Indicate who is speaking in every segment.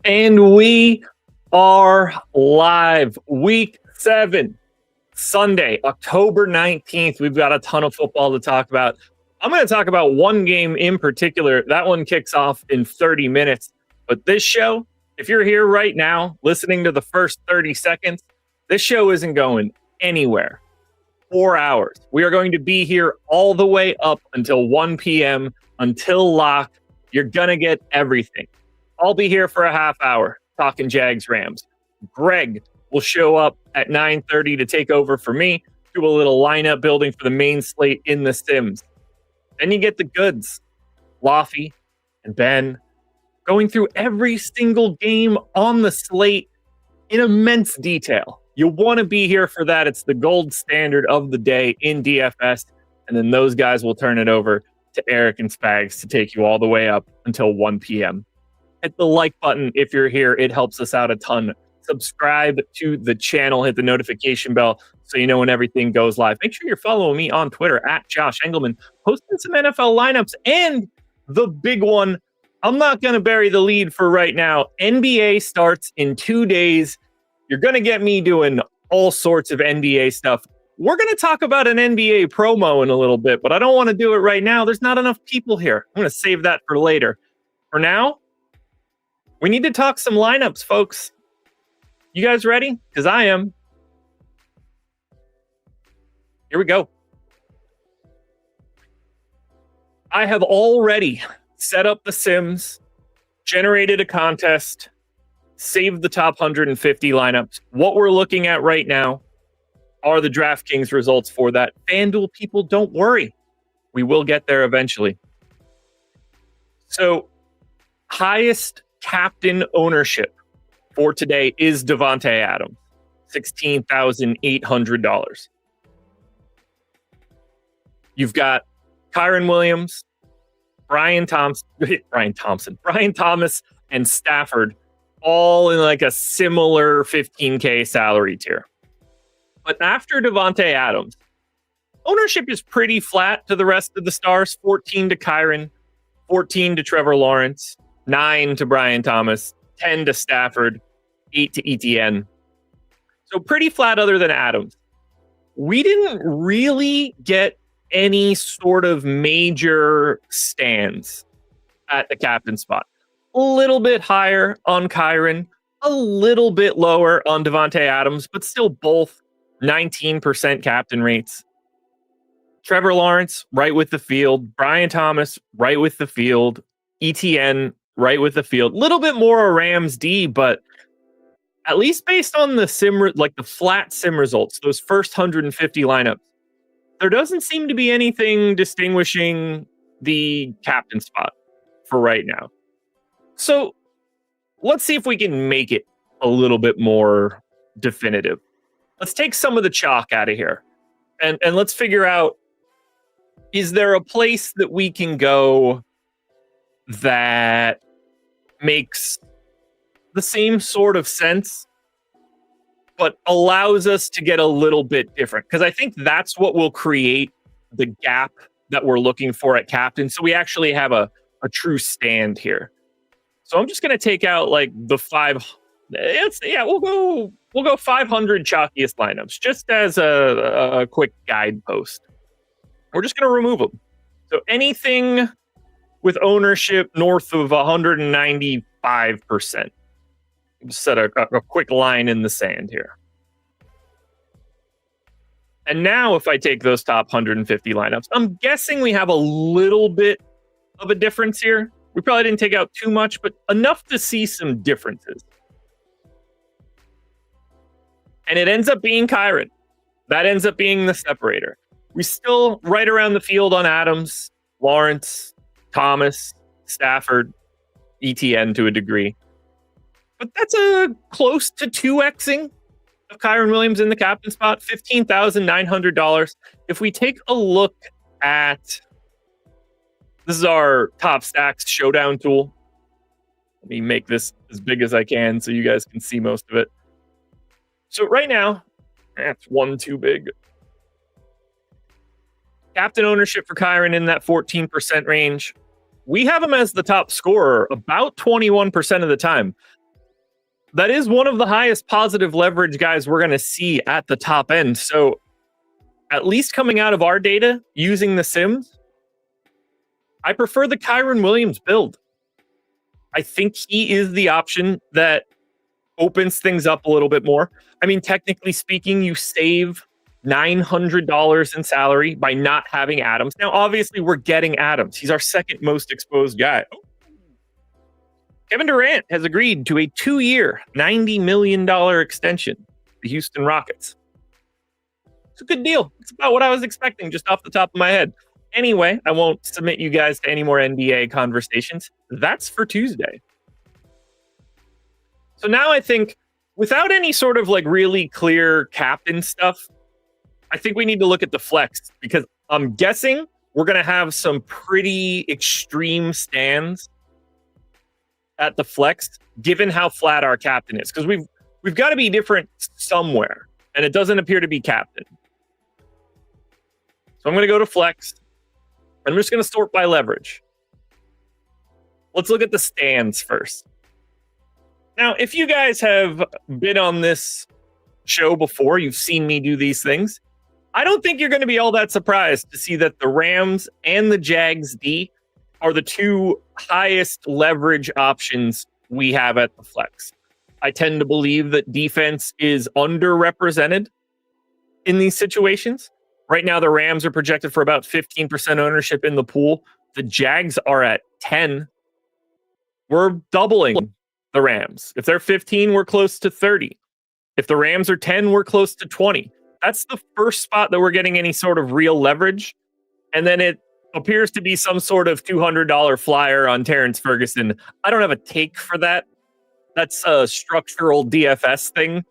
Speaker 1: And we are live. Week 7, Sunday, October 19th. We've got a ton of football to talk about. I'm going to talk about one game in particular. That one kicks off in 30 minutes. But this show, if you're here right now listening to the first 30 seconds, this show isn't going anywhere. 4 hours. We are going to be here all the way up until 1 p.m. until lock. You're going to get everything. I'll be here for a half hour talking Jags Rams. Greg will show up at 9:30 to take over for me, do a little lineup building for the main slate in the Sims. Then you get the goods. Loughy and Ben going through every single game on the slate in immense detail. You want to be here for that. It's the gold standard of the day in DFS. And then those guys will turn it over to Eric and Spags to take you all the way up until 1 p.m. Hit the like button if you're here. It helps us out a ton. Subscribe to the channel. Hit the notification bell so you know when everything goes live. Make sure you're following me on Twitter at Josh Engelman, posting some NFL lineups. And the big one, I'm not going to bury the lead for right now. NBA starts in 2 days. You're going to get me doing all sorts of NBA stuff. We're going to talk about an NBA promo in a little bit, but I don't want to do it right now. There's not enough people here. I'm going to save that for later. For now, we need to talk some lineups, folks. You guys ready? Because I am. Here we go. I have already set up the Sims, generated a contest, saved the top 150 lineups. What we're looking at right now are the DraftKings results for that. FanDuel people, don't worry. We will get there eventually. So, highest captain ownership for today is Davante Adams, $16,800. You've got Kyren Williams, Brian Thomas, and Stafford, all in like a similar 15K salary tier. But after Davante Adams, ownership is pretty flat to the rest of the stars. 14 to Kyren, 14 to Trevor Lawrence, 9 to Brian Thomas, 10 to Stafford, 8 to ETN. So pretty flat other than Adams. We didn't really get any sort of major stands at the captain spot. A little bit higher on Kyren, a little bit lower on Davante Adams, but still both 19% captain rates. Trevor Lawrence, right with the field. Brian Thomas, right with the field. ETN, right with the field. Little bit more a Rams D, but at least based on the the flat sim results, those first 150 lineups, there doesn't seem to be anything distinguishing the captain spot for right now. So let's see if we can make it a little bit more definitive. Let's take some of the chalk out of here and let's figure out, is there a place that we can go that makes the same sort of sense, but allows us to get a little bit different? Because I think that's what will create the gap that we're looking for at captain. So we actually have a true stand here. So I'm just going to take out like the we'll go 500 chalkiest lineups just as a quick guidepost. We're just going to remove them. So anything with ownership north of 195%. Just set a quick line in the sand here. And now if I take those top 150 lineups, I'm guessing we have a little bit of a difference here. We probably didn't take out too much, but enough to see some differences. And it ends up being Kyren. That ends up being the separator. We still right around the field on Adams, Lawrence, Thomas, Stafford, ETN to a degree. But that's a close to 2xing of Kyren Williams in the captain spot, $15,900. If we take a look at, this is our top stacks showdown tool. Let me make this as big as I can so you guys can see most of it. So right now, that's one too big. Captain ownership for Kyren in that 14% range. We have him as the top scorer about 21% of the time. that is one of the highest positive leverage guys we're going to see at the top end. So at least coming out of our data using the Sims, I prefer the Kyren Williams build. I think he is the option that opens things up a little bit more. I mean, technically speaking, you save $900 in salary by not having Adams. Now, obviously, we're getting Adams. He's our second most exposed guy. Kevin Durant has agreed to a 2-year, $90 million extension to the Houston Rockets. It's a good deal. It's about what I was expecting just off the top of my head. Anyway, I won't submit you guys to any more NBA conversations. That's for Tuesday. So now I think without any sort of like really clear captain stuff, I think we need to look at the flex because I'm guessing we're going to have some pretty extreme stands at the flex, given how flat our captain is, because we've got to be different somewhere, and it doesn't appear to be captain. So I'm going to go to flex. I'm just going to sort by leverage. Let's look at the stands first. Now, if you guys have been on this show before, you've seen me do these things, I don't think you're going to be all that surprised to see that the Rams and the Jags D are the two highest leverage options we have at the flex. I tend to believe that defense is underrepresented in these situations. Right now, the Rams are projected for about 15% ownership in the pool. The Jags are at 10. We're doubling the Rams. If they're 15, we're close to 30. If the Rams are 10, we're close to 20. That's the first spot that we're getting any sort of real leverage. And then it appears to be some sort of $200 flyer on Terrence Ferguson. I don't have a take for that. That's a structural DFS thing.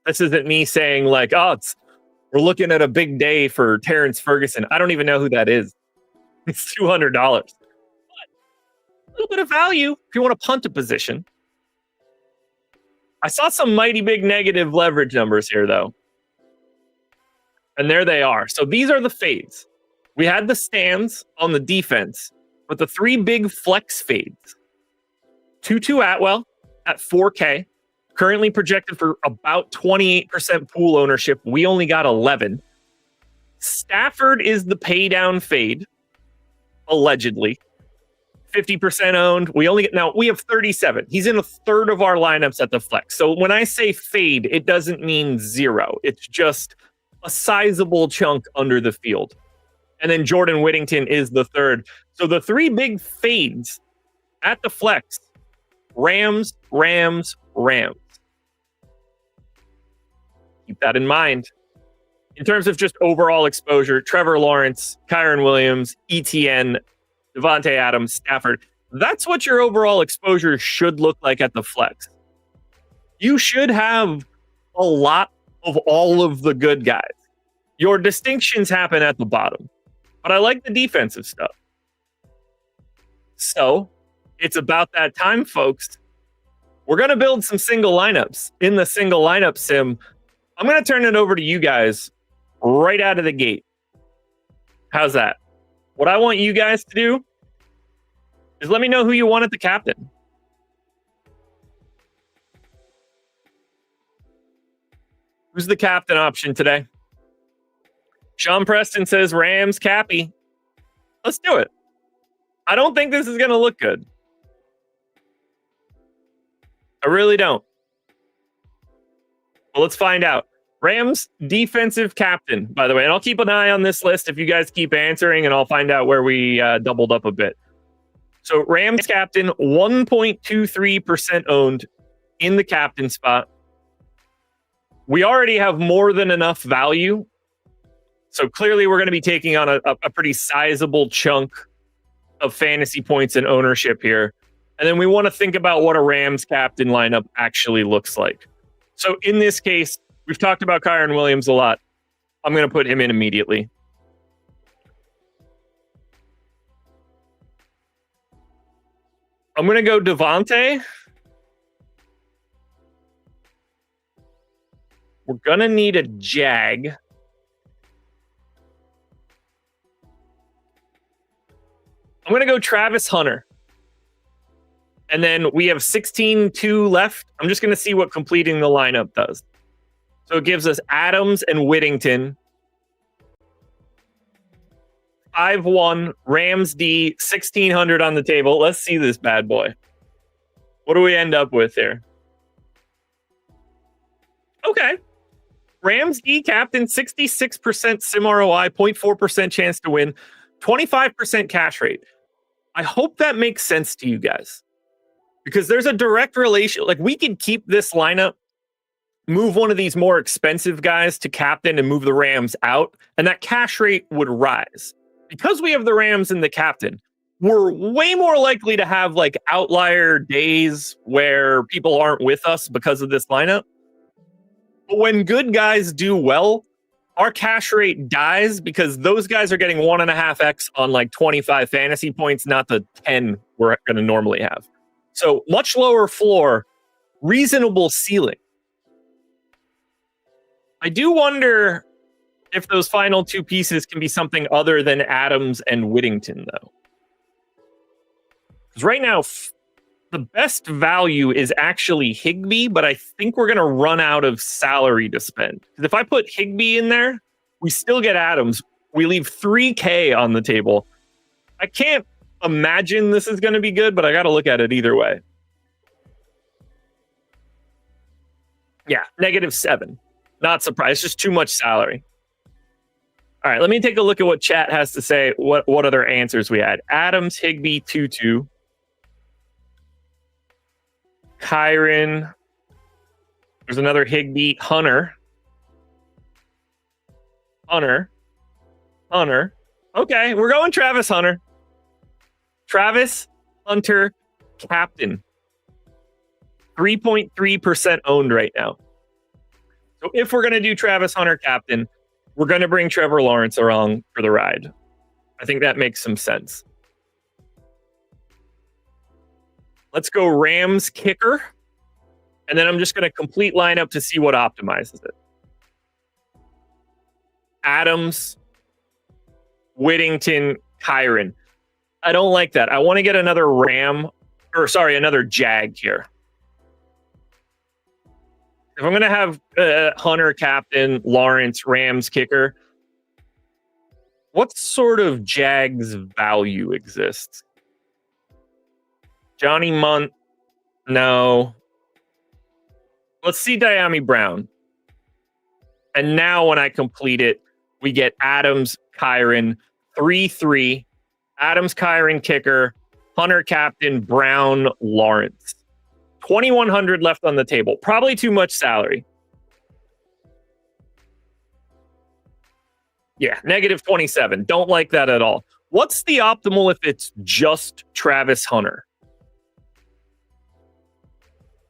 Speaker 1: This isn't me saying like, we're looking at a big day for Terrence Ferguson. I don't even know who that is. It's $200. But a little bit of value if you want to punt a position. I saw some mighty big negative leverage numbers here, though. And there they are. So these are the fades. We had the stands on the defense, but the three big flex fades. Tutu Atwell at 4K, currently projected for about 28% pool ownership. We only got 11. Stafford is the pay down fade, allegedly. 50% owned. We have 37. He's in a third of our lineups at the flex. So when I say fade, it doesn't mean zero. It's just a sizable chunk under the field. And then Jordan Whittington is the third. So the three big fades at the flex, Rams. Keep that in mind. In terms of just overall exposure, Trevor Lawrence, Kyren Williams, ETN, Devontae Adams, Stafford. That's what your overall exposure should look like at the flex. You should have a lot of all of the good guys. Your distinctions happen at the bottom. But I like the defensive stuff. So it's about that time, folks. We're going to build some single lineups. In the single lineup sim, I'm going to turn it over to you guys right out of the gate. How's that? What I want you guys to do is let me know who you want at the captain. Who's the captain option today? Sean Preston says Rams Cappy. Let's do it. I don't think this is going to look good. I really don't. Well, let's find out. Rams defensive captain, by the way. And I'll keep an eye on this list if you guys keep answering, and I'll find out where we doubled up a bit. So Rams captain, 1.23% owned in the captain spot. We already have more than enough value. So clearly we're going to be taking on a pretty sizable chunk of fantasy points and ownership here. And then we want to think about what a Rams captain lineup actually looks like. So in this case, we've talked about Kyren Williams a lot. I'm going to put him in immediately. I'm going to go Devontae. We're going to need a Jag. I'm going to go Travis Hunter. And then we have 16-2 left. I'm just going to see what completing the lineup does. So it gives us Adams and Whittington. 5-1, Rams D, 1,600 on the table. Let's see this bad boy. What do we end up with here? Okay. Rams D captain, 66% sim ROI, 0.4% chance to win, 25% cash rate. I hope that makes sense to you guys. Because there's a direct relation. Like, we could keep this lineup, move one of these more expensive guys to captain and move the Rams out, and that cash rate would rise. Because we have the Rams and the captain, we're way more likely to have like outlier days where people aren't with us because of this lineup. But when good guys do well, our cash rate dies because those guys are getting 1.5x on like 25 fantasy points, not the 10 we're going to normally have. So much lower floor, reasonable ceiling. I do wonder if those final two pieces can be something other than Adams and Whittington, though. Because right now, the best value is actually Higbee, but I think we're going to run out of salary to spend. Because if I put Higbee in there, we still get Adams. We leave $3K on the table. I can't imagine this is going to be good, but I got to look at it either way. Yeah, -7. Not surprised. Just too much salary. All right, let me take a look at what chat has to say. What other answers we had? Adams, Higbee, 2-2. Kyron. There's another Higbee. Hunter. Okay, we're going Travis Hunter. Travis Hunter, captain. 3.3% owned right now. So if we're going to do Travis Hunter captain, we're going to bring Trevor Lawrence along for the ride. I think that makes some sense. Let's go Rams kicker. And then I'm just going to complete lineup to see what optimizes it. Adams, Whittington, Kyron. I don't like that. I want to get another another Jag here. If I'm going to have Hunter captain, Lawrence, Rams kicker, what sort of Jags value exists? Johnny Munt? No. Let's see Diami Brown. And now when I complete it, we get Adams, Kyron, 3-3. Adams, Kyron kicker, Hunter captain, Brown, Lawrence. 2,100 left on the table. Probably too much salary. Yeah, -27. Don't like that at all. What's the optimal if it's just Travis Hunter?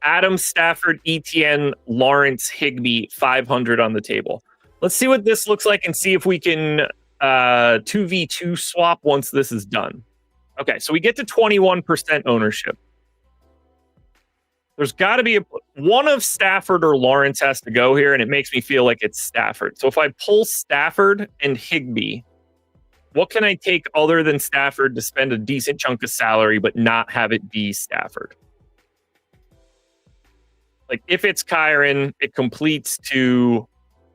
Speaker 1: Adams, Stafford, Etienne, Lawrence, Higbee, 500 on the table. Let's see what this looks like and see if we can 2v2 swap once this is done. Okay, so we get to 21% ownership. There's got to be one of Stafford or Lawrence has to go here, and it makes me feel like it's Stafford. So if I pull Stafford and Higbee, what can I take other than Stafford to spend a decent chunk of salary but not have it be Stafford? Like, if it's Kyron, it completes to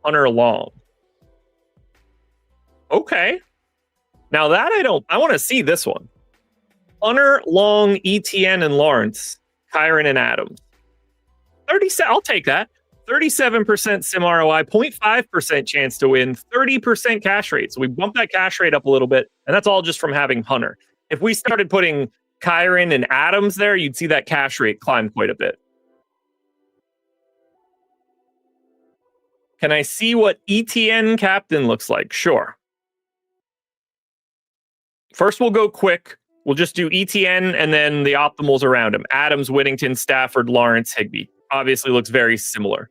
Speaker 1: Hunter Long. Okay. Now that I want to see this one. Hunter, Long, Etienne, and Lawrence, Kyron, and Adams. I'll take that. 37% sim ROI, 0.5% chance to win, 30% cash rate. So we bumped that cash rate up a little bit, and that's all just from having Hunter. If we started putting Kyron and Adams there, you'd see that cash rate climb quite a bit. Can I see what ETN captain looks like? Sure. First, we'll go quick. We'll just do ETN and then the optimals around him. Adams, Whittington, Stafford, Lawrence, Higbee. Obviously looks very similar.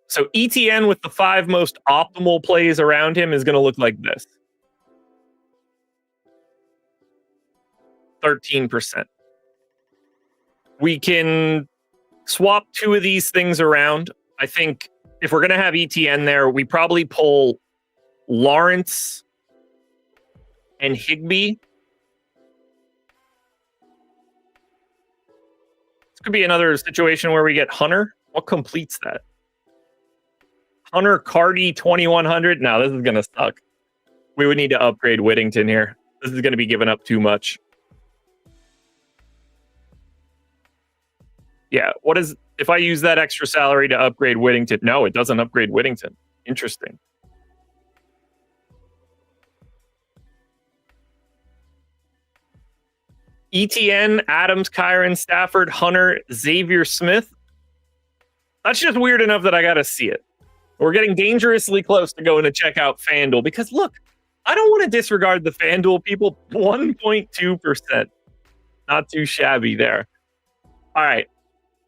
Speaker 1: So ETN with the 5 most optimal plays around him is going to look like this. 13%. We can swap 2 of these things around. I think if we're going to have ETN there, we probably pull Lawrence and Higbee. This could be another situation where we get Hunter. What completes that? Hunter Cardi 2100. No, this is going to suck. We would need to upgrade Whittington here. This is going to be giving up too much. Yeah, what is if I use that extra salary to upgrade Whittington? No, it doesn't upgrade Whittington. Interesting. ETN, Adams, Kyron, Stafford, Hunter, Xavier Smith. That's just weird enough that I got to see it. We're getting dangerously close to going to check out FanDuel because, look, I don't want to disregard the FanDuel people. 1.2%. Not too shabby there. All right.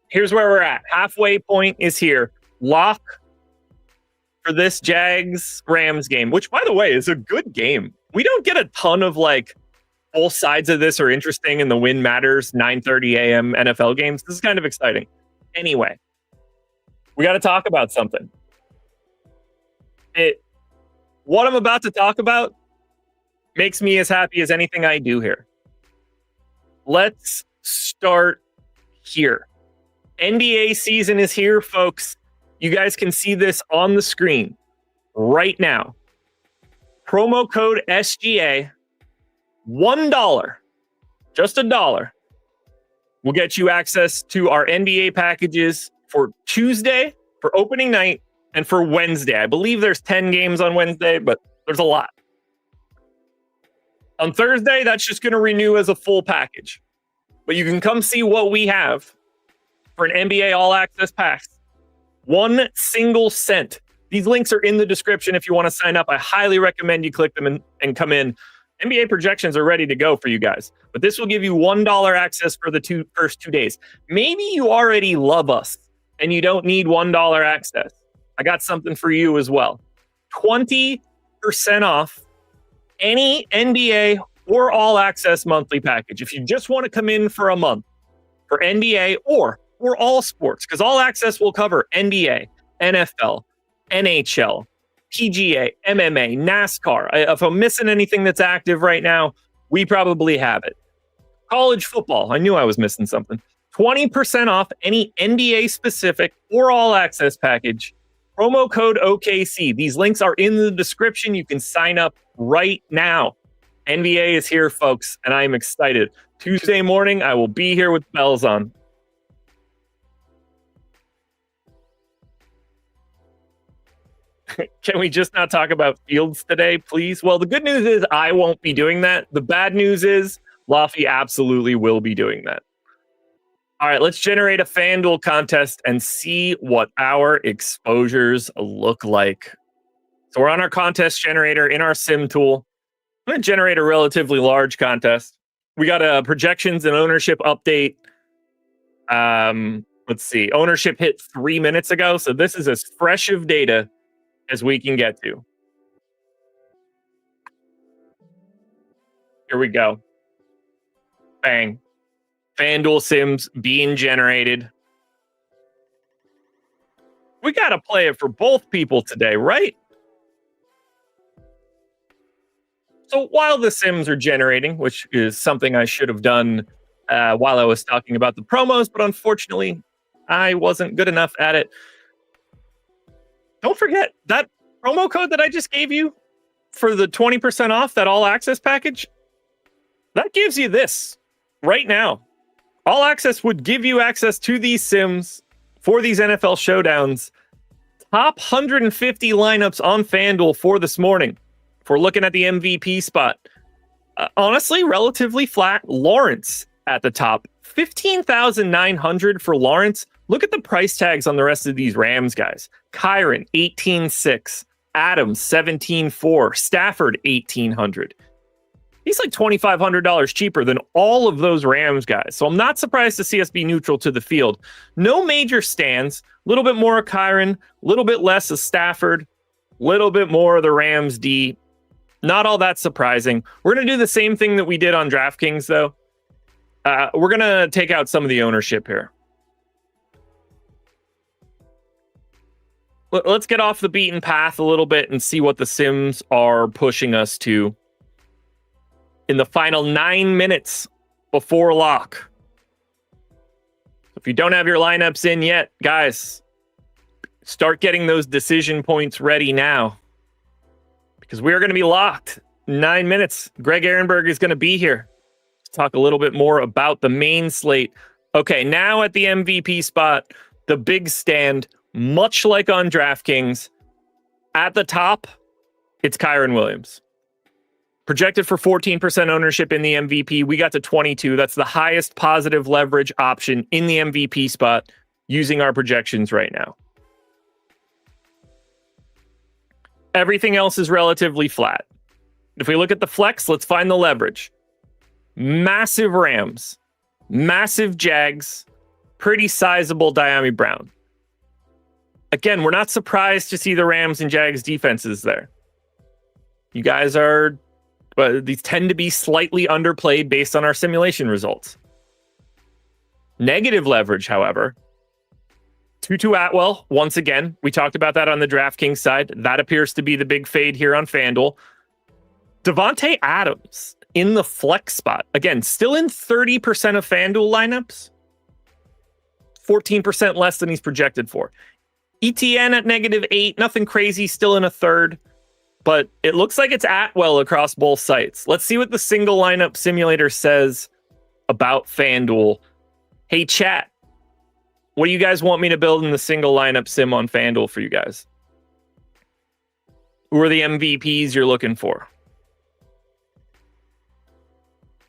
Speaker 1: Here's where we're at. Halfway point is here. Lock for this Jags-Rams game, which, by the way, is a good game. We don't get a ton of, both sides of this are interesting and the win matters 9:30 a.m. NFL games. This is kind of exciting. Anyway, we got to talk about something. What I'm about to talk about makes me as happy as anything I do here. Let's start here. NBA season is here, folks. You guys can see this on the screen right now. Promo code SGA, $1, just $1, will get you access to our NBA packages for Tuesday, for opening night, and for Wednesday. I believe there's 10 games on Wednesday, but there's a lot. On Thursday, that's just going to renew as a full package. But you can come see what we have for an NBA All Access Pass. 1 single cent. These links are in the description if you want to sign up. I highly recommend you click them and come in. NBA projections are ready to go for you guys. But this will give you $1 access for the first 2 days. Maybe you already love us and you don't need $1 access. I got something for you as well. 20% off any NBA or All Access monthly package. If you just want to come in for a month for NBA or all sports, because All Access will cover NBA, NFL, NHL, PGA, MMA, NASCAR. If I'm missing anything that's active right now, we probably have it. College football. I knew I was missing something. 20% off any NBA specific or All Access package. Promo code OKC. These links are in the description. You can sign up right now. NBA is here, folks, and I am excited. Tuesday morning, I will be here with bells on. Can we just not talk about Fields today, please? Well, the good news is I won't be doing that. The bad news is Loughy absolutely will be doing that. All right, let's generate a FanDuel contest and see what our exposures look like. So we're on our contest generator in our sim tool. I'm going to generate a relatively large contest. We got a projections and ownership update. Let's see. Ownership hit 3 minutes ago. So this is as fresh of data as we can get to. Here we go. Bang. FanDuel Sims being generated. We got to play it for both people today, right? So while the Sims are generating, which is something I should have done while I was talking about the promos, but unfortunately, I wasn't good enough at it. Don't forget that promo code that I just gave you for the 20% off that all access package. That gives you this right now. All access would give you access to these sims for these NFL showdowns. Top 150 lineups on FanDuel for this morning. If we're looking at the MVP spot, honestly, relatively flat. Lawrence at the top, 15,900 for Lawrence. Look at the price tags on the rest of these Rams guys. Kyron, 18,600. Adams, 17,400. Stafford, 1,800. He's like $2,500 cheaper than all of those Rams guys. So I'm not surprised to see us be neutral to the field. No major stands. A little bit more of Kyron, a little bit less of Stafford, a little bit more of the Rams D. Not all that surprising. We're going to do the same thing that we did on DraftKings, though. We're going to take out some of the ownership here. Let's get off the beaten path a little bit and see what the Sims are pushing us to in the final 9 minutes before lock. If you don't have your lineups in yet, guys, start getting those decision points ready now, because we're going to be locked 9 minutes. Greg Ehrenberg is going to be here to talk a little bit more about the main slate. Okay, now at the MVP spot, the big stand, much like on DraftKings, at the top, it's Kyren Williams. Projected for 14% ownership in the MVP. We got to 22. That's the highest positive leverage option in the MVP spot using our projections right now. Everything else is relatively flat. If we look at the flex, let's find the leverage. Massive Rams, massive Jags, pretty sizable Dyami Brown. Again, we're not surprised to see the Rams and Jags defenses there. You guys are, these tend to be slightly underplayed based on our simulation results. Negative leverage, however, Tutu Atwell, once again, we talked about that on the DraftKings side. That appears to be the big fade here on FanDuel. Devontae Adams in the flex spot. Again, still in 30% of FanDuel lineups. 14% less than he's projected for. ETN at -8, nothing crazy, still in a third. But it looks like it's Atwell across both sites. Let's see what the single lineup simulator says about FanDuel. Hey, chat. What do you guys want me to build in the single lineup sim on FanDuel for you guys? Who are the MVPs you're looking for?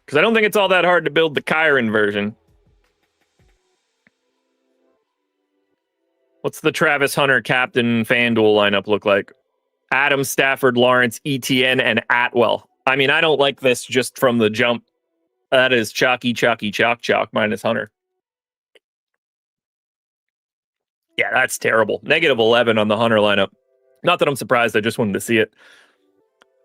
Speaker 1: Because I don't think it's all that hard to build the Kyren version. What's the Travis Hunter captain FanDuel lineup look like? Adam, Stafford, Lawrence, ETN, and Atwell. I mean, I don't like this just from the jump. That is chalk minus Hunter. Yeah, that's terrible. -11 on the Hunter lineup. Not that I'm surprised. I just wanted to see it.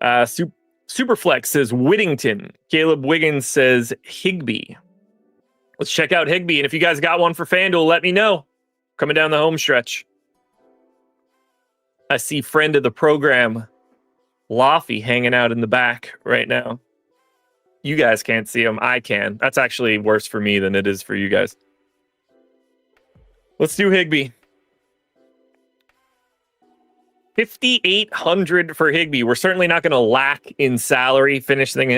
Speaker 1: Superflex says Whittington. Caleb Wiggins says Higbee. Let's check out Higbee. And if you guys got one for FanDuel, let me know. Coming down the home stretch. I see friend of the program, Loughy, hanging out in the back right now. You guys can't see him. I can. That's actually worse for me than it is for you guys. Let's do Higbee. 5,800 for Higbee. We're certainly not going to lack in salary finishing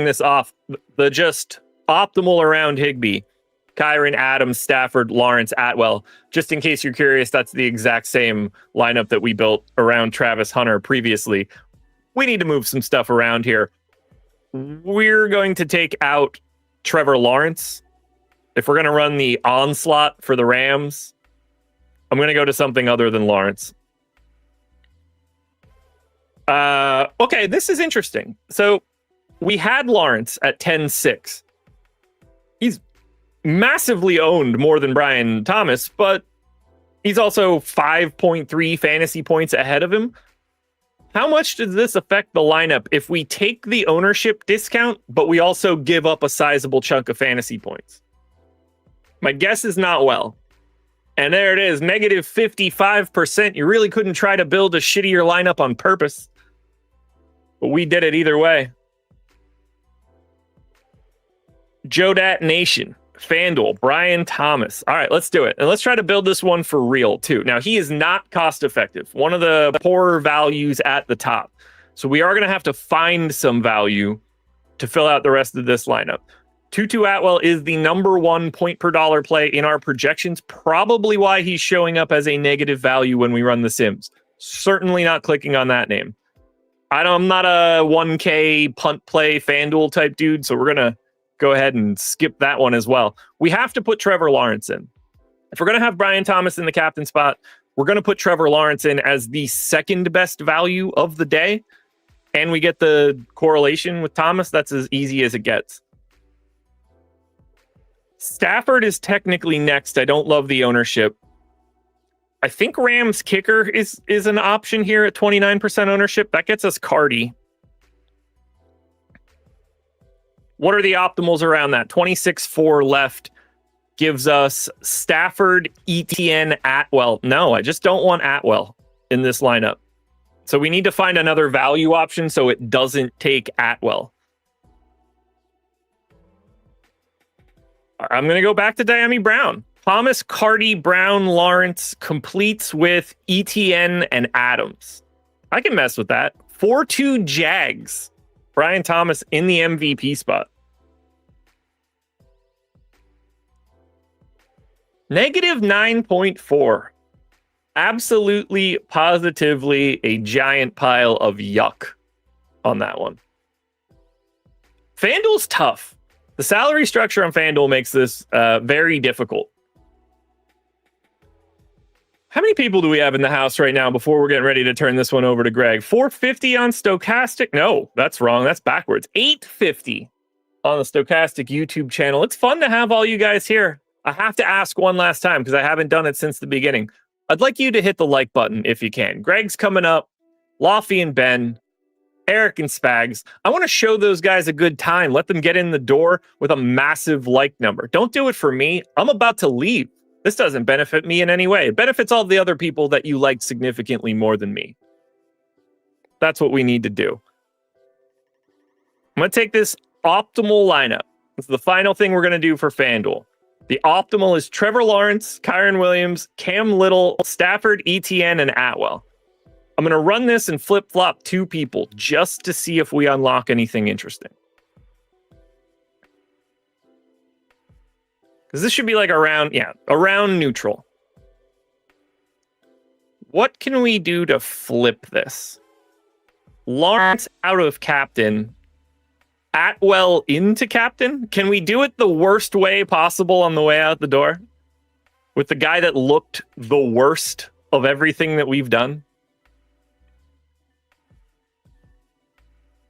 Speaker 1: this off. The just optimal around Higbee. Kyren, Adams, Stafford, Lawrence, Atwell. Just in case you're curious, that's the exact same lineup that we built around Travis Hunter previously. We need to move some stuff around here. We're going to take out Trevor Lawrence. If we're going to run the onslaught for the Rams, I'm going to go to something other than Lawrence. Okay, this is interesting. So we had Lawrence at 10-6. He's massively owned more than Brian Thomas, but he's also 5.3 fantasy points ahead of him. How much does this affect the lineup if we take the ownership discount, but we also give up a sizable chunk of fantasy points? My guess is not well. And there it is, -55%. You really couldn't try to build a shittier lineup on purpose. But we did it either way. Jodat Nation, FanDuel, Brian Thomas. All right, let's do it. And let's try to build this one for real, too. Now, he is not cost effective. One of the poorer values at the top. So we are going to have to find some value to fill out the rest of this lineup. Tutu Atwell is the #1 point per dollar play in our projections. Probably why he's showing up as a negative value when we run the sims. Certainly not clicking on that name. I'm not a 1K punt play FanDuel type dude, so we're going to go ahead and skip that one as well. We have to put Trevor Lawrence in. If we're going to have Brian Thomas in the captain spot, we're going to put Trevor Lawrence in as the second best value of the day. And we get the correlation with Thomas. That's as easy as it gets. Stafford is technically next. I don't love the ownership. I think Rams kicker is an option here at 29% ownership. That gets us Cardi. What are the optimals around that? 26.4 left gives us Stafford, ETN, Atwell. No, I just don't want Atwell in this lineup. So we need to find another value option so it doesn't take Atwell. I'm going to go back to Dyami Brown. Thomas, Carty, Brown, Lawrence completes with ETN and Adams. I can mess with that. 4-2 Jags. Brian Thomas in the MVP spot. Negative 9.4. Absolutely, positively a giant pile of yuck on that one. FanDuel's tough. The salary structure on FanDuel makes this very difficult. How many people do we have in the house right now before we're getting ready to turn this one over to Greg? 450 on Stokastic? No, that's wrong. That's backwards. 850 on the Stokastic YouTube channel. It's fun to have all you guys here. I have to ask one last time because I haven't done it since the beginning. I'd like you to hit the like button if you can. Greg's coming up. Loughy and Ben. Eric and Spags. I want to show those guys a good time. Let them get in the door with a massive like number. Don't do it for me. I'm about to leave. This doesn't benefit me in any way. It benefits all the other people that you like significantly more than me. That's what we need to do. I'm going to take this optimal lineup. This is the final thing we're going to do for FanDuel. The optimal is Trevor Lawrence, Kyren Williams, Cam Little, Stafford, ETN, and Atwell. I'm going to run this and flip-flop 2 people just to see if we unlock anything interesting. Because this should be like around neutral. What can we do to flip this? Lawrence out of captain. Atwell into captain? Can we do it the worst way possible on the way out the door? With the guy that looked the worst of everything that we've done?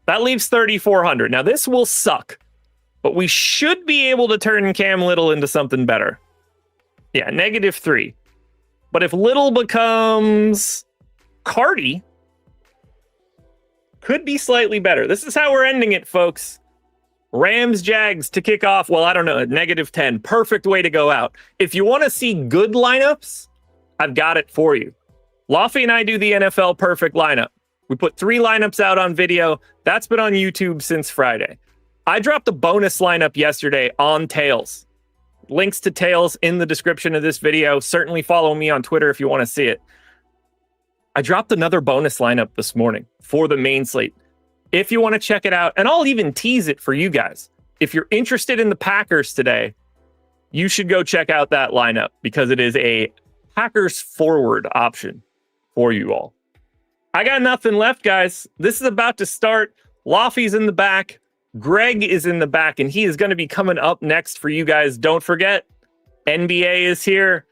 Speaker 1: That leaves 3,400. Now, this will suck. But we should be able to turn Cam Little into something better. Yeah, -3. But if Little becomes Carty, could be slightly better. This is how we're ending it, folks. Rams, Jags to kick off. Well, I don't know, -10. Perfect way to go out. If you want to see good lineups, I've got it for you. Loughy and I do the NFL perfect lineup. We put 3 lineups out on video. That's been on YouTube since Friday. I dropped a bonus lineup yesterday on Tails. Links to Tails in the description of this video. Certainly follow me on Twitter if you want to see it. I dropped another bonus lineup this morning for the main slate. If you want to check it out, and I'll even tease it for you guys. If you're interested in the Packers today, you should go check out that lineup because it is a Packers forward option for you all. I got nothing left, guys. This is about to start. Loughy's in the back. Greg is in the back, and he is going to be coming up next for you guys. Don't forget, NBA is here.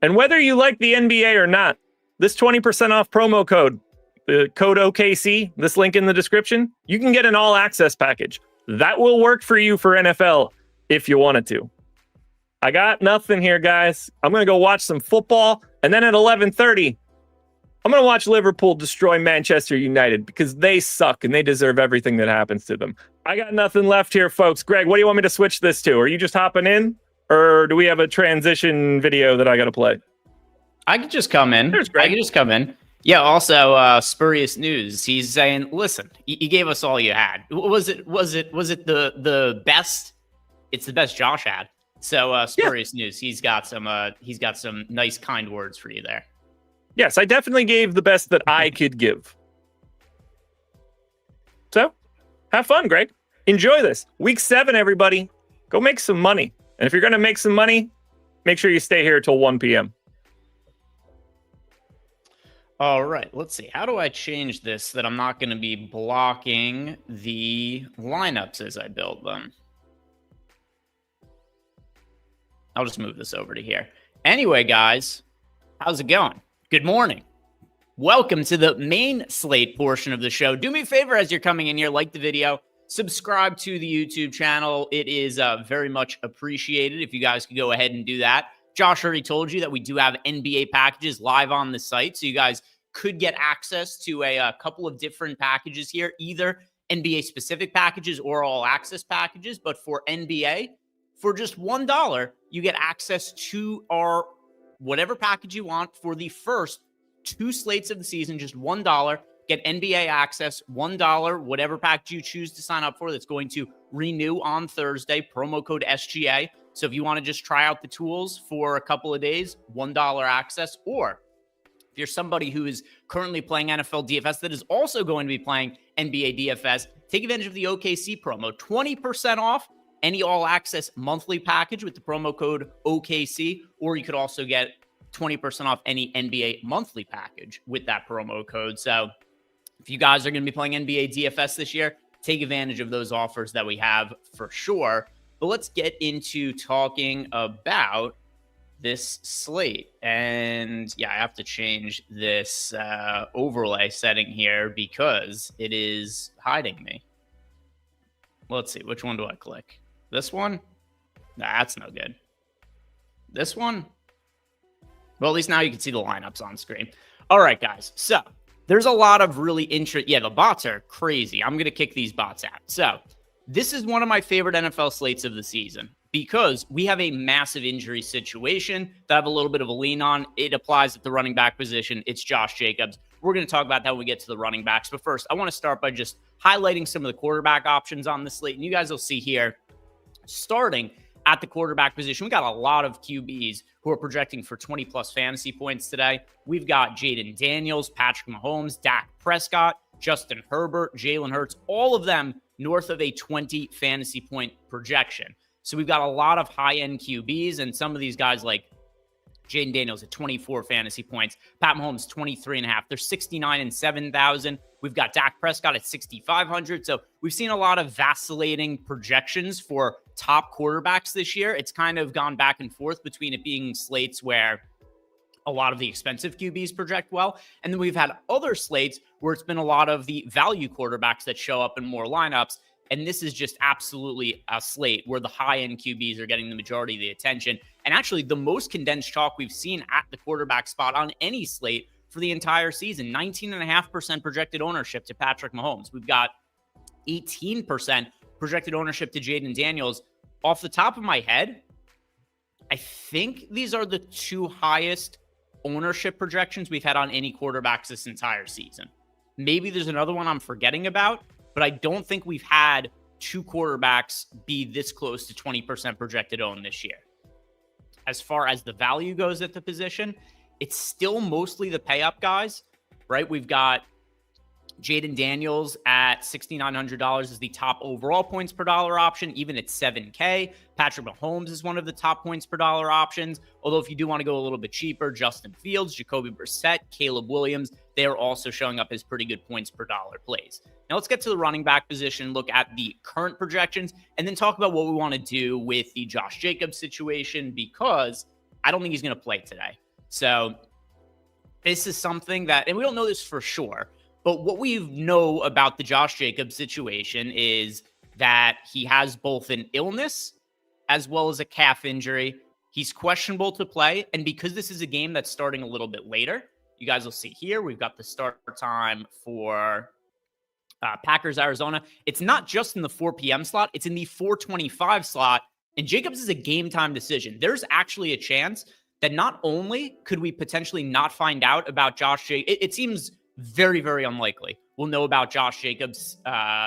Speaker 1: And whether you like the NBA or not, this 20% off promo code, the code OKC, this link in the description, you can get an all-access package. That will work for you for NFL if you wanted to. I got nothing here, guys. I'm going to go watch some football, and then at 11:30, I'm going to watch Liverpool destroy Manchester United because they suck and they deserve everything that happens to them. I got nothing left here, folks. Greg, what do you want me to switch this to? Are you just hopping in? Or do we have a transition video that I got to play?
Speaker 2: I could just come in.
Speaker 1: There's Greg.
Speaker 2: I could just come in. Yeah, also, spurious news. He's saying, listen, you gave us all you had. Was it the best? It's the best Josh had. So spurious news. He's got some nice kind words for you there.
Speaker 1: Yes, I definitely gave the best that I could give. So, have fun, Greg. Enjoy this. Week 7, everybody. Go make some money. And if you're going to make some money, make sure you stay here till 1 p.m.
Speaker 2: All right, let's see. How do I change this that I'm not going to be blocking the lineups as I build them? I'll just move this over to here. Anyway, guys, how's it going? Good morning. Welcome to the main slate portion of the show. Do me a favor as you're coming in here, like the video, subscribe to the YouTube channel. It is very much appreciated if you guys could go ahead and do that. Josh already told you that we do have NBA packages live on the site, so you guys could get access to a couple of different packages here, either NBA-specific packages or all-access packages. But for NBA, for just $1, you get access to our whatever package you want for the first 2 slates of the season, just $1. Get NBA access, $1, whatever package you choose to sign up for that's going to renew on Thursday, promo code SGA. So if you want to just try out the tools for a couple of days, $1 access, or if you're somebody who is currently playing NFL DFS that is also going to be playing NBA DFS, take advantage of the OKC promo. 20% off any all-access monthly package with the promo code OKC, or you could also get 20% off any NBA monthly package with that promo code. So if you guys are going to be playing NBA DFS this year, take advantage of those offers that we have for sure. But let's get into talking about this slate. And yeah, I have to change this overlay setting here because it is hiding me. Let's see, which one do I click? This one? Nah, that's no good. This one? Well, at least now you can see the lineups on screen. All right, guys. So there's a lot of really interest. Yeah, the bots are crazy. I'm going to kick these bots out. So this is one of my favorite NFL slates of the season because we have a massive injury situation that I have a little bit of a lean on. It applies at the running back position. It's Josh Jacobs. We're going to talk about that when we get to the running backs. But first, I want to start by just highlighting some of the quarterback options on the slate. And you guys will see here, starting at the quarterback position, we got a lot of QBs who are projecting for 20-plus fantasy points today. We've got Jaden Daniels, Patrick Mahomes, Dak Prescott, Justin Herbert, Jalen Hurts, all of them north of a 20 fantasy point projection. So we've got a lot of high-end QBs, and some of these guys like Jaden Daniels at 24 fantasy points, Pat Mahomes 23.5. They're 69 and 7,000. We've got Dak Prescott at 6,500. So we've seen a lot of vacillating projections for top quarterbacks this year. It's kind of gone back and forth between it being slates where a lot of the expensive QBs project well, and then we've had other slates where it's been a lot of the value quarterbacks that show up in more lineups. And this is just absolutely a slate where the high-end QBs are getting the majority of the attention. And actually the most condensed chalk we've seen at the quarterback spot on any slate for the entire season. 19.5% projected ownership to Patrick Mahomes. We've got 18% projected ownership to Jaden Daniels. Off the top of my head, I think these are the two highest ownership projections we've had on any quarterbacks this entire season. Maybe there's another one I'm forgetting about, but I don't think we've had two quarterbacks be this close to 20% projected own this year. As far as the value goes at the position, it's still mostly the pay up guys, right? We've got Jaden Daniels at $6,900 is the top overall points per dollar option, even at $7K. Patrick Mahomes is one of the top points per dollar options. Although if you do want to go a little bit cheaper, Justin Fields, Jacoby Brissett, Caleb Williams, they are also showing up as pretty good points per dollar plays. Now let's get to the running back position, look at the current projections, and then talk about what we want to do with the Josh Jacobs situation, because I don't think he's going to play today. So this is something that, and we don't know this for sure, but what we know about the Josh Jacobs situation is that he has both an illness as well as a calf injury. He's questionable to play. And because this is a game that's starting a little bit later, you guys will see here, we've got the start time for Packers, Arizona. It's not just in the 4 p.m. slot. It's in the 4:25 slot. And Jacobs is a game time decision. There's actually a chance that not only could we potentially not find out about Josh Jacobs, it seems very, very unlikely we'll know about Josh Jacobs'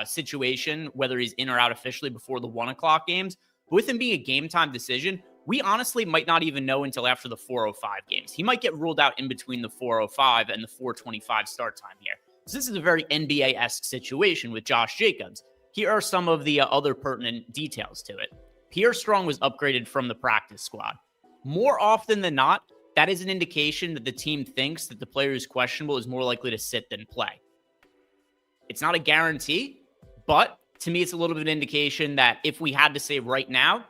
Speaker 2: situation, whether he's in or out officially before the 1 o'clock games. But with him being a game time decision, we honestly might not even know until after the 4:05 games. He might get ruled out in between the 4:05 and the 4:25 start time here. So this is a very NBA-esque situation with Josh Jacobs. Here are some of the other pertinent details to it. Pierre Strong was upgraded from the practice squad. More often than not, that is an indication that the team thinks that the player who's questionable is more likely to sit than play. It's not a guarantee, but to me, it's a little bit of an indication that if we had to say right now,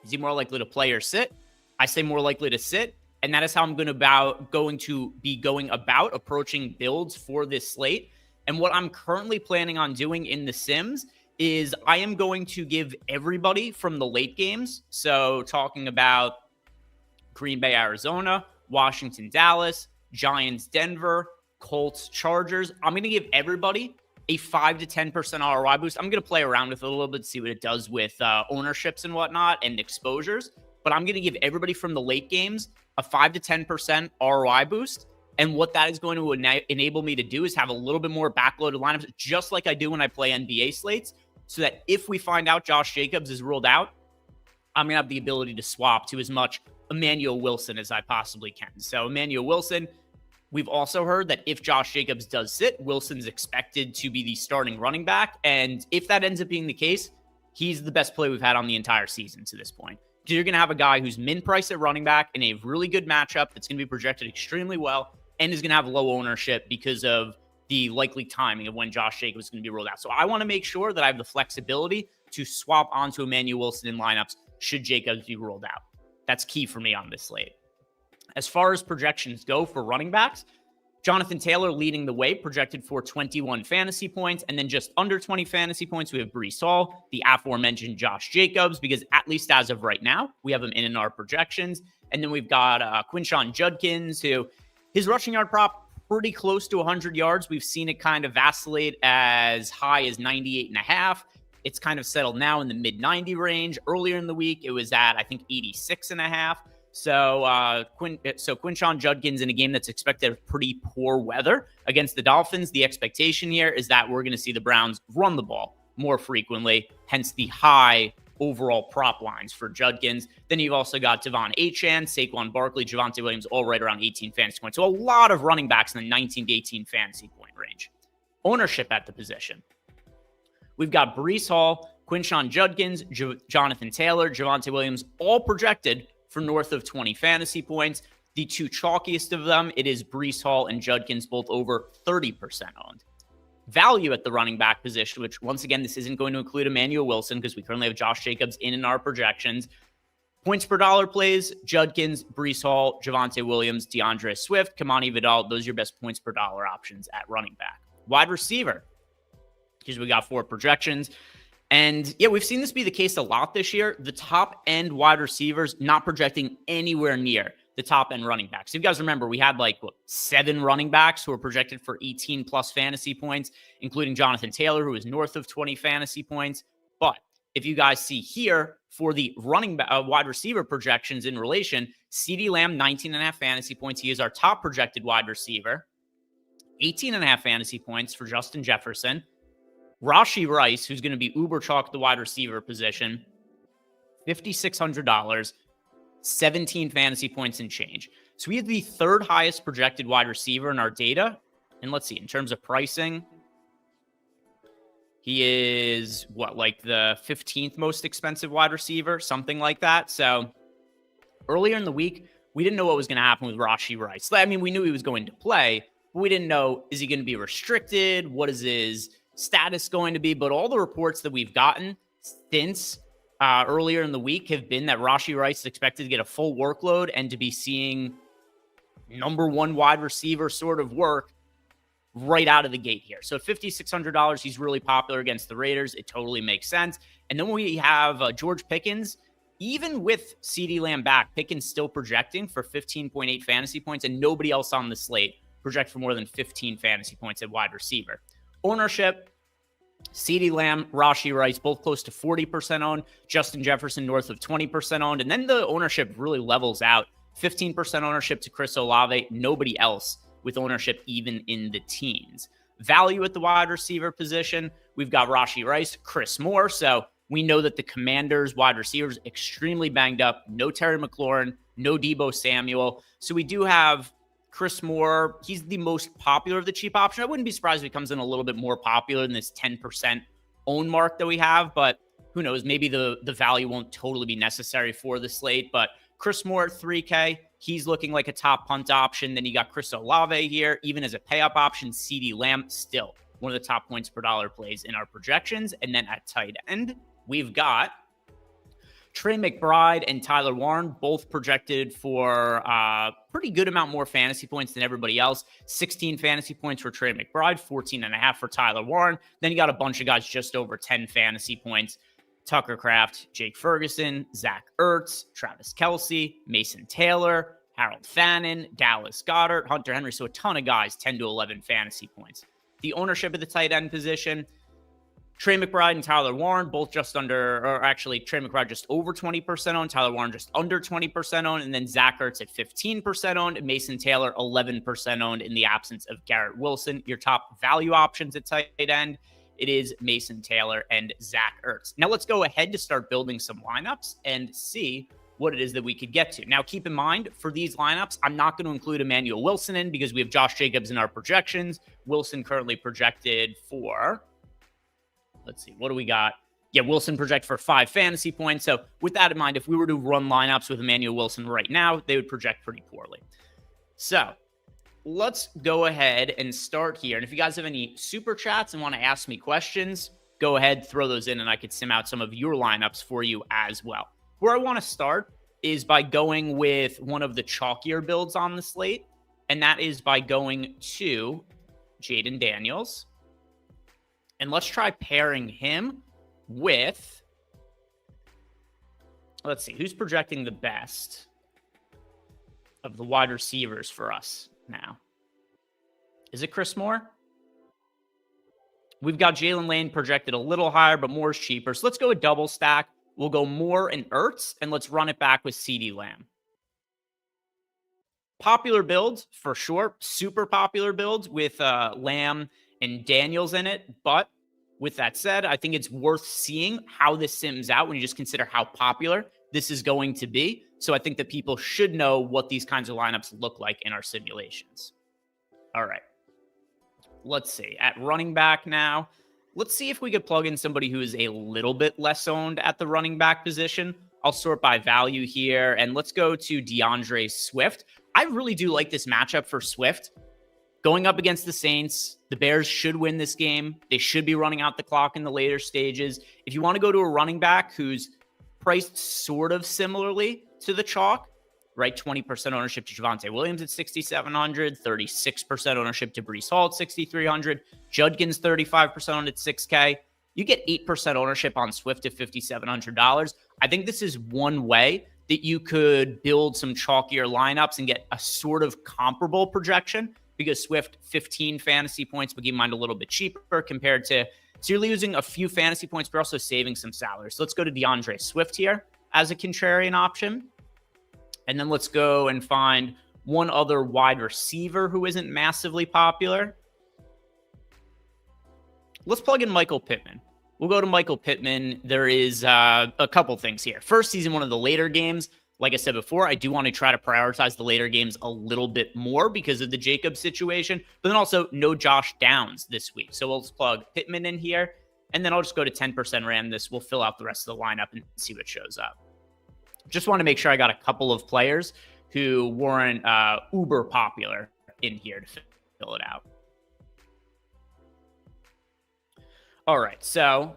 Speaker 2: is he more likely to play or sit? I say more likely to sit, and that is how I'm going to be going about approaching builds for this slate. And what I'm currently planning on doing in the Sims is I am going to give everybody from the late games, so talking about Green Bay, Arizona, Washington, Dallas, Giants, Denver, Colts, Chargers. I'm going to give everybody a 5 to 10% ROI boost. I'm going to play around with it a little bit to see what it does with ownerships and whatnot and exposures. But I'm going to give everybody from the late games a 5 to 10% ROI boost. And what that is going to enable me to do is have a little bit more backloaded lineups, just like I do when I play NBA slates, so that if we find out Josh Jacobs is ruled out, I'm going to have the ability to swap to as much Emmanuel Wilson as I possibly can. So Emmanuel Wilson, we've also heard that if Josh Jacobs does sit, Wilson's expected to be the starting running back. And if that ends up being the case, he's the best play we've had on the entire season to this point. You're going to have a guy who's min priced at running back in a really good matchup that's going to be projected extremely well and is going to have low ownership because of the likely timing of when Josh Jacobs is going to be rolled out. So I want to make sure that I have the flexibility to swap onto Emmanuel Wilson in lineups should Jacobs be rolled out. That's key for me on this slate. As far as projections go for running backs, Jonathan Taylor leading the way, projected for 21 fantasy points. And then just under 20 fantasy points, we have Breece Hall, the aforementioned Josh Jacobs, because at least as of right now, we have him in our projections. And then we've got Quinshon Judkins, who his rushing yard prop pretty close to 100 yards. We've seen it kind of vacillate as high as 98.5. It's kind of settled now in the mid 90 range. Earlier in the week, it was at, I think, 86.5. So Quinshon Judkins in a game that's expected to have pretty poor weather against the Dolphins. The expectation here is that we're going to see the Browns run the ball more frequently, hence the high overall prop lines for Judkins. Then you've also got Devon Achane, Saquon Barkley, Javonte Williams, all right around 18 fantasy points. So a lot of running backs in the 19 to 18 fantasy point range. Ownership at the position. We've got Breece Hall, Quinshon Judkins, Jonathan Taylor, Javonte Williams, all projected for north of 20 fantasy points. The two chalkiest of them, it is Breece Hall and Judkins, both over 30% owned. Value at the running back position, which once again, this isn't going to include Emmanuel Wilson because we currently have Josh Jacobs in our projections. Points per dollar plays, Judkins, Breece Hall, Javonte Williams, DeAndre Swift, Kamani Vidal. Those are your best points per dollar options at running back. Wide receiver, because we got 4 projections. And yeah, we've seen this be the case a lot this year. The top end wide receivers not projecting anywhere near the top end running backs. If you guys remember, we had 7 running backs who were projected for 18 plus fantasy points, including Jonathan Taylor, who is north of 20 fantasy points. But if you guys see here for the wide receiver projections in relation, CeeDee Lamb, 19.5 fantasy points. He is our top projected wide receiver. 18.5 fantasy points for Justin Jefferson. Rashi Rice, who's going to be uber chalk at the wide receiver position, $5,600, 17 fantasy points and change. So we have the 3rd highest projected wide receiver in our data. And let's see, in terms of pricing, he is the 15th most expensive wide receiver, something like that. So earlier in the week, we didn't know what was going to happen with Rashi Rice. I mean, we knew he was going to play, but we didn't know, is he going to be restricted? What is his status going to be? But all the reports that we've gotten since earlier in the week have been that Rashi Rice is expected to get a full workload and to be seeing number 1 wide receiver sort of work right out of the gate here. So at $5,600, he's really popular against the Raiders. It totally makes sense. And then we have George Pickens. Even with CeeDee Lamb back, Pickens still projecting for 15.8 fantasy points, and nobody else on the slate project for more than 15 fantasy points at wide receiver. Ownership, CeeDee Lamb, Rashi Rice, both close to 40% owned. Justin Jefferson north of 20% owned. And then the ownership really levels out. 15% ownership to Chris Olave. Nobody else with ownership even in the teens. Value at the wide receiver position, we've got Rashi Rice, Chris Moore. So we know that the Commanders wide receivers extremely banged up. No Terry McLaurin, no Deebo Samuel. So we do have Chris Moore. He's the most popular of the cheap option. I wouldn't be surprised if he comes in a little bit more popular than this 10% own mark that we have, but who knows? Maybe the value won't totally be necessary for the slate. But Chris Moore at 3K, he's looking like a top punt option. Then you got Chris Olave here, even as a pay up option. CeeDee Lamb, still one of the top points per dollar plays in our projections. And then at tight end, we've got Trey McBride and Tyler Warren, both projected for a pretty good amount more fantasy points than everybody else. 16 fantasy points for Trey McBride, 14.5 for Tyler Warren. Then you got a bunch of guys just over 10 fantasy points. Tucker Kraft, Jake Ferguson, Zach Ertz, Travis Kelce, Mason Taylor, Harold Fannin, Dallas Goedert, Hunter Henry. So a ton of guys, 10 to 11 fantasy points. The ownership of the tight end position, Trey McBride and Tyler Warren, both just under, or actually Trey McBride just over 20% owned, Tyler Warren just under 20% owned, and then Zach Ertz at 15% owned, and Mason Taylor 11% owned in the absence of Garrett Wilson. Your top value options at tight end It is Mason Taylor and Zach Ertz. Now let's go ahead to start building some lineups and see what it is that we could get to. Now, keep in mind, for these lineups, I'm not going to include Emmanuel Wilson in because we have Josh Jacobs in our projections. Wilson currently projected for, let's see, what do we got? Yeah, Wilson project for 5 fantasy points. So with that in mind, if we were to run lineups with Emmanuel Wilson right now, they would project pretty poorly. So let's go ahead and start here. And if you guys have any super chats and want to ask me questions, go ahead, throw those in, and I could sim out some of your lineups for you as well. Where I want to start is by going with one of the chalkier builds on the slate, and that is by going to Jaden Daniels. And let's try pairing him with, let's see, who's projecting the best of the wide receivers for us now? Is it Chris Moore? We've got Jalen Lane projected a little higher, but Moore's cheaper. So let's go a double stack. We'll go Moore and Ertz, and let's run it back with CeeDee Lamb. Popular builds, for sure. Super popular builds with Lamb and Daniels in it. But with that said, I think it's worth seeing how this sims out when you just consider how popular this is going to be. So I think that people should know what these kinds of lineups look like in our simulations. All right. Let's see. At running back now, let's see if we could plug in somebody who is a little bit less owned at the running back position. I'll sort by value here, and let's go to DeAndre Swift. I really do like this matchup for Swift. Going up against the Saints, the Bears should win this game. They should be running out the clock in the later stages. If you want to go to a running back who's priced sort of similarly to the chalk, right? 20% ownership to Javonte Williams at 6,700, 36% ownership to Breece Hall at 6,300, Judkins 35% on at 6K. You get 8% ownership on Swift at $5,700. I think this is one way that you could build some chalkier lineups and get a sort of comparable projection, because Swift 15 fantasy points, but keep in mind a little bit cheaper compared to, so you're losing a few fantasy points, but also saving some salary. So let's go to DeAndre Swift here as a contrarian option. And then let's go and find one other wide receiver who isn't massively popular. Let's plug in Michael Pittman. We'll go to Michael Pittman. There is a couple things here. First, he's in one of the later games. Like I said before, I do want to try to prioritize the later games a little bit more because of the Jacobs situation, but then also no Josh Downs this week. So we'll just plug Pittman in here, and then I'll just go to 10% RAM this. We'll fill out the rest of the lineup and see what shows up. Just want to make sure I got a couple of players who weren't uber popular in here to fill it out. All right, so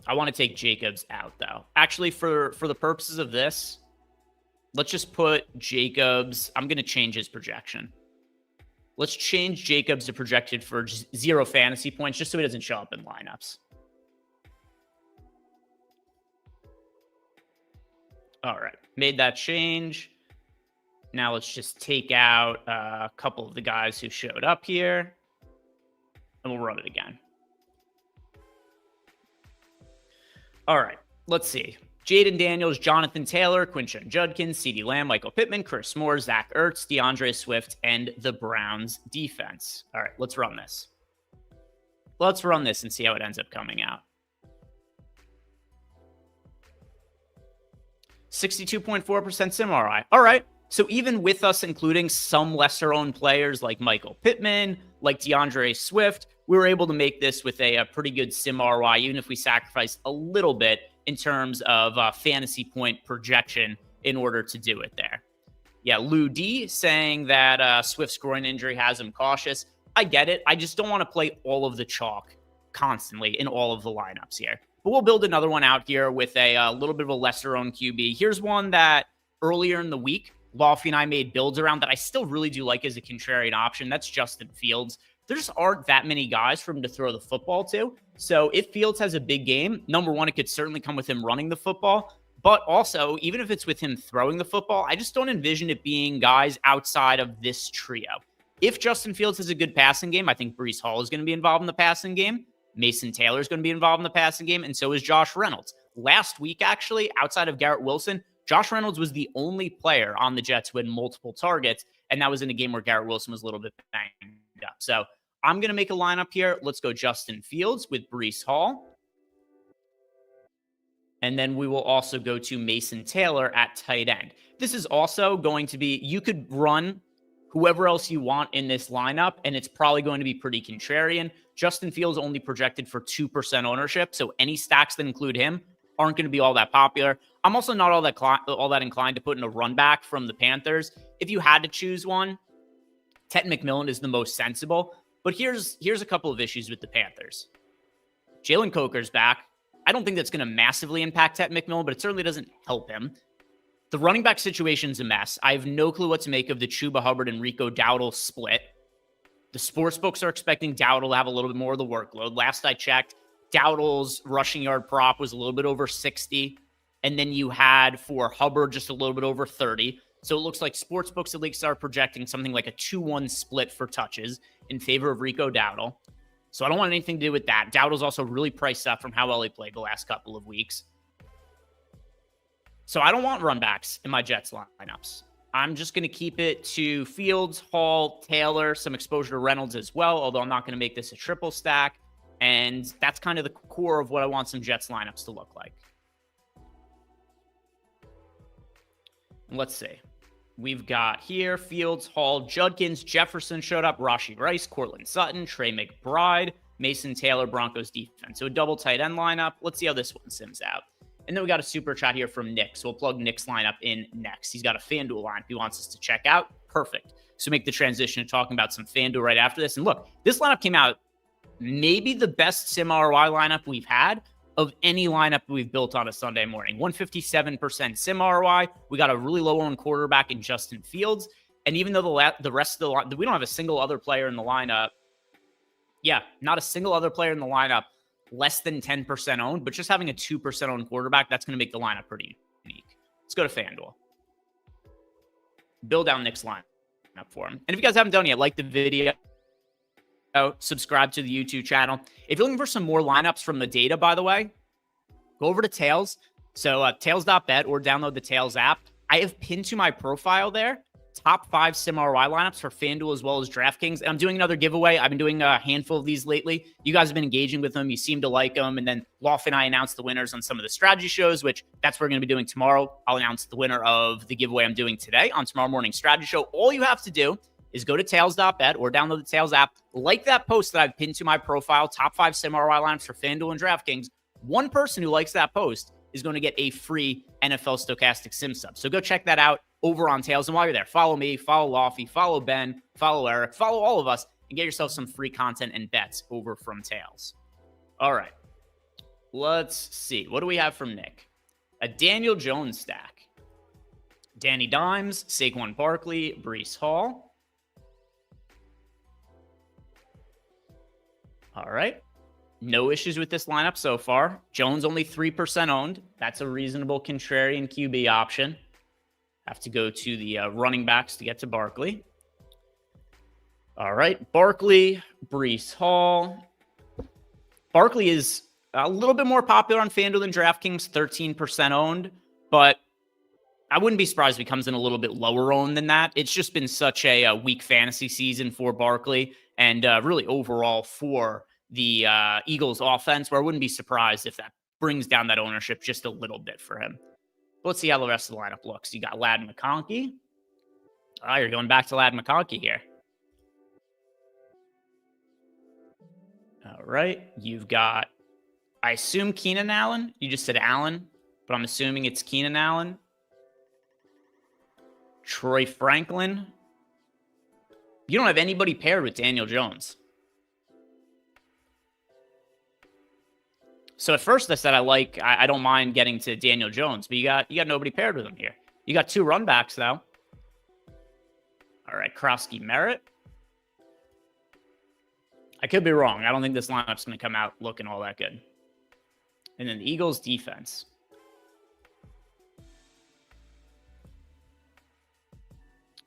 Speaker 2: I want to take Jacobs out, though. Actually, for the purposes of this, let's just put Jacobs. I'm going to change his projection. Let's change Jacobs to projected for 0 fantasy points, just so he doesn't show up in lineups. All right, made that change. Now let's just take out a couple of the guys who showed up here, and we'll run it again. All right, let's see. Jaden Daniels, Jonathan Taylor, Quinshon Judkins, CeeDee Lamb, Michael Pittman, Chris Moore, Zach Ertz, DeAndre Swift, and the Browns defense. All right, let's run this. Let's run this and see how it ends up coming out. 62.4% sim ROI. All right. So even with us including some lesser owned players like Michael Pittman, like DeAndre Swift, we were able to make this with a pretty good sim ROI, even if we sacrificed a little bit in terms of fantasy point projection in order to do it there. Yeah, Lou D saying that Swift's groin injury has him cautious. I get it. I just don't want to play all of the chalk constantly in all of the lineups here. But we'll build another one out here with a little bit of a lesser-owned QB. Here's one that earlier in the week, Loughy and I made builds around that I still really do like as a contrarian option. That's Justin Fields. There just aren't that many guys for him to throw the football to. So if Fields has a big game, number one, it could certainly come with him running the football. But also, even if it's with him throwing the football, I just don't envision it being guys outside of this trio. If Justin Fields has a good passing game, I think Breece Hall is going to be involved in the passing game. Mason Taylor is going to be involved in the passing game, and so is Josh Reynolds. Last week, actually, outside of Garrett Wilson, Josh Reynolds was the only player on the Jets who had multiple targets, and that was in a game where Garrett Wilson was a little bit banged up. So I'm going to make a lineup here. Let's go Justin Fields with Breece Hall. And then we will also go to Mason Taylor at tight end. This is also going to be, you could run whoever else you want in this lineup, and it's probably going to be pretty contrarian. Justin Fields only projected for 2% ownership, so any stacks that include him aren't going to be all that popular. I'm also not all that inclined to put in a run back from the Panthers. If you had to choose one, Ted McMillan is the most sensible. But here's a couple of issues with the Panthers. Jalen Coker's back. I don't think that's going to massively impact Ted McMillan, but it certainly doesn't help him. The running back situation's a mess. I have no clue what to make of the Chuba Hubbard and Rico Dowdle split. The sportsbooks are expecting Dowdle to have a little bit more of the workload. Last I checked, Dowdle's rushing yard prop was a little bit over 60. And then you had for Hubbard just a little bit over 30. So it looks like sportsbooks at least are projecting something like a 2-1 split for touches in favor of Rico Dowdle. So I don't want anything to do with that. Dowdle's also really priced up from how well he played the last couple of weeks. So I don't want run backs in my Jets lineups. I'm just going to keep it to Fields, Hall, Taylor, some exposure to Reynolds as well, although I'm not going to make this a triple stack. And that's kind of the core of what I want some Jets lineups to look like. Let's see. We've got here Fields, Hall, Judkins, Jefferson showed up, Rashi Rice, Cortland Sutton, Trey McBride, Mason Taylor, Broncos defense. So a double tight end lineup. Let's see how this one sims out. And then we got a super chat here from Nick. So we'll plug Nick's lineup in next. He's got a FanDuel lineup he wants us to check out. Perfect. So make the transition to talking about some FanDuel right after this. And look, this lineup came out maybe the best sim ROI lineup we've had of any lineup we've built on a Sunday morning. 157% sim ROI. We got a really low-owned quarterback in Justin Fields. And even though the rest of the line, we don't have a single other player in the lineup. Yeah, not a single other player in the lineup less than 10% owned, but just having a 2% owned quarterback, that's going to make the lineup pretty unique. Let's go to FanDuel. Build down Nick's lineup for him. And if you guys haven't done it yet, like the video, subscribe to the YouTube channel. If you're looking for some more lineups from the data, by the way, go over to Tails. So tails.bet or download the Tails app. I have pinned to my profile there top 5 sim ROI lineups for FanDuel as well as DraftKings. And I'm doing another giveaway. I've been doing a handful of these lately. You guys have been engaging with them. You seem to like them. And then Loughy and I announced the winners on some of the strategy shows, which that's what we're going to be doing tomorrow. I'll announce the winner of the giveaway I'm doing today on tomorrow morning's strategy show. All you have to do is go to tails.bet or download the Tails app. Like that post that I've pinned to my profile, top 5 sim ROI lineups for FanDuel and DraftKings. One person who likes that post is going to get a free NFL Stokastic sim sub. So go check that out over on Tails. And while you're there, follow me, follow Loughy, follow Ben, follow Eric, follow all of us, and get yourself some free content and bets over from Tails. All right. Let's see. What do we have from Nick? A Daniel Jones stack. Danny Dimes, Saquon Barkley, Breece Hall. All right. No issues with this lineup so far. Jones only 3% owned. That's a reasonable contrarian QB option. Have to go to the running backs to get to Barkley. All right. Barkley, Breece Hall. Barkley is a little bit more popular on FanDuel than DraftKings, 13% owned, but I wouldn't be surprised if he comes in a little bit lower owned than that. It's just been such a weak fantasy season for Barkley and really overall for the Eagles offense, where I wouldn't be surprised if that brings down that ownership just a little bit for him. But let's see how the rest of the lineup looks. You got Ladd McConkey. Oh, you're going back to Ladd McConkey here. All right. You've got, I assume, Keenan Allen. You just said Allen, but I'm assuming it's Keenan Allen. Troy Franklin. You don't have anybody paired with Daniel Jones. So at first I said I don't mind getting to Daniel Jones, but you got nobody paired with him here. You got 2 run backs though. All right, Krosky Merritt. I could be wrong. I don't think this lineup's going to come out looking all that good. And then the Eagles defense.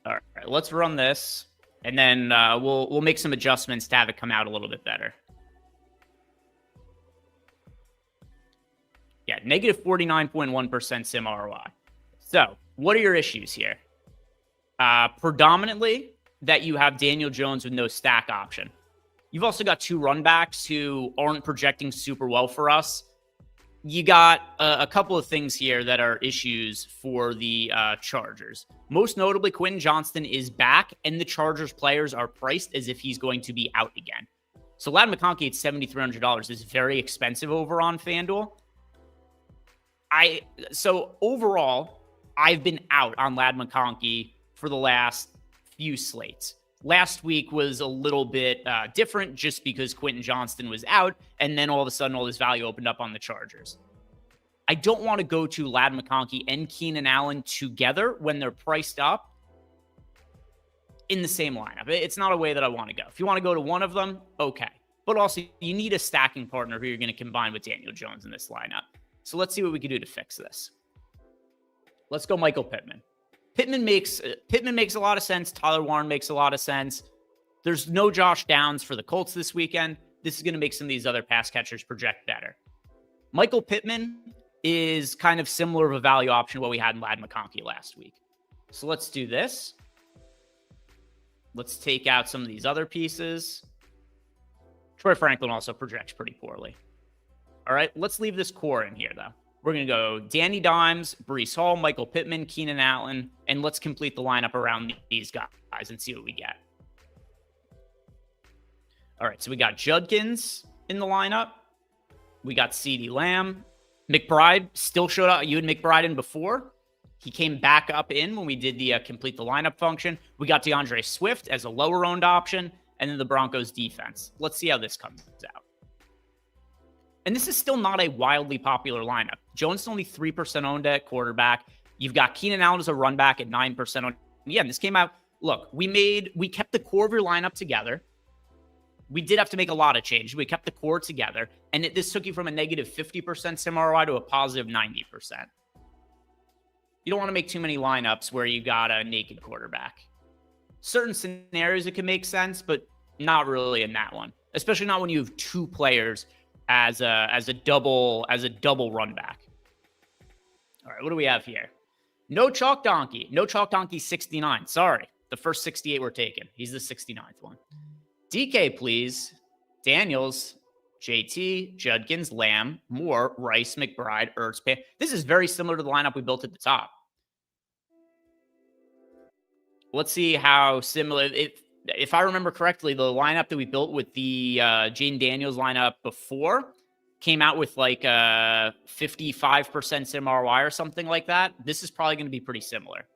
Speaker 2: All right, let's run this, and then we'll make some adjustments to have it come out a little bit better. Yeah, negative 49.1% sim ROI. So what are your issues here? Predominantly that you have Daniel Jones with no stack option. You've also got two run backs who aren't projecting super well for us. You got a couple of things here that are issues for the Chargers. Most notably, Quentin Johnston is back, and the Chargers players are priced as if he's going to be out again. So Ladd McConkey at $7,300 is very expensive over on FanDuel. So overall, I've been out on Ladd McConkey for the last few slates. Last week was a little bit different just because Quentin Johnston was out, and then all of a sudden all this value opened up on the Chargers. I don't want to go to Ladd McConkey and Keenan Allen together when they're priced up in the same lineup. It's not a way that I want to go. If you want to go to one of them, okay. But also, you need a stacking partner who you're going to combine with Daniel Jones in this lineup. So let's see what we can do to fix this. Let's go Michael Pittman. Pittman makes a lot of sense. Tyler Warren makes a lot of sense. There's no Josh Downs for the Colts this weekend. This is going to make some of these other pass catchers project better. Michael Pittman is kind of similar of a value option to what we had in Ladd McConkey last week. So let's do this. Let's take out some of these other pieces. Troy Franklin also projects pretty poorly. All right, let's leave this core in here, though. We're going to go Danny Dimes, Breece Hall, Michael Pittman, Keenan Allen, and let's complete the lineup around these guys and see what we get. All right, so we got Judkins in the lineup. We got CeeDee Lamb. McBride still showed up. You had McBride in before. He came back up in when we did the complete the lineup function. We got DeAndre Swift as a lower-owned option, and then the Broncos defense. Let's see how this comes out. And this is still not a wildly popular lineup. Jones is only 3% owned at quarterback. You've got Keenan Allen as a run back at 9% owned. Again, this came out. Look, we kept the core of your lineup together. We did have to make a lot of change. We kept the core together, and this took you from a negative 50% sim ROI to a positive 90%. You don't want to make too many lineups where you got a naked quarterback. Certain scenarios it can make sense, but not really in that one. Especially not when you have two players as a double run back. All right, what do we have here? No Chalk Donkey. No Chalk Donkey 69. Sorry. The first 68 were taken. He's the 69th one. DK, please. Daniels, JT, Judkins, Lamb, Moore, Rice, McBride, Ertz, Pan. This is very similar to the lineup we built at the top. Let's see how similar. If I remember correctly, the lineup that we built with the Jaden Daniels lineup before came out with like a 55% sim ROI or something like that. This is probably going to be pretty similar.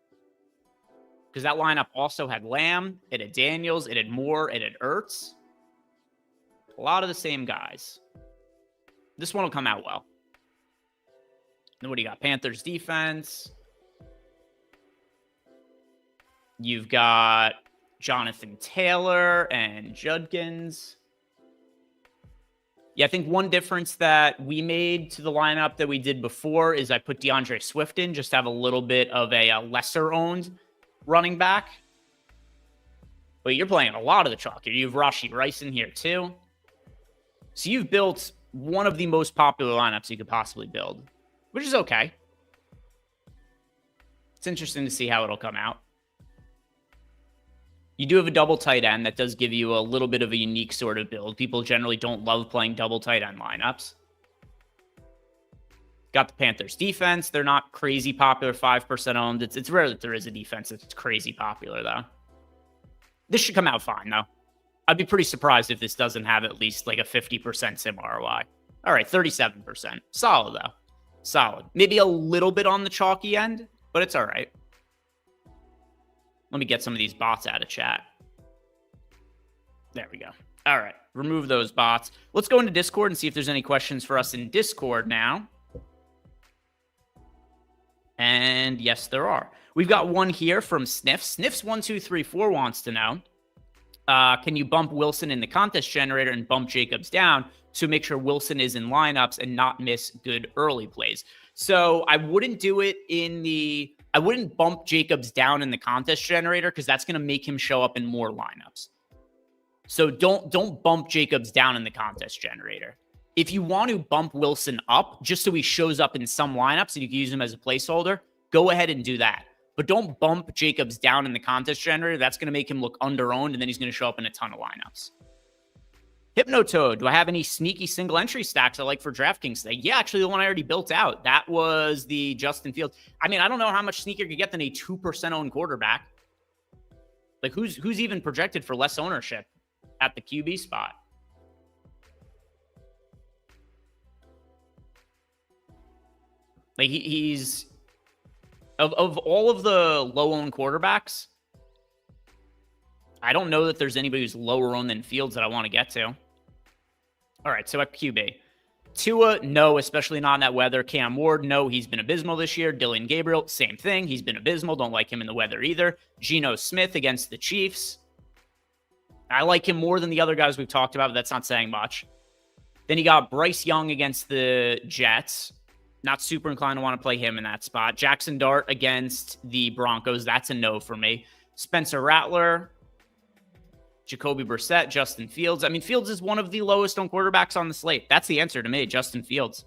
Speaker 2: Because that lineup also had Lamb, it had Daniels, it had Moore, it had Ertz. A lot of the same guys. This one will come out well. Then what do you got? Panthers defense. You've got Jonathan Taylor and Judkins. Yeah, I think one difference that we made to the lineup that we did before is I put DeAndre Swift in just to have a little bit of a lesser owned running back. But you're playing a lot of the chalk here. You have Rashi Rice in here too. So you've built one of the most popular lineups you could possibly build, which is okay. It's interesting to see how it'll come out. You do have a double tight end that does give you a little bit of a unique sort of build. People generally don't love playing double tight end lineups. Got the Panthers defense. They're not crazy popular, 5% owned. It's rare that there is a defense that's crazy popular, though. This should come out fine, though. I'd be pretty surprised if this doesn't have at least like a 50% sim ROI. All right, 37%. Solid, though. Solid. Maybe a little bit on the chalky end, but it's all right. Let me get some of these bots out of chat. There we go. All right. Remove those bots. Let's go into Discord and see if there's any questions for us in Discord now. And yes, there are. We've got one here from Sniff. Sniffs1234 wants to know, can you bump Wilson in the contest generator and bump Jacobs down to make sure Wilson is in lineups and not miss good early plays? So I wouldn't do it I wouldn't bump Jacobs down in the contest generator because that's going to make him show up in more lineups. So don't bump Jacobs down in the contest generator. If you want to bump Wilson up just so he shows up in some lineups and you can use him as a placeholder, go ahead and do that. But don't bump Jacobs down in the contest generator. That's going to make him look under-owned, and then he's going to show up in a ton of lineups. Hypnotoad, do I have any sneaky single entry stacks I like for DraftKings today? Yeah, actually, the one I already built out. That was the Justin Fields. I mean, I don't know how much sneaker could get than a 2% owned quarterback. Like, who's even projected for less ownership at the QB spot? Like, he's of all of the low-owned quarterbacks, I don't know that there's anybody who's lower owned than Fields that I want to get to. All right, so at QB. Tua, no, especially not in that weather. Cam Ward, no, he's been abysmal this year. Dylan Gabriel, same thing. He's been abysmal. Don't like him in the weather either. Geno Smith against the Chiefs. I like him more than the other guys we've talked about, but that's not saying much. Then you got Bryce Young against the Jets. Not super inclined to want to play him in that spot. Jackson Dart against the Broncos. That's a no for me. Spencer Rattler, Jacoby Brissett, Justin Fields. I mean, Fields is one of the lowest owned quarterbacks on the slate. That's the answer to me, Justin Fields.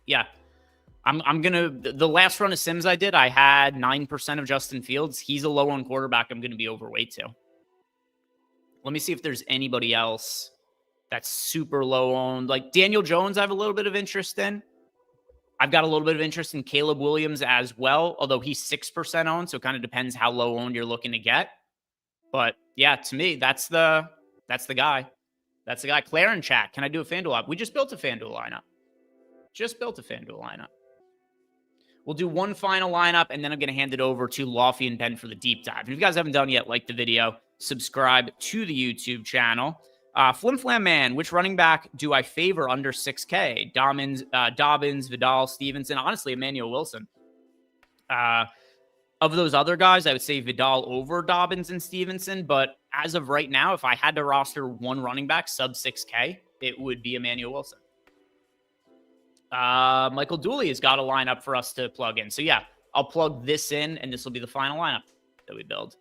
Speaker 2: Yeah. I'm going to, the last run of Sims I did, I had 9% of Justin Fields. He's a low owned quarterback I'm going to be overweight to. Let me see if there's anybody else that's super low owned. Like Daniel Jones, I have a little bit of interest in. I've got a little bit of interest in Caleb Williams as well, although he's 6% owned, so it kind of depends how low owned you're looking to get. But yeah, to me, that's the guy. That's the guy. Claire in chat, can I do a FanDuel app? We just built a FanDuel lineup. We'll do one final lineup, and then I'm going to hand it over to Loughy and Ben for the deep dive. And if you guys haven't done yet, like the video, subscribe to the YouTube channel. Flim Flam Man, which running back do I favor under 6K? Dobbins, Vidal, Stevenson, honestly, Emmanuel Wilson. Of those other guys, I would say Vidal over Dobbins and Stevenson. But as of right now, if I had to roster one running back sub 6K, it would be Emmanuel Wilson. Michael Dooley has got a lineup for us to plug in. So yeah, I'll plug this in, and this will be the final lineup that we build.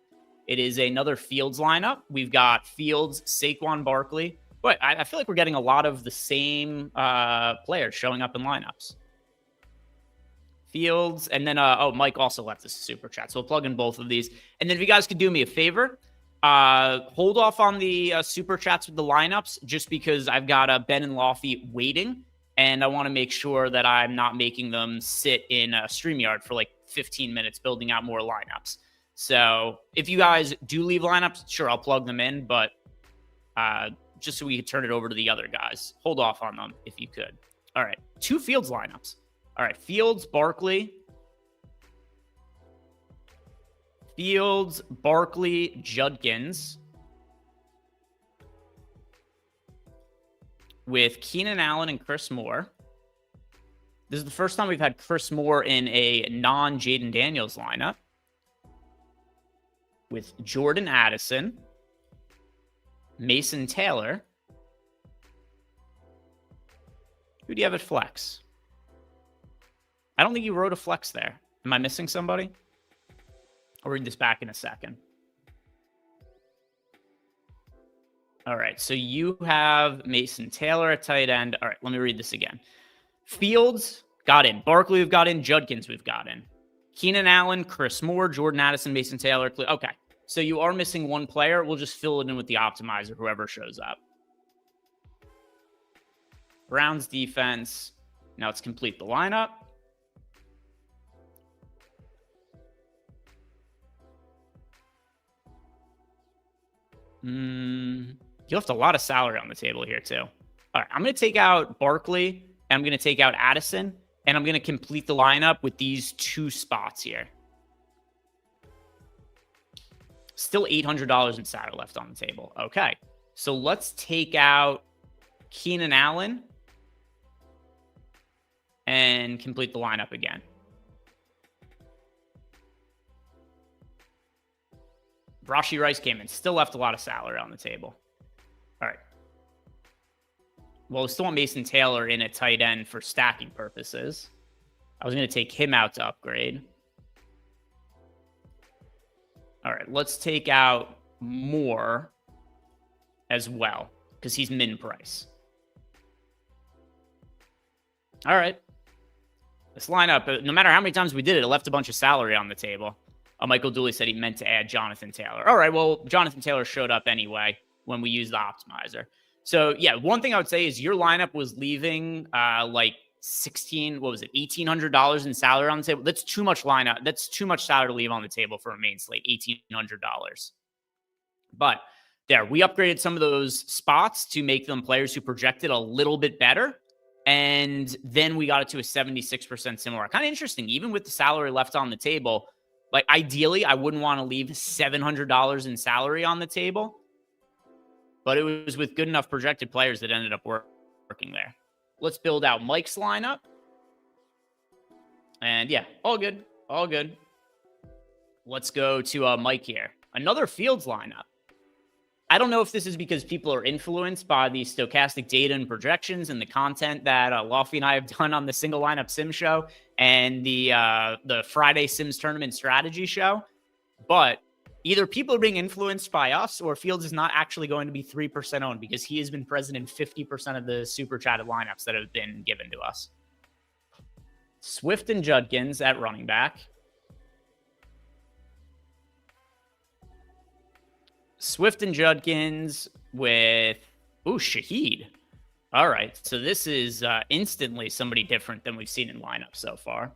Speaker 2: It is another Fields lineup. We've got Fields, Saquon Barkley. But I feel like we're getting a lot of the same players showing up in lineups. Fields, and then, Mike also left us a super chat. So we'll plug in both of these. And then if you guys could do me a favor, hold off on the super chats with the lineups, just because I've got Ben and Loughy waiting. And I want to make sure that I'm not making them sit in StreamYard for like 15 minutes building out more lineups. So if you guys do leave lineups, sure, I'll plug them in, but just so we could turn it over to the other guys. Hold off on them if you could. All right, 2 Fields lineups. All right, Fields, Barkley. Fields, Barkley, Judkins. With Keenan Allen and Chris Moore. This is the first time we've had Chris Moore in a non-Jaden Daniels lineup. With Jordan Addison, Mason Taylor. Who do you have at flex? I don't think you wrote a flex there. Am I missing somebody? I'll read this back in a second. All right, so you have Mason Taylor at tight end. All right, let me read this again. Fields got in. Barkley we've got in. Judkins we've got in. Keenan Allen, Chris Moore, Jordan Addison, Mason Taylor. Okay, so you are missing one player. We'll just fill it in with the optimizer, whoever shows up. Browns defense. Now let's complete the lineup. You left a lot of salary on the table here, too. All right, I'm going to take out Barkley, and I'm going to take out Addison, and I'm going to complete the lineup with these 2 spots here. Still $800 in salary left on the table. Okay, so let's take out Keenan Allen and complete the lineup again. Rashi Rice came in. Still left a lot of salary on the table. All right. Well, we still want Mason Taylor in at tight end for stacking purposes. I was going to take him out to upgrade. All right. Let's take out Moore as well, because he's min price. All right. This lineup, no matter how many times we did it, it left a bunch of salary on the table. Michael Dooley said he meant to add Jonathan Taylor. All right, well, Jonathan Taylor showed up anyway when we used the optimizer. So yeah, one thing I would say is your lineup was leaving like $1,800 in salary on the table. That's too much lineup. That's too much salary to leave on the table for a main slate, $1,800. But there, we upgraded some of those spots to make them players who projected a little bit better. And then we got it to a 76% similar. Kind of interesting, even with the salary left on the table. Like ideally, I wouldn't want to leave $700 in salary on the table. But it was with good enough projected players that ended up working there. Let's build out Mike's lineup. And yeah, all good. All good. Let's go to Mike here. Another Fields lineup. I don't know if this is because people are influenced by the Stokastic data and projections and the content that Loughy and I have done on the Single Lineup Sim show and the Friday Sims Tournament Strategy show. But either people are being influenced by us or Fields is not actually going to be 3% owned because he has been present in 50% of the super chatted lineups that have been given to us. Swift and Judkins at running back. Swift and Judkins with, Shaheed. All right, so this is instantly somebody different than we've seen in lineups so far.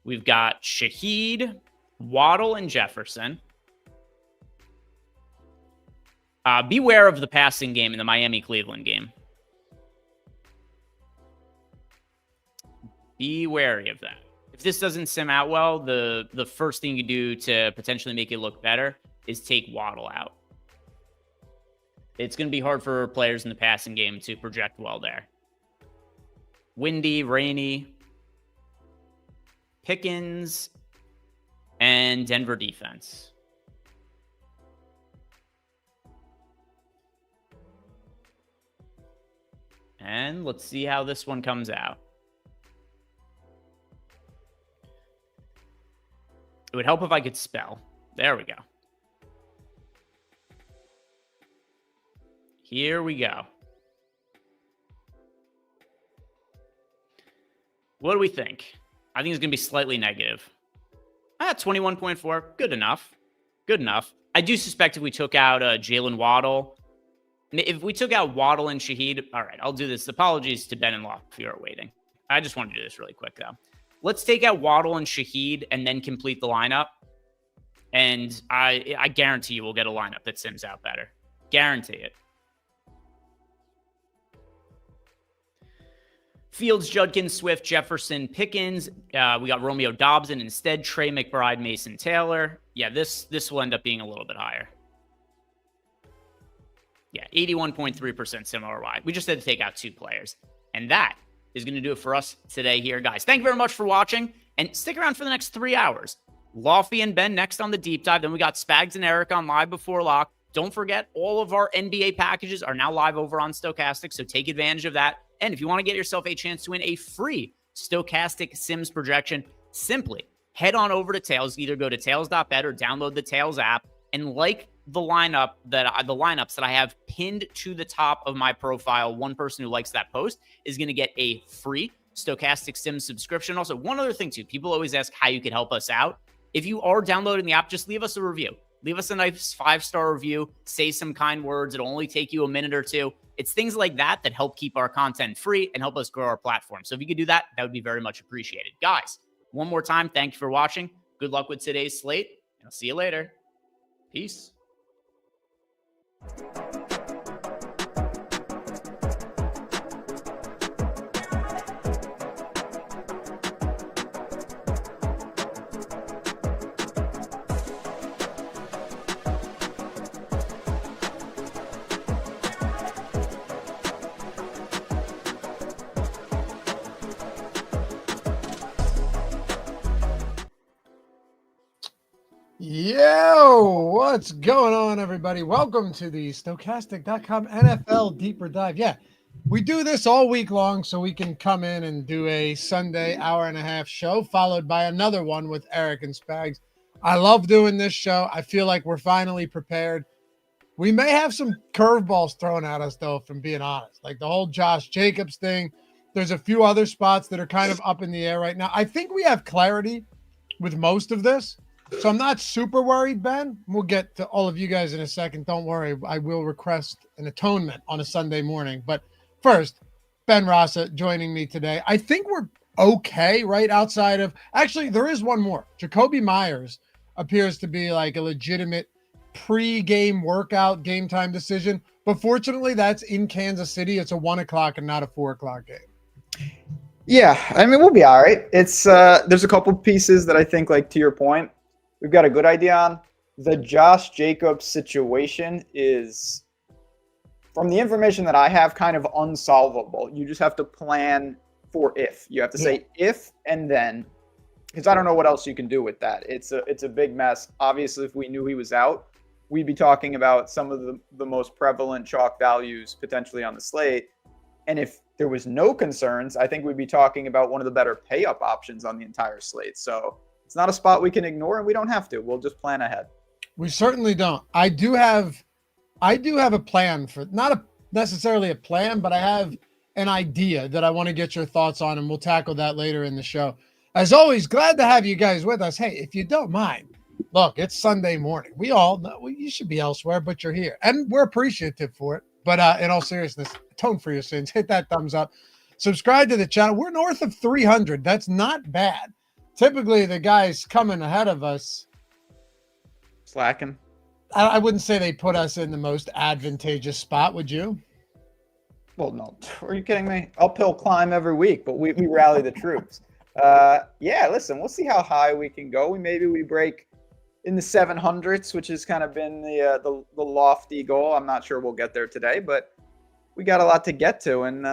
Speaker 2: We've got Shaheed, Waddle, and Jefferson. Beware of the passing game in the Miami-Cleveland game. Be wary of that. If this doesn't sim out well, the first thing you do to potentially make it look better is take Waddle out. It's going to be hard for players in the passing game to project well there. Windy, rainy, Pickens, and Denver defense. And let's see how this one comes out. It would help if I could spell. There we go. Here we go. What do we think? I think it's going to be slightly negative. 21.4. Good enough. Good enough. I do suspect if we took out Jalen Waddle, if we took out Waddle and Shaheed, all right, I'll do this. Apologies to Ben and Locke if you're waiting. I just want to do this really quick, though. Let's take out Waddle and Shaheed and then complete the lineup. And I guarantee you we'll get a lineup that sims out better. Guarantee it. Fields, Judkins, Swift, Jefferson, Pickens. We got Romeo Dobson instead. Trey McBride, Mason Taylor. Yeah, this will end up being a little bit higher. Yeah, 81.3% similar wide. We just had to take out 2 players. And that is going to do it for us today here, guys. Thank you very much for watching. And stick around for the next 3 hours. Loughy and Ben next on the deep dive. Then we got Spags and Eric on live before lock. Don't forget, all of our NBA packages are now live over on Stokastic, so take advantage of that. And if you want to get yourself a chance to win a free Stokastic Sims projection, simply head on over to Tails. Either go to tails.bet or download the Tails app and like the lineups that I have pinned to the top of my profile. One person who likes that post is going to get a free Stokastic Sims subscription. Also, one other thing too, people always ask how you could help us out. If you are downloading the app, just leave us a review. Leave us a nice 5-star review. Say some kind words. It'll only take you a minute or two. It's things like that that help keep our content free and help us grow our platform. So if you could do that, that would be very much appreciated. Guys, one more time, thank you for watching. Good luck with today's slate, and I'll see you later. Peace.
Speaker 3: Yo, what's going on, everybody? Welcome to the Stokastic.com NFL Deeper Dive. Yeah, we do this all week long so we can come in and do a Sunday hour-and-a-half show, followed by another one with Eric and Spags. I love doing this show. I feel like we're finally prepared. We may have some curveballs thrown at us, though, from being honest. Like the whole Josh Jacobs thing. There's a few other spots that are kind of up in the air right now. I think we have clarity with most of this. So I'm not super worried, Ben. We'll get to all of you guys in a second. Don't worry. I will request an atonement on a Sunday morning. But first, Ben Rasa joining me today. I think we're okay, right? Outside of, actually, there is one more. Jacoby Myers appears to be like a legitimate pre-game workout, game time decision. But fortunately, that's in Kansas City. It's a 1 o'clock and not a 4 o'clock game.
Speaker 4: Yeah, I mean, we'll be all right. It's there's a couple pieces that I think, like to your point, we've got a good idea on. The Josh Jacobs situation is, from the information that I have, kind of unsolvable. You just have to plan for if. You have to say if and then, because I don't know what else you can do with that. It's a big mess. Obviously, if we knew he was out, we'd be talking about some of the most prevalent chalk values potentially on the slate. And if there was no concerns, I think we'd be talking about one of the better pay-up options on the entire slate. So it's not a spot we can ignore, and we don't have to. We'll just plan ahead.
Speaker 3: We certainly don't. I do have a plan for, not necessarily a plan, but I have an idea that I want to get your thoughts on, and we'll tackle that later in the show. As always, glad to have you guys with us. Hey, if you don't mind, look, it's Sunday morning. We all know you should be elsewhere, but you're here, and we're appreciative for it. But in all seriousness, atone for your sins. Hit that thumbs up. Subscribe to the channel. We're north of 300. That's not bad. Typically, the guys coming ahead of us,
Speaker 4: Slacking.
Speaker 3: I wouldn't say they put us in the most advantageous spot, would you?
Speaker 4: Well, no. Are you kidding me? Uphill climb every week, but we rally the troops. Yeah, listen, we'll see how high we can go. Maybe we break in the 700s, which has kind of been the lofty goal. I'm not sure we'll get there today, but we got a lot to get to. And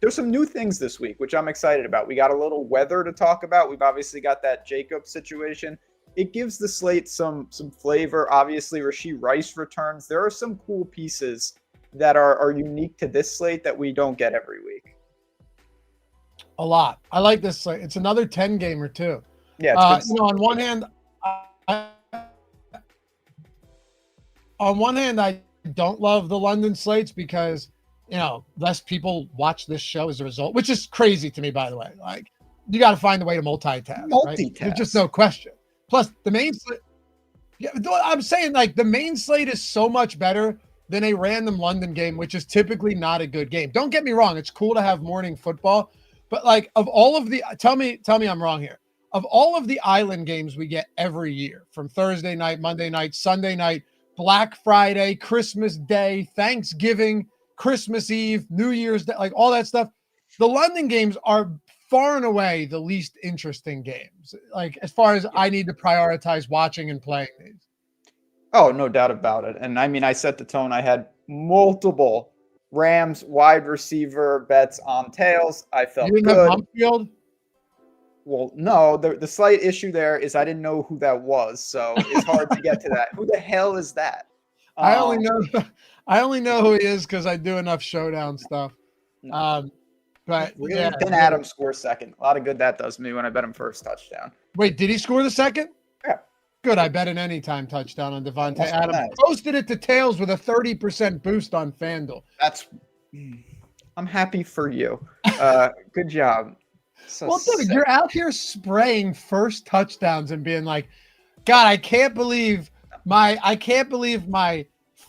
Speaker 4: there's some new things this week, which I'm excited about. We got a little weather to talk about. We've obviously got that Jacobs situation. It gives the slate some flavor. Obviously, Rashi Rice returns. There are some cool pieces that are unique to this slate that we don't get every week.
Speaker 3: A lot. I like this slate. It's another 10 gamer too.
Speaker 4: Yeah.
Speaker 3: On one hand, I don't love the London slates because, less people watch this show as a result, which is crazy to me, by the way. Like, you got to find a way to multitask. Right? There's just no question. Plus, the main slate, I'm saying, like, the main slate is so much better than a random London game, which is typically not a good game. Don't get me wrong. It's cool to have morning football, but like, of all of the, tell me I'm wrong here. Of all of the island games we get every year, from Thursday night, Monday night, Sunday night, Black Friday, Christmas Day, Thanksgiving, Christmas Eve, New Year's Day, like all that stuff, the London games are far and away the least interesting games, like as far as I need to prioritize watching and playing these.
Speaker 4: Oh, no doubt about it. And I mean, I set the tone. I had multiple Rams wide receiver bets on tails. I felt
Speaker 3: you didn't
Speaker 4: good.
Speaker 3: Have Bumpfield?
Speaker 4: Well, no, the slight issue there is I didn't know who that was, so it's hard to get to that. Who the hell is that?
Speaker 3: I only know who he is because I do enough showdown stuff. But
Speaker 4: really,
Speaker 3: yeah,
Speaker 4: Ben Adams scores second. A lot of good that does me when I bet him first touchdown.
Speaker 3: Wait, did he score the second?
Speaker 4: Yeah.
Speaker 3: Good. I bet an anytime touchdown on Devontae
Speaker 4: That's
Speaker 3: Adams.
Speaker 4: nice.
Speaker 3: Posted it to tails with a 30% boost on FanDuel.
Speaker 4: I'm happy for you. Good job. So
Speaker 3: well, dude, you're out here spraying first touchdowns and being like, God, I can't believe my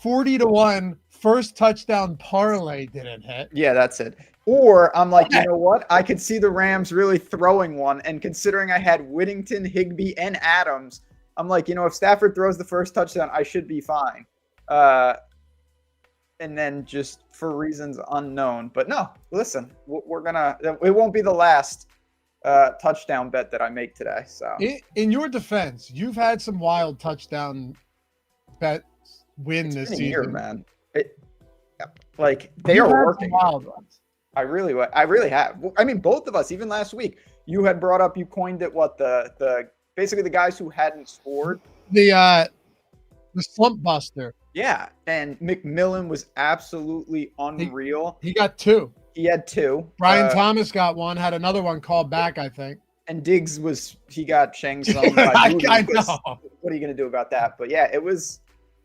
Speaker 3: 40-1 first touchdown parlay didn't hit.
Speaker 4: Yeah, that's it. Or I'm like, you know what? I could see the Rams really throwing one. And considering I had Whittington, Higbee, and Adams, I'm like, if Stafford throws the first touchdown, I should be fine. And then just for reasons unknown. But no, listen, it won't be the last touchdown bet that I make today. So
Speaker 3: in your defense, you've had some wild touchdown bets win this season.
Speaker 4: Year, man. They are working.
Speaker 3: Wild ones.
Speaker 4: I really have. I mean, both of us, even last week, you had brought up, you coined it, the basically the guys who hadn't scored.
Speaker 3: The slump buster.
Speaker 4: Yeah, and McMillan was absolutely unreal.
Speaker 3: He got two.
Speaker 4: He had two.
Speaker 3: Brian Thomas got one, had another one called back, I think.
Speaker 4: And Diggs he got Shang Tsung.
Speaker 3: I know.
Speaker 4: What are you going to do about that? But yeah,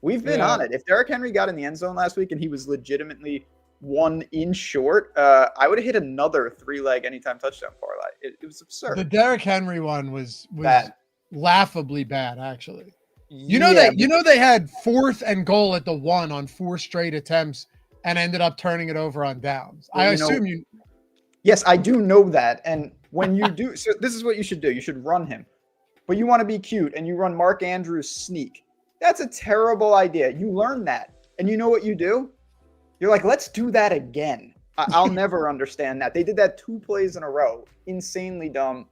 Speaker 4: we've been on it. If Derrick Henry got in the end zone last week and he was legitimately 1 inch short, I would have hit another 3-leg anytime touchdown parlay. It was absurd.
Speaker 3: The Derrick Henry one was
Speaker 4: bad.
Speaker 3: laughably bad, actually. You know they had 4th and goal at the 1 on 4 straight attempts and ended up turning it over on downs.
Speaker 4: Well,
Speaker 3: I assume you.
Speaker 4: Yes, I do know that. And when you do, so this is what you should do. You should run him, but you want to be cute and you run Mark Andrews sneak. That's a terrible idea. You learn that, and you know what you do? You're like, let's do that again. I'll never understand that. They did that 2 plays in a row. Insanely dumb.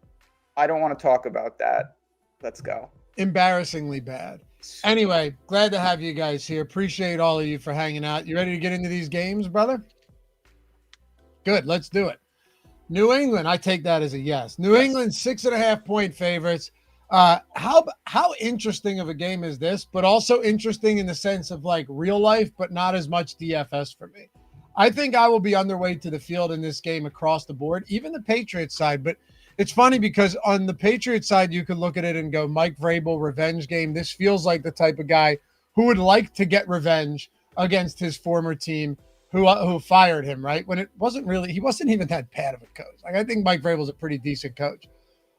Speaker 4: I don't want to talk about that. Let's go.
Speaker 3: Embarrassingly bad. Anyway, glad to have you guys here. Appreciate all of you for hanging out. You ready to get into these games, brother? Good. Let's do it. New England, I take that as a yes. New England 6.5-point favorites. How interesting of a game is this, but also interesting in the sense of like real life, but not as much DFS for me. I think I will be underweight to the field in this game across the board, even the Patriots side. But it's funny because on the Patriots side, you could look at it and go, Mike Vrabel, revenge game. This feels like the type of guy who would like to get revenge against his former team who fired him, right? When it wasn't really, he wasn't even that bad of a coach. Like, I think Mike Vrabel's a pretty decent coach.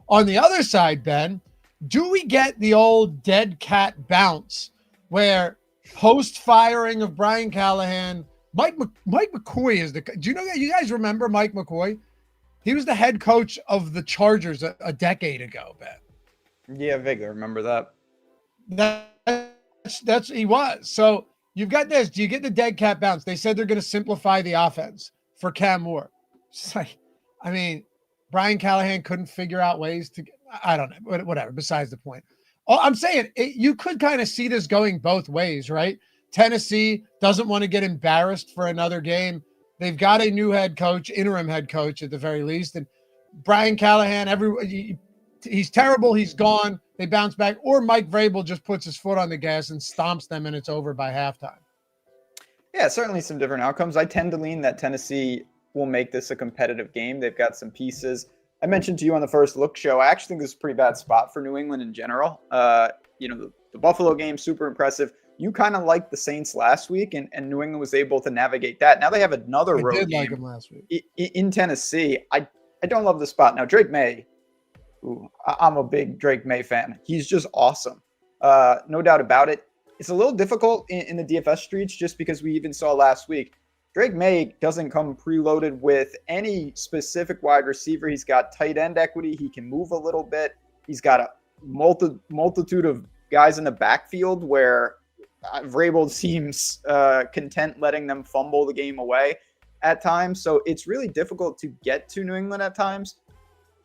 Speaker 3: On the other side, Ben, do we get the old dead cat bounce where post-firing of Brian Callahan, Mike McCoy is do you know that? You guys remember Mike McCoy? He was the head coach of the Chargers a decade ago, Ben.
Speaker 4: Yeah, vaguely remember that.
Speaker 3: That's he was. So you've got this. Do you get the dead cat bounce? They said they're going to simplify the offense for Cam Moore. It's like, I mean, Brian Callahan couldn't figure out ways to I don't know, whatever, besides the point. I'm saying you could kind of see this going both ways, right? Tennessee doesn't want to get embarrassed for another game. They've got a new head coach, interim head coach at the very least. And Brian Callahan, he's terrible. He's gone. They bounce back. Or Mike Vrabel just puts his foot on the gas and stomps them, and it's over by halftime.
Speaker 4: Yeah, certainly some different outcomes. I tend to lean that Tennessee will make this a competitive game. They've got some pieces. I mentioned to you on the first look show, I actually think this is a pretty bad spot for New England in general. The Buffalo game, super impressive. You kind of liked the Saints last week, and New England was able to navigate that. Now they have another road game
Speaker 3: like them last week.
Speaker 4: In Tennessee. I don't love the spot. Now, Drake May, I'm a big Drake May fan. He's just awesome. No doubt about it. It's a little difficult in the DFS streets just because we even saw last week. Drake May doesn't come preloaded with any specific wide receiver. He's got tight end equity. He can move a little bit. He's got a multitude of guys in the backfield where Vrabel seems content letting them fumble the game away at times. So it's really difficult to get to New England at times.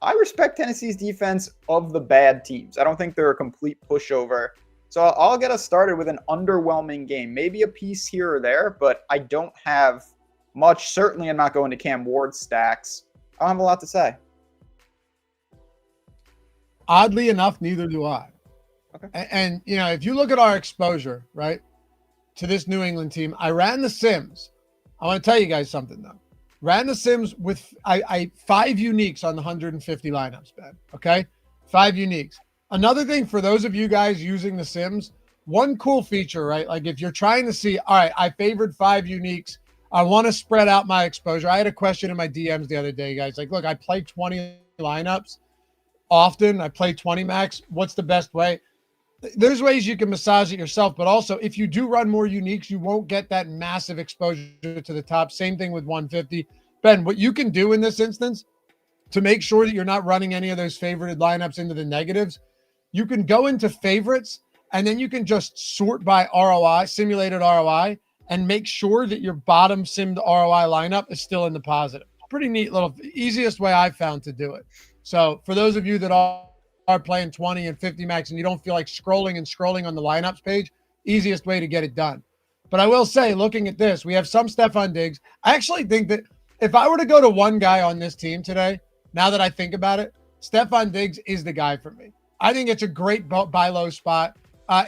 Speaker 4: I respect Tennessee's defense of the bad teams. I don't think they're a complete pushover. So I'll get us started with an underwhelming game. Maybe a piece here or there, but I don't have much. Certainly I'm not going to Cam Ward stacks. I don't have a lot to say.
Speaker 3: Oddly enough, neither do I.
Speaker 4: Okay.
Speaker 3: And if you look at our exposure, right, to this New England team, I ran the Sims. I want to tell you guys something, though. Ran the Sims with I 5 uniques on the 150 lineups, Ben. Okay? 5 uniques. Another thing for those of you guys using the Sims, one cool feature, right? Like if you're trying to see, all right, I favored 5 uniques. I want to spread out my exposure. I had a question in my DMs the other day, guys. Like, look, I play 20 lineups often. I play 20 max. What's the best way? There's ways you can massage it yourself, but also if you do run more uniques, you won't get that massive exposure to the top. Same thing with 150. Ben, what you can do in this instance to make sure that you're not running any of those favorited lineups into the negatives, you can go into favorites and then you can just sort by ROI, simulated ROI, and make sure that your bottom simmed ROI lineup is still in the positive. Pretty neat little, easiest way I've found to do it. So for those of you that are playing 20 and 50 max and you don't feel like scrolling on the lineups page, easiest way to get it done. But I will say, looking at this, we have some Stephon Diggs. I actually think that if I were to go to one guy on this team today, now that I think about it, Stephon Diggs is the guy for me. I think it's a great buy low spot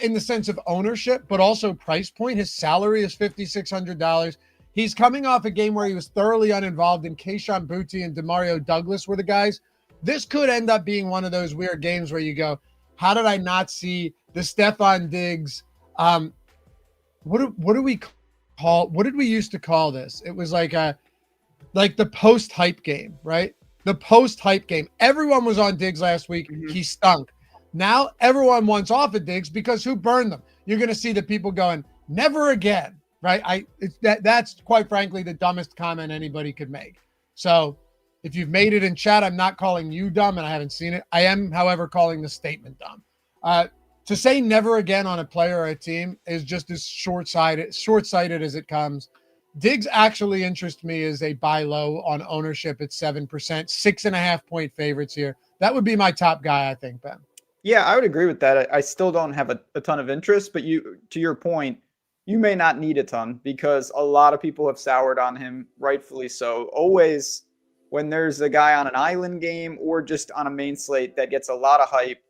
Speaker 3: in the sense of ownership, but also price point. His salary is $5,600. He's coming off a game where he was thoroughly uninvolved in Kayshon Boutte and Demario Douglas were the guys. This could end up being one of those weird games where you go, how did I not see the Stephon Diggs? What did we used to call this? It was like the post-hype game, right? The post-hype game. Everyone was on Diggs last week. Mm-hmm. He stunk. Now everyone wants off of Diggs because who burned them? You're going to see the people going, never again, right? That's quite frankly the dumbest comment anybody could make. So if you've made it in chat, I'm not calling you dumb and I haven't seen it. I am, however, calling the statement dumb. To say never again on a player or a team is just as short-sighted as it comes. Diggs actually interests me as a buy low on ownership at 7%, 6.5 point favorites here. That would be my top guy, I think, Ben.
Speaker 4: Yeah, I would agree with that. I still don't have a ton of interest, but to your point, you may not need a ton because a lot of people have soured on him, rightfully so. Always when there's a guy on an island game or just on a main slate that gets a lot of hype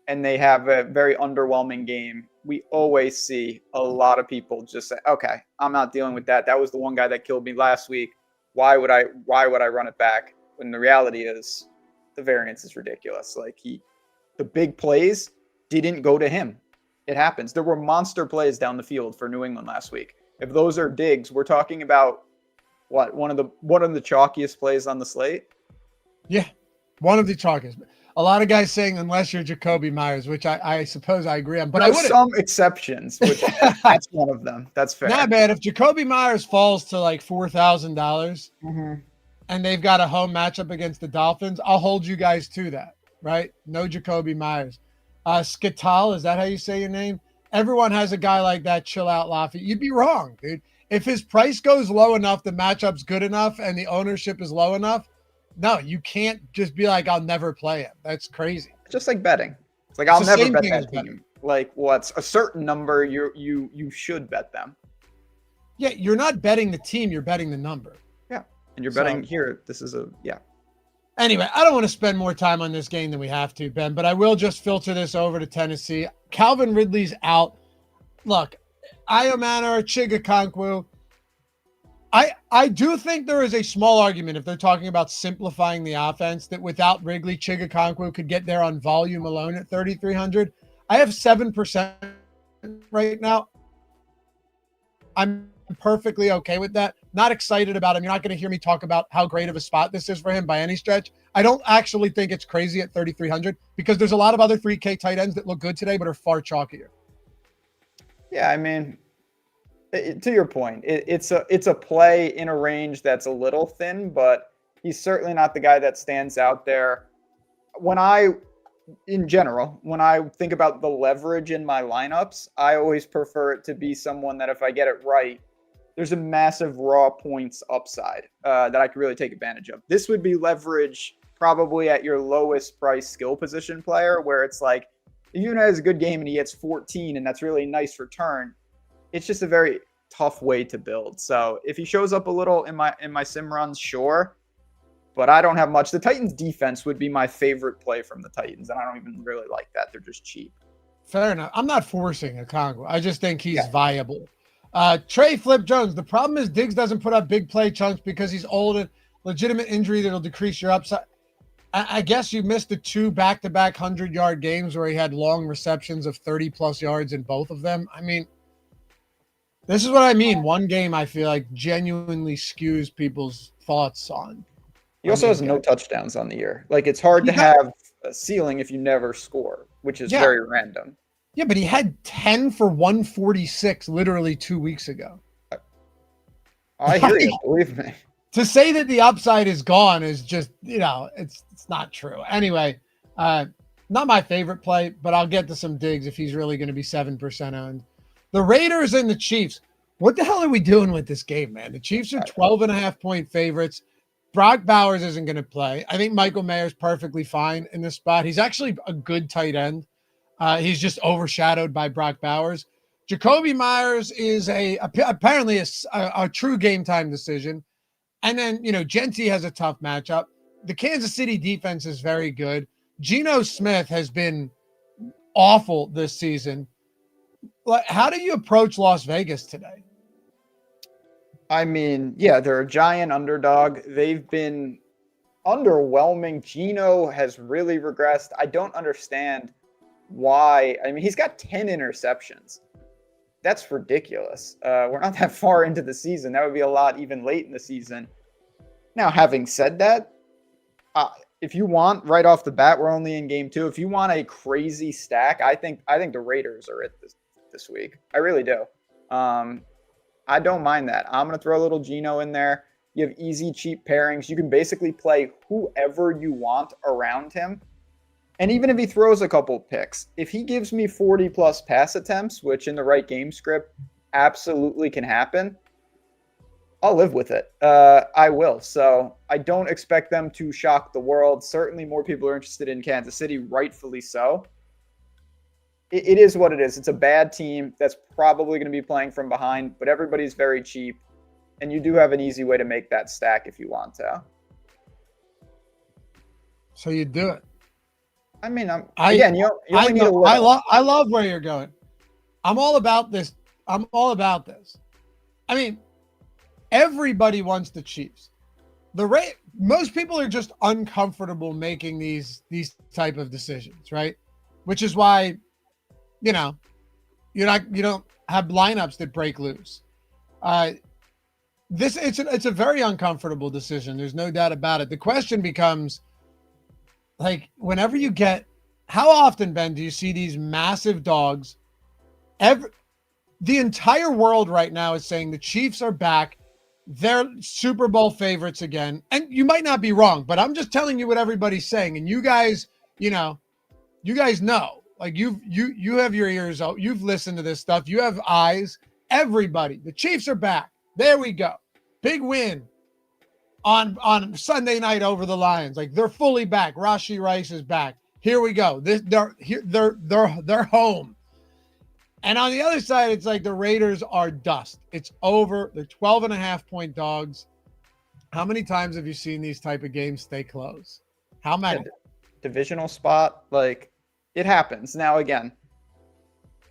Speaker 4: and they have a very underwhelming game, we always see a lot of people just say, okay, I'm not dealing with that. That was the one guy that killed me last week. Why would I run it back? When the reality is the variance is ridiculous. Like the big plays didn't go to him. It happens. There were monster plays down the field for New England last week. If those are Diggs, we're talking about one of the chalkiest plays on the slate.
Speaker 3: Yeah, one of the chalkiest. A lot of guys saying unless you're Jacoby Myers, which I suppose I agree on. But I would
Speaker 4: some exceptions, which that's one of them. That's fair.
Speaker 3: Nah, man. If Jacoby Myers falls to like $4,000 and they've got a home matchup against the Dolphins, I'll hold you guys to that. Right? No Jacoby Myers. Skital, is that how you say your name? Everyone has a guy like that. Chill out, Loughy. You'd be wrong, dude. If his price goes low enough, the matchup's good enough, and the ownership is low enough, no, you can't just be like, I'll never play it. That's crazy.
Speaker 4: Just like betting. It's like I'll never bet that team. Like what's a certain number you should bet them.
Speaker 3: Yeah, you're not betting the team, you're betting the number.
Speaker 4: Yeah. And you're betting here. This is
Speaker 3: Anyway, I don't want to spend more time on this game than we have to, Ben, but I will just filter this over to Tennessee. Calvin Ridley's out. Look, Ayomana or Chigakonkwo, I do think there is a small argument if they're talking about simplifying the offense that without Ridley, Chigakonkwo could get there on volume alone at 3,300. I have 7% right now. I'm perfectly okay with that. Not excited about him. You're not going to hear me talk about how great of a spot this is for him by any stretch. I don't actually think it's crazy at 3,300 because there's a lot of other 3K tight ends that look good today but are far chalkier.
Speaker 4: Yeah, I mean, to your point, it's a play in a range that's a little thin, but he's certainly not the guy that stands out there. In general, when I think about the leverage in my lineups, I always prefer it to be someone that if I get it right, there's a massive raw points upside that I could really take advantage of. This would be leverage probably at your lowest price skill position player, where it's like, if you has a good game and he gets 14 and that's really a nice return, it's just a very tough way to build. So if he shows up a little in my sim runs, sure. But I don't have much. The Titans defense would be my favorite play from the Titans, and I don't even really like that. They're just cheap.
Speaker 3: Fair enough. I'm not forcing a Congo. I just think he's viable. Trey Flip Jones. The problem is Diggs doesn't put up big play chunks because he's old and legitimate injury that'll decrease your upside. I guess you missed the 2 back-to-back 100-yard games where he had long receptions of 30-plus yards in both of them. I mean, this is what I mean. One game I feel like genuinely skews people's thoughts on.
Speaker 4: He also has no touchdowns on the year. Like, it's hard to have a ceiling if you never score, which is very random.
Speaker 3: Yeah, but he had 10 for 146 literally 2 weeks ago.
Speaker 4: I hear you. Believe me.
Speaker 3: To say that the upside is gone is just, it's not true. Anyway, not my favorite play, but I'll get to some Diggs if he's really going to be 7% owned. The Raiders and the Chiefs. What the hell are we doing with this game, man? The Chiefs are 12.5 point favorites. Brock Bowers isn't going to play. I think Michael Mayer's perfectly fine in this spot. He's actually a good tight end. He's just overshadowed by Brock Bowers. Jacoby Myers is apparently a true game time decision. And then, Genti has a tough matchup. The Kansas City defense is very good. Geno Smith has been awful this season. How do you approach Las Vegas today?
Speaker 4: I mean, they're a giant underdog. They've been underwhelming. Geno has really regressed. I don't understand why. I mean, he's got 10 interceptions. That's ridiculous. We're not that far into the season. That would be a lot even late in the season. Now, having said that, if you want right off the bat, we're only in game 2. If you want a crazy stack, I think the Raiders are it this week. I really do. I don't mind that. I'm going to throw a little Geno in there. You have easy, cheap pairings. You can basically play whoever you want around him. And even if he throws a couple picks, if he gives me 40 plus pass attempts, which in the right game script absolutely can happen, I'll live with it. I will. So I don't expect them to shock the world. Certainly more people are interested in Kansas City, rightfully so. It is what it is. It's a bad team that's probably going to be playing from behind, but everybody's very cheap. And you do have an easy way to make that stack if you want to.
Speaker 3: So you do it.
Speaker 4: I mean, you only need a little.
Speaker 3: I love where you're going. I'm all about this. I mean, everybody wants the Chiefs. Most people are just uncomfortable making these type of decisions, right? Which is why, you don't have lineups that break loose. It's a very uncomfortable decision. There's no doubt about it. The question becomes, like, whenever you get, how often, Ben, do you see these massive dogs? The entire world right now is saying the Chiefs are back. They're Super Bowl favorites again. And you might not be wrong, but I'm just telling you what everybody's saying. And you guys, know, like you have your ears out. You've listened to this stuff. You have eyes. Everybody, the Chiefs are back. There we go. Big win on Sunday night over the Lions. Like, they're fully back. Rashi Rice is back. Here we go. They're home. And on the other side, it's like the Raiders are dust. It's over. They're 12.5-point dogs. How many times have you seen these type of games stay close? How many?
Speaker 4: Divisional spot, like, it happens. Now, again,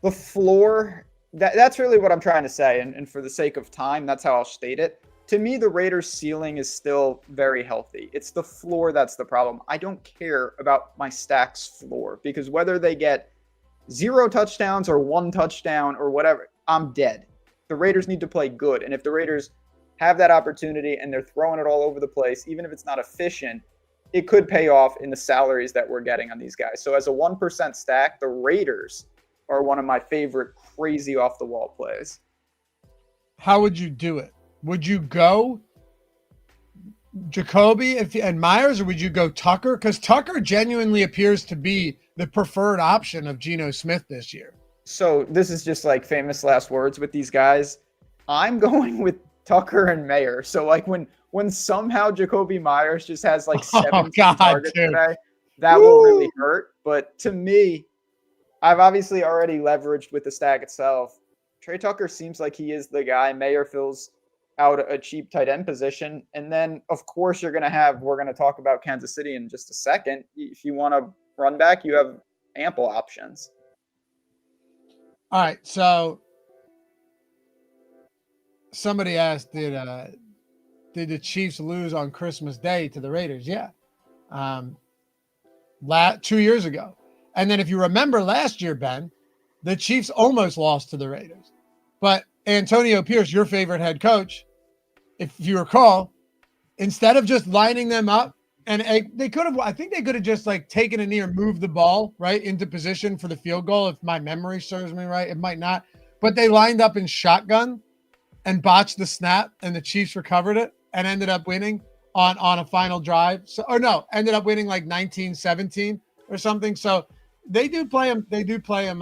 Speaker 4: the floor, that's really what I'm trying to say. And for the sake of time, that's how I'll state it. To me, the Raiders' ceiling is still very healthy. It's the floor that's the problem. I don't care about my stack's floor, because whether they get 0 touchdowns or 1 touchdown or whatever, I'm dead. The Raiders need to play good. And if the Raiders have that opportunity and they're throwing it all over the place, even if it's not efficient, it could pay off in the salaries that we're getting on these guys. So as a 1% stack, the Raiders are one of my favorite crazy off-the-wall plays.
Speaker 3: How would you do it? Would you go Jacoby and Myers, or would you go Tucker? Because Tucker genuinely appears to be the preferred option of Geno Smith this year.
Speaker 4: So this is just like famous last words with these guys. I'm going with Tucker and Mayer. So like when somehow Jacoby Myers just has like 7 targets today, that will really hurt. But to me, I've obviously already leveraged with the stack itself. Trey Tucker seems like he is the guy. Mayer fills out a cheap tight end position. And then, of course, we're going to talk about Kansas City in just a second. If you want to run back, you have ample options.
Speaker 3: All right. So somebody asked, did the Chiefs lose on Christmas Day to the Raiders? Yeah. 2 years ago. And then if you remember last year, Ben, the Chiefs almost lost to the Raiders. But Antonio Pierce, your favorite head coach, if you recall, instead of just lining them up, and they could have, I think they could have just like taken a knee or moved the ball right into position for the field goal. If my memory serves me right, it might not, but they lined up in shotgun and botched the snap, and the Chiefs recovered it and ended up winning on a final drive. So, or no, ended up winning like 19-17 or something. So they do play them. They do play them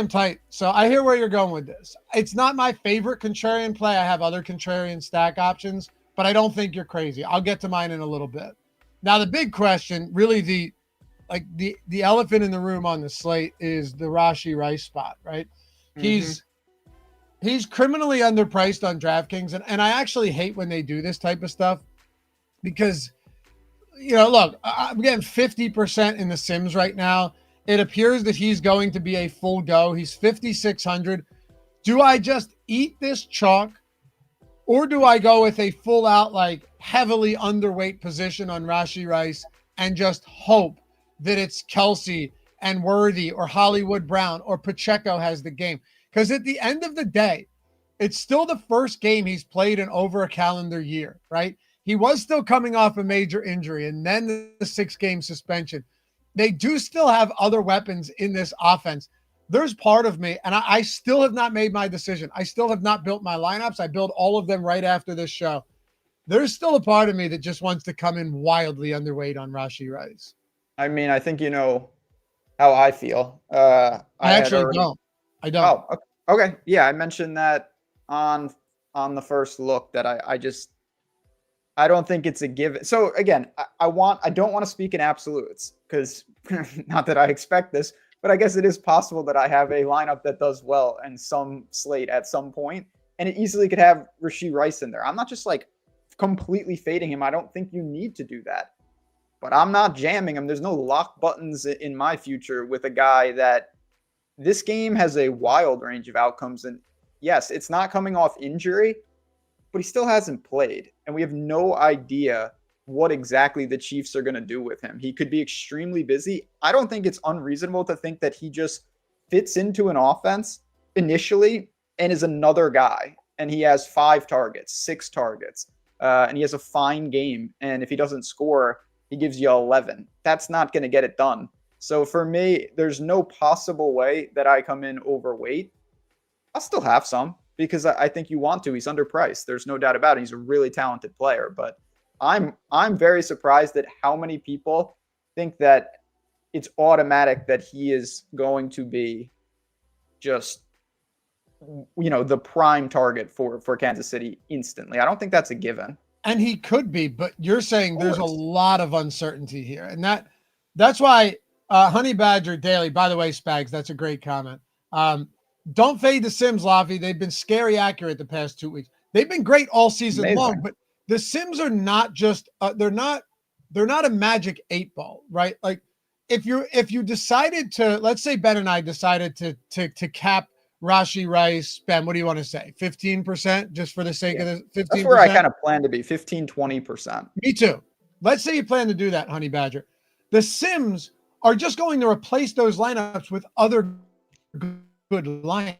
Speaker 3: tight. So I hear where you're going with this. It's not my favorite contrarian play. I have other contrarian stack options, but I don't think you're crazy. I'll get to mine in a little bit. Now, the big question, really the elephant in the room on the slate is the Rashi Rice spot, right? Mm-hmm. He's criminally underpriced on DraftKings, and I actually hate when they do this type of stuff because, look, I'm getting 50% in the Sims right now. It appears that he's going to be a full go. He's 5,600. Do I just eat this chalk, or do I go with a full out, like heavily underweight position on Rashi Rice and just hope that it's Kelsey and Worthy or Hollywood Brown or Pacheco has the game? Because at the end of the day, it's still the first game he's played in over a calendar year, right? He was still coming off a major injury and then the 6-game suspension. They do still have other weapons in this offense. There's part of me, and I still have not made my decision. I still have not built my lineups. I built all of them right after this show. There's still a part of me that just wants to come in wildly underweight on Rashi Rice.
Speaker 4: I mean, I think you know how I feel.
Speaker 3: I actually don't. I don't.
Speaker 4: Oh, okay. Yeah, I mentioned that on the first look that I don't think it's a given. So again, I don't want to speak in absolutes because not that I expect this, but I guess it is possible that I have a lineup that does well and some slate at some point, and it easily could have Rashi Rice in there. I'm not just like completely fading him. I don't think you need to do that, but I'm not jamming him. There's no lock buttons in my future with a guy that this game has a wild range of outcomes. And yes, it's not coming off injury, but he still hasn't played. And we have no idea what exactly the Chiefs are going to do with him. He could be extremely busy. I don't think it's unreasonable to think that he just fits into an offense initially and is another guy. And he has 5 targets, 6 targets, and he has a fine game. And if he doesn't score, he gives you 11. That's not going to get it done. So for me, there's no possible way that I come in overweight. I'll still have some because I think you want to. He's underpriced. There's no doubt about it. He's a really talented player, but I'm very surprised at how many people think that it's automatic that he is going to be just, you know, the prime target for Kansas City instantly. I don't think that's a given.
Speaker 3: And he could be, but you're saying there's a lot of uncertainty here. And that's why Honey Badger Daily, by the way, Spags, that's a great comment. Don't fade the Sims, Loughy. They've been scary accurate the past 2 weeks. They've been great all season long, but the Sims are not just they're not a magic 8-ball, right? Like if you decided to, let's say Ben and I decided to cap Rashi Rice, Ben, what do you want to say? 15% just for the sake of the 15%?
Speaker 4: That's where I kind of plan to be, 20%.
Speaker 3: Me too. Let's say you plan to do that, Honey Badger. The Sims are just going to replace those lineups with other good lineups.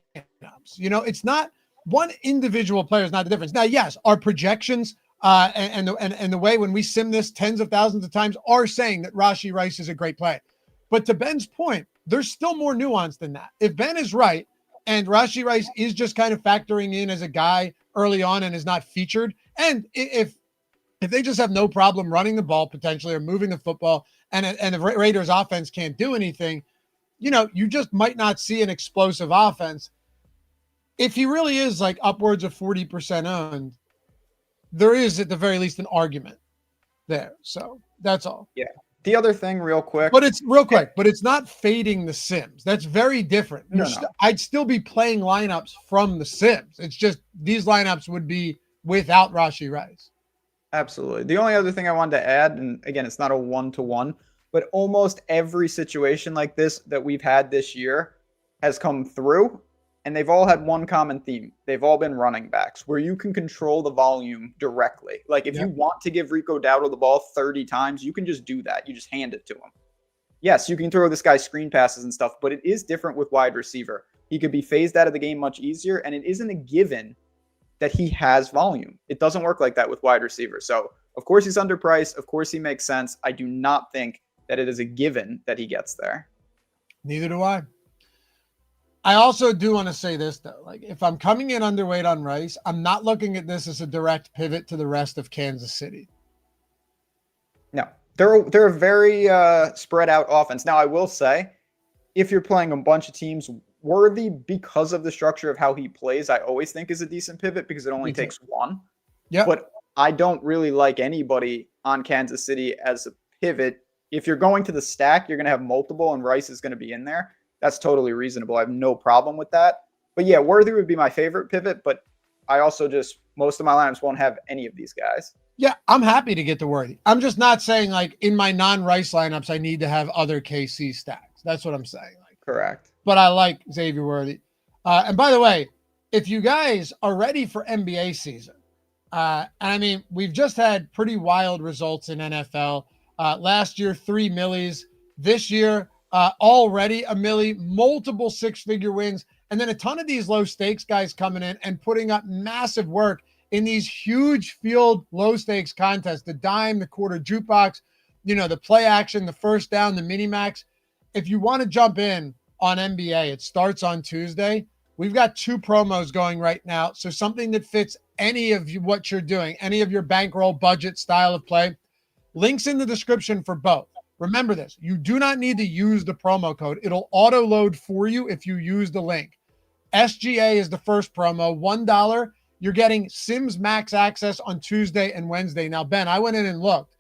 Speaker 3: You know, it's not one individual player is not the difference. Now, yes, our projections and the way when we sim this tens of thousands of times are saying that Rashi Rice is a great play. But to Ben's point, there's still more nuance than that. If Ben is right and Rashi Rice is just kind of factoring in as a guy early on and is not featured, and if they just have no problem running the ball potentially or moving the football and the Raiders offense can't do anything, you know, you just might not see an explosive offense. If he really is like upwards of 40% owned, there is at the very least an argument there. So that's all.
Speaker 4: Yeah. The other thing real quick.
Speaker 3: But it's real quick, but it's not fading the Sims. That's very different.
Speaker 4: No.
Speaker 3: I'd still be playing lineups from the Sims. It's just these lineups would be without Rashi Rice.
Speaker 4: Absolutely. The only other thing I wanted to add, and again, it's not a 1-to-1, but almost every situation like this that we've had this year has come through, and they've all had one common theme. They've all been running backs where you can control the volume directly. Like if you want to give Rico Dowdle the ball 30 times, you can just do that. You just hand it to him. Yes, you can throw this guy screen passes and stuff, but it is different with wide receiver. He could be phased out of the game much easier, and it isn't a given that he has volume. It doesn't work like that with wide receivers. So, of course, he's underpriced. Of course, he makes sense. I do not think that it is a given that he gets there.
Speaker 3: Neither do I. I also do want to say this, though. Like, if I'm coming in underweight on Rice, I'm not looking at this as a direct pivot to the rest of Kansas City.
Speaker 4: No. They're a very spread out offense. Now, I will say, if you're playing a bunch of teams, Worthy, because of the structure of how he plays, I always think is a decent pivot because it only takes one.
Speaker 3: Yeah.
Speaker 4: But I don't really like anybody on Kansas City as a pivot. If you're going to the stack, you're going to have multiple and Rice is going to be in there. That's totally reasonable. I have no problem with that. But yeah, Worthy would be my favorite pivot, but I also most of my lineups won't have any of these guys.
Speaker 3: Yeah, I'm happy to get to Worthy. I'm just not saying like in my non-Rice lineups, I need to have other KC stacks. That's what I'm saying.
Speaker 4: Correct.
Speaker 3: But I like Xavier Worthy. And by the way, if you guys are ready for NBA season, and I mean, we've just had pretty wild results in NFL. Last year, 3 millis. This year, already a milli, multiple 6-figure wins, and then a ton of these low stakes guys coming in and putting up massive work in these huge field, low stakes contests, the dime, the quarter jukebox, the play action, the first down, the mini max. If you want to jump in on NBA, it starts on Tuesday. We've got 2 promos going right now. So something that fits any of what you're doing, any of your bankroll budget style of play, links in the description for both. Remember this, you do not need to use the promo code. It'll auto load for you if you use the link. SGA is the first promo, $1. You're getting Sims Max access on Tuesday and Wednesday. Now, Ben, I went in and looked.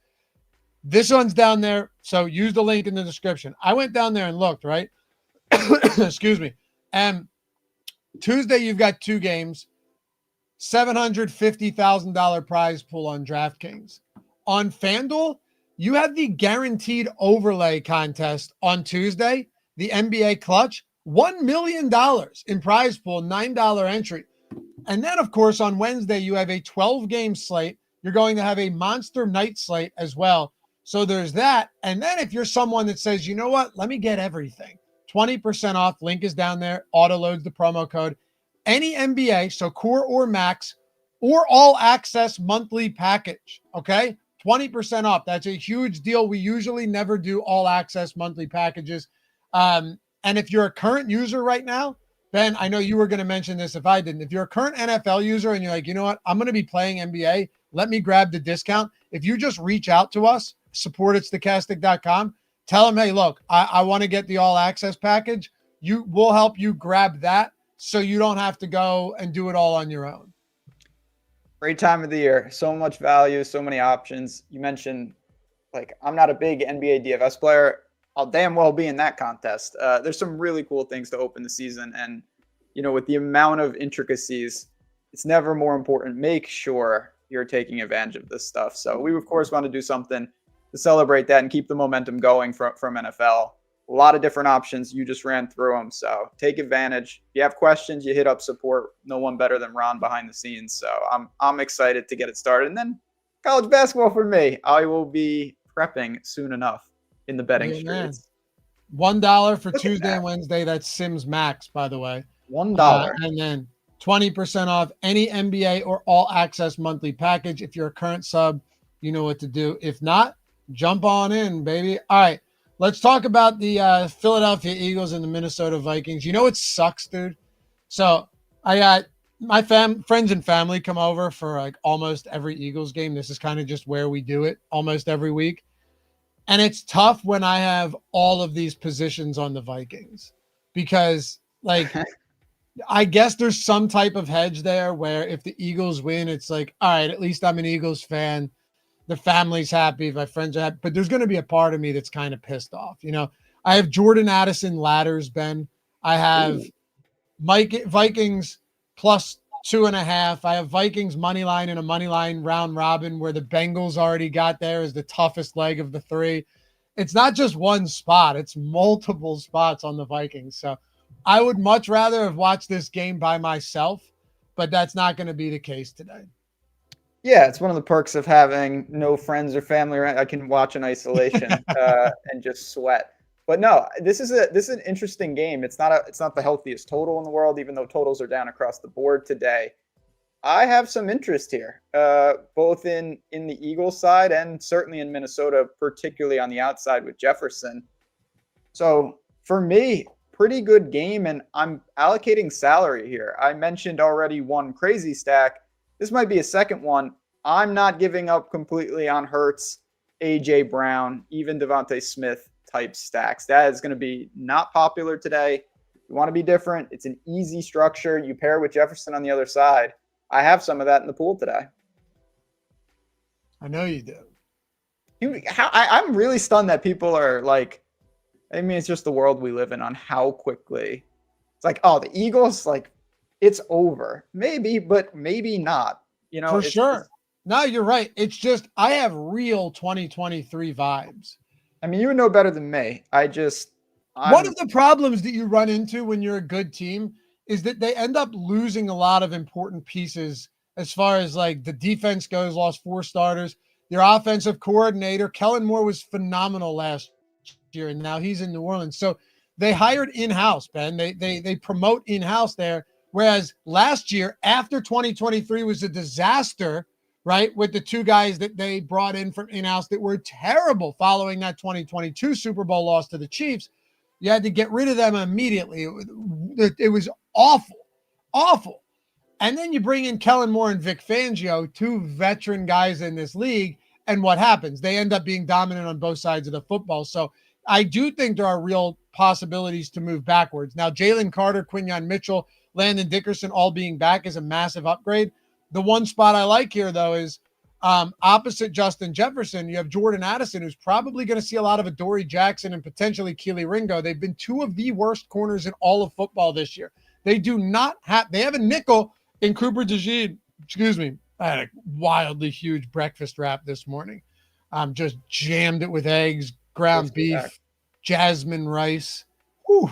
Speaker 3: This one's down there, so use the link in the description. I went down there and looked, right? Excuse me. And Tuesday, you've got 2 games, $750,000 prize pool on DraftKings. On FanDuel, you have the guaranteed overlay contest on Tuesday, the NBA Clutch, $1 million in prize pool, $9 entry. And then, of course, on Wednesday, you have a 12-game slate. You're going to have a monster night slate as well. So there's that. And then if you're someone that says, you know what, let me get everything, 20% off, link is down there, auto loads the promo code. Any NBA, so core or max, or all access monthly package, okay? 20% off. That's a huge deal. We usually never do all access monthly packages. And if you're a current user right now, Ben, I know you were going to mention this if I didn't. If you're a current NFL user and you're like, you know what, I'm going to be playing NBA, let me grab the discount. If you just reach out to us, support@stokastic.com, tell them, hey, look, I want to get the all access package. We'll help you grab that so you don't have to go and do it all on your own.
Speaker 4: Great time of the year. So much value, so many options. You mentioned, I'm not a big NBA DFS player. I'll damn well be in that contest. There's some really cool things to open the season. And, with the amount of intricacies, it's never more important. Make sure you're taking advantage of this stuff. So we, of course, want to do something to celebrate that and keep the momentum going from NFL. A lot of different options. You just ran through them. So take advantage. If you have questions, you hit up support. No one better than Ron behind the scenes. So I'm excited to get it started. And then college basketball for me. I will be prepping soon enough in the betting streets.
Speaker 3: $1 for Tuesday and Wednesday. That's Sims Max, by the way.
Speaker 4: $1.
Speaker 3: And then 20% off any NBA or all access monthly package. If you're a current sub, you know what to do. If not, jump on in, baby. All right. Let's talk about the Philadelphia Eagles and the Minnesota Vikings. It sucks, dude. So I got my friends and family come over for almost every Eagles game. This is kind of just where we do it almost every week. And it's tough when I have all of these positions on the Vikings because I guess there's some type of hedge there where if the Eagles win, it's all right, at least I'm an Eagles fan. The family's happy, my friends are happy, but there's going to be a part of me that's kind of pissed off. I have Jordan Addison ladders, Ben. I have Vikings plus 2.5. I have Vikings money line and a money line round robin where the Bengals already got there as the toughest leg of the 3. It's not just one spot. It's multiple spots on the Vikings. So I would much rather have watched this game by myself, but that's not going to be the case today.
Speaker 4: Yeah, it's one of the perks of having no friends or family around. I can watch in isolation and just sweat. But no, this is an interesting game. It's not the healthiest total in the world, even though totals are down across the board today. I have some interest here, both in the Eagles side and certainly in Minnesota, particularly on the outside with Jefferson. So for me, pretty good game, and I'm allocating salary here. I mentioned already one crazy stack. This might be a second one. I'm not giving up completely on Hurts, A.J. Brown, even Devontae Smith type stacks. That is going to be not popular today. You want to be different. It's an easy structure. You pair with Jefferson on the other side. I have some of that in the pool today.
Speaker 3: I know you do.
Speaker 4: I'm really stunned that people are it's just the world we live in on how quickly. It's the Eagles, it's over. Maybe, but maybe not.
Speaker 3: For sure. No, you're right. It's just I have real 2023 vibes.
Speaker 4: I mean, you would know better than me.
Speaker 3: One of the problems that you run into when you're a good team is that they end up losing a lot of important pieces as far as the defense goes, lost 4 starters. Their offensive coordinator, Kellen Moore, was phenomenal last year, and now he's in New Orleans. So they hired in-house, Ben. They promote in-house there. Whereas last year, after 2023 was a disaster, right, with the two guys that they brought in from in-house that were terrible following that 2022 Super Bowl loss to the Chiefs, you had to get rid of them immediately. It was awful, awful. And then you bring in Kellen Moore and Vic Fangio, two veteran guys in this league, and what happens? They end up being dominant on both sides of the football. So I do think there are real possibilities to move backwards. Now, Jalen Carter, Quinyon Mitchell, Landon Dickerson all being back is a massive upgrade. The one spot I like here, though, is opposite Justin Jefferson, you have Jordan Addison, who's probably going to see a lot of Adoree Jackson and potentially Keely Ringo. They've been two of the worst corners in all of football this year. They have a nickel in Cooper DeJean. Excuse me. I had a wildly huge breakfast wrap this morning. Just jammed it with eggs, ground beef, jasmine rice. Whew.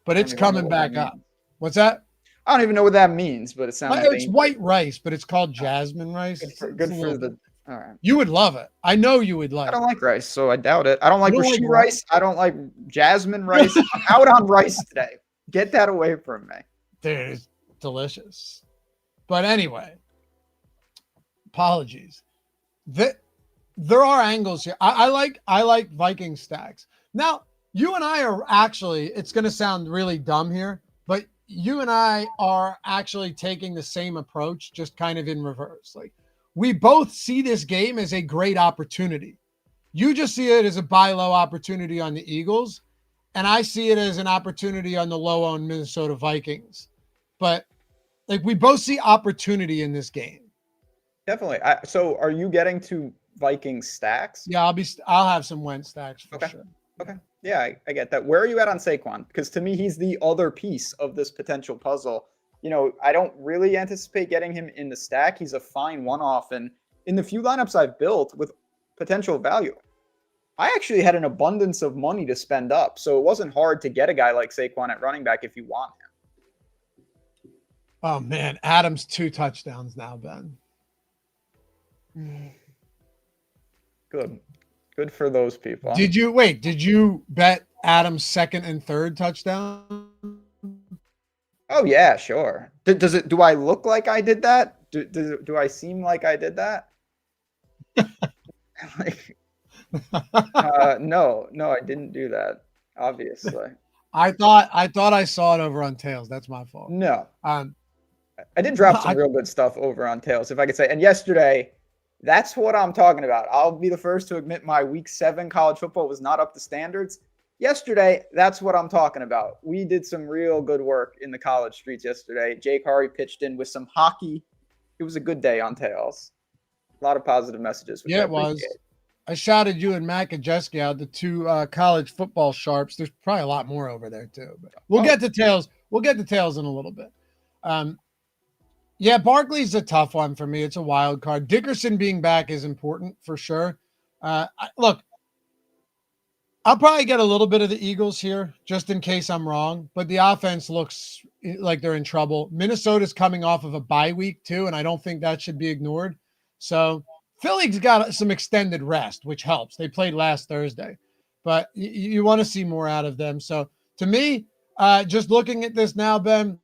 Speaker 3: But it's coming back up. What's that?
Speaker 4: I don't even know what that means, but it sounds like
Speaker 3: it's white rice, but it's called jasmine rice.
Speaker 4: Good for the. All right.
Speaker 3: You would love it. I know you would like it.
Speaker 4: I don't like rice, so I doubt it. I don't like Rashi rice. I don't like jasmine rice. I'm out on rice today. Get that away from me.
Speaker 3: Dude, it's delicious. But anyway, apologies. There are angles here. I like Viking stacks. Now, you and I are actually, it's going to sound really dumb here, but you and I are actually taking the same approach, just kind of in reverse. Like, we both see this game as a great opportunity. You just see it as a buy low opportunity on the Eagles, and I see it as an opportunity on the low-owned Minnesota Vikings. But like, we both see opportunity in this game.
Speaker 4: Definitely. So are you getting to Viking stacks?
Speaker 3: Yeah, I'll have some Wentz stacks for sure.
Speaker 4: Okay. Yeah, I get that. Where are you at on Saquon? Because to me, he's the other piece of this potential puzzle. You know, I don't really anticipate getting him in the stack. He's a fine one-off. And in the few lineups I've built with potential value, I actually had an abundance of money to spend up. So it wasn't hard to get a guy like Saquon at running back if you want him.
Speaker 3: Oh, man. Adams 2 touchdowns now, Ben.
Speaker 4: Good for those people.
Speaker 3: Did you bet Adams' second and third touchdown?
Speaker 4: Oh yeah, sure. Do I look like I did that? Do I seem like I did that? No, I didn't do that. Obviously.
Speaker 3: I thought I saw it over on Tails. That's my fault.
Speaker 4: No. I did drop some real good stuff over on Tails, if I could say. And yesterday, that's what I'm talking about. I'll be the first to admit my week 7 college football was not up to standards. Yesterday, that's what I'm talking about. We did some real good work in the college streets yesterday. Jake Hari pitched in with some hockey. It was a good day on Tails. A lot of positive messages.
Speaker 3: Yeah, it was. I shouted you and Mac and Jessica out, the two college football sharps. There's probably a lot more over there too. But we'll get to Tails. We'll get to Tails in a little bit. Yeah, Barkley's a tough one for me. It's a wild card. Dickerson being back is important for sure. Look, I'll probably get a little bit of the Eagles here just in case I'm wrong, but the offense looks like they're in trouble. Minnesota's coming off of a bye week too, and I don't think that should be ignored. So Philly's got some extended rest, which helps. They played last Thursday, but you want to see more out of them. So to me, just looking at this now, Ben,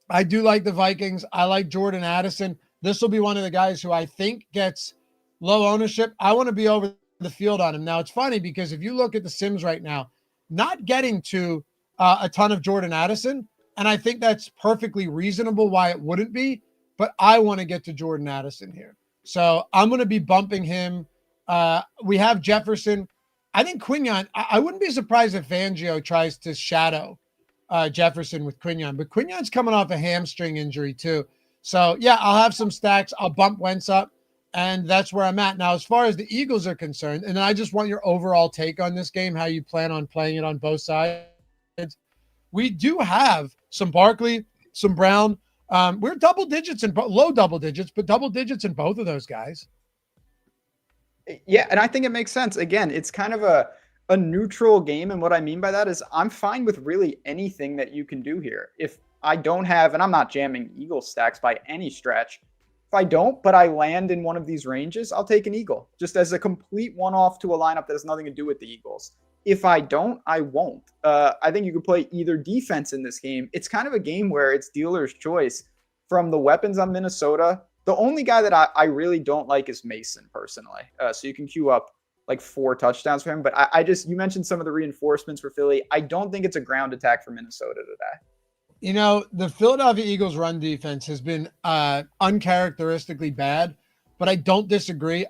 Speaker 3: I do like the Vikings. I like Jordan Addison. This will be one of the guys who I think gets low ownership. I want to be over the field on him. Now, it's funny because if you look at the Sims right now, not getting to a ton of Jordan Addison, and I think that's perfectly reasonable why it wouldn't be, but I want to get to Jordan Addison here. So I'm going to be bumping him. We have Jefferson. I think Quinyon, I wouldn't be surprised if Fangio tries to shadow Jefferson with Quinyon, but Quinyon's coming off a hamstring injury too. So yeah, I'll have some stacks. I'll bump Wentz up, and that's where I'm at. Now, as far as the Eagles are concerned, and I just want your overall take on this game, how you plan on playing it on both sides. We do have some Barkley, some Brown. We're double digits and low double digits, but double digits in both of those guys.
Speaker 4: Yeah, and I think it makes sense. Again, it's kind of a neutral game, and what I mean by that is I'm fine with really anything that you can do here. If I don't have, and I'm not jamming Eagle stacks by any stretch, if I don't, but I land in one of these ranges, I'll take an Eagle, just as a complete one-off to a lineup that has nothing to do with the Eagles. if I don't, I won't. I think you could play either defense in this game. It's kind of a game where it's dealer's choice from the weapons on Minnesota. The only guy that I really don't like is Mason personally. So you can queue up like 4 touchdowns for him. But you mentioned some of the reinforcements for Philly. I don't think it's a ground attack for Minnesota today.
Speaker 3: You know, the Philadelphia Eagles run defense has been uncharacteristically bad, but I don't disagree.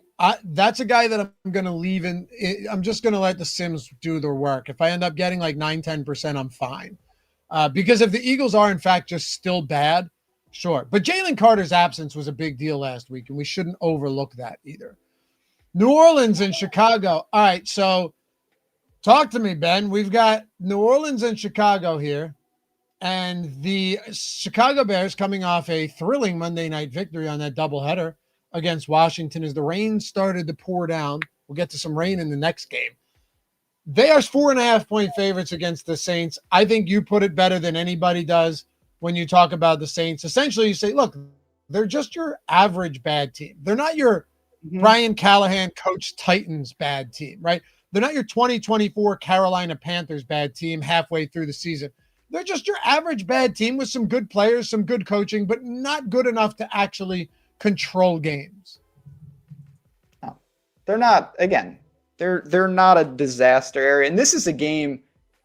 Speaker 3: That's a guy that I'm going to leave in. I'm just going to let the Sims do their work. If I end up getting like 9-10%, I'm fine. Because if the Eagles are in fact just still bad, sure. But Jalen Carter's absence was a big deal last week, and we shouldn't overlook that either. New Orleans and Chicago. All right, so talk to me, Ben. We've got New Orleans and Chicago here, and the Chicago Bears coming off a thrilling Monday night victory on that doubleheader against Washington as the rain started to pour down. We'll get to some rain in the next game. They are 4.5-point favorites against the Saints. I think you put it better than anybody does when you talk about the Saints. Essentially, you say, look, they're just your average bad team. They're not your Brian Callahan coach Titans bad team, right? They're not your 2024 Carolina Panthers bad team halfway through the season. They're just your average bad team with some good players, some good coaching, but not good enough to actually control games.
Speaker 4: No, they're not. Again, they're not a disaster area. And this is a game,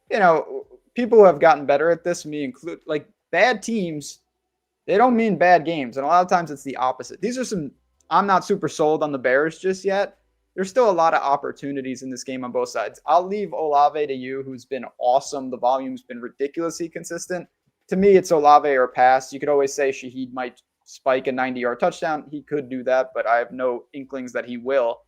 Speaker 4: people who have gotten better at this, me include, like bad teams, they don't mean bad games. And a lot of times it's the opposite. I'm not super sold on the Bears just yet. There's still a lot of opportunities in this game on both sides. I'll leave Olave to you, who's been awesome. The volume's been ridiculously consistent. To me, it's Olave or pass. You could always say Shaheed might spike a 90-yard touchdown. He could do that, but I have no inklings that he will.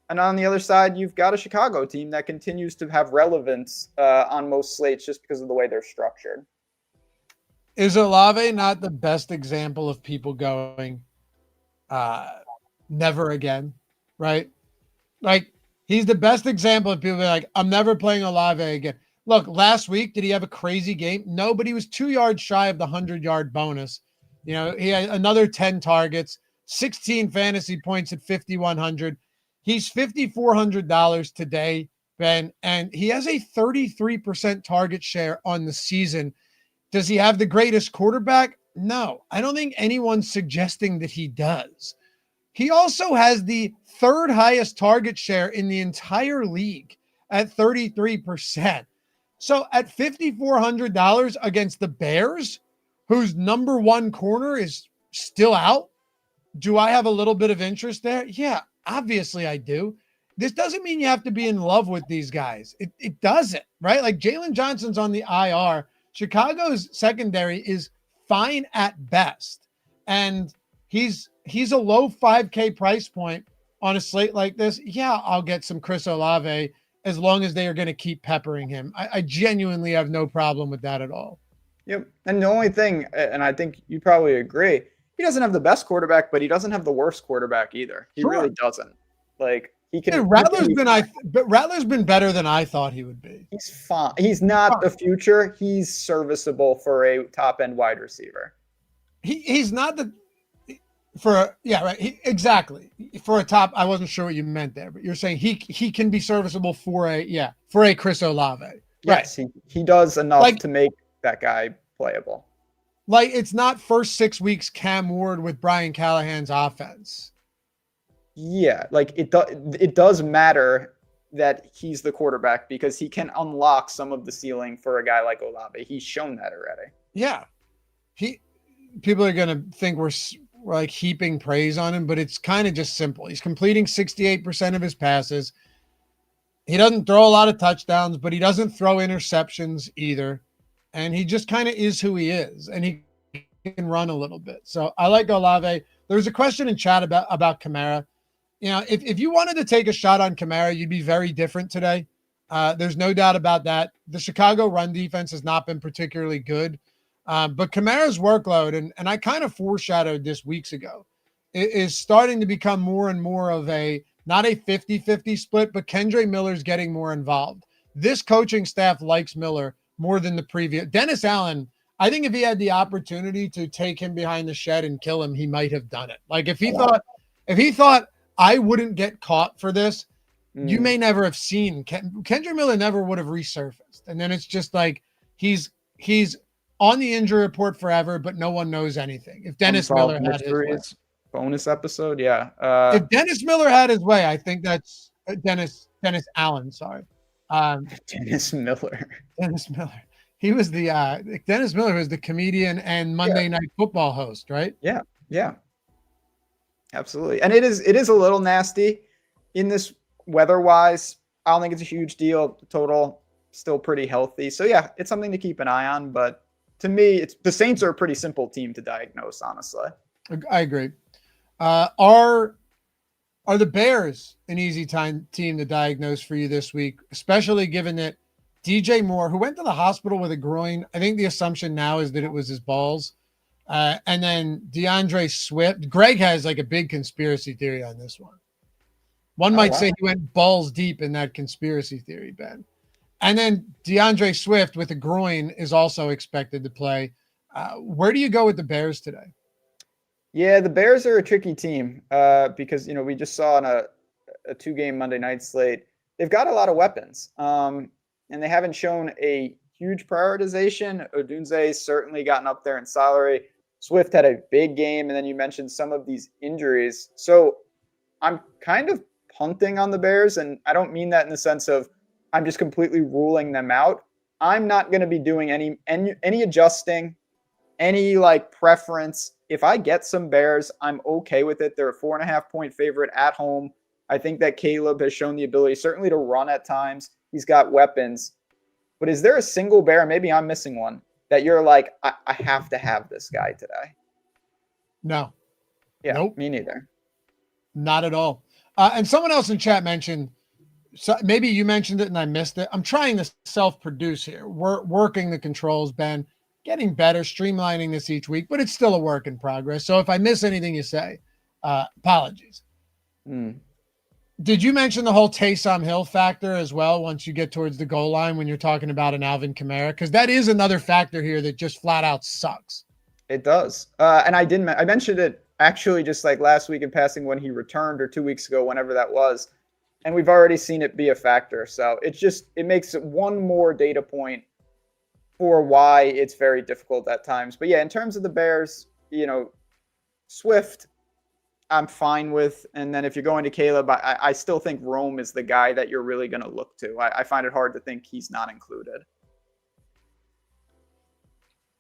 Speaker 4: And on the other side, you've got a Chicago team that continues to have relevance on most slates just because of the way they're structured.
Speaker 3: Is Olave not the best example of people going never again, right? Like, he's the best example of people like, I'm never playing Olave again. Look, last week, did he have a crazy game? No, but he was 2 yards shy of the 100-yard bonus. He had another 10 targets, 16 fantasy points at 5,100. He's $5,400 today, Ben, and he has a 33% target share on the season. Does he have the greatest quarterback? No, I don't think anyone's suggesting that he does. He also has the 3rd highest target share in the entire league at 33%. So at $5,400 against the Bears, whose number 1 corner is still out, do I have a little bit of interest there? Yeah, obviously I do. This doesn't mean you have to be in love with these guys. It doesn't, right? Like Jalen Johnson's on the IR. Chicago's secondary is fine at best. And he's a low 5K price point on a slate like this. Yeah, I'll get some Chris Olave as long as they are going to keep peppering him. I genuinely have no problem with that at all.
Speaker 4: Yep. And the only thing, and I think you probably agree, he doesn't have the best quarterback, but he doesn't have the worst quarterback either. He really doesn't. Like, he can.
Speaker 3: Yeah, Rattler's been better than I thought he would be.
Speaker 4: He's fine. He's not the future. He's serviceable for a top end wide receiver.
Speaker 3: He's not exactly for a top. I wasn't sure what you meant there, but you're saying he can be serviceable for a Chris Olave.
Speaker 4: Yes, right. He does enough to make that guy playable.
Speaker 3: Like, it's not first 6 weeks Cam Ward with Brian Callahan's offense.
Speaker 4: Yeah, like it does matter that he's the quarterback because he can unlock some of the ceiling for a guy like Olave. He's shown that already.
Speaker 3: Yeah. People are going to think we're like heaping praise on him, but it's kind of just simple. He's completing 68% of his passes. He doesn't throw a lot of touchdowns, but he doesn't throw interceptions either. And he just kind of is who he is, and he can run a little bit. So I like Olave. There was a question in chat about Kamara. If you wanted to take a shot on Kamara, you'd be very different today. There's no doubt about that. The Chicago run defense has not been particularly good. But Kamara's workload, and I kind of foreshadowed this weeks ago, is starting to become more and more of not a 50-50 split, but Kendre Miller's getting more involved. This coaching staff likes Miller more than the previous. Dennis Allen, I think if he had the opportunity to take him behind the shed and kill him, he might have done it. Like if he thought I wouldn't get caught for this, you may never have seen. Kendra Miller never would have resurfaced. And then it's just like he's on the injury report forever, but no one knows anything. If Dennis Miller had his way.
Speaker 4: Bonus episode, yeah.
Speaker 3: If Dennis Miller had his way, I think that's Dennis Allen, sorry.
Speaker 4: Dennis Miller.
Speaker 3: Dennis Miller. He was the Dennis Miller was the comedian and Monday Night Football host, right?
Speaker 4: Yeah. Absolutely. And it is a little nasty in this weather-wise. I don't think it's a huge deal. The total still pretty healthy. So yeah, it's something to keep an eye on. But to me, the Saints are a pretty simple team to diagnose, honestly.
Speaker 3: I agree. Are the Bears an easy team to diagnose for you this week, especially given that DJ Moore, who went to the hospital with a groin, I think the assumption now is that it was his balls. And then DeAndre Swift. Greg has like a big conspiracy theory on this one. One might say he went balls deep in that conspiracy theory, Ben. And then DeAndre Swift with a groin is also expected to play. Where do you go with the Bears today?
Speaker 4: Yeah, the Bears are a tricky team because, we just saw on a 2-game Monday night slate, they've got a lot of weapons and they haven't shown a huge prioritization. Odunze's certainly gotten up there in salary. Swift had a big game, and then you mentioned some of these injuries. So I'm kind of punting on the Bears, and I don't mean that in the sense of I'm just completely ruling them out. I'm not going to be doing any adjusting, any preference. If I get some Bears, I'm okay with it. They're a 4.5-point favorite at home. I think that Caleb has shown the ability certainly to run at times. He's got weapons. But is there a single Bear, maybe I'm missing one, that you're like, I have to have this guy today?
Speaker 3: No.
Speaker 4: Yeah,
Speaker 3: nope.
Speaker 4: Me neither.
Speaker 3: Not at all. And someone else in chat mentioned, so maybe you mentioned it and I missed it. I'm trying to self-produce here. We're working the controls, Ben, getting better, streamlining this each week, but it's still a work in progress. So if I miss anything you say, apologies. Did you mention the whole Taysom Hill factor as well once you get towards the goal line when you're talking about an Alvin Kamara? Because that is another factor here that just flat out sucks.
Speaker 4: It does. And I mentioned it actually just last week in passing when he returned, or 2 weeks ago, whenever that was. And we've already seen it be a factor. So it makes it one more data point for why it's very difficult at times. But yeah, in terms of the Bears, Swift, I'm fine with. And then if you're going to Caleb, I still think Rome is the guy that you're really going to look to. I find it hard to think he's not included.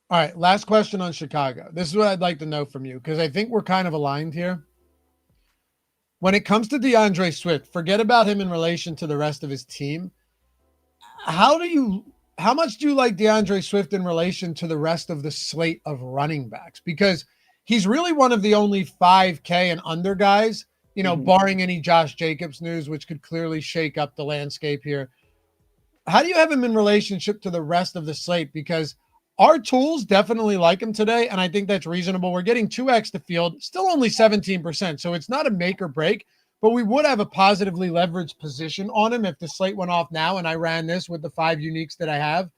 Speaker 3: All right, last question on Chicago. This is what I'd like to know from you, because I think we're kind of aligned here. When it comes to DeAndre Swift, forget about him in relation to the rest of his team. How much do you like DeAndre Swift in relation to the rest of the slate of running backs? Because he's really one of the only 5K and under guys, barring any Josh Jacobs news, which could clearly shake up the landscape here. How do you have him in relationship to the rest of the slate? Because our tools definitely like him today, and I think that's reasonable. We're getting 2x the field, still only 17%, so it's not a make or break, but we would have a positively leveraged position on him if the slate went off now and I ran this with the 5 uniques that I have.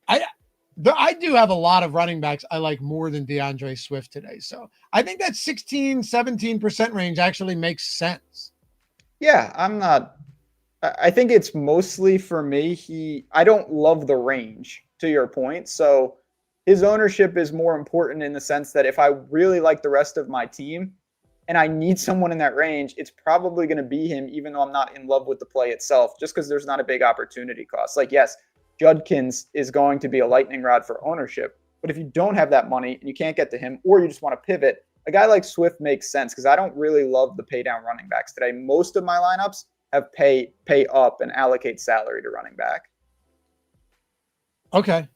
Speaker 3: I do have a lot of running backs I like more than DeAndre Swift today. So I think that 16, 17% range actually makes sense.
Speaker 4: Yeah, I think it's mostly for me. I don't love the range, to your point. So his ownership is more important in the sense that if I really like the rest of my team and I need someone in that range, it's probably going to be him, even though I'm not in love with the play itself, just because there's not a big opportunity cost. Yes, Judkins is going to be a lightning rod for ownership. But if you don't have that money and you can't get to him, or you just want to pivot, a guy like Swift makes sense because I don't really love the pay down running backs today. Most of my lineups have pay up and allocate salary to running back.
Speaker 3: Okay.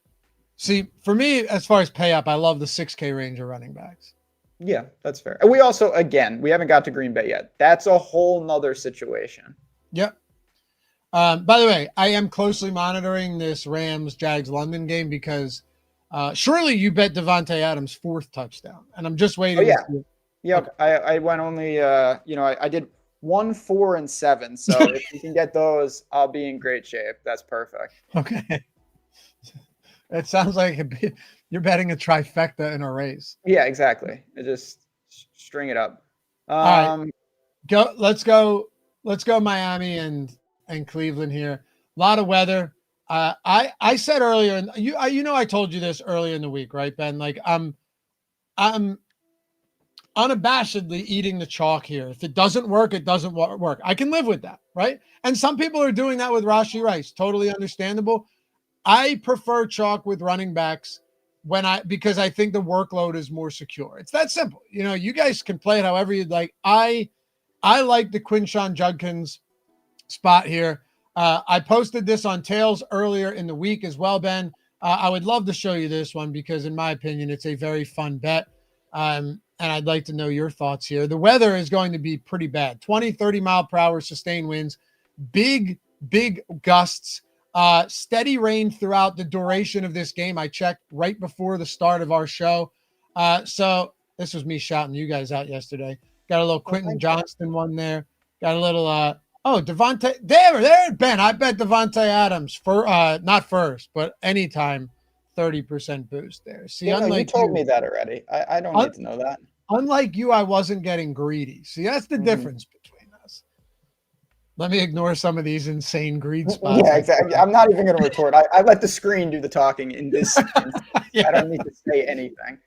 Speaker 3: See, for me, as far as pay up, I love the 6K range of running backs.
Speaker 4: Yeah, that's fair. And we also, again, we haven't got to Green Bay yet. That's a whole nother situation.
Speaker 3: Yep. By the way, I am closely monitoring this Rams-Jags London game because surely you bet Devontae Adams' 4th touchdown, and I'm just waiting.
Speaker 4: Oh, yeah.
Speaker 3: To see.
Speaker 4: Yep. Okay. I went only, I did 1, 4, and 7. So if you can get those, I'll be in great shape. That's perfect.
Speaker 3: Okay. It sounds like you're betting a trifecta in a race.
Speaker 4: Yeah, exactly. Just string it up.
Speaker 3: All right. Let's go Let's go Miami and Cleveland here. A lot of weather. I said earlier, and I told you this earlier in the week, right, Ben? Like I'm unabashedly eating the chalk here. If it doesn't work, it doesn't work. I can live with that, right? And some people are doing that with Rashi Rice. Totally understandable. I prefer chalk with running backs because I think the workload is more secure. It's that simple. You guys can play it however you'd like. I like the Quinshon Judkins spot here. I posted this on Tails earlier in the week as well, Ben. I would love to show you this one because, in my opinion, it's a very fun bet. And I'd like to know your thoughts here. The weather is going to be pretty bad. 20, 30 mile per hour sustained winds, big gusts, steady rain throughout the duration of this game. I checked right before the start of our show. So this was me shouting you guys out yesterday. Got a little Quentin Johnston one there. Got a little, Devontae. There, Ben. I bet Devontae Adams for not first, but anytime 30% boost there. See,
Speaker 4: you told me that already. I don't need to know that.
Speaker 3: Unlike you, I wasn't getting greedy. See, that's the difference between us. Let me ignore some of these insane greed spots.
Speaker 4: Yeah, exactly. I'm not even going to retort. I let the screen do the talking in this instance. Yeah. I don't need to say anything.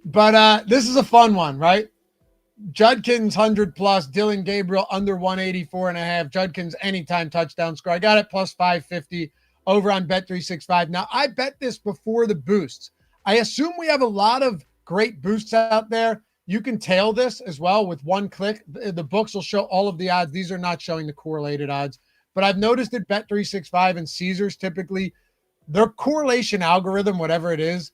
Speaker 3: But this is a fun one, right? Judkins 100 plus, Dylan Gabriel under 184.5. Judkins anytime touchdown score. I got it plus 550 over on Bet365. Now, I bet this before the boosts. I assume we have a lot of great boosts out there. You can tail this as well with one click. The books will show all of the odds. These are not showing the correlated odds. But I've noticed that Bet365 and Caesars typically, their correlation algorithm, whatever it is,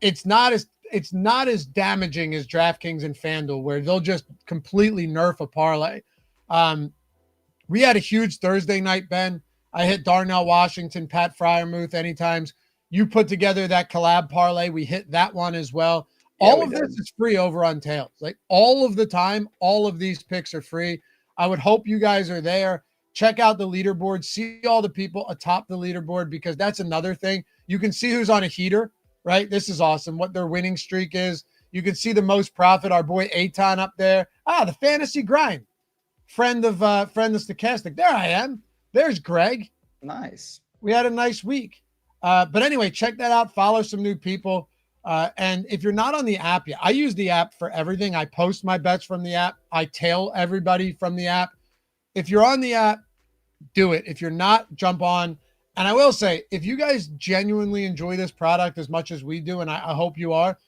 Speaker 3: it's not as damaging as DraftKings and FanDuel, where they'll just completely nerf a parlay. We had a huge Thursday night, Ben. I hit Darnell Washington, Pat Fryermuth anytimes. You put together that collab parlay. We hit that one as well. Yeah, all of this is free over on Tails. Like all of the time, all of these picks are free. I would hope you guys are there. Check out the leaderboard. See all the people atop the leaderboard because that's another thing. You can see who's on a heater, right? This is awesome. What their winning streak is. You can see the most profit. Our boy Aton up there. The fantasy grind. Friend of Stokastic. There I am. There's Greg.
Speaker 4: Nice.
Speaker 3: We had a nice week. But anyway, check that out. Follow some new people. And if you're not on the app yet, I use the app for everything. I post my bets from the app. I tail everybody from the app. If you're on the app, do it. If you're not, jump on. And I will say, if you guys genuinely enjoy this product as much as we do, and I hope you are,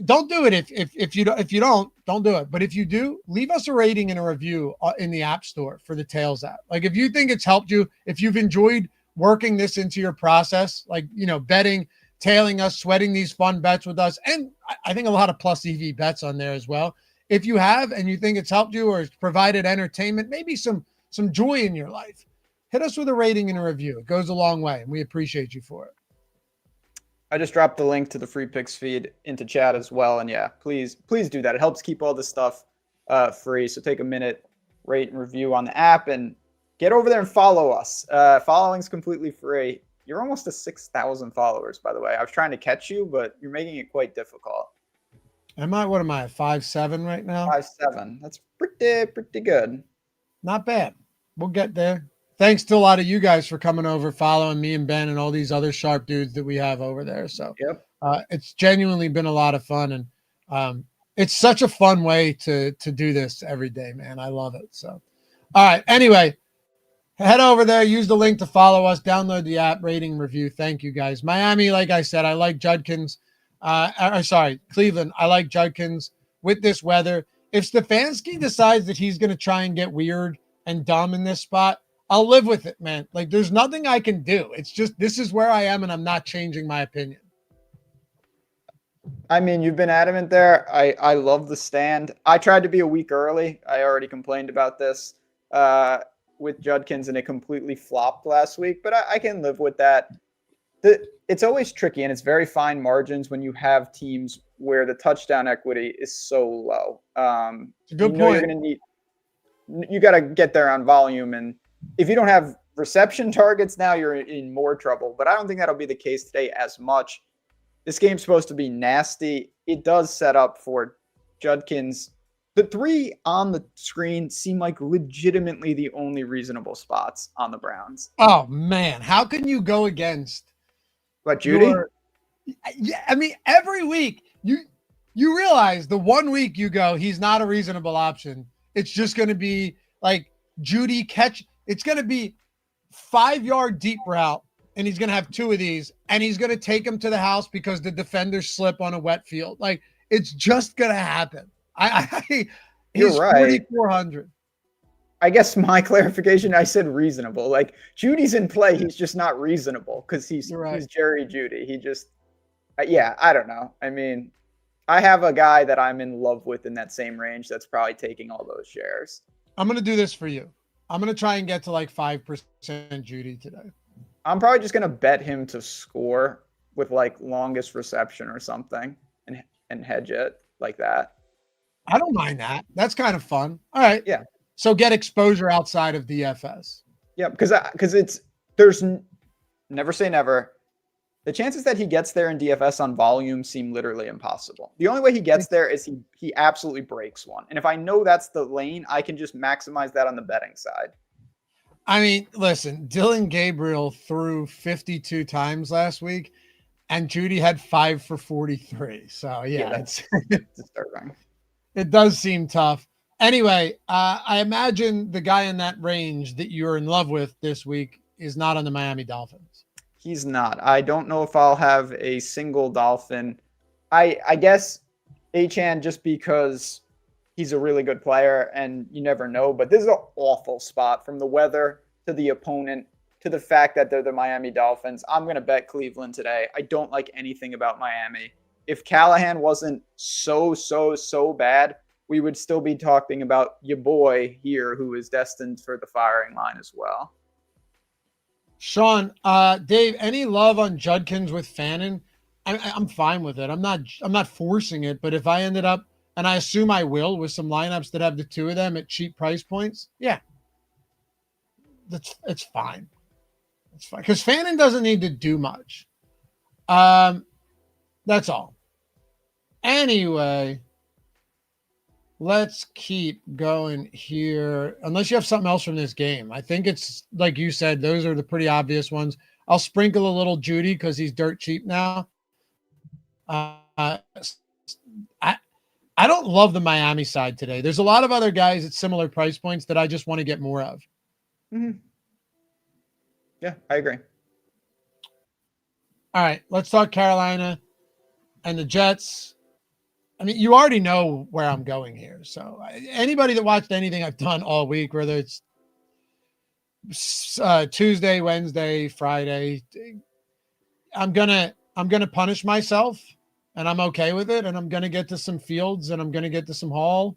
Speaker 3: don't do it. If you don't do it. But if you do, leave us a rating and a review in the App Store for the Tails app. Like if you think it's helped you, if you've enjoyed working this into your process, like, betting, tailing us, sweating these fun bets with us. And I think a lot of plus EV bets on there as well. If you have, and you think it's helped you or it's provided entertainment, maybe some joy in your life, hit us with a rating and a review. It goes a long way and we appreciate you for it.
Speaker 4: I just dropped the link to the free picks feed into chat as well. And yeah, please do that. It helps keep all this stuff free. So take a minute, rate and review on the app and get over there and follow us. Following's completely free. You're almost to 6,000 followers, by the way. I was trying to catch you, but you're making it quite difficult.
Speaker 3: What am I, 5'7" right now?
Speaker 4: 5'7". That's pretty good.
Speaker 3: Not bad. We'll get there. Thanks to a lot of you guys for coming over, following me and Ben and all these other sharp dudes that we have over there. So
Speaker 4: yep.
Speaker 3: It's genuinely been a lot of fun. And it's such a fun way to do this every day, man. I love it. So, all right. Anyway, head over there. Use the link to follow us. Download the app, rating, review. Thank you, guys. Miami, like I said, I like Judkins. Cleveland. I like Judkins with this weather. If Stefanski decides that he's going to try and get weird and dumb in this spot, I'll live with it, man. Like, there's nothing I can do. It's just, this is where I am, and I'm not changing my opinion.
Speaker 4: I mean, you've been adamant there. I love the stand. I tried to be a week early. I already complained about this with Judkins, and it completely flopped last week, but I can live with that. It's always tricky, and it's very fine margins when you have teams where the touchdown equity is so low.
Speaker 3: It's a good point.
Speaker 4: You got to get there on volume, and if you don't have reception targets now, you're in more trouble. But I don't think that'll be the case today as much. This game's supposed to be nasty. It does set up for Judkins. the three on the screen seem like legitimately the only reasonable spots on the Browns.
Speaker 3: Oh man, how can you go against
Speaker 4: What, Judy?
Speaker 3: Yeah, I mean, every week you realize the 1 week you go, he's not a reasonable option. It's just going to be like Judy catch. It's going to be 5-yard deep route, and he's going to have 2 of these, and he's going to take him to the house because the defenders slip on a wet field. Like, it's just going to happen. He's
Speaker 4: right.
Speaker 3: 4,400.
Speaker 4: I guess my clarification, I said reasonable. Like, Judy's in play. He's just not reasonable because he's Jerry Judy. He just, yeah, I don't know. I mean, I have a guy that I'm in love with in that same range that's probably taking all those shares.
Speaker 3: I'm going to do this for you. I'm going to try and get to like 5% Judy today.
Speaker 4: I'm probably just going to bet him to score with like longest reception or something and hedge it like that.
Speaker 3: I don't mind that. That's kind of fun. All right.
Speaker 4: Yeah.
Speaker 3: So get exposure outside of DFS.
Speaker 4: Yeah, because there's never say never. The chances that he gets there in DFS on volume seem literally impossible. The only way he gets there is he absolutely breaks one. And if I know that's the lane, I can just maximize that on the betting side.
Speaker 3: I mean, listen, Dylan Gabriel threw 52 times last week, and Judy had 5 for 43. So, yeah
Speaker 4: that's disturbing.
Speaker 3: It does seem tough. Anyway, I imagine the guy in that range that you're in love with this week is not on the Miami Dolphins.
Speaker 4: He's not. I don't know if I'll have a single Dolphin. I guess Achane just because he's a really good player and you never know. But this is an awful spot from the weather to the opponent to the fact that they're the Miami Dolphins. I'm going to bet Cleveland today. I don't like anything about Miami. If Callahan wasn't so bad, we would still be talking about your boy here who is destined for the firing line as well.
Speaker 3: Sean, Dave, any love on Judkins with Fannin? I'm fine with it. I'm not forcing it, but if I ended up, and I assume I will, with some lineups that have the 2 of them at cheap price points, yeah, it's fine. It's fine because Fannin doesn't need to do much. That's all. Anyway, let's keep going here. Unless you have something else from this game. I think it's like you said, those are the pretty obvious ones. I'll sprinkle a little Judy because he's dirt cheap now. I don't love the Miami side today. There's a lot of other guys at similar price points that I just want to get more of.
Speaker 4: Mm-hmm. Yeah, I agree.
Speaker 3: All right, let's talk Carolina and the Jets. I mean, you already know where I'm going here. So anybody that watched anything I've done all week, whether it's Tuesday, Wednesday, Friday, I'm gonna punish myself, and I'm okay with it. And I'm gonna get to some Fields, and I'm gonna get to some Hall.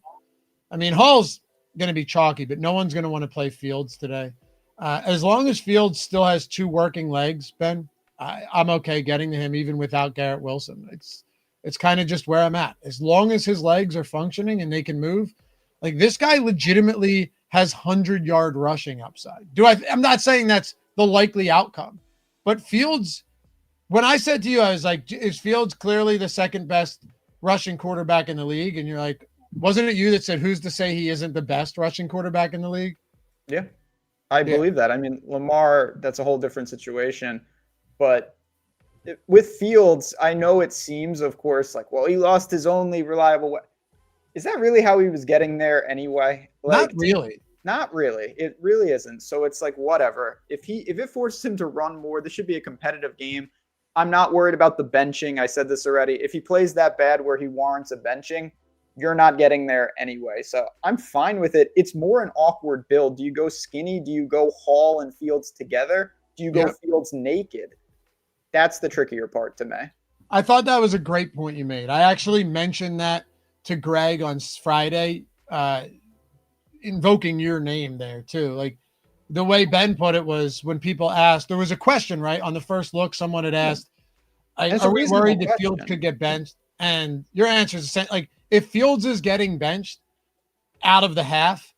Speaker 3: I mean, Hall's gonna be chalky, but no one's gonna want to play Fields today. As long as Fields still has 2 working legs, Ben, I'm okay getting to him even without Garrett Wilson. It's kind of just where I'm at. As long as his legs are functioning and they can move, like this guy legitimately has 100-yard rushing upside. I'm not saying that's the likely outcome, but Fields, when I said to you, I was like, is Fields clearly the second best rushing quarterback in the league? And you're like, wasn't it you that said, who's to say he isn't the best rushing quarterback in the league?
Speaker 4: Yeah, I believe that. I mean, Lamar, that's a whole different situation, but with Fields, I know it seems, of course, like, well, he lost his only reliable way. Is that really how he was getting there anyway? Like,
Speaker 3: Not really.
Speaker 4: Not really. It really isn't. So it's like, whatever. If it forces him to run more, this should be a competitive game. I'm not worried about the benching. I said this already. If he plays that bad where he warrants a benching, you're not getting there anyway. So I'm fine with it. It's more an awkward build. Do you go skinny? Do you go Hall and Fields together? Do you go Fields naked? That's the trickier part to me.
Speaker 3: I thought that was a great point you made. I actually mentioned that to Greg on Friday, invoking your name there too. Like the way Ben put it was when people asked, there was a question, right? On the first look, someone had asked, are we worried that Fields could get benched? And your answer is like, if Fields is getting benched out of the half,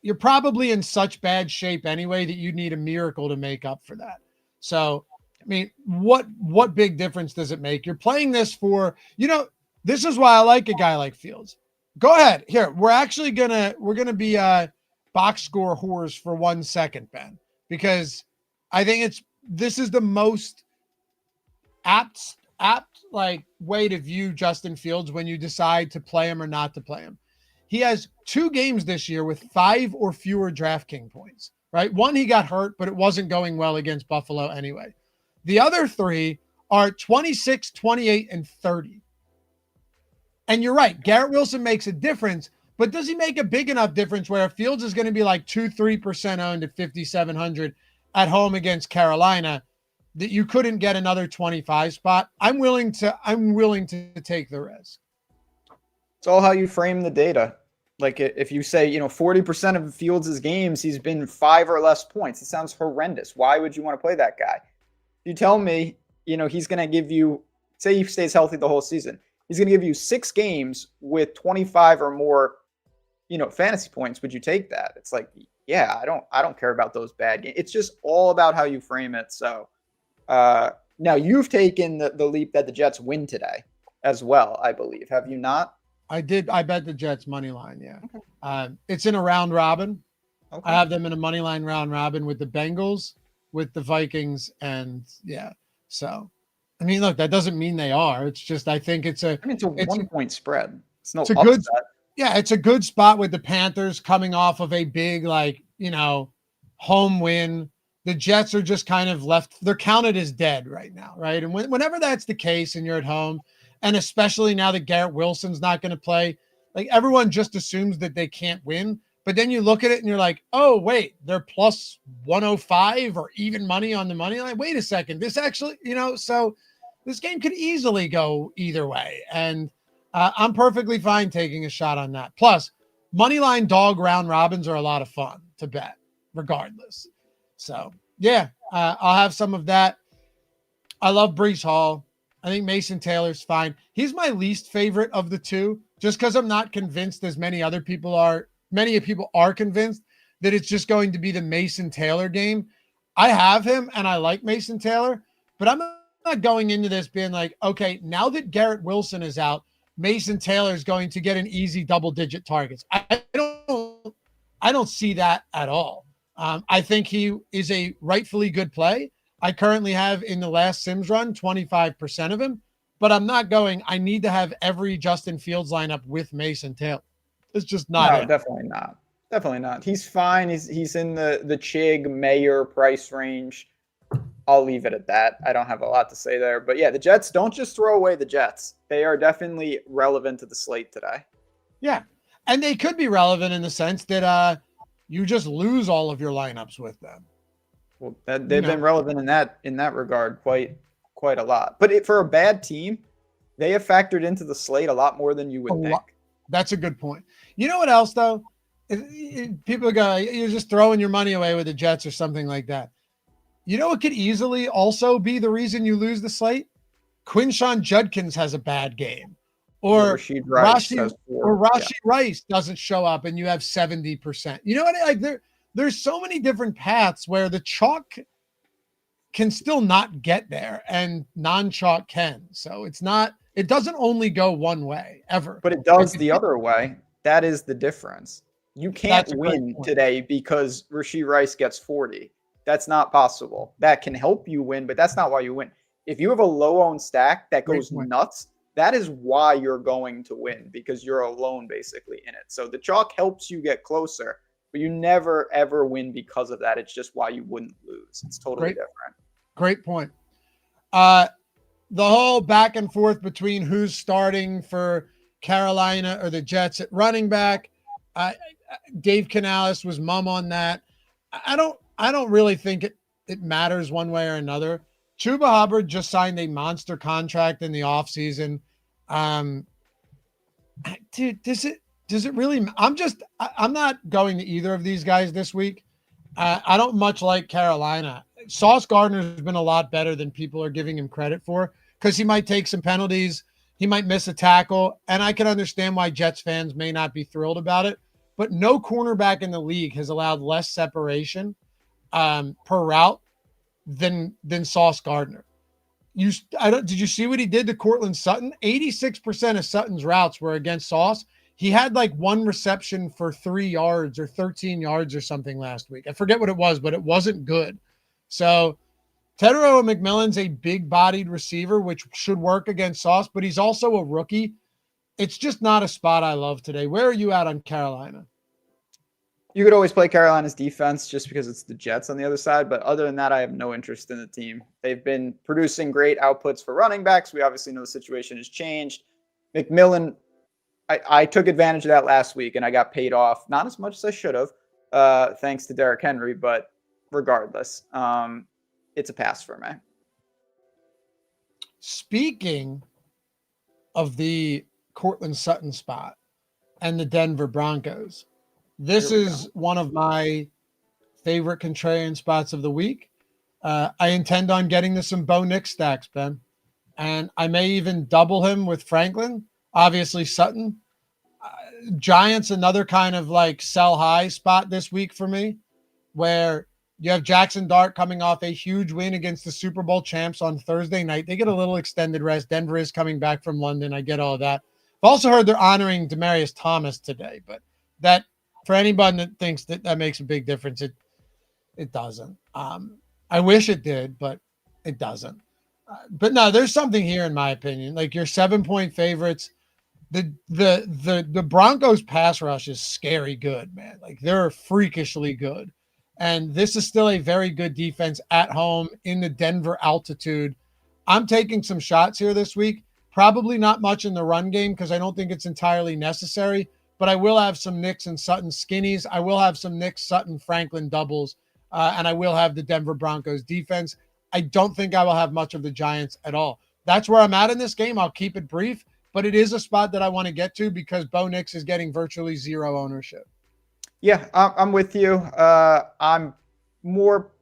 Speaker 3: you're probably in such bad shape anyway that you need a miracle to make up for that. So, I mean, what big difference does it make? You're playing this for, this is why I like a guy like Fields. Go ahead. Here, we're gonna be box score whores for 1 second, Ben, because I think this is the most apt like way to view Justin Fields when you decide to play him or not to play him. He has 2 games this year with 5 or fewer DraftKings points, right? One, he got hurt, but it wasn't going well against Buffalo anyway. The other 3 are 26, 28, and 30. And you're right. Garrett Wilson makes a difference, but does he make a big enough difference where Fields is going to be like 2-3% owned at 5,700 at home against Carolina that you couldn't get another 25 spot? I'm willing to take the risk.
Speaker 4: It's all how you frame the data. Like if you say, 40% of Fields' games, he's been 5 or less points. It sounds horrendous. Why would you want to play that guy? You tell me, he's going to give you, say he stays healthy the whole season. He's going to give you 6 games with 25 or more, fantasy points. Would you take that? It's like, yeah, I don't care about those bad games. It's just all about how you frame it. So now you've taken the leap that the Jets win today as well, I believe. Have you not?
Speaker 3: I did. I bet the Jets money line. Yeah. Okay. It's in a round robin. Okay. I have them in a money line round robin with the Bengals, with the Vikings, and yeah. So, I mean, look, that doesn't mean they are. It's just I think it's a
Speaker 4: 1 point spread. It's no
Speaker 3: upset. It's a good spot with the Panthers coming off of a big home win. The Jets are just kind of left. They're counted as dead right now, right? And whenever that's the case, and you're at home. And especially now that Garrett Wilson's not going to play, like everyone just assumes that they can't win. But then you look at it and you're like, oh, wait, they're plus 105 or even money on the money line. Wait a second. This actually, so this game could easily go either way. And I'm perfectly fine taking a shot on that. Plus, money line dog round robins are a lot of fun to bet regardless. So, yeah, I'll have some of that. I love Breece Hall. I think Mason Taylor's fine. He's my least favorite of the 2, just because I'm not convinced as many people are convinced that it's just going to be the Mason Taylor game. I have him and I like Mason Taylor, but I'm not going into this being like, okay, now that Garrett Wilson is out, Mason Taylor is going to get an easy double-digit targets. I don't see that at all. I think he is a rightfully good play. I currently have in the last Sims run 25% of him, but I'm not going. I need to have every Justin Fields lineup with Mason Taylor. It's just not.
Speaker 4: No, definitely not. Definitely not. He's fine. He's in the Chig Mayer price range. I'll leave it at that. I don't have a lot to say there, but yeah, the Jets, don't just throw away the Jets. They are definitely relevant to the slate today.
Speaker 3: Yeah, and they could be relevant in the sense that you just lose all of your lineups with them.
Speaker 4: Well, they've been relevant in that regard quite a lot. But for a bad team, they have factored into the slate a lot more than you would think.
Speaker 3: That's a good point. You know what else, though? People go, you're just throwing your money away with the Jets or something like that. You know what could easily also be the reason you lose the slate? Quinshon Judkins has a bad game. Or Rashi Rice doesn't show up and you have 70%. You know what? There's so many different paths where the chalk can still not get there and non-chalk can. So it doesn't only go one way ever.
Speaker 4: But it does the other way. That is the difference. You can't win today because Rashi Rice gets 40. That's not possible. That can help you win, but that's not why you win. If you have a low-owned stack that goes nuts, that is why you're going to win, because you're alone basically in it. So the chalk helps you get closer. But you never, ever win because of that. It's just why you wouldn't lose. It's totally different.
Speaker 3: Great point. The whole back and forth between who's starting for Carolina or the Jets at running back. Dave Canales was mum on that. I don't really think it matters one way or another. Chuba Hubbard just signed a monster contract in the offseason. Dude, does it really? I'm not going to either of these guys this week. I don't much like Carolina. Sauce Gardner's been a lot better than people are giving him credit for, because he might take some penalties. He might miss a tackle. And I can understand why Jets fans may not be thrilled about it. But no cornerback in the league has allowed less separation per route than Sauce Gardner. Did you see what he did to Cortland Sutton? 86% of Sutton's routes were against Sauce. He had like one reception for 3 yards or 13 yards or something last week. I forget what it was, but it wasn't good. So Tedero McMillan's a big-bodied receiver, which should work against Sauce, but he's also a rookie. It's just not a spot I love today. Where are you at on Carolina?
Speaker 4: You could always play Carolina's defense just because it's the Jets on the other side. But other than that, I have no interest in the team. They've been producing great outputs for running backs. We obviously know the situation has changed. McMillan, I took advantage of that last week, and I got paid off. Not as much as I should have, thanks to Derrick Henry. But regardless, it's a pass for me.
Speaker 3: Speaking of the Cortland Sutton spot and the Denver Broncos, this is one of my favorite contrarian spots of the week. I intend on getting to some Bo Nix stacks, Ben, and I may even double him with Franklin. Obviously, Sutton. Giants, another kind of like sell high spot this week for me, where you have Jackson Dart coming off a huge win against the Super Bowl champs on Thursday night. They get a little extended rest. Denver is coming back from London. I get all of that. I've also heard they're honoring Demaryius Thomas today, but that for anybody that thinks that makes a big difference, it doesn't. I wish it did, but it doesn't. But no, there's something here in my opinion. Like your 7-point favorites, the Broncos pass rush is scary good, man. Like they're freakishly good. And this is still a very good defense at home in the Denver altitude. I'm taking some shots here this week. Probably not much in the run game because I don't think it's entirely necessary. But I will have some Nix and Sutton skinnies. I will have some Nix, Sutton, Franklin doubles. And I will have the Denver Broncos defense. I don't think I will have much of the Giants at all. That's where I'm at in this game. I'll keep it brief. But it is a spot that I want to get to because Bo Nix is getting virtually zero ownership.
Speaker 4: Yeah, I'm with you. I'm more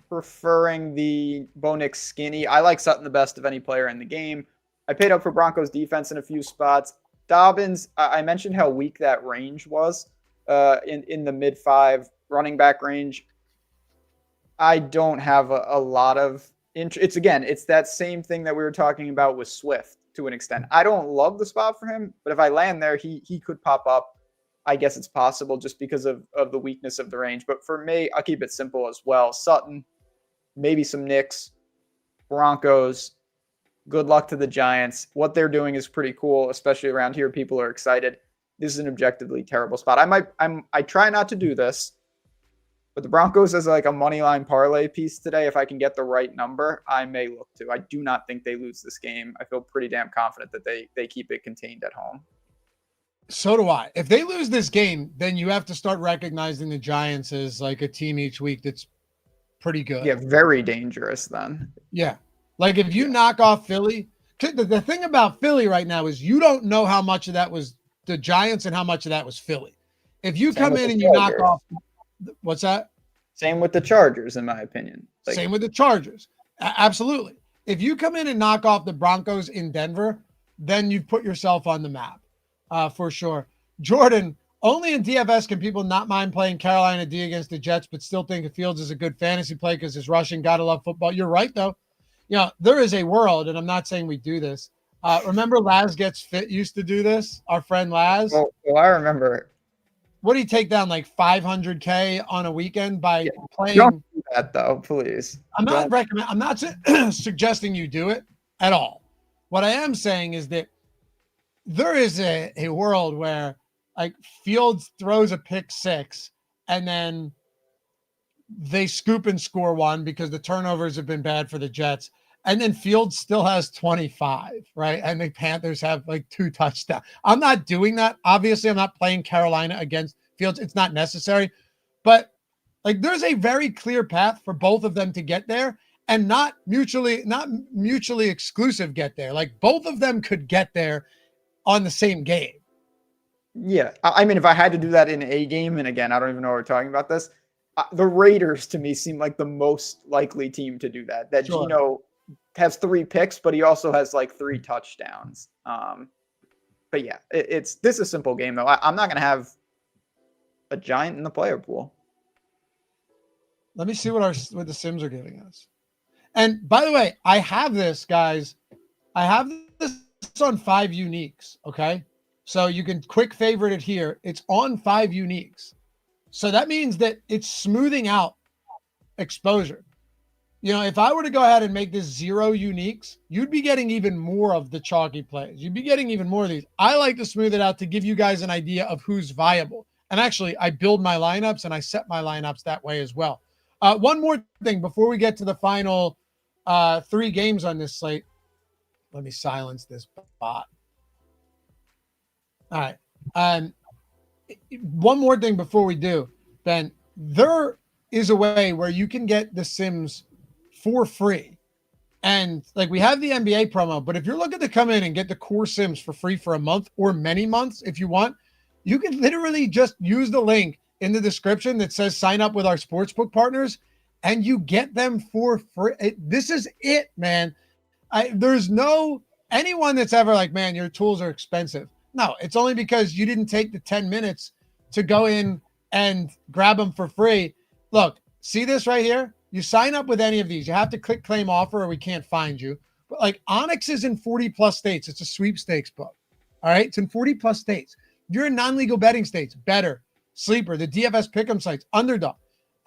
Speaker 4: preferring the Bo Nix skinny. I like Sutton the best of any player in the game. I paid up for Broncos defense in a few spots. Dobbins, I mentioned how weak that range was in the mid-5 running back range. I don't have a lot of interest. It's that same thing that we were talking about with Swift to an extent. I don't love the spot for him, but if I land there, he could pop up. I guess it's possible just because of the weakness of the range. But for me, I'll keep it simple as well. Sutton, maybe some Knicks, Broncos. Good luck to the Giants. What they're doing is pretty cool, especially around here. People are excited. This is an objectively terrible spot. I try not to do this, but the Broncos as like a money line parlay piece today, if I can get the right number, I may look to. I do not think they lose this game. I feel pretty damn confident that they keep it contained at home.
Speaker 3: So do I. If they lose this game, then you have to start recognizing the Giants as like a team each week that's pretty good.
Speaker 4: Yeah, very dangerous then.
Speaker 3: Yeah. Like if you knock off Philly, the thing about Philly right now is you don't know how much of that was the Giants and how much of that was Philly. If you come in and you knock off, what's that?
Speaker 4: Same with the Chargers, in my opinion.
Speaker 3: Same with the Chargers. Absolutely. If you come in and knock off the Broncos in Denver, then you put yourself on the map. For sure. Jordan, only in DFS can people not mind playing Carolina D against the Jets, but still think Fields is a good fantasy play because his rushing. Gotta love football. You're right, though. You know, there is a world, and I'm not saying we do this. Remember Laz Gets Fit used to do this? Our friend Laz?
Speaker 4: Oh, I remember.
Speaker 3: What do you take down, like 500K on a weekend by playing?
Speaker 4: Don't do that, though, please.
Speaker 3: I'm not suggesting you do it at all. What I am saying is that there is a world where like Fields throws a pick 6 and then they scoop and score one because the turnovers have been bad for the Jets. And then Fields still has 25, right? And the Panthers have like 2 touchdowns. I'm not doing that. Obviously, I'm not playing Carolina against Fields. It's not necessary. But like there's a very clear path for both of them to get there and not mutually exclusive get there. Like both of them could get there on the same game.
Speaker 4: Yeah. I mean, if I had to do that in a game, and again, I don't even know we're talking about this, the Raiders to me seem like the most likely team to do that. That sure. Geno has 3 picks, but he also has like 3 touchdowns. But yeah, this is a simple game though. I'm not going to have a Giant in the player pool.
Speaker 3: Let me see what the Sims are giving us. And by the way, I have this, guys. I have this on 5 uniques. Okay. So you can quick favorite it here. It's on 5 uniques. So that means that it's smoothing out exposure. You know, if I were to go ahead and make this 0 uniques, you'd be getting even more of the chalky plays. You'd be getting even more of these. I like to smooth it out to give you guys an idea of who's viable. And actually, I build my lineups and I set my lineups that way as well. One more thing before we get to the final 3 games on this slate. Let me silence this bot. All right. One more thing before we do, Ben. There is a way where you can get the Sims for free. And like we have the NBA promo, but if you're looking to come in and get the core Sims for free for a month or many months, if you want, you can literally just use the link in the description that says sign up with our sportsbook partners and you get them for free. This is it, man. There's no anyone that's ever like, man, your tools are expensive. No, it's only because you didn't take the 10 minutes to go in and grab them for free. Look, see this right here? You sign up with any of these. You have to click claim offer or we can't find you. But like Onyx is in 40 plus states. It's a sweepstakes book. All right. It's in 40 plus states. You're in non-legal betting states. Better, Sleeper, the DFS pick'em sites, Underdog.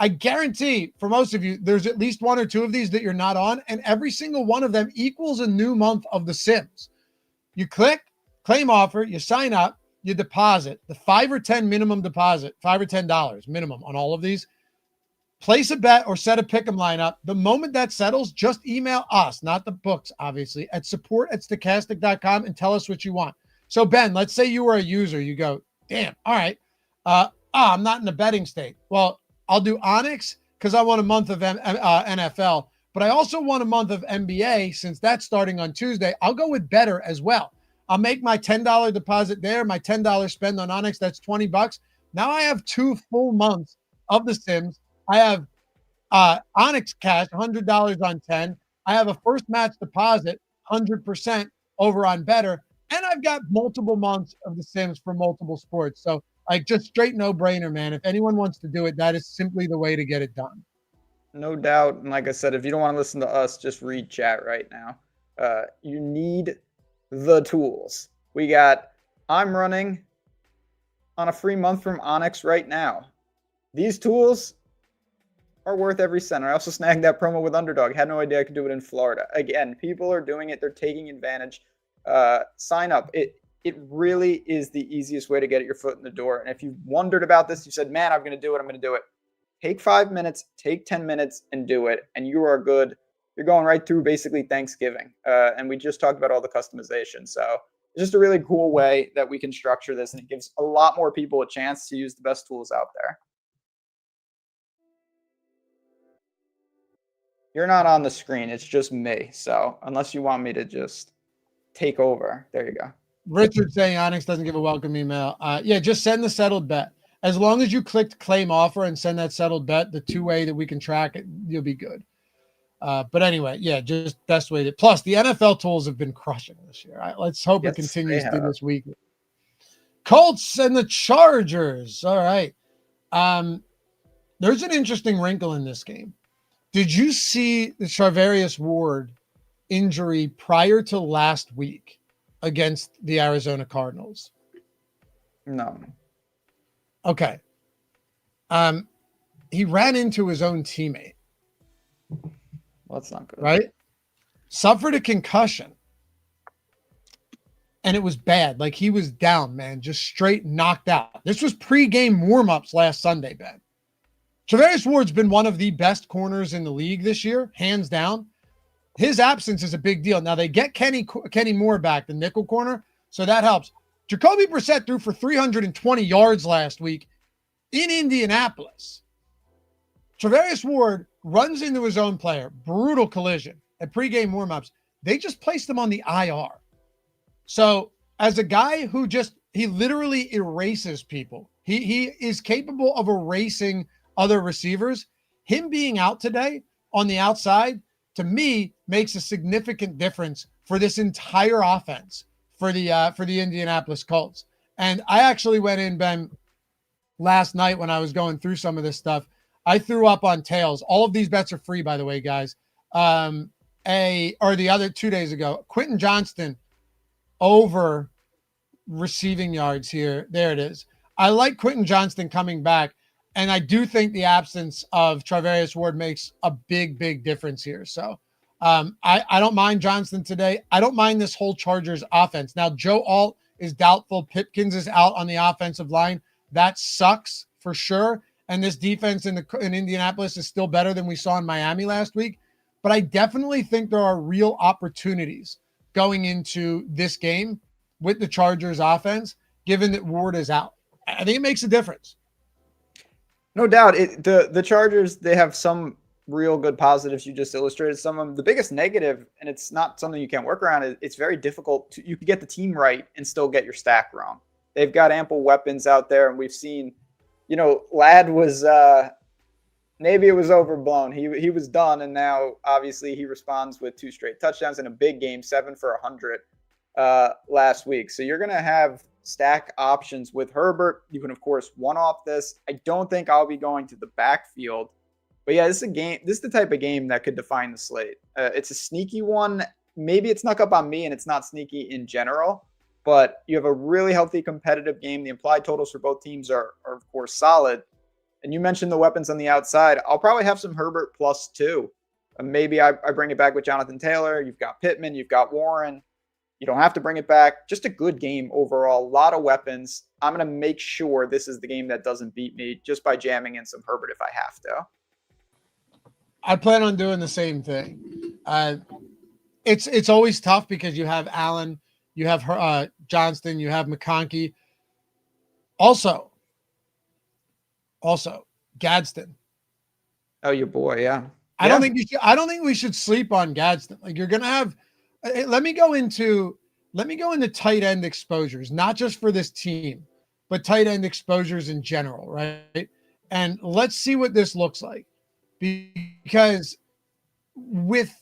Speaker 3: I guarantee for most of you, there's at least 1 or 2 of these that you're not on. And every single one of them equals a new month of the Sims. You click claim offer, you sign up, you deposit the 5 or 10 minimum deposit, $5 or $10 minimum on all of these. Place a bet or set a pick'em lineup. The moment that settles, just email us, not the books, obviously, at support@stokastic.com and tell us what you want. So, Ben, let's say you were a user. You go, damn, all right. I'm not in a betting state. Well, I'll do Onyx because I want a month of NFL, but I also want a month of NBA since that's starting on Tuesday. I'll go with Better as well. I'll make my $10 deposit there, my $10 spend on Onyx. That's $20. Now I have 2 full months of the Sims. I have Onyx cash, $100 on 10. I have a first match deposit, 100% over on Better. And I've got multiple months of the Sims for multiple sports. So, like, just straight no-brainer, man. If anyone wants to do it, that is simply the way to get it done.
Speaker 4: No doubt. And like I said, if you don't want to listen to us, just read chat right now. You need the tools. I'm running on a free month from Onyx right now. These tools are worth every cent. I also snagged that promo with Underdog. Had no idea I could do it in Florida. Again, people are doing it. They're taking advantage. Sign up. It really is the easiest way to get your foot in the door. And if you wondered about this, you said, man, I'm going to do it. Take 5 minutes, take 10 minutes and do it. And you are good. You're going right through basically Thanksgiving. And we just talked about all the customization. So it's just a really cool way that we can structure this. And it gives a lot more people a chance to use the best tools out there. You're not on the screen. It's just me. So unless you want me to just take over, there you go.
Speaker 3: Richard saying Onyx doesn't give a welcome email. Yeah, just send the settled bet. As long as you clicked claim offer and send that settled bet, the 2-way that we can track it, you'll be good. But anyway, yeah, just best way to. Plus, the NFL tools have been crushing this year. Right? Let's hope it continues through this week. Colts and the Chargers. All right. There's an interesting wrinkle in this game. Did you see the Charvarius Ward injury prior to last week against the Arizona Cardinals?
Speaker 4: No.
Speaker 3: Okay. He ran into his own teammate.
Speaker 4: Well, that's not good.
Speaker 3: Right? Suffered a concussion. And it was bad. Like he was down, man, just straight knocked out. This was pre-game warm-ups last Sunday, Ben. Charvarius Ward's been one of the best corners in the league this year, hands down. His absence is a big deal. Now they get Kenny Moore back, the nickel corner, so that helps. Jacoby Brissett threw for 320 yards last week in Indianapolis. Charvarius Ward runs into his own player, brutal collision at pregame warmups. They just placed him on the IR. So as a guy who he literally erases people, he is capable of erasing other receivers. Him being out today on the outside, to me, makes a significant difference for this entire offense for the Indianapolis Colts. And I actually went in, Ben, last night when I was going through some of this stuff. I threw up on tails. All of these bets are free, by the way, guys. Or the other 2 days ago, Quentin Johnston over receiving yards here. There it is. I like Quentin Johnston coming back, and I do think the absence of Charvarius Ward makes a big, big difference here. So I don't mind Johnston today. I don't mind this whole Chargers offense. Now, Joe Alt is doubtful. Pipkins is out on the offensive line. That sucks for sure. And this defense in Indianapolis is still better than we saw in Miami last week. But I definitely think there are real opportunities going into this game with the Chargers offense, given that Ward is out. I think it makes a difference.
Speaker 4: No doubt. The Chargers, they have some real good positives. You just illustrated some of them. The biggest negative, and it's not something you can't work around, it's very difficult you can get the team right and still get your stack wrong. They've got ample weapons out there, and we've seen, Ladd was maybe it was overblown. He was done, and now obviously he responds with 2 straight touchdowns in a big game, 7 for 100 last week. So you're going to have stack options with Herbert. You can, of course, one-off this. I don't think I'll be going to the backfield. But yeah, this is a game. This is the type of game that could define the slate. It's a sneaky one. Maybe it snuck up on me, and it's not sneaky in general. But you have a really healthy competitive game. The implied totals for both teams are of course, solid. And you mentioned the weapons on the outside. I'll probably have some Herbert +2. Maybe I bring it back with Jonathan Taylor. You've got Pittman. You've got Warren. You don't have to bring it back. Just a good game overall. A lot of weapons. I'm going to make sure this is the game that doesn't beat me just by jamming in some Herbert if I have to.
Speaker 3: I plan on doing the same thing. It's always tough because you have Allen, you have Johnston, you have McConkey. Also, Gadsden.
Speaker 4: Oh, your boy, yeah.
Speaker 3: I don't think we should sleep on Gadsden. Like, you're gonna have. Let me go into tight end exposures, not just for this team, but tight end exposures in general, right? And let's see what this looks like, because with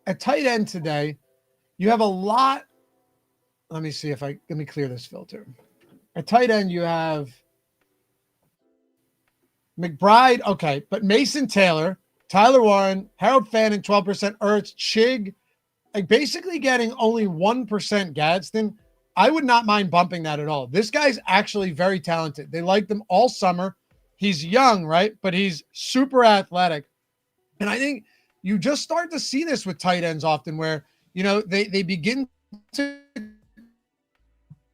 Speaker 3: a tight end today, you have a lot. Let me clear this filter. A tight end, you have McBride, okay, but Mason Taylor, Tyler Warren, Harold Fannin, 12%, Ertz, Chig, like basically getting only 1% Gadsden. I would not mind bumping that at all. This guy's actually very talented. They liked him all summer. He's young, right? But he's super athletic. And I think you just start to see this with tight ends often where, they begin to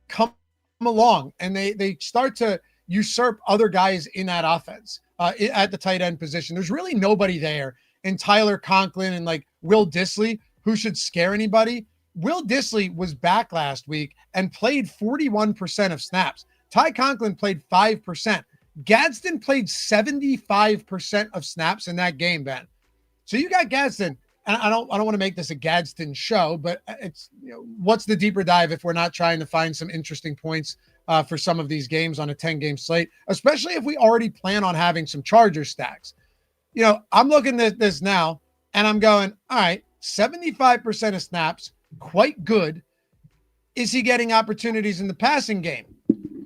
Speaker 3: come along and they start to usurp other guys in that offense at the tight end position. There's really nobody there in Tyler Conklin and like Will Dissly who should scare anybody. Will Dissly was back last week and played 41% of snaps. Ty Conklin played 5%. Gadsden played 75% of snaps in that game, Ben. So you got Gadsden, and I don't want to make this a Gadsden show, but it's what's the deeper dive if we're not trying to find some interesting points for some of these games on a 10-game slate, especially if we already plan on having some Charger stacks. I'm looking at this now, and I'm going, all right, 75% of snaps, quite good. Is he getting opportunities in the passing game?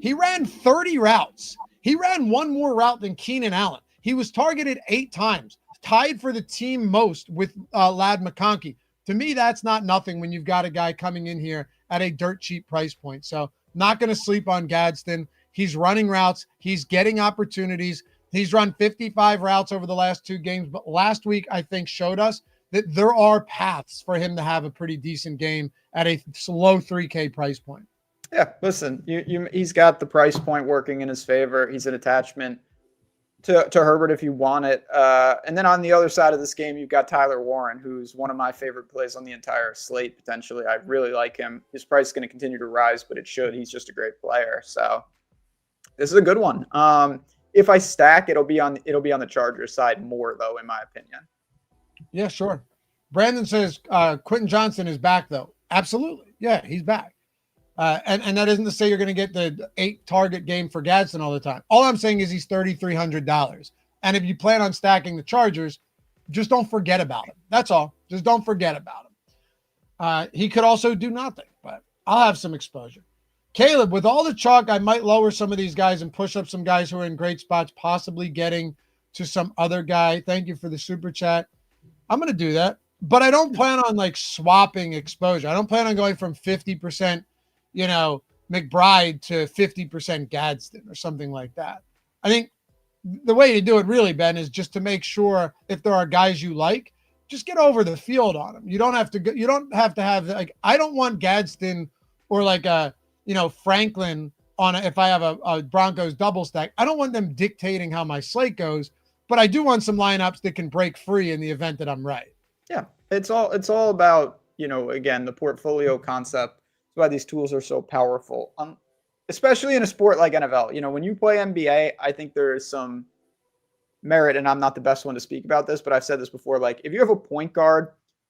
Speaker 3: He ran 30 routes. He ran one more route than Keenan Allen. He was targeted 8 times, tied for the team most with Ladd McConkey. To me, that's not nothing when you've got a guy coming in here at a dirt cheap price point. So not going to sleep on Gadsden. He's running routes. He's getting opportunities. He's run 55 routes over the last 2 games. But last week, I think, showed us that there are paths for him to have a pretty decent game at a low 3K price point.
Speaker 4: Yeah, listen, he's got the price point working in his favor. He's an attachment to Herbert if you want it. And then on the other side of this game, you've got Tyler Warren, who's one of my favorite plays on the entire slate, potentially. I really like him. His price is going to continue to rise, but it should. He's just a great player. So this is a good one. If I stack, it'll be on the Chargers side more, though, in my opinion.
Speaker 3: Yeah, sure. Brandon says Quentin Johnston is back, though. Absolutely. Yeah, he's back. And that isn't to say you're going to get the 8 target game for Gadsden all the time. All I'm saying is he's $3,300. And if you plan on stacking the Chargers, just don't forget about him. That's all. Just don't forget about him. He could also do nothing, but I'll have some exposure. Caleb, with all the chalk, I might lower some of these guys and push up some guys who are in great spots, possibly getting to some other guy. Thank you for the super chat. I'm going to do that, but I don't plan on like swapping exposure. I don't plan on going from 50%, McBride to 50% Gadsden or something like that. I think the way to do it really, Ben, is just to make sure if there are guys you like, just get over the field on them. You don't have to go, you don't have to have like, I don't want Gadsden or like Franklin on if I have a Broncos double stack. I don't want them dictating how my slate goes, but I do want some lineups that can break free in the event that I'm right.
Speaker 4: Yeah. It's all about, again, the portfolio concept. That's why these tools are so powerful. Especially in a sport like NFL. When you play NBA, I think there is some merit, and I'm not the best one to speak about this, but I've said this before. Like, if you have a point guard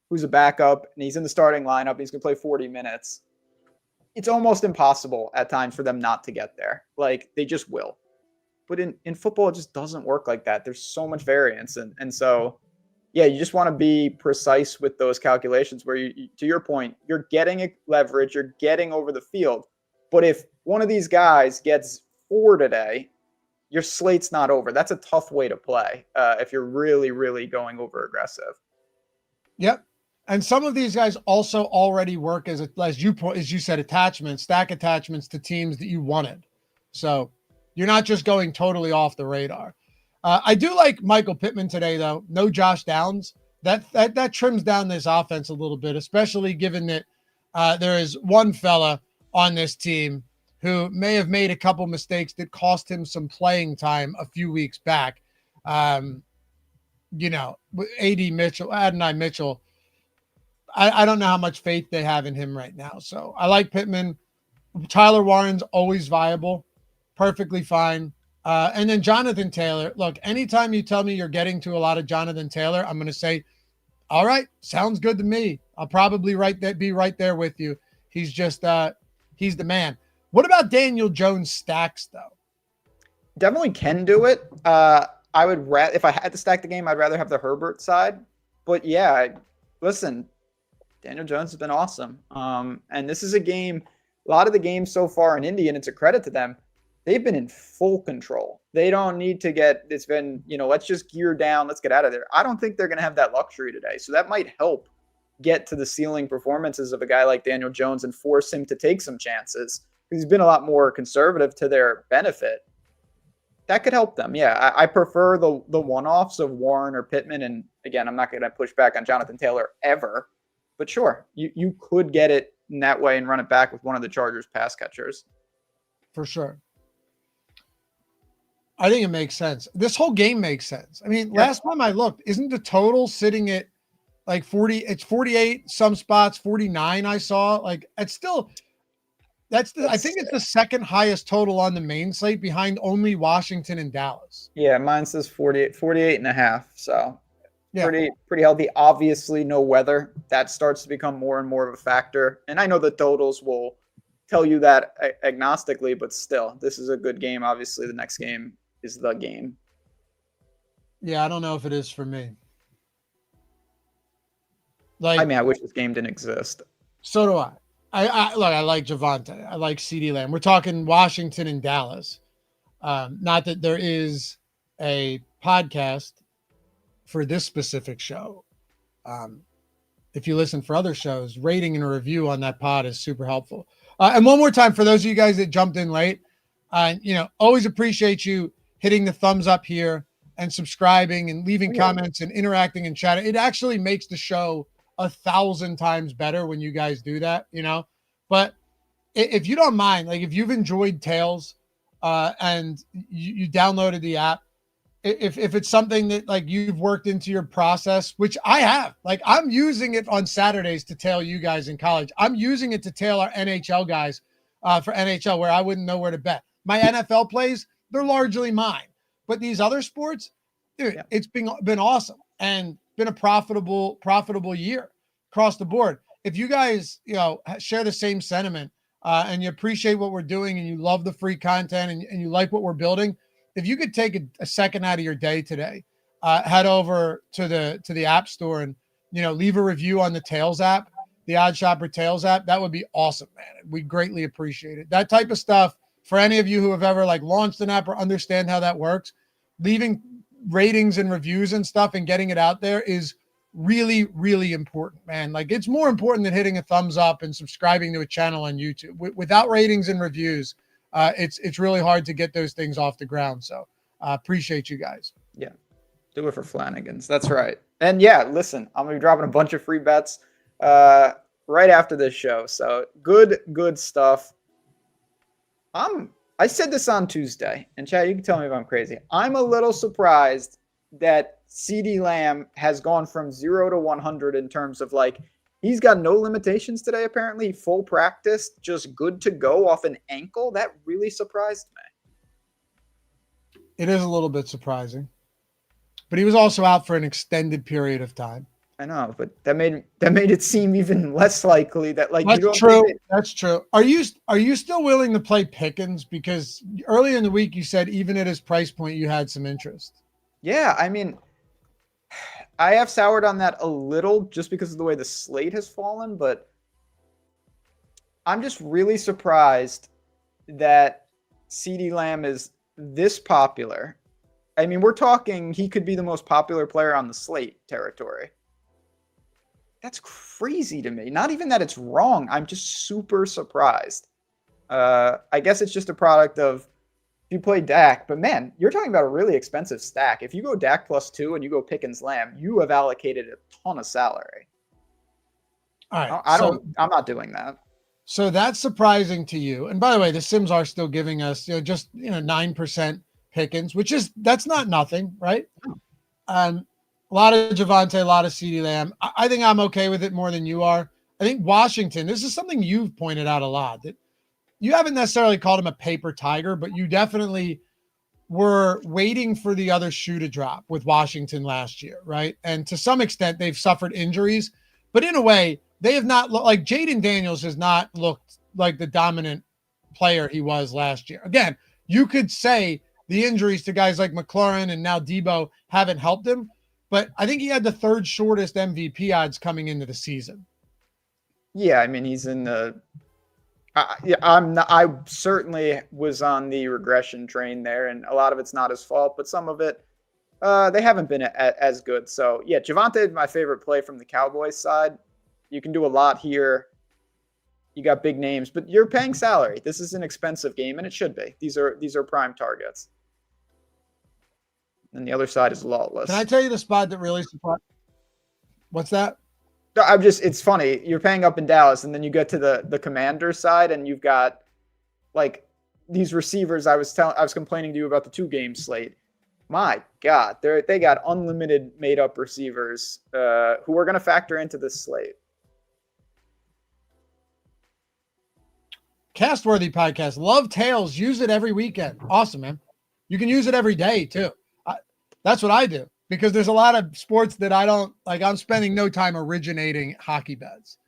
Speaker 4: who's a backup and he's in the starting lineup, he's going to play 40 minutes, it's almost impossible at times for them not to get there. Like, they just will. But in football, it just doesn't work like that. There's so much variance. And so, yeah, you just want to be precise with those calculations where you, to your point, you're getting a leverage, you're getting over the field. But if one of these guys gets 4 today, your slate's not over. That's a tough way to play if you're really, really going over aggressive.
Speaker 3: Yep. And some of these guys also already work as you said, stack attachments to teams that you wanted. So you're not just going totally off the radar. I do like Michael Pittman today, though. No Josh Downs. That trims down this offense a little bit, especially given that there is one fella on this team who may have made a couple mistakes that cost him some playing time a few weeks back. Adonai Mitchell. I don't know how much faith they have in him right now. So I like Pittman. Tyler Warren's always viable, perfectly fine. And then Jonathan Taylor. Look, anytime you tell me you're getting to a lot of Jonathan Taylor, I'm going to say, all right, sounds good to me. I'll probably be right there with you. He's just he's the man. What about Daniel Jones stacks, though?
Speaker 4: Definitely can do it. I would rather, if I had to stack the game, I'd rather have the Herbert side. But yeah, listen, Daniel Jones has been awesome. And this is a game, a lot of the games so far in Indy, and it's a credit to them, they've been in full control. They don't need to it's been, let's just gear down, let's get out of there. I don't think they're going to have that luxury today. So that might help get to the ceiling performances of a guy like Daniel Jones and force him to take some chances. He's been a lot more conservative to their benefit. That could help them. Yeah, I prefer the one-offs of Warren or Pittman. And again, I'm not going to push back on Jonathan Taylor ever. But sure, you could get it in that way and run it back with one of the Chargers pass catchers.
Speaker 3: For sure. I think it makes sense. This whole game makes sense. I mean, last time I looked, isn't the total sitting at like 40? It's 48, some spots, 49 I saw. Like, it's still... I think it's the second highest total on the main slate behind only Washington and Dallas.
Speaker 4: Yeah, mine says 48 and a half. So yeah, pretty healthy. Obviously, no weather. That starts to become more and more of a factor. And I know the totals will tell you that agnostically, but still, this is a good game. Obviously, the next game is the game.
Speaker 3: Yeah, I don't know if it is for me.
Speaker 4: I wish this game didn't exist.
Speaker 3: So do I. I like Javonte. I like CeeDee Lamb. We're talking Washington and Dallas. Not that there is a podcast for this specific show. If you listen for other shows, rating and a review on that pod is super helpful. And one more time, for those of you guys that jumped in late, always appreciate you hitting the thumbs up here and subscribing and leaving comments and interacting in chat. It actually makes the show 1,000 times better when you guys do that, but if you don't mind, like if you've enjoyed Tails and you downloaded the app, if it's something that like you've worked into your process, which I have, like I'm using it on Saturdays to tail you guys in college. I'm using it to tail our NHL guys for NHL where I wouldn't know where to bet. My NFL plays, they're largely mine, but these other sports, dude, it's been awesome and been a profitable year across the board. If you guys, share the same sentiment and you appreciate what we're doing and you love the free content and you like what we're building, if you could take a second out of your day today, head over to the App Store and, leave a review on the Tails app, the OddsShopper Tails app, that would be awesome, man. We greatly appreciate it. That type of stuff, for any of you who have ever like launched an app or understand how that works, leaving ratings and reviews and stuff and getting it out there is really, really important, man. Like, it's more important than hitting a thumbs up and subscribing to a channel on YouTube. Without ratings and reviews, it's really hard to get those things off the ground. So appreciate you guys.
Speaker 4: Yeah. Do it for Flanagan's. That's right. And yeah, listen, I'm going to be dropping a bunch of free bets right after this show. So good stuff. I said this on Tuesday, and Chad, you can tell me if I'm crazy. I'm a little surprised that CeeDee Lamb has gone from 0 to 100 in terms of, like, he's got no limitations today, apparently. Full practice, just good to go off an ankle. That really surprised me.
Speaker 3: It is a little bit surprising. But he was also out for an extended period of time.
Speaker 4: I know, but that made it seem even less likely that, like,
Speaker 3: that's true. That's true. Are you still willing to play Pickens? Because earlier in the week you said even at his price point you had some interest.
Speaker 4: Yeah, I mean, I have soured on that a little just because of the way the slate has fallen, but I'm just really surprised that CeeDee Lamb is this popular. I mean, we're talking he could be the most popular player on the slate territory. That's crazy to me. Not even that it's wrong. I'm just super surprised. I guess it's just a product of if you play Dak, but man, you're talking about a really expensive stack. If you go Dak +2 and you go Pickens Lamb, you have allocated a ton of salary.
Speaker 3: All right.
Speaker 4: I'm not doing that.
Speaker 3: So that's surprising to you. And by the way, the Sims are still giving us, just 9% Pickens, that's not nothing, right? A lot of Javonte, a lot of CeeDee Lamb. I think I'm okay with it more than you are. I think Washington, this is something you've pointed out a lot, that you haven't necessarily called him a paper tiger, but you definitely were waiting for the other shoe to drop with Washington last year, right? And to some extent, they've suffered injuries, but in a way, they have not looked like Jaden Daniels has not looked like the dominant player he was last year. Again, you could say the injuries to guys like McLaurin and now Debo haven't helped him, but I think he had the third shortest MVP odds coming into the season.
Speaker 4: Yeah, I mean, he's in the I certainly was on the regression train there, and a lot of it's not his fault, but some of it, they haven't been as good. So yeah, Javonte is my favorite play from the Cowboys side. You can do a lot here. You got big names, but you're paying salary. This is an expensive game, and it should be. These are prime targets. And the other side is lawless.
Speaker 3: Can I tell you the spot that really surprised? What's that?
Speaker 4: It's funny. You're paying up in Dallas, and then you get to the Commander side, and you've got like these receivers. I was complaining to you about the 2-game slate. My God, they got unlimited made-up receivers who are going to factor into this slate.
Speaker 3: Castworthy podcast. Love Tails. Use it every weekend. Awesome, man. You can use it every day too. That's what I do because there's a lot of sports that I don't like. I'm spending no time originating hockey bets.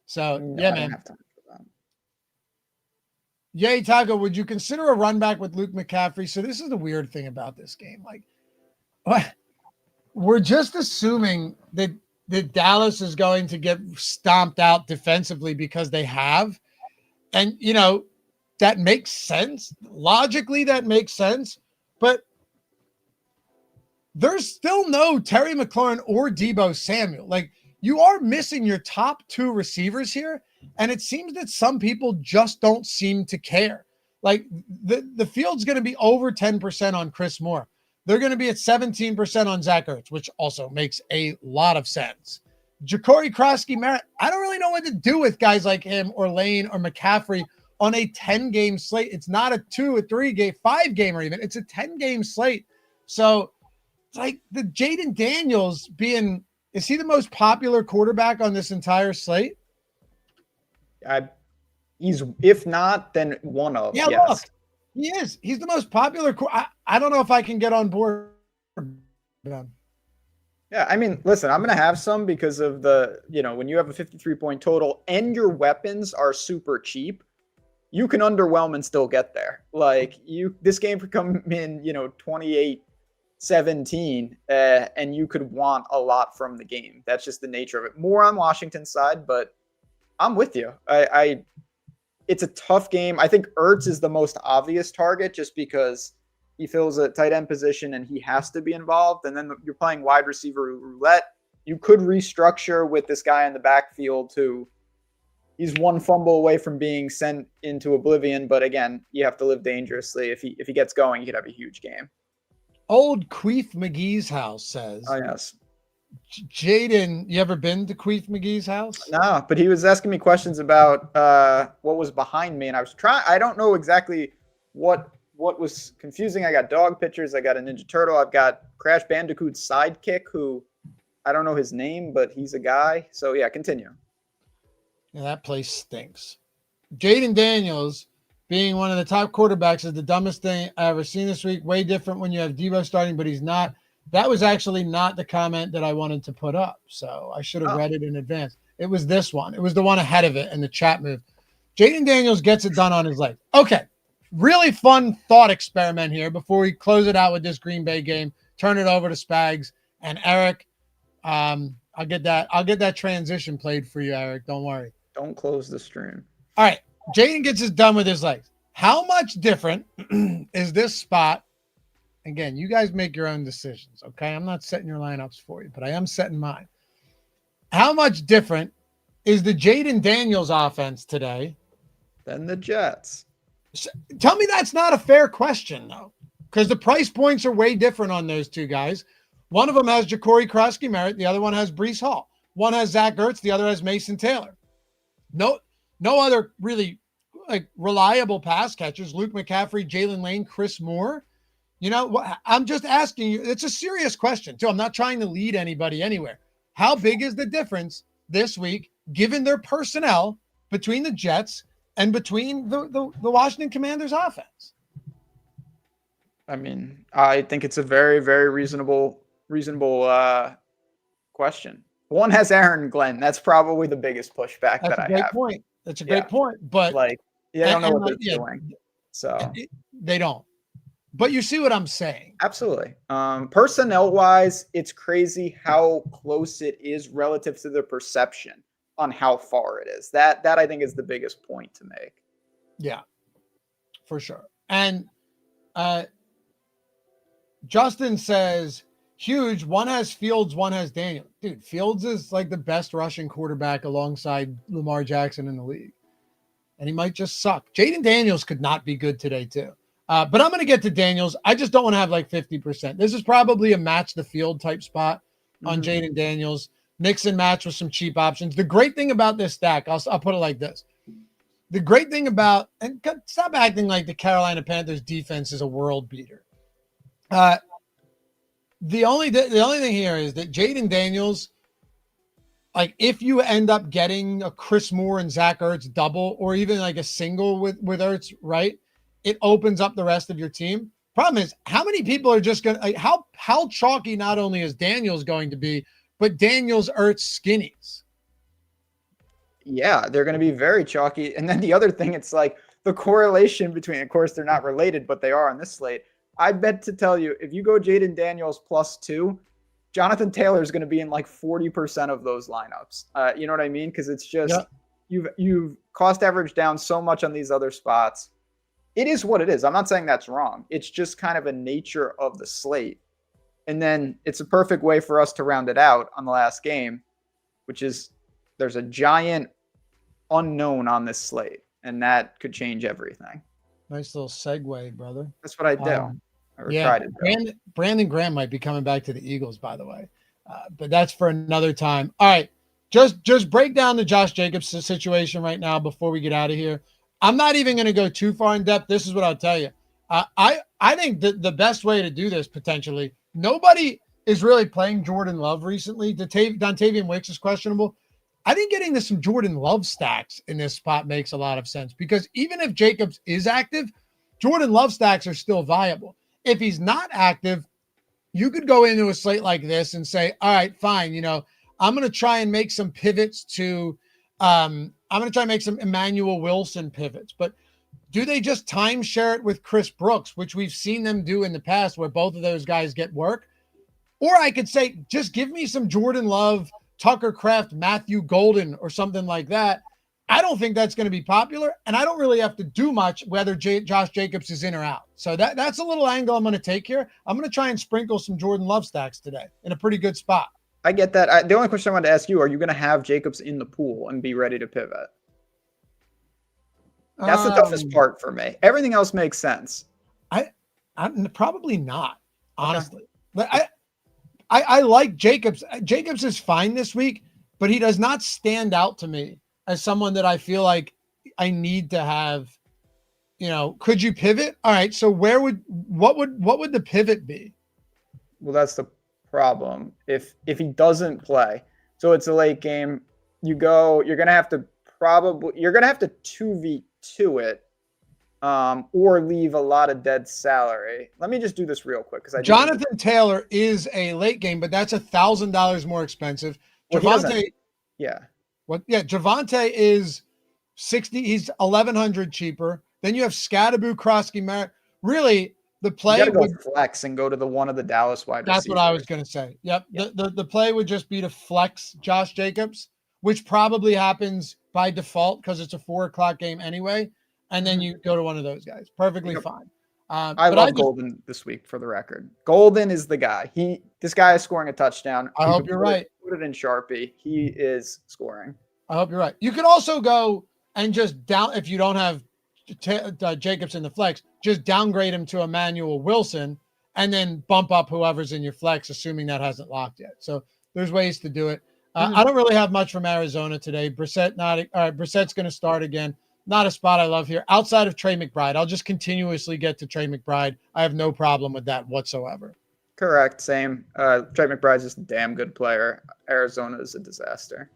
Speaker 3: So yeah, man. Yay, Taco, would you consider a run back with Luke McCaffrey? So this is the weird thing about this game. Like, we're just assuming that Dallas is going to get stomped out defensively because they have. And, that makes sense. Logically, that makes sense. But there's still no Terry McLaurin or Debo Samuel. Like, you are missing your top 2 receivers here. And it seems that some people just don't seem to care. Like, the field's going to be over 10% on Chris Moore. They're going to be at 17% on Zach Ertz, which also makes a lot of sense. Ja'Cory Krosky-Merritt, I don't really know what to do with guys like him or Lane or McCaffrey on a 10-game slate. It's not a 2, a 3-game, 5-gamer even. It's a 10-game slate. So it's like the Jaden Daniels is he the most popular quarterback on this entire slate?
Speaker 4: He's, if not, then one of.
Speaker 3: Yeah,
Speaker 4: yes.
Speaker 3: Look, he is. He's the most popular. I don't know if I can get on board.
Speaker 4: Yeah, I mean, listen, I'm going to have some because of when you have a 53-point total and your weapons are super cheap, you can underwhelm and still get there. Like, this game could come in, 28-17, and you could want a lot from the game. That's just the nature of it. More on Washington's side, but I'm with you. It's a tough game. I think Ertz is the most obvious target just because he fills a tight end position and he has to be involved. And then you're playing wide receiver roulette. you could restructure with this guy in the backfield who he's one fumble away from being sent into oblivion. But again, you have to live dangerously. If he gets going, he could have a huge game.
Speaker 3: Old Queef McGee's house says,
Speaker 4: Oh, yes.
Speaker 3: Jaden, you ever been to Queef McGee's house?
Speaker 4: No, but he was asking me questions about what was behind me. And I don't know exactly what was confusing. I got dog pictures. I got a Ninja Turtle. I've got Crash Bandicoot's sidekick, who I don't know his name, but he's a guy. So yeah, continue.
Speaker 3: Yeah, that place stinks. Jaden Daniels being one of the top quarterbacks is the dumbest thing I ever seen this week. Way different when you have Deebo starting, but he's not. That was actually not the comment that I wanted to put up. So I should have read it in advance. It was this one. It was the one ahead of it in the chat move. Jaden Daniels gets it done on his leg. Okay. Really fun thought experiment here before we close it out with this Green Bay game. Turn it over to Spags and Eric. I'll get that transition played for you, Eric. Don't worry.
Speaker 4: Don't close the stream.
Speaker 3: All right. Jaden gets his done with his legs. How much different is this spot? Again, you guys make your own decisions, okay? I'm not setting your lineups for you, but I am setting mine. How much different is the Jaden Daniels offense today
Speaker 4: than the Jets?
Speaker 3: Tell me that's not a fair question, though, because the price points are way different on those two guys. One of them has Ja'Cory Krosky-Merritt. The other one has Breece Hall. One has Zach Ertz. The other has Mason Taylor. No other really reliable pass catchers. Luke McCaffrey, Jalen Lane, Chris Moore. You know, I'm just asking you. It's a serious question, too. I'm not trying to lead anybody anywhere. How big is the difference this week, given their personnel, between the Jets and between the Washington Commanders offense?
Speaker 4: I mean, I think it's a very, very reasonable question. One has Aaron Glenn. That's probably the biggest pushback that I have.
Speaker 3: That's a great point. That's a great point. But
Speaker 4: I don't know what they're doing. So
Speaker 3: they don't. But you see what I'm saying.
Speaker 4: Absolutely. Personnel-wise, it's crazy how close it is relative to the perception on how far it is. That I think is the biggest point to make.
Speaker 3: Yeah, for sure. And Justin says, huge. One has Fields, one has Daniel. Dude, Fields is like the best rushing quarterback alongside Lamar Jackson in the league. And he might just suck. Jaden Daniels could not be good today, too. But I'm going to get to Daniels. I just don't want to have like 50%. This is probably a match the field type spot on Jaden Daniels. Mix and match with some cheap options. The great thing about this stack, I'll put it like this. The great thing about, and stop acting like the Carolina Panthers defense is a world beater. The only thing here is that Jaden Daniels, like if you end up getting a Chris Moore and Zach Ertz double, or even like a single with Ertz, right? It opens up the rest of your team. Problem is, how many people are just going to, how chalky not only is Daniels going to be, but Daniels, Ertz, skinnies?
Speaker 4: Yeah, they're going to be very chalky. And then the other thing, it's like the correlation between, of course, they're not related, but they are on this slate. I bet to tell you, if you go Jaden Daniels +2, Jonathan Taylor is going to be in like 40% of those lineups. You know what I mean? Because it's just, you've cost average down so much on these other spots. It is what it is. I'm not saying that's wrong. It's just kind of a nature of the slate. And then it's a perfect way for us to round it out on the last game, which is there's a giant unknown on this slate, and that could change everything.
Speaker 3: Nice little segue, brother.
Speaker 4: That's what I do.
Speaker 3: Yeah, Brandon Graham might be coming back to the Eagles, by the way. But that's for another time. All right, just break down the Josh Jacobs situation right now before we get out of here. I'm not even going to go too far in depth. This is what I'll tell you. I think the best way to do this, potentially, nobody is really playing Jordan Love recently. Dontavian Wicks is questionable. I think getting some Jordan Love stacks in this spot makes a lot of sense, because even if Jacobs is active, Jordan Love stacks are still viable. If he's not active, you could go into a slate like this and say, all right, fine. You know, I'm going to try and make some pivots to I'm going to try and make some Emmanuel Wilson pivots, but do they just timeshare it with Chris Brooks, which we've seen them do in the past where both of those guys get work? Or I could say, just give me some Jordan Love, Tucker Kraft, Matthew Golden, or something like that. I don't think that's going to be popular, and I don't really have to do much whether Josh Jacobs is in or out. So that's a little angle I'm going to take here. I'm going to try and sprinkle some Jordan Love stacks today in a pretty good spot.
Speaker 4: I get that. The only question I wanted to ask you, are you going to have Jacobs in the pool and be ready to pivot? That's the toughest part for me. Everything else makes sense.
Speaker 3: I'm probably not, honestly. Okay. But I like Jacobs. Jacobs is fine this week, but he does not stand out to me as someone that I feel like I need to have. Could you pivot? All right. So what would the pivot be?
Speaker 4: Well, that's the problem. If he doesn't play, so it's a late game, you're gonna have to 2v2 it, or leave a lot of dead salary. Let me just do this real quick because
Speaker 3: Jonathan Taylor is a late game, but that's $1,000 more expensive.
Speaker 4: Well,
Speaker 3: Javonte,
Speaker 4: Javonte
Speaker 3: is 60. He's 1,100 cheaper. Then you have Scadaboo, Krosky, really. The play
Speaker 4: you gotta go flex and go to one of the Dallas wide receivers.
Speaker 3: That's what I was going to say. Yep. The play would just be to flex Josh Jacobs, which probably happens by default because it's a 4:00 game anyway. And then you go to one of those guys. Perfectly fine.
Speaker 4: I love Golden this week, for the record. Golden is the guy. This guy is scoring a touchdown.
Speaker 3: I hope you're right.
Speaker 4: Put it in Sharpie. He is scoring.
Speaker 3: I hope you're right. You can also go and just if you don't have Jacobs in the flex, just downgrade him to Emmanuel Wilson and then bump up whoever's in your flex, assuming that hasn't locked yet. So there's ways to do it. I don't really have much from Arizona today. Brissett's going to start again. Not a spot I love here. Outside of Trey McBride, I'll just continuously get to Trey McBride. I have no problem with that whatsoever.
Speaker 4: Correct. Same. Trey McBride's just a damn good player. Arizona is a disaster.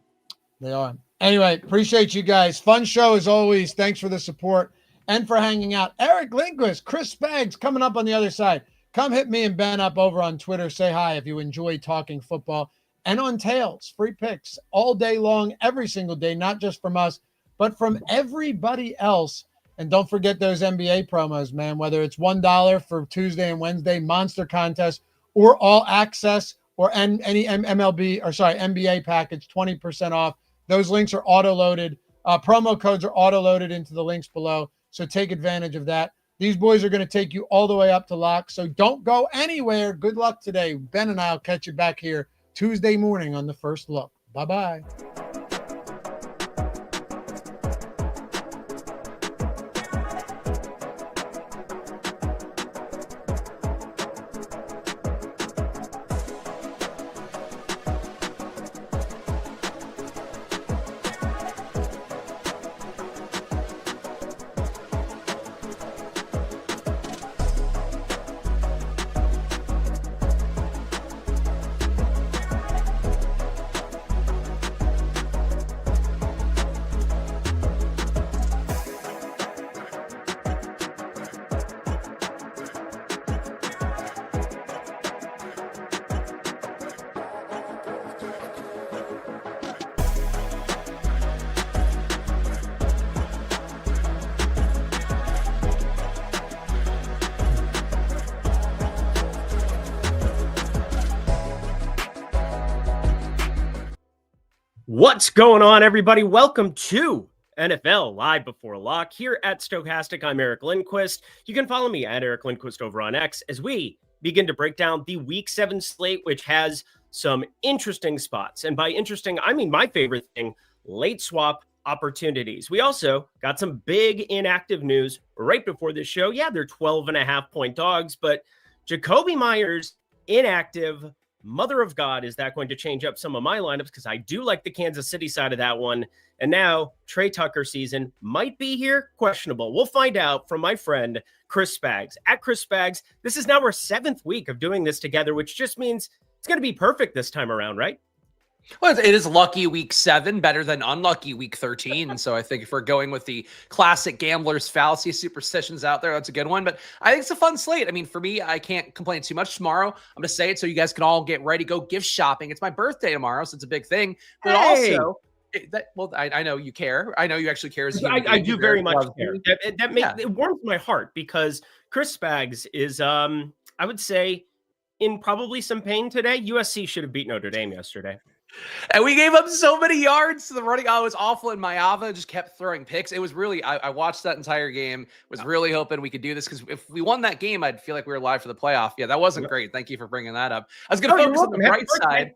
Speaker 3: They are. Anyway, appreciate you guys. Fun show as always. Thanks for the support and for hanging out. Eric Lindquist, Chris Spags coming up on the other side. Come hit me and Ben up over on Twitter. Say hi if you enjoy talking football. And on Tails, free picks all day long, every single day, not just from us, but from everybody else. And don't forget those NBA promos, man, whether it's $1 for Tuesday and Wednesday, monster contest, or all access, or any NBA package, 20% off. Those links are auto-loaded. Promo codes are auto-loaded into the links below. So take advantage of that. These boys are going to take you all the way up to lock. So don't go anywhere. Good luck today. Ben and I will catch you back here Tuesday morning on the First Look. Bye-bye.
Speaker 5: What's going on, everybody? Welcome to NFL Live Before Lock here at Stokastic. I'm Eric Lindquist. You can follow me at Eric Lindquist over on X as we begin to break down the Week 7 slate, which has some interesting spots. And by interesting, I mean my favorite thing, late swap opportunities. We also got some big inactive news right before this show. Yeah, they're 12.5-point dogs, but Jacoby Myers inactive. Mother of God, is that going to change up some of my lineups? Because I do like the Kansas City side of that one. And now Trey Tucker season might be here. Questionable. We'll find out from my friend Chris Spags. At Chris Spags, this is now our 7th week of doing this together, which just means it's going to be perfect this time around, right?
Speaker 6: Well, it is lucky week 7, better than unlucky week 13. And so I think if we're going with the classic gambler's fallacy superstitions out there, that's a good one. But I think it's a fun slate. I mean, for me, I can't complain too much tomorrow. I'm going to say it so you guys can all get ready, go gift shopping. It's my birthday tomorrow, so it's a big thing. But also, I know you care. I know you actually care.
Speaker 5: I do very much care. It warms my heart because Chris Spags is, I would say, in probably some pain today. USC should have beat Notre Dame yesterday.
Speaker 6: And we gave up so many yards to the running. I was awful in Maava, just kept throwing picks. It was really, I watched that entire game, was really hoping we could do this because if we won that game, I'd feel like we were live for the playoff. Yeah, that wasn't great. Thank you for bringing that up. I was going to focus on the bright side.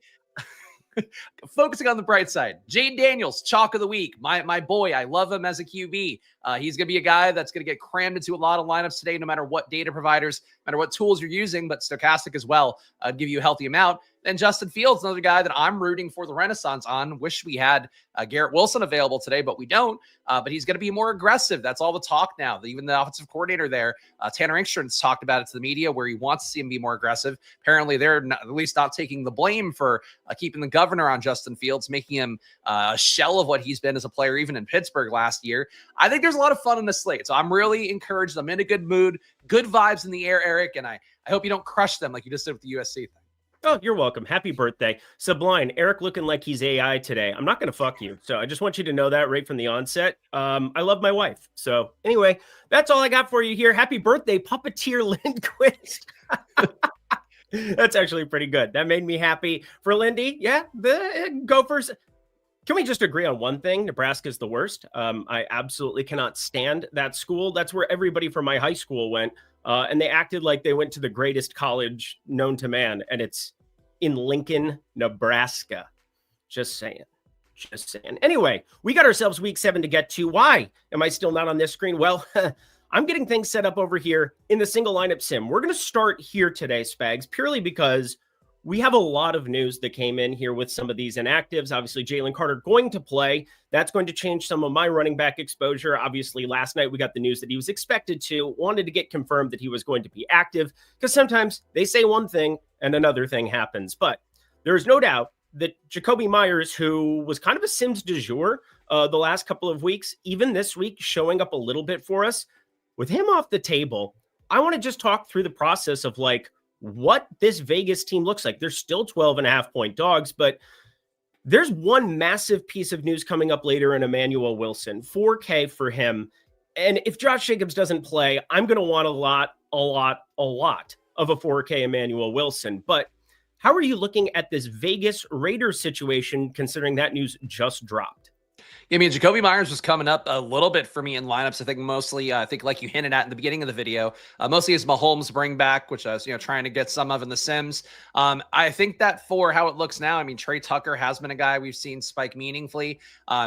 Speaker 6: Focusing on the bright side, Jane Daniels, chalk of the week. My boy, I love him as a QB. He's going to be a guy that's going to get crammed into a lot of lineups today, no matter what data providers, no matter what tools you're using, but Stokastic as well give you a healthy amount. Then Justin Fields, another guy that I'm rooting for the renaissance on. Wish we had Garrett Wilson available today, but we don't. But he's going to be more aggressive. That's all the talk now. Even the offensive coordinator there, Tanner Engstrand's talked about it to the media where he wants to see him be more aggressive. Apparently, they're at least not taking the blame for keeping the governor on Justin Fields, making him a shell of what he's been as a player, even in Pittsburgh last year. I think there's a lot of fun in this slate. So I'm really encouraged. I'm in a good mood, good vibes in the air, Eric. And I hope you don't crush them like you just did with the USC thing.
Speaker 5: Oh, you're welcome. Happy birthday. Sublime. Eric looking like he's AI today. I'm not going to fuck you. So I just want you to know that right from the onset. I love my wife. So anyway, that's all I got for you here. Happy birthday, Puppeteer Lindquist. That's actually pretty good. That made me happy. For Lindy, yeah, the Gophers. Can we just agree on one thing? Nebraska's the worst. I absolutely cannot stand that school. That's where everybody from my high school went. And they acted like they went to the greatest college known to man. And it's in Lincoln, Nebraska. Just saying. Just saying. Anyway, we got ourselves week 7 to get to. Why am I still not on this screen? Well, I'm getting things set up over here in the single lineup sim. We're going to start here today, Spags, purely because we have a lot of news that came in here with some of these inactives. Obviously, Jalen Carter going to play. That's going to change some of my running back exposure. Obviously, last night we got the news that he was expected to, wanted to get confirmed that he was going to be active, because sometimes they say one thing and another thing happens. But there is no doubt that Jakobi Meyers, who was kind of a Sims du jour the last couple of weeks, even this week showing up a little bit for us, with him off the table, I want to just talk through the process of what this Vegas team looks like. They're still 12.5-point dogs, but there's one massive piece of news coming up later in Emmanuel Wilson, 4K for him. And if Josh Jacobs doesn't play, I'm going to want a lot of a 4K Emmanuel Wilson. But how are you looking at this Vegas Raiders situation, considering that news just dropped?
Speaker 6: I mean, Jakobi Meyers was coming up a little bit for me in lineups. I think mostly, like you hinted at in the beginning of the video, mostly as Mahomes bring back, which I was, trying to get some of in the Sims. I think that for how it looks now, I mean, Trey Tucker has been a guy we've seen spike meaningfully.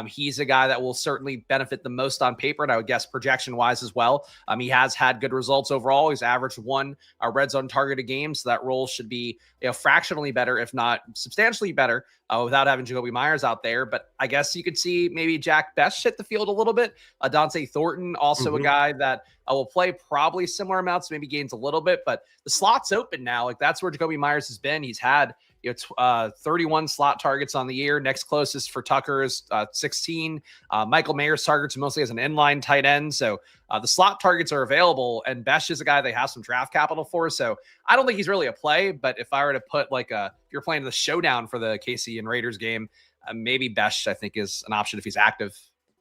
Speaker 6: He's a guy that will certainly benefit the most on paper, and I would guess projection wise as well. He has had good results overall. He's averaged 1 red zone target a game, so that role should be fractionally better, if not substantially better, without having Jakobi Meyers out there. But I guess you could see maybe Jack Best hit the field a little bit. Dante Thornton, also a guy that will play probably similar amounts, maybe gains a little bit, but the slot's open now. That's where Jakobi Meyers has been. He's had 31 slot targets on the year. Next closest for Tucker is 16. Michael Mayer's targets mostly as an inline tight end. So the slot targets are available, and Besh is a guy they have some draft capital for. So I don't think he's really a play, but if I were to put if you're playing the showdown for the KC and Raiders game, maybe Besh I think is an option if he's active.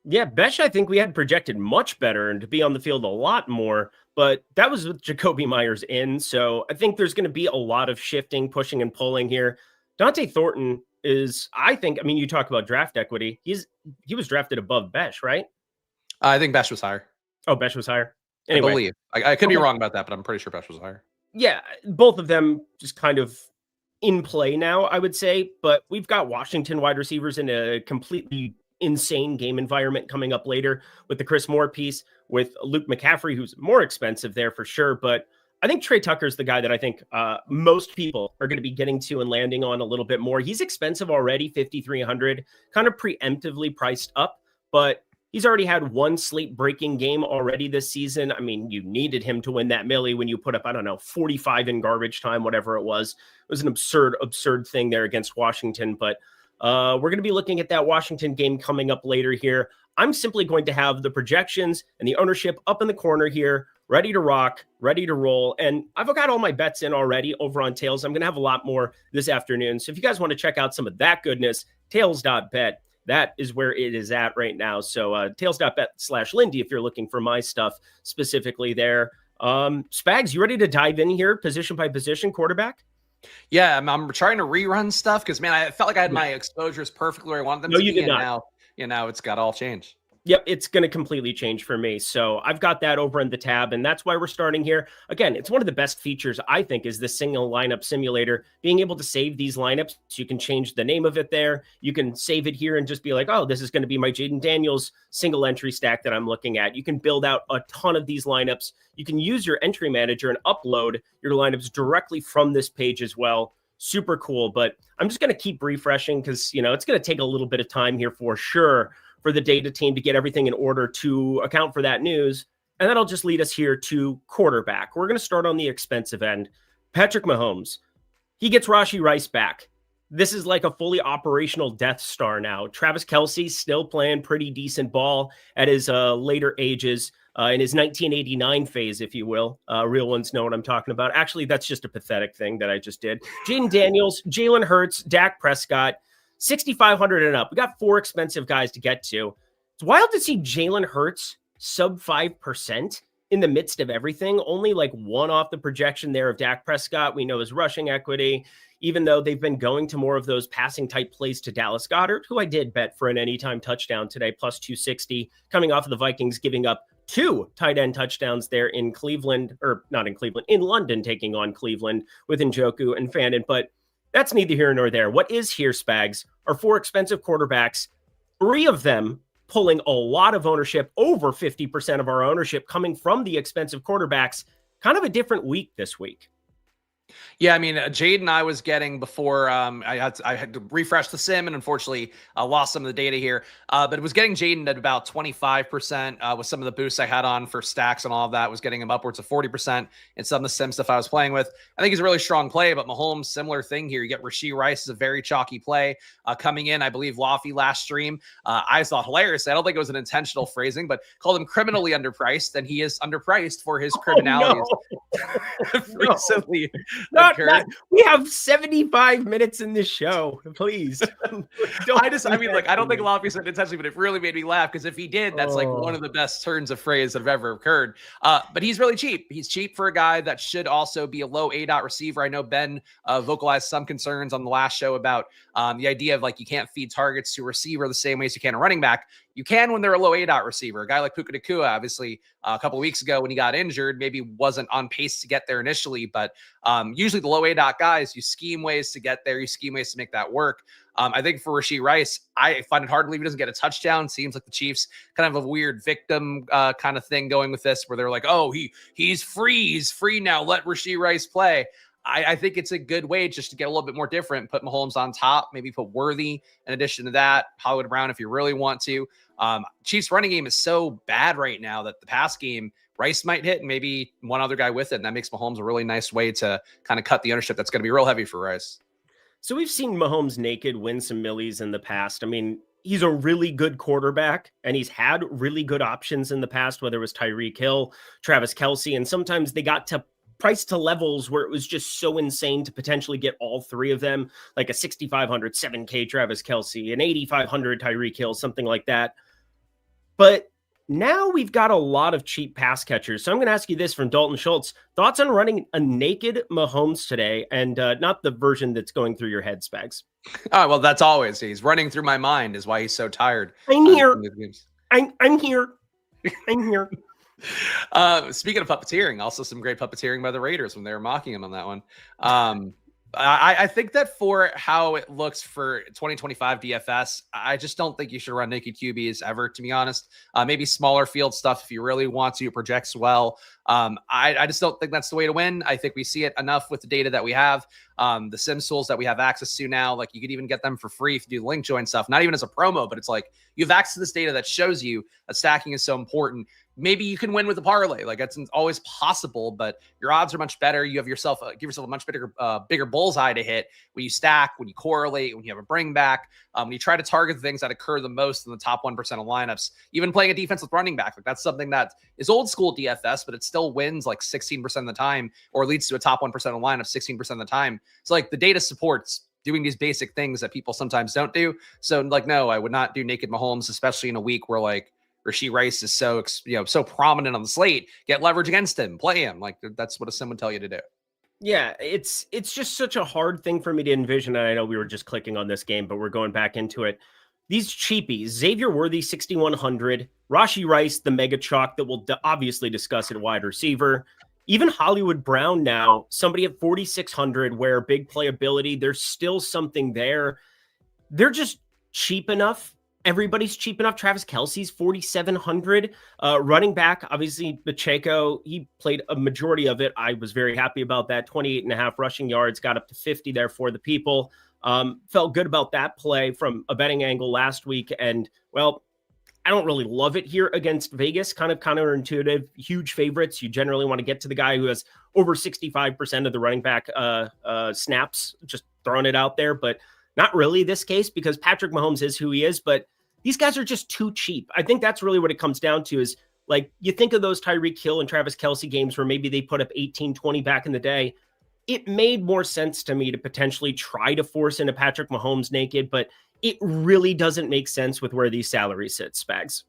Speaker 5: Yeah, Besh, I think we had projected much better and to be on the field a lot more, but that was with Jakobi Meyers in. So I think there's going to be a lot of shifting, pushing and pulling here. Dante Thornton is, you talk about draft equity. He was drafted above Besh, right?
Speaker 6: I think Besh was higher.
Speaker 5: Oh, Besh was higher. Anyway,
Speaker 6: I believe. I could be wrong about that, but I'm pretty sure Besh was higher.
Speaker 5: Yeah, both of them just kind of in play now, I would say. But we've got Washington wide receivers in a completely insane game environment coming up later with the Chris Moore piece, with Luke McCaffrey, who's more expensive there for sure. But I think Trey Tucker is the guy that I think most people are going to be getting to and landing on a little bit more. He's expensive already, 5,300, kind of preemptively priced up, but he's already had one slate breaking game already this season. I mean, you needed him to win that millie when you put up, 45 in garbage time, whatever it was. It was an absurd thing there against Washington, but we're going to be looking at that Washington game coming up later here. I'm simply going to have the projections and the ownership up in the corner here, ready to rock, ready to roll. And I've got all my bets in already over on Tails. I'm going to have a lot more this afternoon. So if you guys want to check out some of that goodness, tails.bet, that is where it is at right now. So tails.bet/Lindy if you're looking for my stuff specifically there. Spags, you ready to dive in here, position by position, quarterback?
Speaker 6: Yeah, I'm trying to rerun stuff because, man, I felt like I had my exposures perfectly where I wanted them to be.
Speaker 5: You did not.
Speaker 6: Now, it's got all changed.
Speaker 5: Yep, it's going to completely change for me. So I've got that over in the tab, and that's why we're starting here. Again, it's one of the best features, I think, is this single lineup simulator. Being able to save these lineups, so you can change the name of it there. You can save it here and just be like, oh, this is going to be my Jaden Daniels single entry stack that I'm looking at. You can build out a ton of these lineups. You can use your entry manager and upload your lineups directly from this page as well. Super cool, but I'm just going to keep refreshing because, it's going to take a little bit of time here for sure for the data team to get everything in order to account for that news. And that'll just lead us here to quarterback. We're going to start on the expensive end. Patrick Mahomes, he gets Rashi Rice back. This is like a fully operational Death Star now. Travis Kelce still playing pretty decent ball at his later ages, in his 1989 phase, if you will. Real ones know what I'm talking about. Actually, that's just a pathetic thing that I just did. Jaden Daniels, Jalen Hurts, Dak Prescott, 6,500 and up. We got 4 expensive guys to get to. It's wild to see Jalen Hurts sub 5% in the midst of everything. Only like 1 off the projection there of Dak Prescott. We know his rushing equity, even though they've been going to more of those passing type plays to Dallas Goedert, who I did bet for an anytime touchdown today, plus 260, coming off of the Vikings giving up 2 tight end touchdowns there in Cleveland, or not in Cleveland, in London, taking on Cleveland with Njoku and Fannin. But that's neither here nor there. What is here, Spags, are 4 expensive quarterbacks, 3 of them pulling a lot of ownership, over 50% of our ownership coming from the expensive quarterbacks. Kind of a different week this week.
Speaker 6: Yeah, I mean, Jaden I was getting before I had to refresh the sim, and unfortunately lost some of the data here. But it was getting Jaden at about 25% with some of the boosts I had on for stacks and all of that. Was getting him upwards of 40% in some of the sim stuff I was playing with. I think he's a really strong play, but Mahomes, similar thing here. You get Rashi Rice is a very chalky play coming in. I believe Loughy last stream, I thought hilarious. I don't think it was an intentional phrasing, but called him criminally underpriced, and he is underpriced for his criminalities. Recently.
Speaker 5: We have 75 minutes in this show. Please.
Speaker 6: I mean, I don't think Loughy said intentionally, but it really made me laugh because if he did, that's like one of the best turns of phrase that have ever occurred. But he's really cheap. He's cheap for a guy that should also be a low ADOT receiver. I know Ben vocalized some concerns on the last show about the idea of like you can't feed targets to a receiver the same way as you can a running back. You can when they're a low ADOT receiver. A guy like Puka Nacua, obviously, a couple of weeks ago when he got injured, maybe wasn't on pace to get there initially. But usually the low ADOT guys, you scheme ways to get there. You scheme ways to make that work. I think for Rashi Rice, I find it hard to believe he doesn't get a touchdown. Seems like the Chiefs kind of a weird victim kind of thing going with this, where they're like, oh, he's free. He's free now. Let Rashi Rice play. I think it's a good way just to get a little bit more different. Put Mahomes on top, maybe put Worthy in addition to that. Hollywood Brown if you really want to. Chiefs running game is so bad right now that the pass game, Rice might hit and maybe one other guy with it. And that makes Mahomes a really nice way to kind of cut the ownership. That's going to be real heavy for Rice.
Speaker 5: So we've seen Mahomes naked win some millies in the past. I mean, he's a really good quarterback and he's had really good options in the past, whether it was Tyreek Hill, Travis Kelce, and sometimes they got to price to levels where it was just so insane to potentially get all 3 of them, like a 6,500 7K Travis Kelce, an 8,500 Tyreek Hill, something like that. But now we've got a lot of cheap pass catchers. So I'm going to ask you this from Dalton Schultz. Thoughts on running a naked Mahomes today, and not the version that's going through your head, Spags?
Speaker 6: Oh, well, that's always. He's running through my mind is why he's so tired.
Speaker 5: I'm here. I'm here. I'm here.
Speaker 6: Speaking of puppeteering, also some great puppeteering by the Raiders when they were mocking him on that one. I think that for how it looks for 2025 DFS, I just don't think you should run naked QBs ever, to be honest. Maybe smaller field stuff if you really want to. It projects well. I just don't think that's the way to win. I think we see it enough with the data that we have. The Sims tools that we have access to now, like you could even get them for free if you do link join stuff, not even as a promo, but it's like you have access to this data that shows you that stacking is so important. Maybe you can win with a parlay. Like that's always possible, but your odds are much better. You have yourself, give yourself a much bigger bullseye to hit when you stack, when you correlate, when you have a bring back, when you try to target the things that occur the most in the top 1% of lineups, even playing a defensive running back. Like that's something that is old school DFS, but it still wins like 16% of the time or leads to a top 1% of lineup 16% of the time. So like the data supports doing these basic things that people sometimes don't do. So like, no, I would not do naked Mahomes, especially in a week where like Rashi Rice is so prominent on the slate. Get leverage against him, play him. Like that's what a sim would tell you to do.
Speaker 5: Yeah, it's just such a hard thing for me to envision. And I know we were just clicking on this game, but we're going back into it. these cheapies, Xavier Worthy, 6,100, Rashi Rice, the mega chalk that we'll obviously discuss at wide receiver, even Hollywood Brown now, somebody at 4,600 where big playability, there's still something there. They're just cheap enough. Everybody's cheap enough. Travis Kelce's 4,700. Running back, obviously, Pacheco, he played a majority of it. I was very happy about that. 28.5 rushing yards, got up to 50 there for the people. Felt good about that play from a betting angle last week. And, well, I don't really love it here against Vegas. Kind of counterintuitive. Huge favorites. You generally want to get to the guy who has over 65% of the running back snaps, just throwing it out there. But not really this case because Patrick Mahomes is who he is. But these guys are just too cheap. I think that's really what it comes down to is, like, you think of those Tyreek Hill and Travis Kelce games where maybe they put up 18, 20 back in the day. It made more sense to me to potentially try to force into Patrick Mahomes naked, but it really doesn't make sense with where these salaries sit, Spags.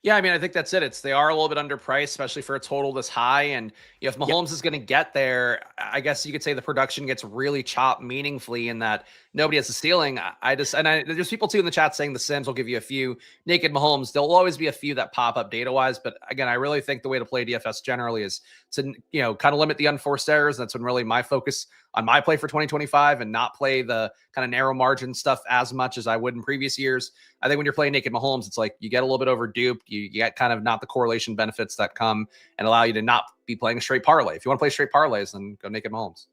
Speaker 6: Yeah, I mean, I think that's it. They are a little bit underpriced, especially for a total this high. And if Mahomes is going to get there, I guess you could say the production gets really chopped meaningfully in that nobody has a ceiling. There's people too in the chat saying the Sims will give you a few naked Mahomes. There'll always be a few that pop up data wise. But again, I really think the way to play DFS generally is to, kind of limit the unforced errors. That's been really my focus on my play for 2025 and not play the kind of narrow margin stuff as much as I would in previous years. I think when you're playing naked Mahomes, it's like you get a little bit overduped. You get kind of not the correlation benefits that come and allow you to not be playing a straight parlay. If you want to play straight parlays, then go naked Mahomes.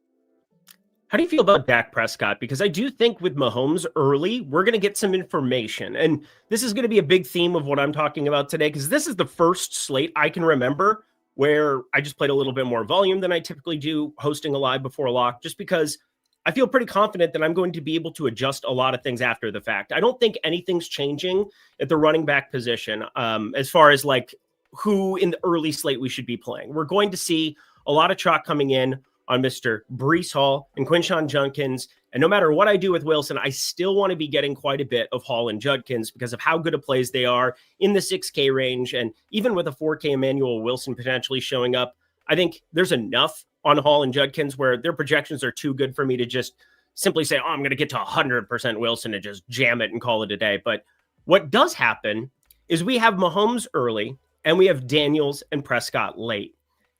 Speaker 5: How do you feel about Dak Prescott? Because I do think with Mahomes early, we're going to get some information. And this is going to be a big theme of what I'm talking about today, because this is the first slate I can remember where I just played a little bit more volume than I typically do hosting a live before a lock, just because I feel pretty confident that I'm going to be able to adjust a lot of things after the fact. I don't think anything's changing at the running back position as far as like who in the early slate we should be playing. We're going to see a lot of chalk coming in on Mr. Breece Hall and Quinshon Judkins. And no matter what I do with Wilson, I still want to be getting quite a bit of Hall and Judkins because of how good of plays they are in the 6K range. And even with a 4K Emmanuel Wilson potentially showing up, I think there's enough on Hall and Judkins where their projections are too good for me to just simply say, I'm going to get to 100% Wilson and just jam it and call it a day. But what does happen is we have Mahomes early and we have Daniels and Prescott late.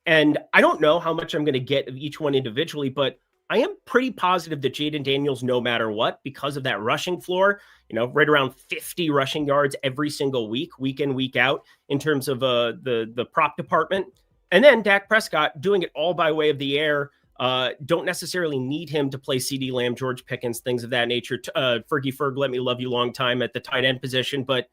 Speaker 5: And I don't know how much I'm going to get of each one individually, but I am pretty positive that Jaden Daniels, no matter what, because of that rushing floor, right around 50 rushing yards every single week in, week out, in terms of the prop department. And then Dak Prescott doing it all by way of the air. Don't necessarily need him to play CeeDee Lamb, George Pickens, things of that nature. Fergie Ferg, let me love you long time at the tight end position, but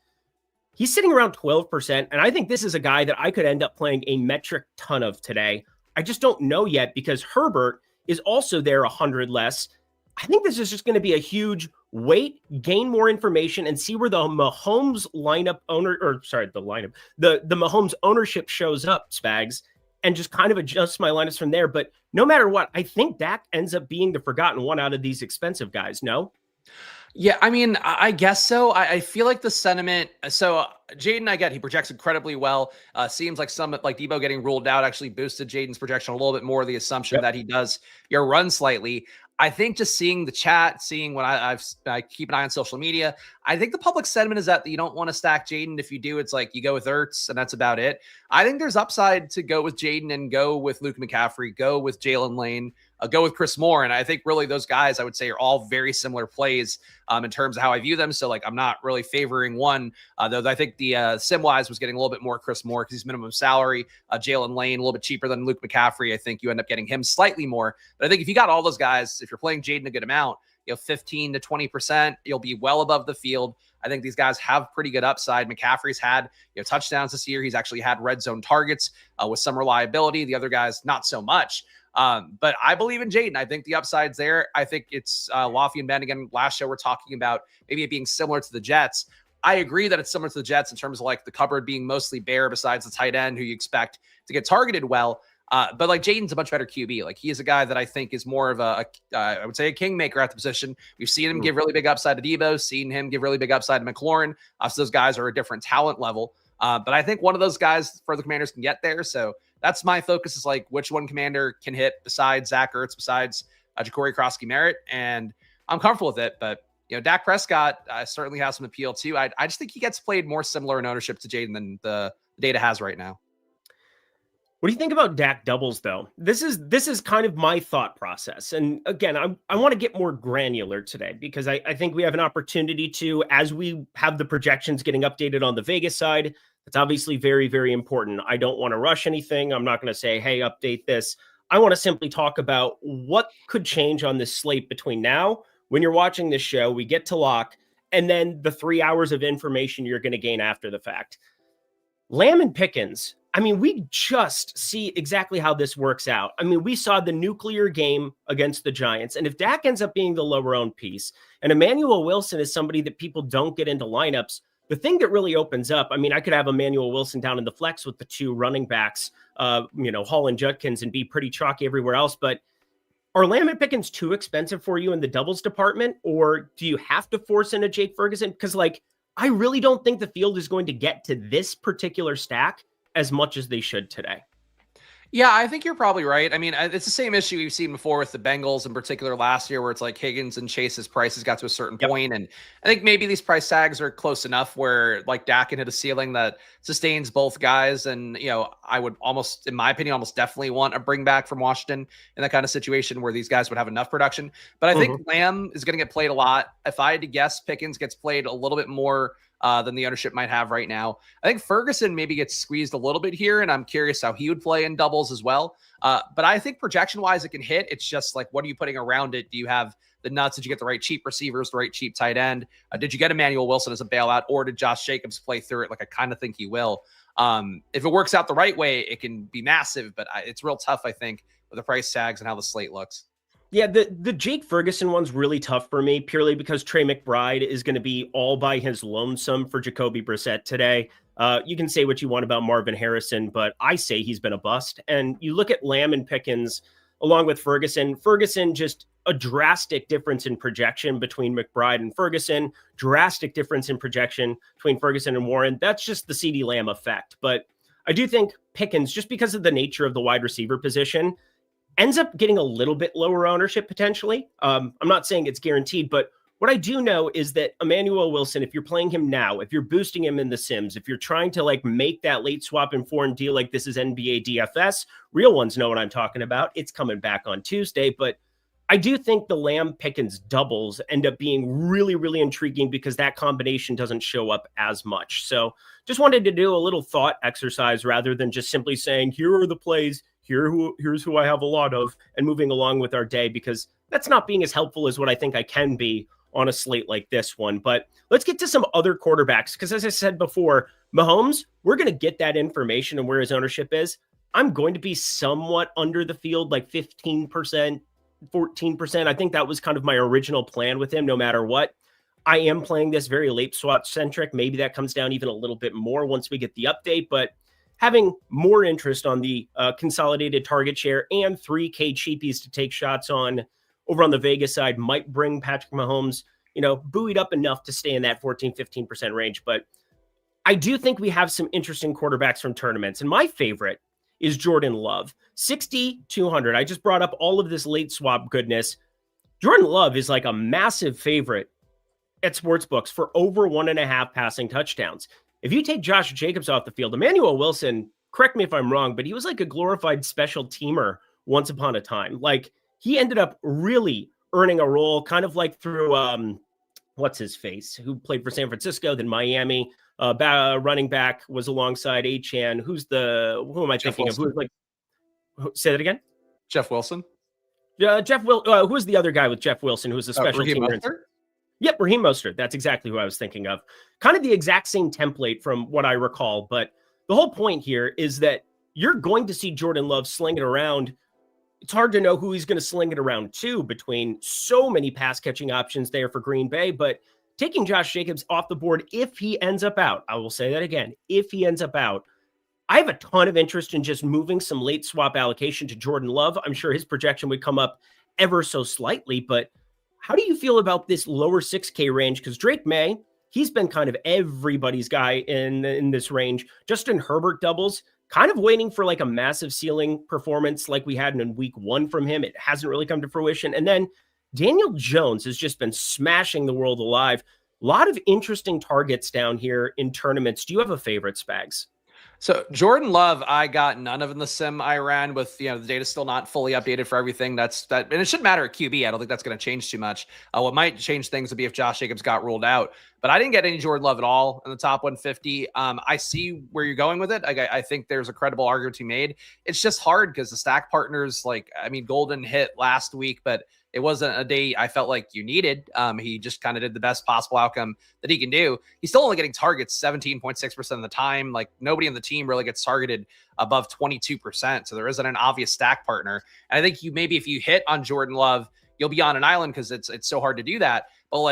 Speaker 5: he's sitting around 12%. And I think this is a guy that I could end up playing a metric ton of today. I just don't know yet because Herbert is also there 100 less. I think this is just going to be a huge wait, gain more information, and see where the Mahomes the Mahomes ownership shows up, Spags, and just kind of adjust my lineups from there. But no matter what, I think Dak ends up being the forgotten one out of these expensive guys. No?
Speaker 6: Yeah, I mean, I guess so. I feel like the sentiment. So Jaden, I get he projects incredibly well. Seems like some like Debo getting ruled out actually boosted Jaden's projection a little bit more. The assumption that he does run slightly. I think just seeing the chat, seeing what I keep an eye on social media. I think the public sentiment is that you don't want to stack Jaden. If you do, it's like you go with Ertz and that's about it. I think there's upside to go with Jaden and go with Luke McCaffrey, go with Jalen Lane, go with Chris Moore. And I think really those guys I would say are all very similar plays in terms of how I view them. So like I'm not really favoring one, though I think the sim-wise was getting a little bit more Chris Moore because he's minimum salary. Jalen Lane a little bit cheaper than Luke McCaffrey. I think you end up getting him slightly more. But I think if you got all those guys, if you're playing Jaden a good amount, 15 to 20%, you'll be well above the field. I think these guys have pretty good upside. McCaffrey's had touchdowns this year. He's actually had red zone targets with some reliability. The other guys, not so much. But I believe in Jaden. I think the upside's there. I think it's Loughy and Ben. Again, last show we're talking about maybe it being similar to the Jets. I agree that it's similar to the Jets in terms of like the cupboard being mostly bare besides the tight end who you expect to get targeted well. But like Jaden's a much better QB. Like he is a guy that I think is more of I would say a kingmaker at the position. We've seen him give really big upside to Debo, seen him give really big upside to McLaurin. So those guys are a different talent level. But I think one of those guys for the Commanders can get there. So that's my focus is like which one commander can hit besides Zach Ertz, besides Ja'Cory Krosky Merritt. And I'm comfortable with it, but Dak Prescott certainly has some appeal too. I just think he gets played more similar in ownership to Jaden than the data has right now.
Speaker 5: What do you think about Dak doubles, though? This is kind of my thought process. And again, I want to get more granular today because I think we have an opportunity to, as we have the projections getting updated on the Vegas side, it's obviously very, very important. I don't want to rush anything. I'm not going to say, hey, update this. I want to simply talk about what could change on this slate between now, when you're watching this show, we get to lock, and then the 3 hours of information you're going to gain after the fact. Lamb and Pickens, I mean, we just see exactly how this works out. I mean, we saw the nuclear game against the Giants, and if Dak ends up being the lower owned piece, and Emmanuel Wilson is somebody that people don't get into lineups, the thing that really opens up, I mean, I could have Emmanuel Wilson down in the flex with the two running backs, Hall and Judkins, and be pretty chalky everywhere else, but are Lamb and Pickens too expensive for you in the doubles department, or do you have to force in a Jake Ferguson? Because, I really don't think the field is going to get to this particular stack as much as they should today.
Speaker 6: Yeah, I think you're probably right. I mean, it's the same issue we've seen before with the Bengals in particular last year, where it's like Higgins and Chase's prices got to a certain point. And I think maybe these price tags are close enough where Dak can hit a ceiling that sustains both guys. And, I would almost, in my opinion, almost definitely want a bring back from Washington in that kind of situation where these guys would have enough production. But I think Lamb is going to get played a lot. If I had to guess, Pickens gets played a little bit more than the ownership might have right now. I think Ferguson maybe gets squeezed a little bit here, and I'm curious how he would play in doubles as well. But I think projection-wise, it can hit. It's just what are you putting around it? Do you have the nuts? Did you get the right cheap receivers, the right cheap tight end? Did you get Emmanuel Wilson as a bailout, or did Josh Jacobs play through it? I kind of think he will. If it works out the right way, it can be massive, but it's real tough, I think, with the price tags and how the slate looks.
Speaker 5: Yeah, the Jake Ferguson one's really tough for me purely because Trey McBride is going to be all by his lonesome for Jacoby Brissett today. You can say what you want about Marvin Harrison, but I say he's been a bust. And you look at Lamb and Pickens along with Ferguson. Ferguson, just a drastic difference in projection between McBride and Ferguson, drastic difference in projection between Ferguson and Warren. That's just the CeeDee Lamb effect. But I do think Pickens, just because of the nature of the wide receiver position, ends up getting a little bit lower ownership potentially. I'm not saying it's guaranteed, but what I do know is that Emmanuel Wilson, if you're playing him now, if you're boosting him in the Sims, if you're trying to make that late swap and foreign deal like this is NBA DFS, real ones know what I'm talking about. It's coming back on Tuesday, but I do think the Lamb Pickens doubles end up being really, really intriguing because that combination doesn't show up as much. So just wanted to do a little thought exercise rather than just simply saying, here are the plays, here's who I have a lot of, and moving along with our day, because that's not being as helpful as what I think I can be on a slate like this one. But let's get to some other quarterbacks, because as I said before, Mahomes, we're going to get that information and where his ownership is. I'm going to be somewhat under the field, 15%, 14%. I think that was kind of my original plan with him, no matter what. I am playing this very late swap centric. Maybe that comes down even a little bit more once we get the update, but having more interest on the consolidated target share and 3K cheapies to take shots on over on the Vegas side might bring Patrick Mahomes, buoyed up enough to stay in that 14, 15% range. But I do think we have some interesting quarterbacks from tournaments. And my favorite is Jordan Love, 6,200. I just brought up all of this late swap goodness. Jordan Love is a massive favorite at sportsbooks for over 1.5 passing touchdowns. If you take Josh Jacobs off the field, Emmanuel Wilson, correct me if I'm wrong, but he was a glorified special teamer once upon a time. He ended up really earning a role kind of through, what's his face, who played for San Francisco, then Miami. Running back was alongside Achane. Who am I
Speaker 6: Jeff
Speaker 5: thinking
Speaker 6: Wilson.
Speaker 5: of? Say that again?
Speaker 6: Jeff Wilson.
Speaker 5: Who's the other guy with Jeff Wilson, who's a special teamer? Yep, Raheem Mostert. That's exactly who I was thinking of. Kind of the exact same template from what I recall. But the whole point here is that you're going to see Jordan Love sling it around. It's hard to know who he's going to sling it around to between so many pass catching options there for Green Bay. But taking Josh Jacobs off the board, if he ends up out, I will say that again, if he ends up out, I have a ton of interest in just moving some late swap allocation to Jordan Love. I'm sure his projection would come up ever so slightly, but how do you feel about this lower 6K range? Because Drake May, he's been kind of everybody's guy in this range. Justin Herbert doubles, kind of waiting for a massive ceiling performance like we had in week 1 from him. It hasn't really come to fruition. And then Daniel Jones has just been smashing the world alive. A lot of interesting targets down here in tournaments. Do you have a favorite, Spags?
Speaker 6: So Jordan Love, I got none of in the sim I ran with, the data still not fully updated for everything. And it shouldn't matter at QB. I don't think that's going to change too much. What might change things would be if Josh Jacobs got ruled out, but I didn't get any Jordan Love at all in the top 150. I see where you're going with it. I think there's a credible argument to be made. It's just hard because the stack partners, Golden hit last week, but it wasn't a day I felt like you needed. He just kind of did the best possible outcome that he can do. He's still only getting targets 17.6% of the time. Like, nobody on the team really gets targeted above 22%. So there isn't an obvious stack partner. And I think if you hit on Jordan Love, you'll be on an island because it's so hard to do that. But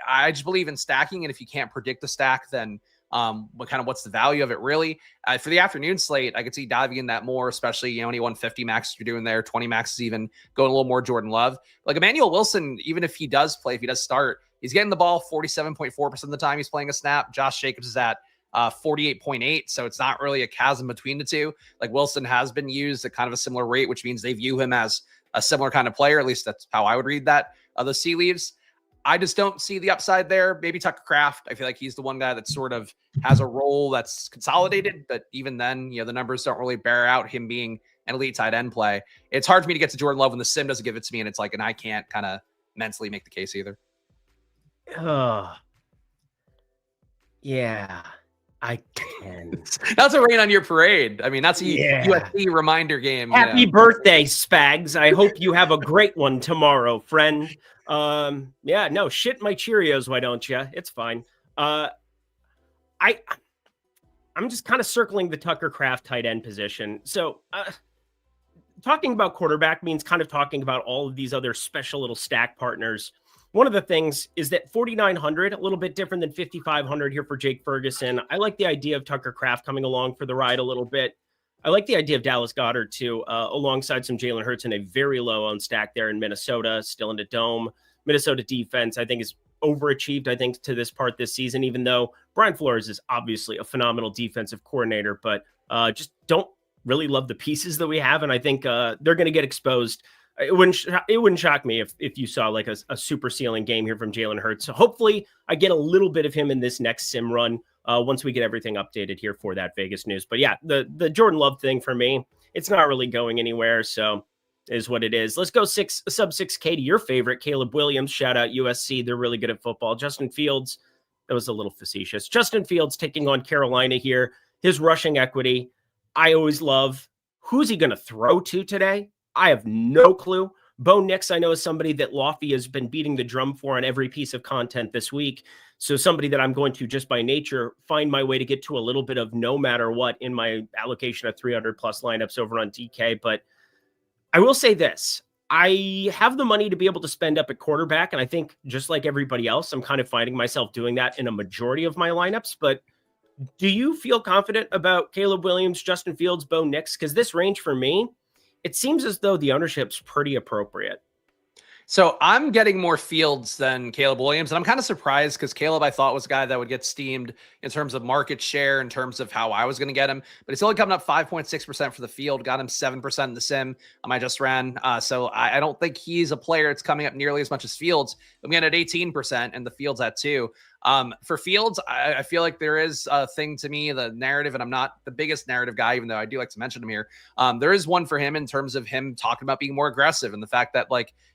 Speaker 6: I just believe in stacking. And if you can't predict the stack, then what's the value of it really? For the afternoon slate, I could see diving in that more, especially, any 150 max you're doing there, 20 maxes even, going a little more Jordan Love. Like Emmanuel Wilson, even if he does start, he's getting the ball 47.4% of the time he's playing a snap. Josh Jacobs is at 48.8. So it's not really a chasm between the two. Like, Wilson has been used at kind of a similar rate, which means they view him as a similar kind of player. At least that's how I would read that. The Sea Leaves. I just don't see the upside there. Maybe Tucker Kraft. I feel like he's the one guy that sort of has a role that's consolidated, but even then, the numbers don't really bear out him being an elite tight end play. It's hard for me to get to Jordan Love when the sim doesn't give it to me, and and I can't kind of mentally make the case either.
Speaker 5: Yeah, I can.
Speaker 6: That's a rain on your parade. I mean, that's a USC reminder game.
Speaker 5: Happy birthday, Spags. I hope you have a great one tomorrow, friend. Shit my Cheerios, why don't you? It's fine. I'm just kind of circling the Tucker Kraft tight end position. So talking about quarterback means kind of talking about all of these other special little stack partners. One of the things is that 4,900, a little bit different than 5,500 here for Jake Ferguson. I like the idea of Tucker Kraft coming along for the ride a little bit. I like the idea of Dallas Goedert too, alongside some Jalen Hurts in a very low owned stack there in Minnesota, still in the dome. Minnesota defense, I think, is overachieved, to this part this season, even though Brian Flores is obviously a phenomenal defensive coordinator, but just don't really love the pieces that we have. And I think they're going to get exposed. It wouldn't shock me if you saw a super ceiling game here from Jalen Hurts. So hopefully I get a little bit of him in this next sim run once we get everything updated here for that Vegas news. But yeah, the Jordan Love thing for me, it's not really going anywhere. So is what it is. Let's go sub 6K to your favorite, Caleb Williams. Shout out USC. They're really good at football. Justin Fields, that was a little facetious. Justin Fields taking on Carolina here. His rushing equity, I always love. Who's he going to throw to today? I have no clue. Bo Nix, I know, is somebody that Loughy has been beating the drum for on every piece of content this week. So somebody that I'm going to, just by nature, find my way to get to a little bit of no matter what in my allocation of 300 plus lineups over on DK. But I will say this. I have the money to be able to spend up at quarterback. And I think just like everybody else, I'm kind of finding myself doing that in a majority of my lineups. But do you feel confident about Caleb Williams, Justin Fields, Bo Nix? Because this range for me, it seems as though the ownership's pretty appropriate.
Speaker 6: So I'm getting more Fields than Caleb Williams. And I'm kind of surprised because Caleb, I thought, was a guy that would get steamed in terms of market share, in terms of how I was going to get him. But he's only coming up 5.6% for the field, got him 7% in the sim. I just ran. So I don't think he's a player that's coming up nearly as much as Fields. I'm getting at 18% and the Fields at 2%. For Fields, I feel like there is a thing to me, the narrative, and I'm not the biggest narrative guy, even though I do like to mention him here. There is one for him in terms of him talking about being more aggressive and the fact that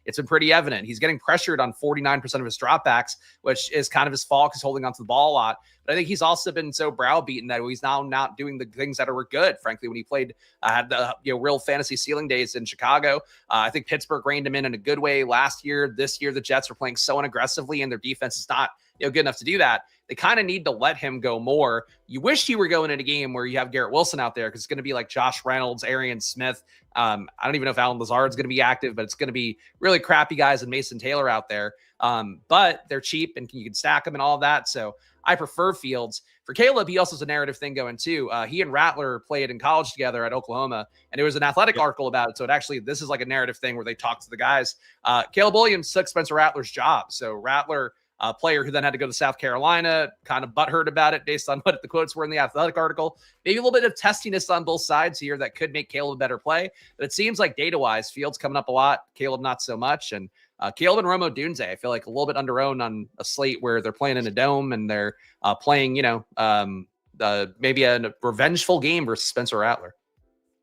Speaker 6: it's been pretty evident. He's getting pressured on 49% of his dropbacks, which is kind of his fault because holding onto the ball a lot. But I think he's also been so browbeaten that he's now not doing the things that were good. Frankly, when he played, had the real fantasy ceiling days in Chicago. I think Pittsburgh reined him in a good way last year. This year, the Jets were playing so unaggressively, and their defense is not good enough to do that. They kind of need to let him go more. You wish he were going in a game where you have Garrett Wilson out there, because it's going to be like Josh Reynolds, Arian Smith. I don't even know if Alan Lazard's going to be active, but it's going to be really crappy guys and Mason Taylor out there. But they're cheap and you can stack them and all of that. So I prefer Fields. For Caleb, he also has a narrative thing going too. He and Rattler played in college together at Oklahoma, and it was an athletic article about it. So this is like a narrative thing where they talk to the guys. Caleb Williams took Spencer Rattler's job. So Rattler a player who then had to go to South Carolina, kind of butthurt about it based on what the quotes were in the Athletic article. Maybe a little bit of testiness on both sides here that could make Caleb a better play. But it seems like data-wise, Fields coming up a lot, Caleb not so much. And Caleb and Rome Odunze, I feel like a little bit under-owned on a slate where they're playing in a dome and they're playing, maybe a revengeful game versus Spencer Rattler.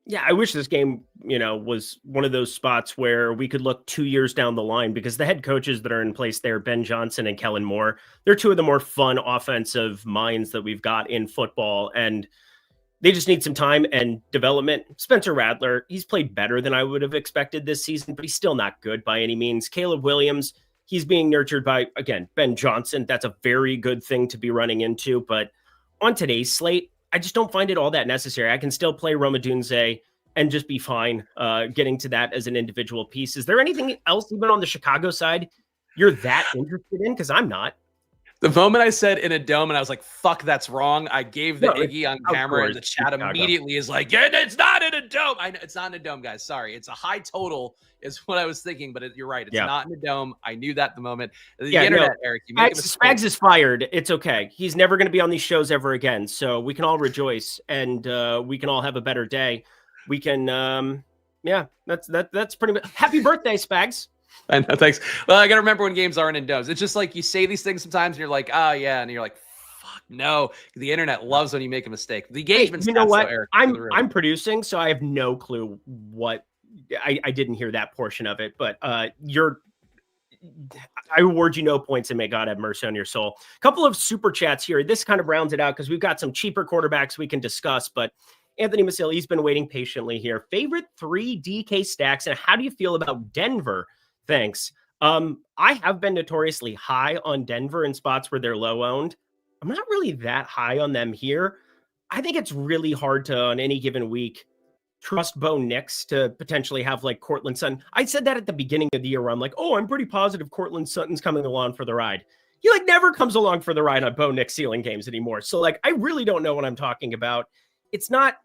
Speaker 5: Yeah, I wish this game, was one of those spots where we could look 2 years down the line, because the head coaches that are in place there, Ben Johnson and Kellen Moore, they're two of the more fun offensive minds that we've got in football, and they just need some time and development. Spencer Rattler, he's played better than I would have expected this season, but he's still not good by any means. Caleb Williams, he's being nurtured by, again, Ben Johnson. That's a very good thing to be running into, but on today's slate, I just don't find it all that necessary. I can still play Rome Odunze and just be fine getting to that as an individual piece. Is there anything else, even on the Chicago side, you're that interested in? Because I'm not.
Speaker 6: The moment I said in a dome and I was like, fuck, that's wrong. I gave the Iggy on camera and the chat immediately is like, yeah, it's not in a dome. I know it's not in a dome, guys. Sorry. It's a high total is what I was thinking, but you're right. It's not in a dome. I knew that the moment. The internet, Eric, you make a mistake.
Speaker 5: Spags is fired. It's okay. He's never going to be on these shows ever again. So we can all rejoice and we can all have a better day. We can, that's pretty much. Happy birthday, Spags.
Speaker 6: I know, thanks. Well, I got to remember when games aren't in domes. It's just like you say these things sometimes and you're like, oh, yeah. And you're like, fuck, no. The internet loves when you make a mistake. The engagement's
Speaker 5: you know what?
Speaker 6: So, Eric,
Speaker 5: I'm producing, so I have no clue what I didn't hear that portion of it. But I award you no points and may God have mercy on your soul. A couple of super chats here. This kind of rounds it out because we've got some cheaper quarterbacks we can discuss. But Anthony Massili, he's been waiting patiently here. Favorite 3 DK stacks, and how do you feel about Denver? Thanks. I have been notoriously high on Denver in spots where they're low owned. I'm not really that high on them here. I think it's really hard to, on any given week, trust Bo Nix to potentially have like Cortland Sutton. I said that at the beginning of the year where I'm like, oh, I'm pretty positive Cortland Sutton's coming along for the ride. He like never comes along for the ride on Bo Nix ceiling games anymore. So like, I really don't know what I'm talking about. It's not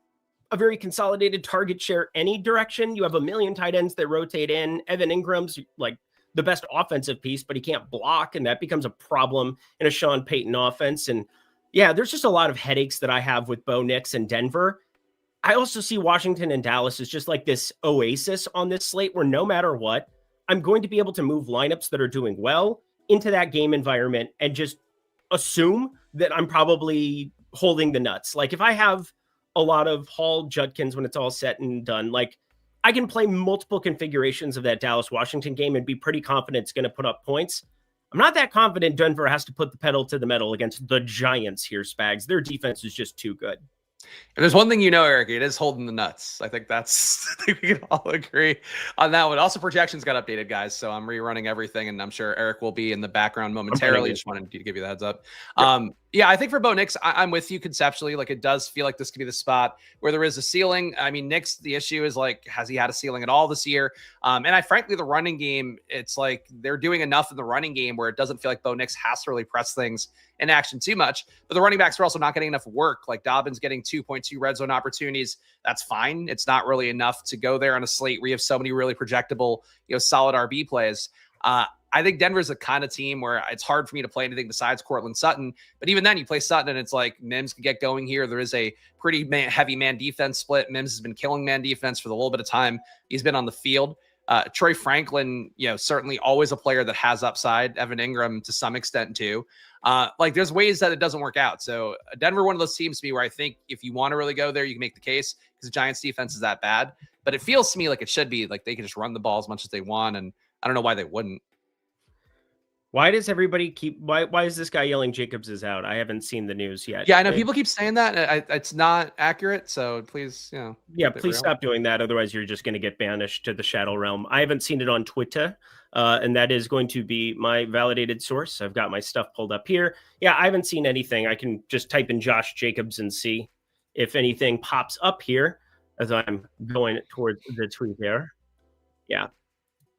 Speaker 5: a very consolidated target share any direction. You have a million tight ends that rotate in. Evan Ingram's like the best offensive piece, but he can't block, and that becomes a problem in a Sean Payton offense. And yeah, there's just a lot of headaches that I have with Bo Nix and Denver. I also see Washington and Dallas as just like this oasis on this slate where no matter what, I'm going to be able to move lineups that are doing well into that game environment and just assume that I'm probably holding the nuts. Like if I have a lot of Hall Judkins when it's all set and done, like I can play multiple configurations of that Dallas-Washington game and be pretty confident it's going to put up points. I'm not that confident Denver has to put the pedal to the metal against the Giants here, Spags. Their defense is just too good.
Speaker 6: And there's one thing Eric, it is holding the nuts. I think we can all agree on that one. Also, projections got updated, guys, so I'm rerunning everything, and I'm sure Eric will be in the background momentarily. Just wanted to give you the heads up. Yeah, I think for Bo Nix, I'm with you conceptually. Like, it does feel like this could be the spot where there is a ceiling. I mean, Nix, the issue is, like, has he had a ceiling at all this year? And frankly, the running game, it's like they're doing enough in the running game where it doesn't feel like Bo Nix has to really press things in action too much. But the running backs are also not getting enough work. Like, Dobbins getting 2.2 red zone opportunities. That's fine. It's not really enough to go there on a slate where you have so many really projectable, solid RB plays. I think Denver's the kind of team where it's hard for me to play anything besides Cortland Sutton. But even then, you play Sutton and it's like Mims can get going here. There is a pretty heavy man defense split. Mims has been killing man defense for the little bit of time he's been on the field. Troy Franklin, certainly always a player that has upside. Evan Ingram to some extent too. Like there's ways that it doesn't work out. So Denver, one of those teams to me where I think if you want to really go there, you can make the case because the Giants defense is that bad. But it feels to me like it should be like they can just run the ball as much as they want. And I don't know why they wouldn't.
Speaker 5: Why does everybody why is this guy yelling Jacobs is out? I haven't seen the news yet.
Speaker 6: Yeah, I know people keep saying that. It's not accurate. So please,
Speaker 5: please stop doing that. Otherwise, you're just going to get banished to the shadow realm. I haven't seen it on Twitter, and that is going to be my validated source. I've got my stuff pulled up here. Yeah, I haven't seen anything. I can just type in Josh Jacobs and see if anything pops up here as I'm going towards the tweet there. Yeah.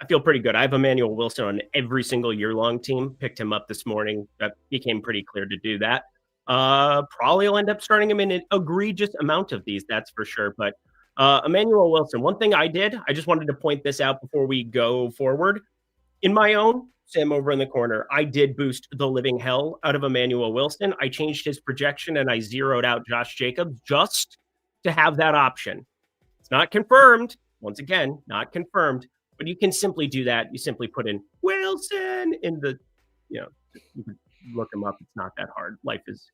Speaker 5: I feel pretty good. I have Emmanuel Wilson on every single year-long team. Picked him up this morning. That became pretty clear to do that. Probably will end up starting him in an egregious amount of these, that's for sure. But Emmanuel Wilson, one thing I did, I just wanted to point this out before we go forward. In my own, sim over in the corner, I did boost the living hell out of Emmanuel Wilson. I changed his projection and I zeroed out Josh Jacobs just to have that option. It's not confirmed. Once again, not confirmed, but you can simply do that. You simply put in Wilson in the, you can look him up. It's not that hard. Life is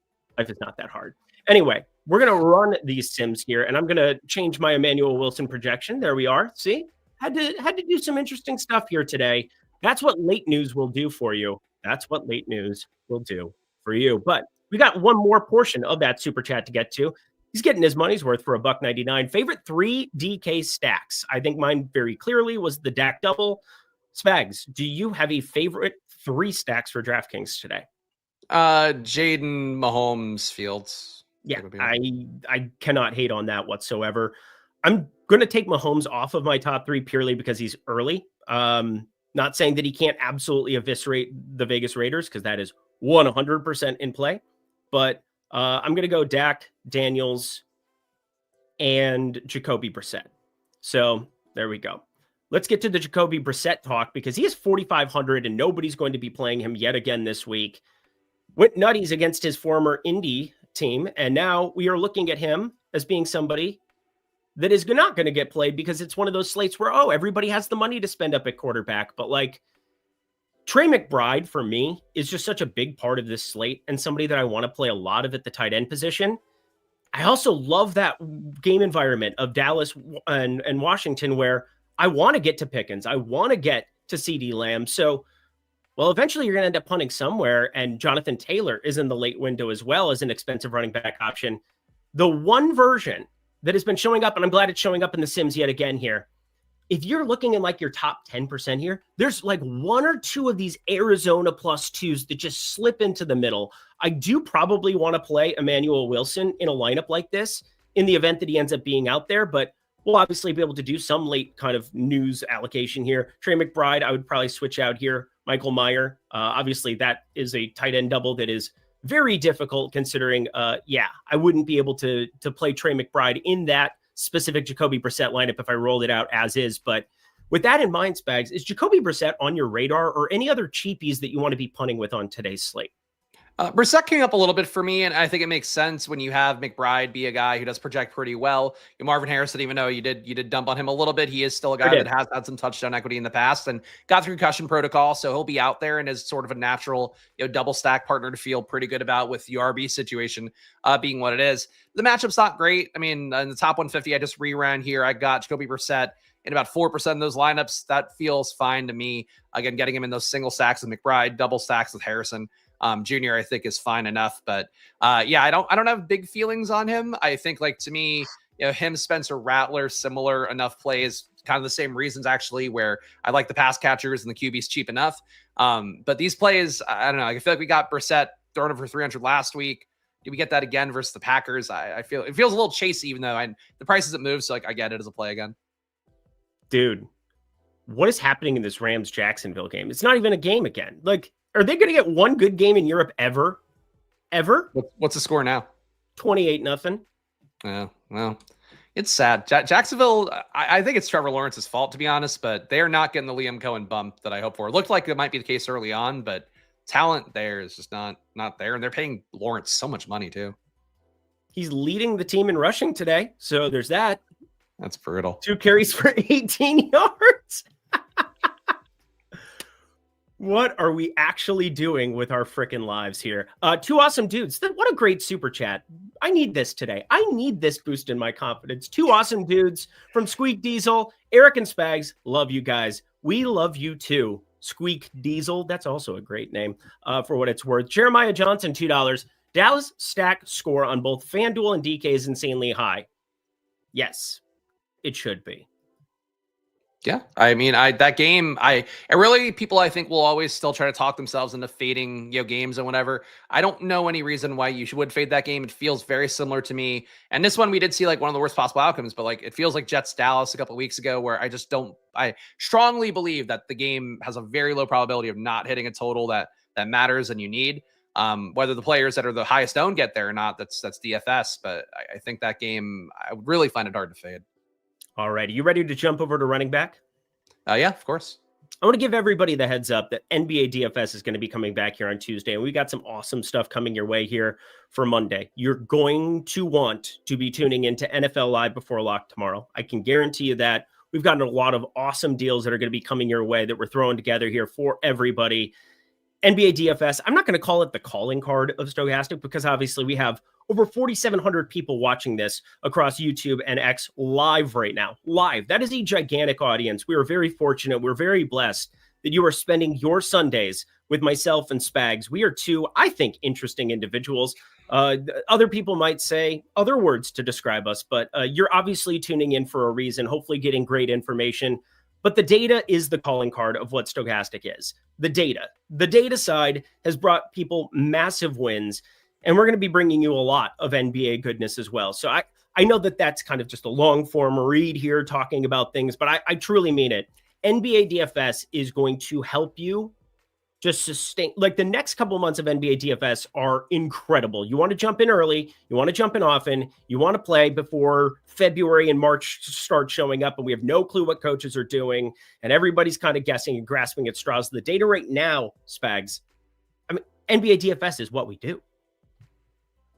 Speaker 5: not that hard. Anyway, we're going to run these sims here, and I'm going to change my Emmanuel Wilson projection. There we are. See, had to do some interesting stuff here today. That's what late news will do for you. That's what late news will do for you. But we got one more portion of that super chat to get to. He's getting his money's worth for $1.99. Favorite 3 DK stacks. I think mine very clearly was the Dak double. Spags, do you have a favorite 3 stacks for DraftKings today?
Speaker 6: Jaden Mahomes Fields.
Speaker 5: Yeah, I cannot hate on that whatsoever. I'm going to take Mahomes off of my top 3 purely because he's early. Not saying that he can't absolutely eviscerate the Vegas Raiders, because that is 100% in play. But I'm going to go Dak, Daniels, and Jacoby Brissett. So there we go. Let's get to the Jacoby Brissett talk, because he is 4,500 and nobody's going to be playing him yet again this week. Went nutties against his former Indy team, and now we are looking at him as being somebody that is not going to get played, because it's one of those slates where, everybody has the money to spend up at quarterback. But like, Trey McBride for me is just such a big part of this slate, and somebody that I want to play a lot of at the tight end position. I also love that game environment of Dallas and Washington, where I want to get to Pickens. I want to get to CeeDee Lamb. So, eventually you're going to end up punting somewhere, and Jonathan Taylor is in the late window as well as an expensive running back option. The one version that has been showing up, and I'm glad it's showing up in the Sims yet again here, if you're looking in like your top 10% here, there's like 1 or 2 of these Arizona +2s that just slip into the middle. I do probably want to play Emmanuel Wilson in a lineup like this in the event that he ends up being out there, but we'll obviously be able to do some late kind of news allocation here. Trey McBride, I would probably switch out here. Michael Mayer, obviously that is a tight end double that is very difficult, considering, I wouldn't be able to play Trey McBride in that specific Jacoby Brissett lineup if I rolled it out as is. But with that in mind, Spags, is Jacoby Brissett on your radar, or any other cheapies that you want to be punting with on today's slate?
Speaker 6: Brissett came up a little bit for me, and I think it makes sense when you have McBride be a guy who does project pretty well. Marvin Harrison, even though you did dump on him a little bit, he is still a guy that has had some touchdown equity in the past and got through concussion protocol, so he'll be out there and is sort of a natural double stack partner to feel pretty good about, with the RB situation being what it is. The matchup's not great. I mean, in the top 150, I just reran here. I got Jacoby Brissett in about 4% of those lineups. That feels fine to me. Again, getting him in those single stacks with McBride, double stacks with Harrison Jr., I think is fine enough. But I don't have big feelings on him. I think, like, to me, him, Spencer Rattler, similar enough plays, kind of the same reasons actually, where I like the pass catchers and the QB's cheap enough. But these plays, I don't know. I feel like we got Brissett throwing him for 300 last week. Do we get that again versus the Packers? I feel it feels a little chasey, even though the price hasn't moved. So I get it as a play again.
Speaker 5: Dude, what is happening in this Rams-Jacksonville game? It's not even a game again. Like, are they going to get one good game in Europe ever? Ever?
Speaker 6: What's the score now?
Speaker 5: 28-0.
Speaker 6: Yeah, well, it's sad. Jacksonville, I think it's Trevor Lawrence's fault, to be honest, but they are not getting the Liam Cohen bump that I hope for. It looked like it might be the case early on, but talent there is just not there, and they're paying Lawrence so much money too.
Speaker 5: He's leading the team in rushing today, so there's that.
Speaker 6: That's brutal.
Speaker 5: 2 carries for 18 yards. What are we actually doing with our freaking lives here? 2 awesome dudes. What a great super chat. I need this today. I need this boost in my confidence. 2 awesome dudes from Squeak Diesel, Eric and Spags. Love you guys. We love you too. Squeak Diesel. That's also a great name for what it's worth. Jeremiah Johnson, $2. Dallas stack score on both FanDuel and DK is insanely high. Yes, it should be.
Speaker 6: Yeah, I mean, that game, I really, people I think will always still try to talk themselves into fading, games and whatever. I don't know any reason why you would fade that game. It feels very similar to me. And this one, we did see like one of the worst possible outcomes, but like it feels like Jets Dallas a couple of weeks ago, where I strongly believe that the game has a very low probability of not hitting a total that matters and you need. Whether the players that are the highest owned get there or not, that's DFS. But I think that game, I would really find it hard to fade.
Speaker 5: All right. Are you ready to jump over to running back?
Speaker 6: Yeah, of course.
Speaker 5: I want to give everybody the heads up that NBA DFS is going to be coming back here on Tuesday, and we got some awesome stuff coming your way here for Monday. You're going to want to be tuning into NFL Live Before Lock tomorrow. I can guarantee you that. We've gotten a lot of awesome deals that are going to be coming your way that we're throwing together here for everybody. NBA DFS, I'm not going to call it the calling card of Stokastic because obviously we have over 4,700 people watching this across YouTube and X live right now. Live. That is a gigantic audience. We are very fortunate. We're very blessed that you are spending your Sundays with myself and Spags. We are two, I think, interesting individuals. Other people might say other words to describe us, but you're obviously tuning in for a reason, hopefully getting great information. But the data is the calling card of what Stokastic is. The data side has brought people massive wins, and we're going to be bringing you a lot of NBA goodness as well. So I know that that's kind of just a long form read here talking about things, but I truly mean it. NBA DFS is going to help you just sustain, like the next couple of months of NBA DFS are incredible. You want to jump in early. You want to jump in often. You want to play before February and March start showing up, and we have no clue what coaches are doing, and everybody's kind of guessing and grasping at straws. The data right now, Spags, I mean, NBA DFS is what we do.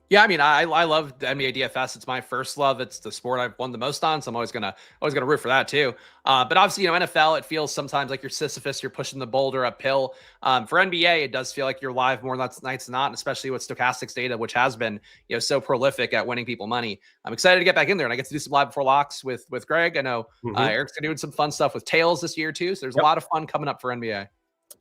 Speaker 6: Yeah, I mean, I love the NBA DFS. It's my first love. It's the sport I've won the most on, so I'm always gonna root for that too. But obviously, NFL, it feels sometimes like you're Sisyphus. You're pushing the boulder uphill. For NBA, it does feel like you're live more nights than not, especially with Stokastic's data, which has been so prolific at winning people money. I'm excited to get back in there, and I get to do some live before locks with Greg. I know Eric's gonna do some fun stuff with Tails this year too. So there's a lot of fun coming up for NBA.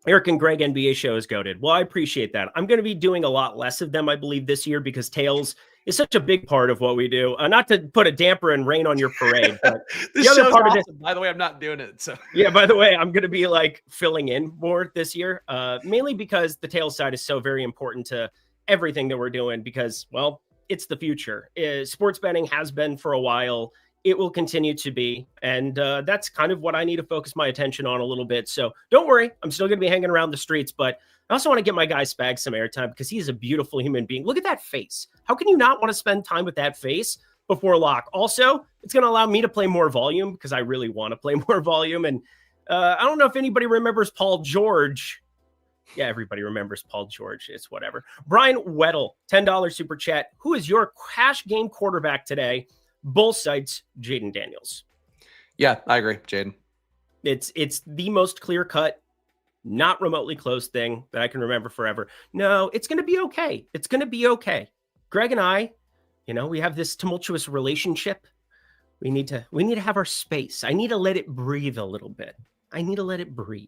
Speaker 5: Eric and Greg NBA show is goated. Well, I appreciate that. I'm going to be doing a lot less of them, I believe, this year because Tails is such a big part of what we do. Not to put a damper and rain on your parade, but
Speaker 6: the other part of this, by the way, I'm not doing it. So
Speaker 5: yeah, by the way, I'm going to be like filling in more this year, mainly because the Tails side is so very important to everything that we're doing because, well, it's the future. Sports betting has been for a while. It will continue to be. And that's kind of what I need to focus my attention on a little bit. So don't worry. I'm still going to be hanging around the streets, but I also want to get my guy Spag some airtime because he is a beautiful human being. Look at that face. How can you not want to spend time with that face before lock? Also, it's going to allow me to play more volume because I really want to play more volume. And I don't know if anybody remembers Paul George. Yeah, everybody remembers Paul George. It's whatever. Brian Weddle, $10 super chat. Who is your cash game quarterback today? Both sides, Jaden Daniels.
Speaker 6: Yeah, I agree, Jaden.
Speaker 5: It's the most clear-cut, not remotely close thing that I can remember forever. No, it's going to be okay. It's going to be okay. Greg and I, we have this tumultuous relationship. We need to have our space. I need to let it breathe a little bit. I need to let it breathe.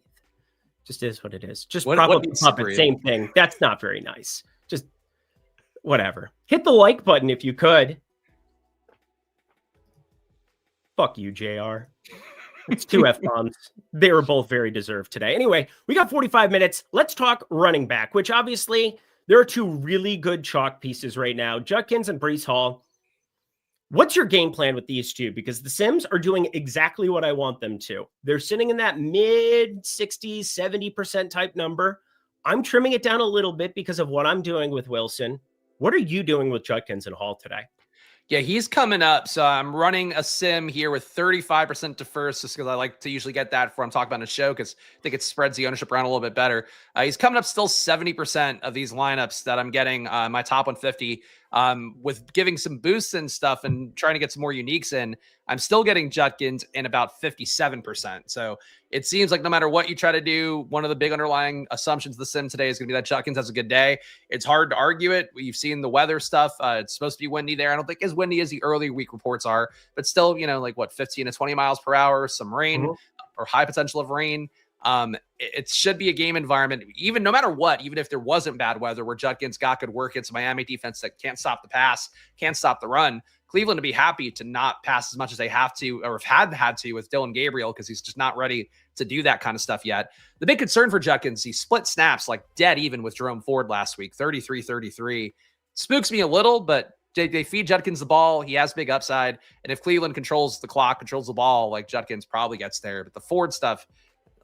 Speaker 5: Just is what it is. Just prop up the puppet, same thing. That's not very nice. Just whatever. Hit the like button if you could. Fuck you, JR. It's two F-bombs. They were both very deserved today. Anyway, we got 45 minutes. Let's talk running back, which obviously there are two really good chalk pieces right now, Judkins and Breece Hall. What's your game plan with these two? Because the Sims are doing exactly what I want them to. They're sitting in that mid 60s, 70% type number. I'm trimming it down a little bit because of what I'm doing with Wilson. What are you doing with Judkins and Hall today?
Speaker 6: Yeah, he's coming up. So I'm running a sim here with 35% to first, just because I like to usually get that before I'm talking about a show, because I think it spreads the ownership around a little bit better. He's coming up still 70% of these lineups that I'm getting my top 150 with giving some boosts and stuff and trying to get some more uniques in. I'm still getting Judkins in about 57%. So it seems like no matter what you try to do, one of the big underlying assumptions of the sim today is going to be that Judkins has a good day. It's hard to argue it. You've seen the weather stuff. It's supposed to be windy there. I don't think as windy as the early week reports are, but still, 15 to 20 miles per hour, some rain or high potential of rain. It should be a game environment, even no matter what, even if there wasn't bad weather where Judkins got good work. It's Miami defense that can't stop the pass, can't stop the run. Cleveland to be happy to not pass as much as they have to, or have had to with Dylan Gabriel, because he's just not ready to do that kind of stuff yet. The big concern for Judkins, he split snaps like dead even with Jerome Ford last week, 33-33. Spooks me a little, but they feed Judkins the ball. He has big upside. And if Cleveland controls the clock, controls the ball, like Judkins probably gets there. But the Ford stuff,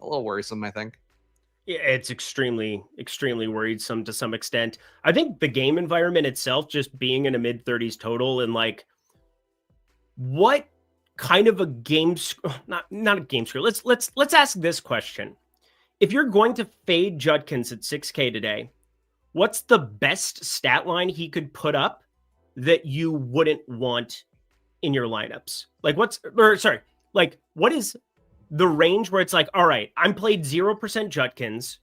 Speaker 6: a little worrisome, I think.
Speaker 5: Yeah, it's extremely, extremely worrisome to some extent. I think the game environment itself, just being in a mid-30s total and what kind of a game, not a game score. Let's ask this question. if you're going to fade Judkins at 6K today, what's the best stat line he could put up that you wouldn't want in your lineups? Like what is the range where it's like, all right, I'm played 0% Judkins.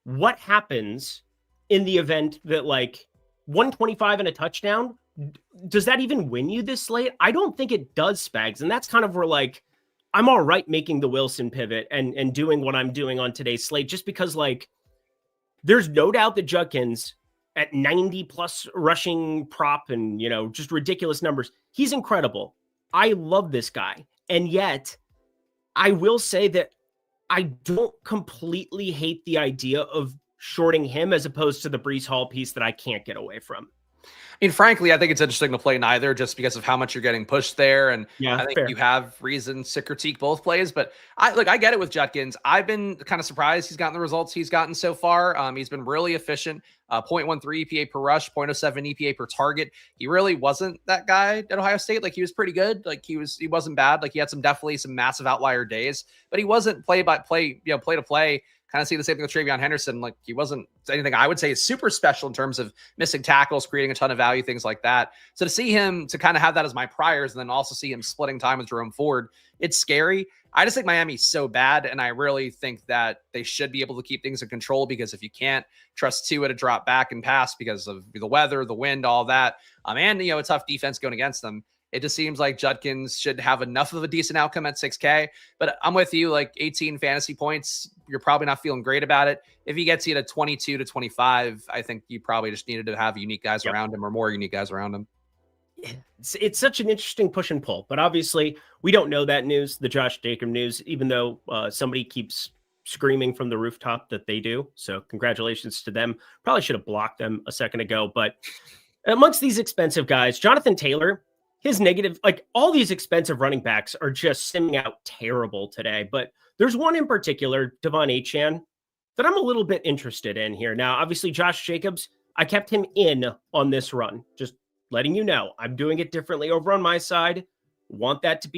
Speaker 5: What happens in the event that like 125 and a touchdown? Does that even win you this slate? I don't think it does, Spags. And that's kind of where like, I'm all right making the Wilson pivot and doing what I'm doing on today's slate, just because like, there's no doubt that Judkins at 90 plus rushing prop and, you know, just ridiculous numbers, he's incredible. I love this guy. And yet I will say that I don't completely hate the idea of shorting him as opposed to the Breece Hall piece that I can't get away from.
Speaker 6: I mean, frankly, I think it's interesting to play neither just because of how much you're getting pushed there. And I think you have reasons to critique both plays, but I get it with Judkins. I've been kind of surprised he's gotten the results he's gotten so far. He's been really efficient, 0.13 EPA per rush, 0.07 EPA per target. He really wasn't that guy at Ohio State. Like he was pretty good. Like he wasn't bad. Like he had definitely some massive outlier days, but he wasn't play to play. Kind of see the same thing with Travion Henderson. Like he wasn't anything I would say is super special in terms of missing tackles, creating a ton of value, things like that. So to see him to kind of have that as my priors and then also see him splitting time with Jerome Ford, it's scary. I just think Miami's so bad. And I really think that they should be able to keep things in control, because if you can't trust Tua to drop back and pass because of the weather, the wind, all that, and, a tough defense going against them, it just seems like Judkins should have enough of a decent outcome at 6K, but I'm with you, like 18 fantasy points, you're probably not feeling great about it. If he gets you to 22 to 25, I think you probably just needed to have unique guys around him, or more unique guys around him.
Speaker 5: It's such an interesting push and pull, but obviously we don't know that news, the Josh Jacobs news, even though somebody keeps screaming from the rooftop that they do. So congratulations to them. Probably should have blocked them a second ago, but amongst these expensive guys, Jonathan Taylor, his negative, like all these expensive running backs are just simming out terrible today. But there's one in particular, Devon Achane, that I'm a little bit interested in here. Now, obviously, Josh Jacobs, I kept him in on this run. Just letting you know, I'm doing it differently over on my side. Want that to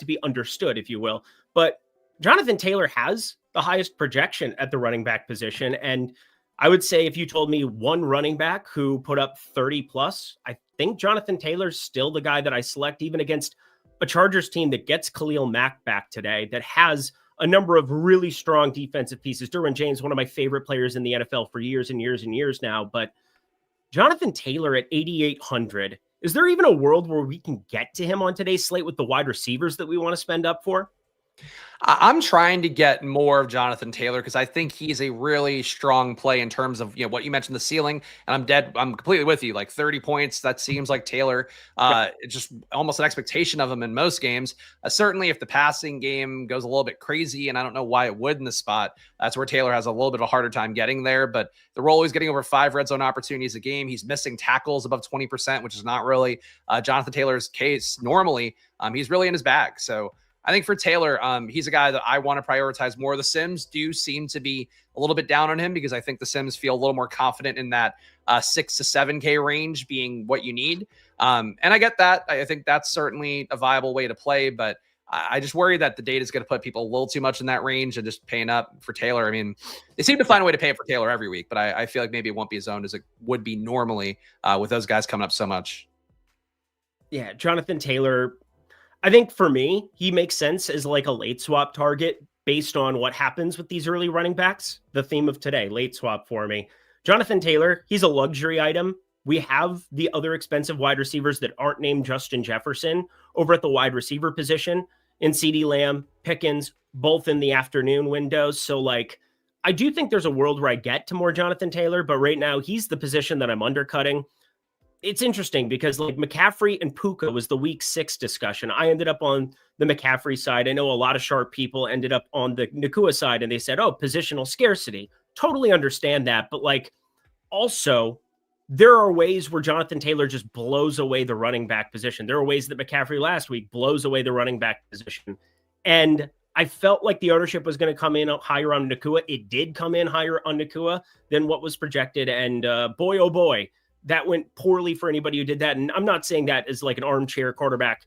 Speaker 5: be understood, if you will. But Jonathan Taylor has the highest projection at the running back position. And I would say if you told me one running back who put up 30 plus, I think Jonathan Taylor's still the guy that I select, even against a Chargers team that gets Khalil Mack back today, that has a number of really strong defensive pieces. Derwin James, one of my favorite players in the NFL for years and years and years now. But Jonathan Taylor at 8,800, is there even a world where we can get to him on today's slate with the wide receivers that we want to spend up for?
Speaker 6: I'm trying to get more of Jonathan Taylor because I think he's a really strong play in terms of, what you mentioned, the ceiling. And I'm completely with you. Like 30 points, that seems like Taylor. It's just almost an expectation of him in most games. Certainly if the passing game goes a little bit crazy, and I don't know why it would in this spot, that's where Taylor has a little bit of a harder time getting there. But the role, he's getting over 5 red zone opportunities a game. He's missing tackles above 20%, which is not really Jonathan Taylor's case normally. He's really in his bag. So I think for Taylor, he's a guy that I want to prioritize more. The Sims do seem to be a little bit down on him because I think the Sims feel a little more confident in that 6 to 7K range being what you need. And I get that. I think that's certainly a viable way to play, but I just worry that the data is going to put people a little too much in that range and just paying up for Taylor. I mean, they seem to find a way to pay up for Taylor every week, but I feel like maybe it won't be as owned as it would be normally with those guys coming up so much.
Speaker 5: Yeah, Jonathan Taylor, I think for me, he makes sense as like a late swap target based on what happens with these early running backs. The theme of today, late swap for me. Jonathan Taylor, he's a luxury item. We have the other expensive wide receivers that aren't named Justin Jefferson over at the wide receiver position in CeeDee Lamb, Pickens, both in the afternoon windows. So like, I do think there's a world where I get to more Jonathan Taylor, but right now he's the position that I'm undercutting. It's interesting because like McCaffrey and Puka was the week 6 discussion. I ended up on the McCaffrey side. I know a lot of sharp people ended up on the Nakua side and they said, oh, positional scarcity. Totally understand that. But like also there are ways where Jonathan Taylor just blows away the running back position. There are ways that McCaffrey last week blows away the running back position. And I felt like the ownership was going to come in higher on Nakua. It did come in higher on Nakua than what was projected. And boy, oh boy, that went poorly for anybody who did that. And I'm not saying that as like an armchair quarterback,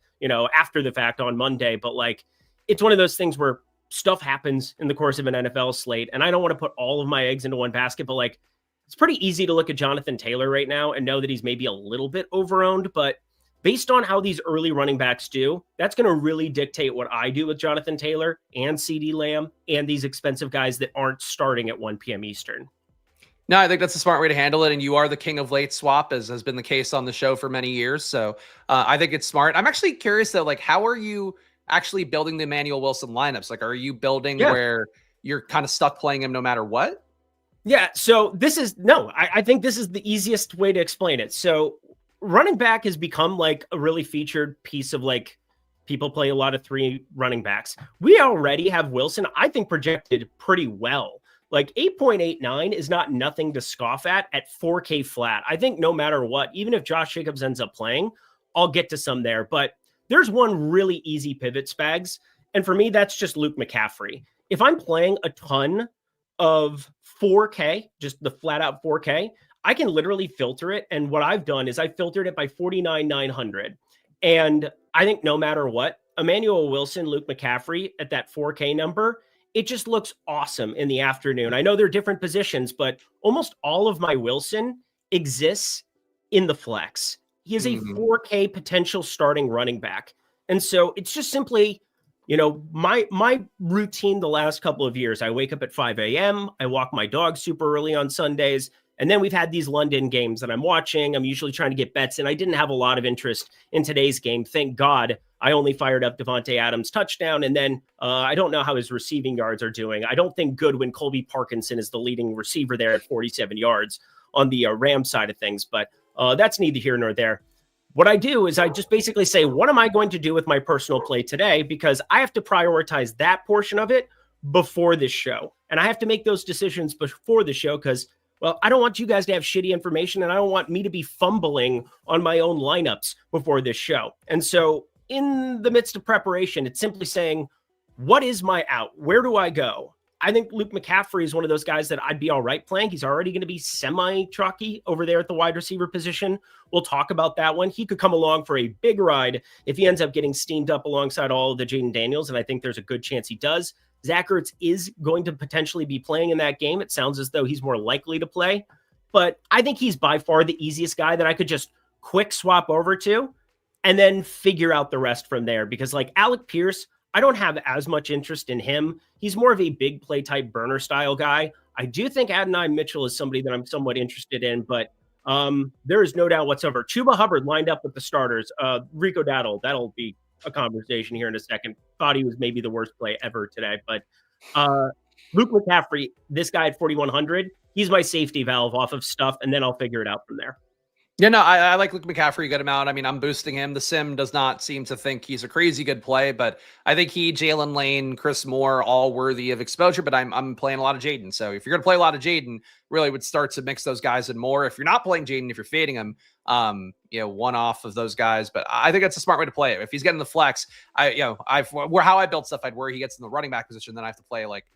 Speaker 5: after the fact on Monday, but like, it's one of those things where stuff happens in the course of an NFL slate, and I don't want to put all of my eggs into one basket, but like, it's pretty easy to look at Jonathan Taylor right now and know that he's maybe a little bit overowned, but based on how these early running backs do, that's going to really dictate what I do with Jonathan Taylor and CeeDee Lamb and these expensive guys that aren't starting at 1 p.m. Eastern.
Speaker 6: No, I think that's a smart way to handle it. And you are the king of late swap, as has been the case on the show for many years. So I think it's smart. I'm actually curious though, like, how are you actually building the Emmanuel Wilson lineups? Like, are you building where you're kind of stuck playing him no matter what?
Speaker 5: Yeah. So I think this is the easiest way to explain it. So running back has become like a really featured piece of like, people play a lot of 3 running backs. We already have Wilson, I think, projected pretty well. Like 8.89 is not nothing to scoff at 4K flat. I think no matter what, even if Josh Jacobs ends up playing, I'll get to some there. But there's one really easy pivot, Spags. And for me, that's just Luke McCaffrey. If I'm playing a ton of 4K, just the flat out 4K, I can literally filter it. And what I've done is I filtered it by 49,900. And I think no matter what, Emmanuel Wilson, Luke McCaffrey at that 4K number, it just looks awesome in the afternoon. I know they're different positions, but almost all of my Wilson exists in the flex. He is a 4K potential starting running back. And so it's just simply, my routine the last couple of years. I wake up at 5 a.m. I walk my dog super early on Sundays. And then we've had these London games that I'm watching. I'm usually trying to get bets, and I didn't have a lot of interest in today's game. Thank God I only fired up Devontae Adams' touchdown, and then I don't know how his receiving yards are doing. I don't think good when Colby Parkinson is the leading receiver there at 47 yards on the Rams side of things, but that's neither here nor there. What I do is I just basically say, what am I going to do with my personal play today? Because I have to prioritize that portion of it before this show. And I have to make those decisions before the show because, well, I don't want you guys to have shitty information, and I don't want me to be fumbling on my own lineups before this show. And so in the midst of preparation, it's simply saying, what is my out? Where do I go? I think Luke McCaffrey is one of those guys that I'd be all right playing. He's already going to be semi-chalky over there at the wide receiver position. We'll talk about that one. He could come along for a big ride if he ends up getting steamed up alongside all of the Jaden Daniels, and I think there's a good chance he does. Zach Ertz is going to potentially be playing in that game. It sounds as though he's more likely to play, but I think he's by far the easiest guy that I could just quick swap over to and then figure out the rest from there. Because like Alec Pierce, I don't have as much interest in him. He's more of a big play type burner style guy. I do think Adonai Mitchell is somebody that I'm somewhat interested in, but there is no doubt whatsoever. Chuba Hubbard lined up with the starters. Rico Dowdle, that'll be a conversation here in a second. Thought he was maybe the worst play ever today, but Luke McCaffrey, this guy at 4,100, he's my safety valve off of stuff, and then I'll figure it out from there.
Speaker 6: Yeah, no, I like Luke McCaffrey, good amount. I mean, I'm boosting him. The sim does not seem to think he's a crazy good play, but I think he, Jalen Lane, Chris Moore, all worthy of exposure, but I'm playing a lot of Jaden. So if you're going to play a lot of Jaden, really would start to mix those guys in more. If you're not playing Jaden, if you're fading him, one off of those guys, but I think that's a smart way to play it. If he's getting the flex, how I built stuff, I'd worry he gets in the running back position, then I have to play like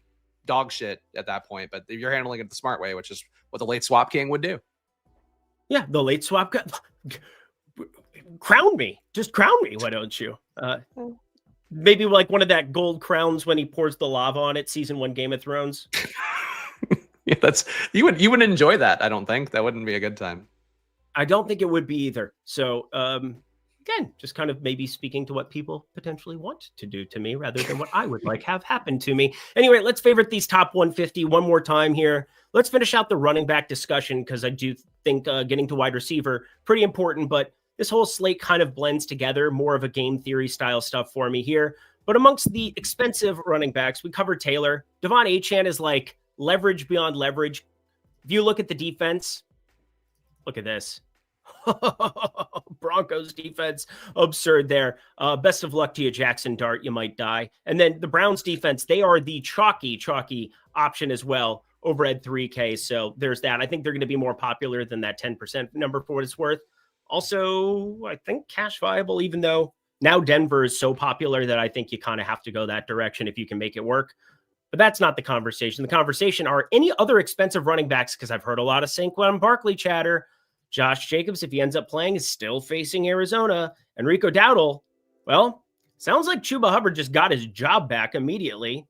Speaker 6: dog shit at that point. But if you're handling it the smart way, which is what the late swap king would do.
Speaker 5: Yeah, the late swap. Crown me. Just crown me, why don't you? Maybe like one of that gold crowns when he pours the lava on it, season 1 Game of Thrones.
Speaker 6: Yeah, you wouldn't enjoy that, I don't think. That wouldn't be a good time.
Speaker 5: I don't think it would be either. So again, just kind of maybe speaking to what people potentially want to do to me rather than what I would like have happen to me. Anyway, let's favorite these top 150 one more time here. Let's finish out the running back discussion because I do think getting to wide receiver pretty important, but this whole slate kind of blends together, more of a game theory style stuff for me here. But amongst the expensive running backs, we covered Taylor. Devon Achane is like leverage beyond leverage. If you look at the defense, look at this. Broncos defense, absurd there. Best of luck to you, Jackson Dart. You might die. And then the Browns defense, they are the chalky option as well over at 3K. So there's that. I think they're going to be more popular than that 10% number for what it's worth. Also, I think cash viable, even though now Denver is so popular that I think you kind of have to go that direction if you can make it work. But that's not the conversation. The conversation are any other expensive running backs, because I've heard a lot of Saquon Barkley chatter. Josh Jacobs, if he ends up playing, is still facing Arizona. And Rico Dowdle, well, Sounds like Chuba Hubbard just got his job back immediately.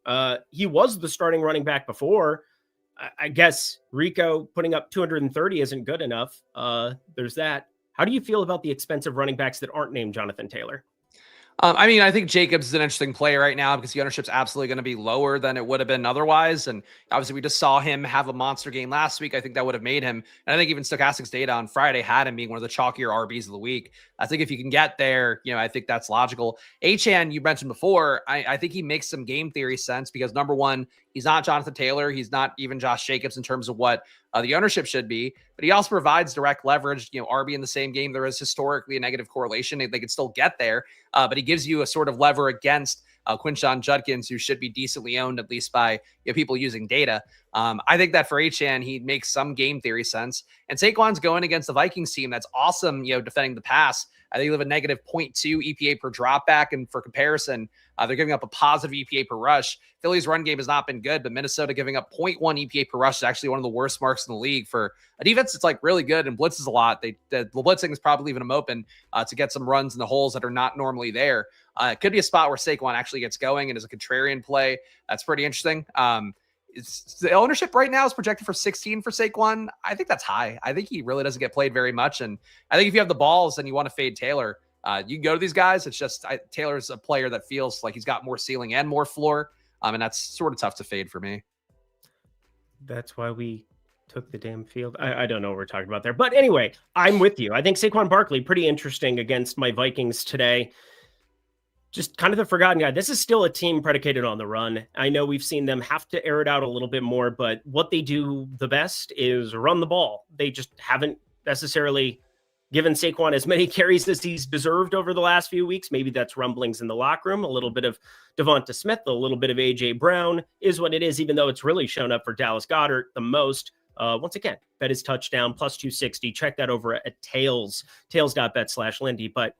Speaker 5: He was the starting running back before. I guess Rico putting up 230 isn't good enough. There's that. How do you feel about the expensive running backs that aren't named Jonathan Taylor?
Speaker 6: I mean, I think Jacobs is an interesting play right now because the ownership's absolutely going to be lower than it would have been otherwise. And obviously, we just saw him have a monster game last week. I think that would have made him. And I think even Stokastic's data on Friday had him being one of the chalkier RBs of the week. I think if you can get there, I think that's logical. Achane, you mentioned before, I think he makes some game theory sense because number one, he's not Jonathan Taylor. He's not even Josh Jacobs in terms of what the ownership should be, but he also provides direct leverage. RB in the same game, there is historically a negative correlation. They could still get there, but he gives you a sort of lever against Quinshon Judkins, who should be decently owned, at least by people using data. I think that for Achane, he makes some game theory sense. And Saquon's going against the Vikings team that's awesome, defending the pass. I think they have a negative 0.2 EPA per dropback. And for comparison, they're giving up a positive EPA per rush. Philly's run game has not been good, but Minnesota giving up 0.1 EPA per rush is actually one of the worst marks in the league for a defense that's like really good and blitzes a lot. The blitzing is probably leaving them open to get some runs in the holes that are not normally there. It could be a spot where Saquon actually gets going and is a contrarian play. That's pretty interesting. The ownership right now is projected for 16 for Saquon. I think that's high. I think he really doesn't get played very much. And I think if you have the balls and you want to fade Taylor, you can go to these guys. It's just Taylor's a player that feels like he's got more ceiling and more floor. And that's sort of tough to fade for me.
Speaker 5: That's why we took the damn field. I don't know what we're talking about there. But anyway, I'm with you. I think Saquon Barkley, pretty interesting against my Vikings today. Just kind of the forgotten guy. This is still a team predicated on the run. I know we've seen them have to air it out a little bit more, but what they do the best is run the ball. They just haven't necessarily given Saquon as many carries as he's deserved over the last few weeks. Maybe that's rumblings in the locker room. A little bit of Devonta Smith, a little bit of A.J. Brown is what it is, even though it's really shown up for Dallas Goedert the most. Once again, bet his touchdown, plus 260. Check that over at tails.bet/Lindy. But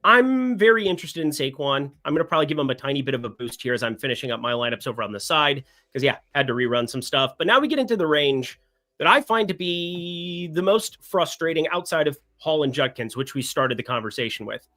Speaker 5: I'm very interested in Saquon. I'm going to probably give him a tiny bit of a boost here as I'm finishing up my lineups over on the side because, had to rerun some stuff. But now we get into the range that I find to be the most frustrating outside of Hall and Judkins, which we started the conversation with.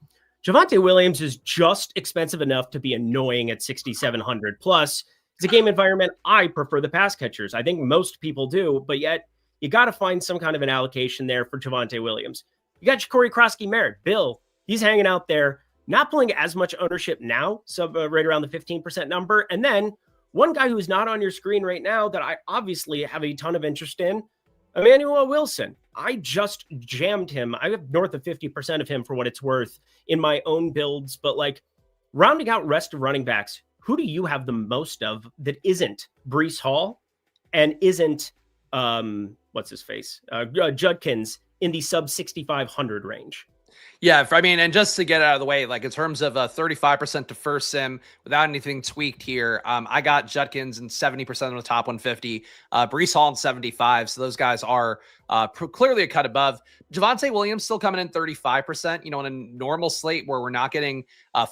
Speaker 5: Javonte Williams is just expensive enough to be annoying at 6,700 plus. It's a game environment. I prefer the pass catchers. I think most people do, but yet you got to find some kind of an allocation there for Javonte Williams. You got Corey Krosky-Merritt. Bill, he's hanging out there, not pulling as much ownership now, so right around the 15% number. And then one guy who's not on your screen right now that I obviously have a ton of interest in, Emmanuel Wilson. I just jammed him. I have north of 50% of him for what it's worth in my own builds. But rounding out rest of running backs, who do you have the most of that isn't Breece Hall and isn't, what's his face? Judkins in the sub 6,500 range?
Speaker 6: Yeah, and just to get out of the way, in terms of 35% to first sim without anything tweaked here, I got Judkins in 70% of the top 150, Breece Hall in 75. So those guys are clearly a cut above. Javonte Williams still coming in 35%. On a normal slate where we're not getting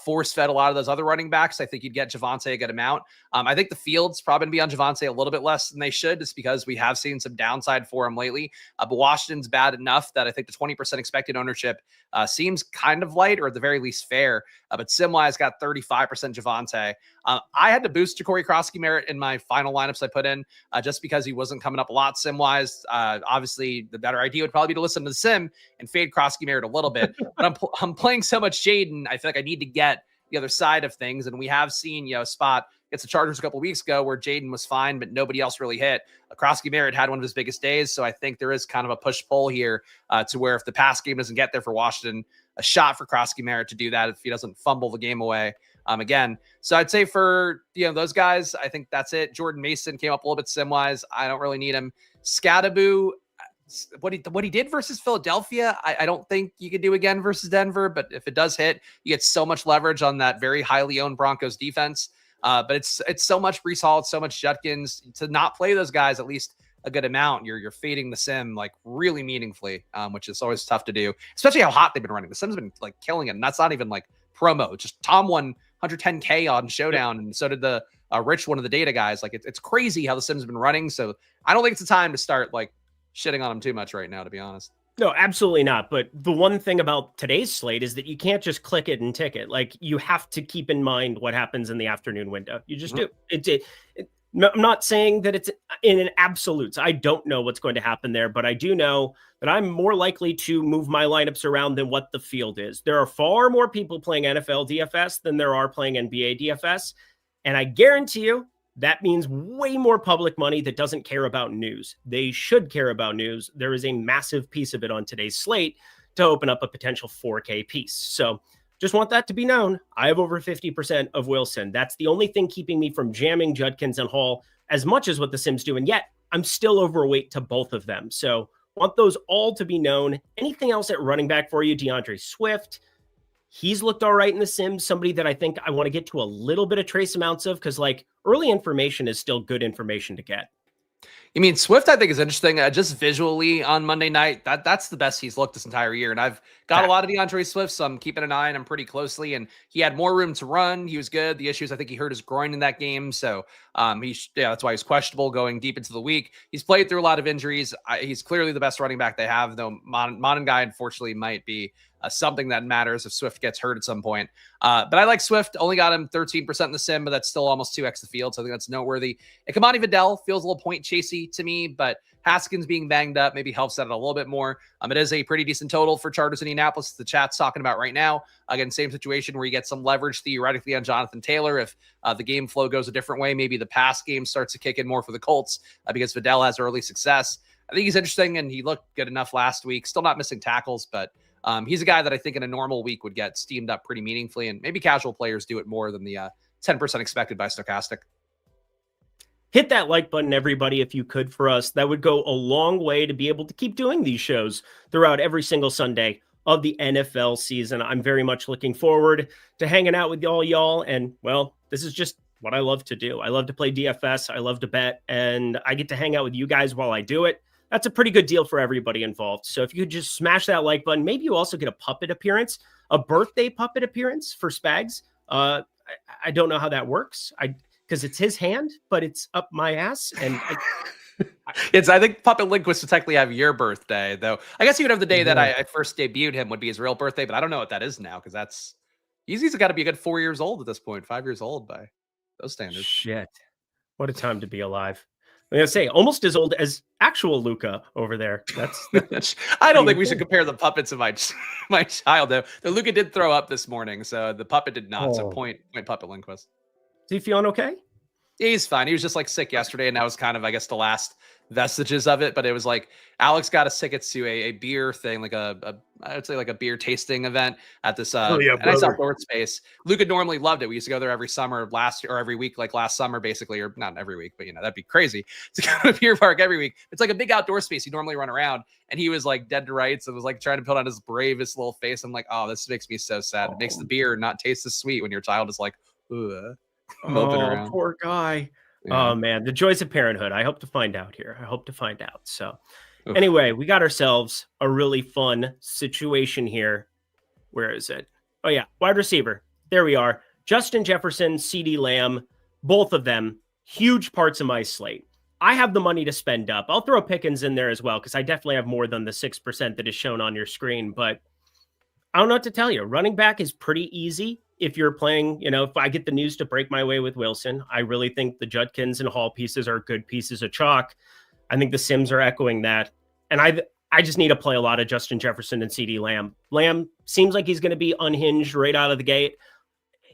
Speaker 6: force fed a lot of those other running backs, I think you'd get Javonte a good amount. I think the field's probably going to be on Javonte a little bit less than they should, just because we have seen some downside for him lately. But Washington's bad enough that I think the 20% expected ownership seems kind of light, or at the very least fair. But Simwise got 35% Javonte. I had to boost Corey Krosky-Merritt in my final lineups I put in just because he wasn't coming up a lot Simwise. Obviously, the better idea would probably be to listen to the Sim and fade Krosky-Merritt a little bit. But I'm playing so much Jaden, I feel like I need to get the other side of things. And we have seen, a spot against the Chargers a couple of weeks ago where Jaden was fine, but nobody else really hit. Krosky-Merritt had one of his biggest days. So I think there is kind of a push-pull here to where if the pass game doesn't get there for Washington, a shot for Krosky-Merritt to do that if he doesn't fumble the game away again. So I'd say for those guys, I think that's it. Jordan Mason came up a little bit Simwise. I don't really need him. Scattaboo, what he did versus Philadelphia, I don't think you could do again versus Denver. But if it does hit, you get so much leverage on that very highly owned Broncos defense. But it's so much Breece Hall, it's so much Judkins to not play those guys at least a good amount. You're fading the Sim really meaningfully, which is always tough to do, especially how hot they've been running. The Sim's been killing it, and that's not even promo. Just Tom won 110K on Showdown, and so did the Rich, one of the data guys. It's crazy how the Sim's been running. So I don't think it's the time to start shitting on them too much right now, to be honest.
Speaker 5: No, absolutely not. But the one thing about today's slate is that you can't just click it and tick it. Like, you have to keep in mind what happens in the afternoon window. You just do. No, I'm not saying that it's in an absolutes. I don't know what's going to happen there, but I do know that I'm more likely to move my lineups around than what the field is. There are far more people playing NFL DFS than there are playing NBA DFS. And I guarantee you that means way more public money that doesn't care about news. They should care about news. There is a massive piece of it on today's slate to open up a potential 4K piece. So just want that to be known. I have over 50% of Wilson. That's the only thing keeping me from jamming Judkins and Hall as much as what the Sims do. And yet I'm still overweight to both of them. So want those all to be known. Anything else at running back for you? DeAndre Swift. He's looked all right in the Sims. Somebody that I think I want to get to a little bit of trace amounts of, because like early information is still good information to get.
Speaker 6: You mean Swift, I think, is interesting. Just visually on Monday night, that's the best he's looked this entire year. And I've got a lot of DeAndre Swift, so I'm keeping an eye on him pretty closely. And he had more room to run. He was good. The issue is I think he hurt his groin in that game. So that's why he's questionable going deep into the week. He's played through a lot of injuries. He's clearly the best running back they have, though Mon guy, unfortunately, might be something that matters if Swift gets hurt at some point. But I like Swift. Only got him 13% in the sim, but that's still almost 2x the field. So I think that's noteworthy. And Kamani Vidal feels a little point chasey to me, but Haskins being banged up maybe helps that a little bit more. It is a pretty decent total for Chargers Indianapolis. The chat's talking about right now. Again, same situation where you get some leverage theoretically on Jonathan Taylor. If the game flow goes a different way, maybe the pass game starts to kick in more for the Colts because Vidal has early success. I think he's interesting, and he looked good enough last week. Still not missing tackles, but he's a guy that I think in a normal week would get steamed up pretty meaningfully, and maybe casual players do it more than the 10% expected by Stokastic.
Speaker 5: Hit that like button, everybody, if you could for us. That would go a long way to be able to keep doing these shows throughout every single Sunday of the NFL season. I'm very much looking forward to hanging out with all y'all. And, well, this is just what I love to do. I love to play DFS. I love to bet, and I get to hang out with you guys while I do it. That's a pretty good deal for everybody involved. So if you could just smash that like button, maybe you also get a puppet appearance, a birthday puppet appearance for Spags. I don't know how that works. Because it's his hand, but it's up my ass. And
Speaker 6: I think Puppet Linquist would technically have your birthday, though. I guess he would have the day that I first debuted him would be his real birthday, but I don't know what that is now, because he's got to be a good 4 years old at this point, 5 years old by those standards.
Speaker 5: Shit. What a time to be alive. I'm going to say almost as old as actual Luca over there. That's
Speaker 6: I don't think we should compare the puppets of my child, though. The Luca did throw up this morning, so the puppet did not. So point Puppet Linquist.
Speaker 5: Is he feeling okay?
Speaker 6: Yeah, he's fine. He was just like sick yesterday, and that was kind of, I guess, the last vestiges of it. But it was like Alex got us tickets to a beer thing, like I would say like a beer tasting event at this nice outdoor space. Luca normally loved it. We used to go there every summer last year, or every week, like last summer, basically, or not every week, but that'd be crazy to go to a beer park every week. It's like a big outdoor space. You normally run around, and he was like dead to rights. It was like trying to put on his bravest little face. I'm like, oh, this makes me so sad. It makes the beer not taste as sweet when your child is like, ugh.
Speaker 5: Oh, poor guy. Yeah. Oh, man. The joys of parenthood. I hope to find out here. So anyway, we got ourselves a really fun situation here. Where is it? Oh, yeah. Wide receiver. There we are. Justin Jefferson, CeeDee Lamb, both of them, huge parts of my slate. I have the money to spend up. I'll throw Pickens in there as well, because I definitely have more than the 6% that is shown on your screen. But I don't know what to tell you. Running back is pretty easy. If you're playing, if I get the news to break my way with Wilson, I really think the Judkins and Hall pieces are good pieces of chalk. I think the Sims are echoing that. And I just need to play a lot of Justin Jefferson and CeeDee Lamb. Lamb seems like he's going to be unhinged right out of the gate.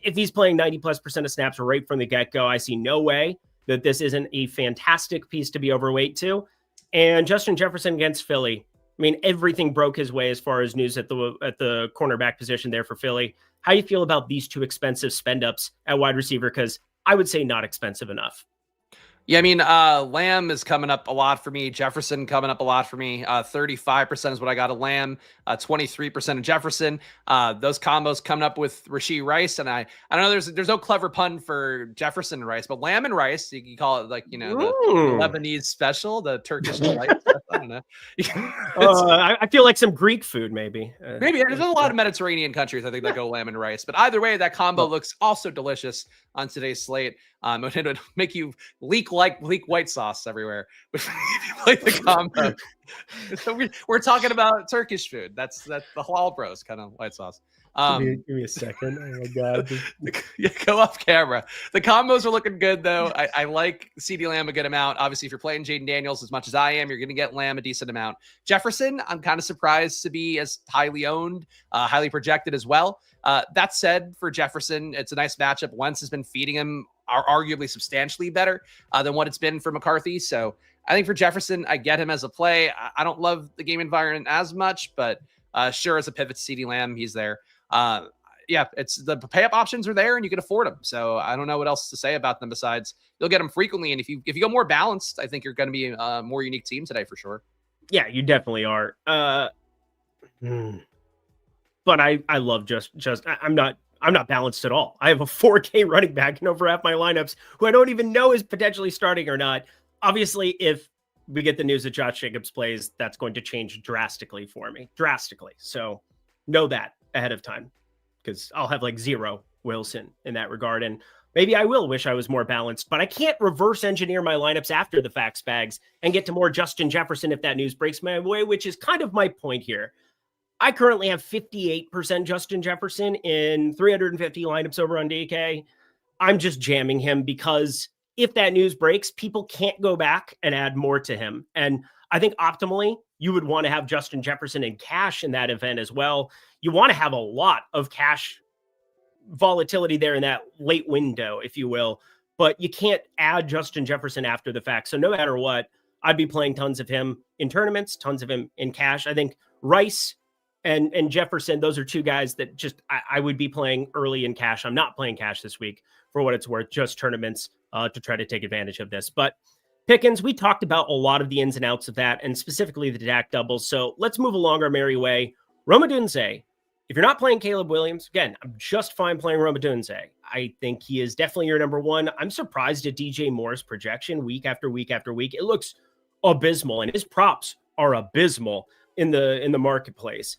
Speaker 5: If he's playing 90+% of snaps right from the get-go, I see no way that this isn't a fantastic piece to be overweight to. And Justin Jefferson against Philly. I mean, everything broke his way as far as news at the cornerback position there for Philly. How do you feel about these two expensive spend-ups at wide receiver? Because I would say not expensive enough.
Speaker 6: Yeah, I mean, Lamb is coming up a lot for me. Jefferson coming up a lot for me. 35% is what I got of Lamb. 23% of Jefferson. Those combos coming up with Rashi Rice, and I don't know. There's no clever pun for Jefferson and Rice, but Lamb and Rice, you call it like the Lebanese special, the Turkish delight. I don't know.
Speaker 5: I feel like some Greek food, maybe.
Speaker 6: Maybe there's a lot of Mediterranean countries I think that go Lamb and Rice, but either way, that combo looks also delicious on today's slate. It would make you leak like leak white sauce everywhere. If you play the combo. So we're talking about Turkish food. That's the halal bros kind of white sauce.
Speaker 5: Give me a second. Oh my God.
Speaker 6: Yeah, go off camera. The combos are looking good, though. I like CeeDee Lamb a good amount. Obviously, if you're playing Jaden Daniels as much as I am, you're going to get Lamb a decent amount. Jefferson, I'm kind of surprised to be as highly owned, highly projected as well. That said, for Jefferson, it's a nice matchup. Wentz has been feeding him arguably substantially better than what it's been for McCarthy. So I think for Jefferson, I get him as a play. I don't love the game environment as much, but sure, as a pivot to CeeDee Lamb, he's there. Yeah, it's the pay up options are there and you can afford them. So I don't know what else to say about them besides you'll get them frequently. And if you go more balanced, I think you're going to be a more unique team today for sure.
Speaker 5: Yeah, you definitely are. But I love just I'm not balanced at all. I have a 4K running back in over half my lineups who I don't even know is potentially starting or not. Obviously, if we get the news that Josh Jacobs plays, that's going to change drastically for me. Drastically. So know that ahead of time, because I'll have like 0 Wilson in that regard. And maybe I will wish I was more balanced, but I can't reverse engineer my lineups after the facts bags and get to more Justin Jefferson if that news breaks my way, which is kind of my point here. I currently have 58% Justin Jefferson in 350 lineups over on DK. I'm just jamming him because if that news breaks, people can't go back and add more to him. And I think optimally, you would want to have Justin Jefferson in cash in that event as well. You want to have a lot of cash volatility there in that late window, if you will, but you can't add Justin Jefferson after the fact. So no matter what, I'd be playing tons of him in tournaments, tons of him in cash. I think Rice and Jefferson, those are two guys that just I would be playing early in cash. I'm not playing cash this week for what it's worth, just tournaments to try to take advantage of this. But Pickens, we talked about a lot of the ins and outs of that, and specifically the Dak doubles. So let's move along our merry way. Rome Odunze, if you're not playing Caleb Williams, again, I'm just fine playing Rome Odunze. I think he is definitely your number one. I'm surprised at DJ Moore's projection week after week after week. It looks abysmal, and his props are abysmal in the marketplace.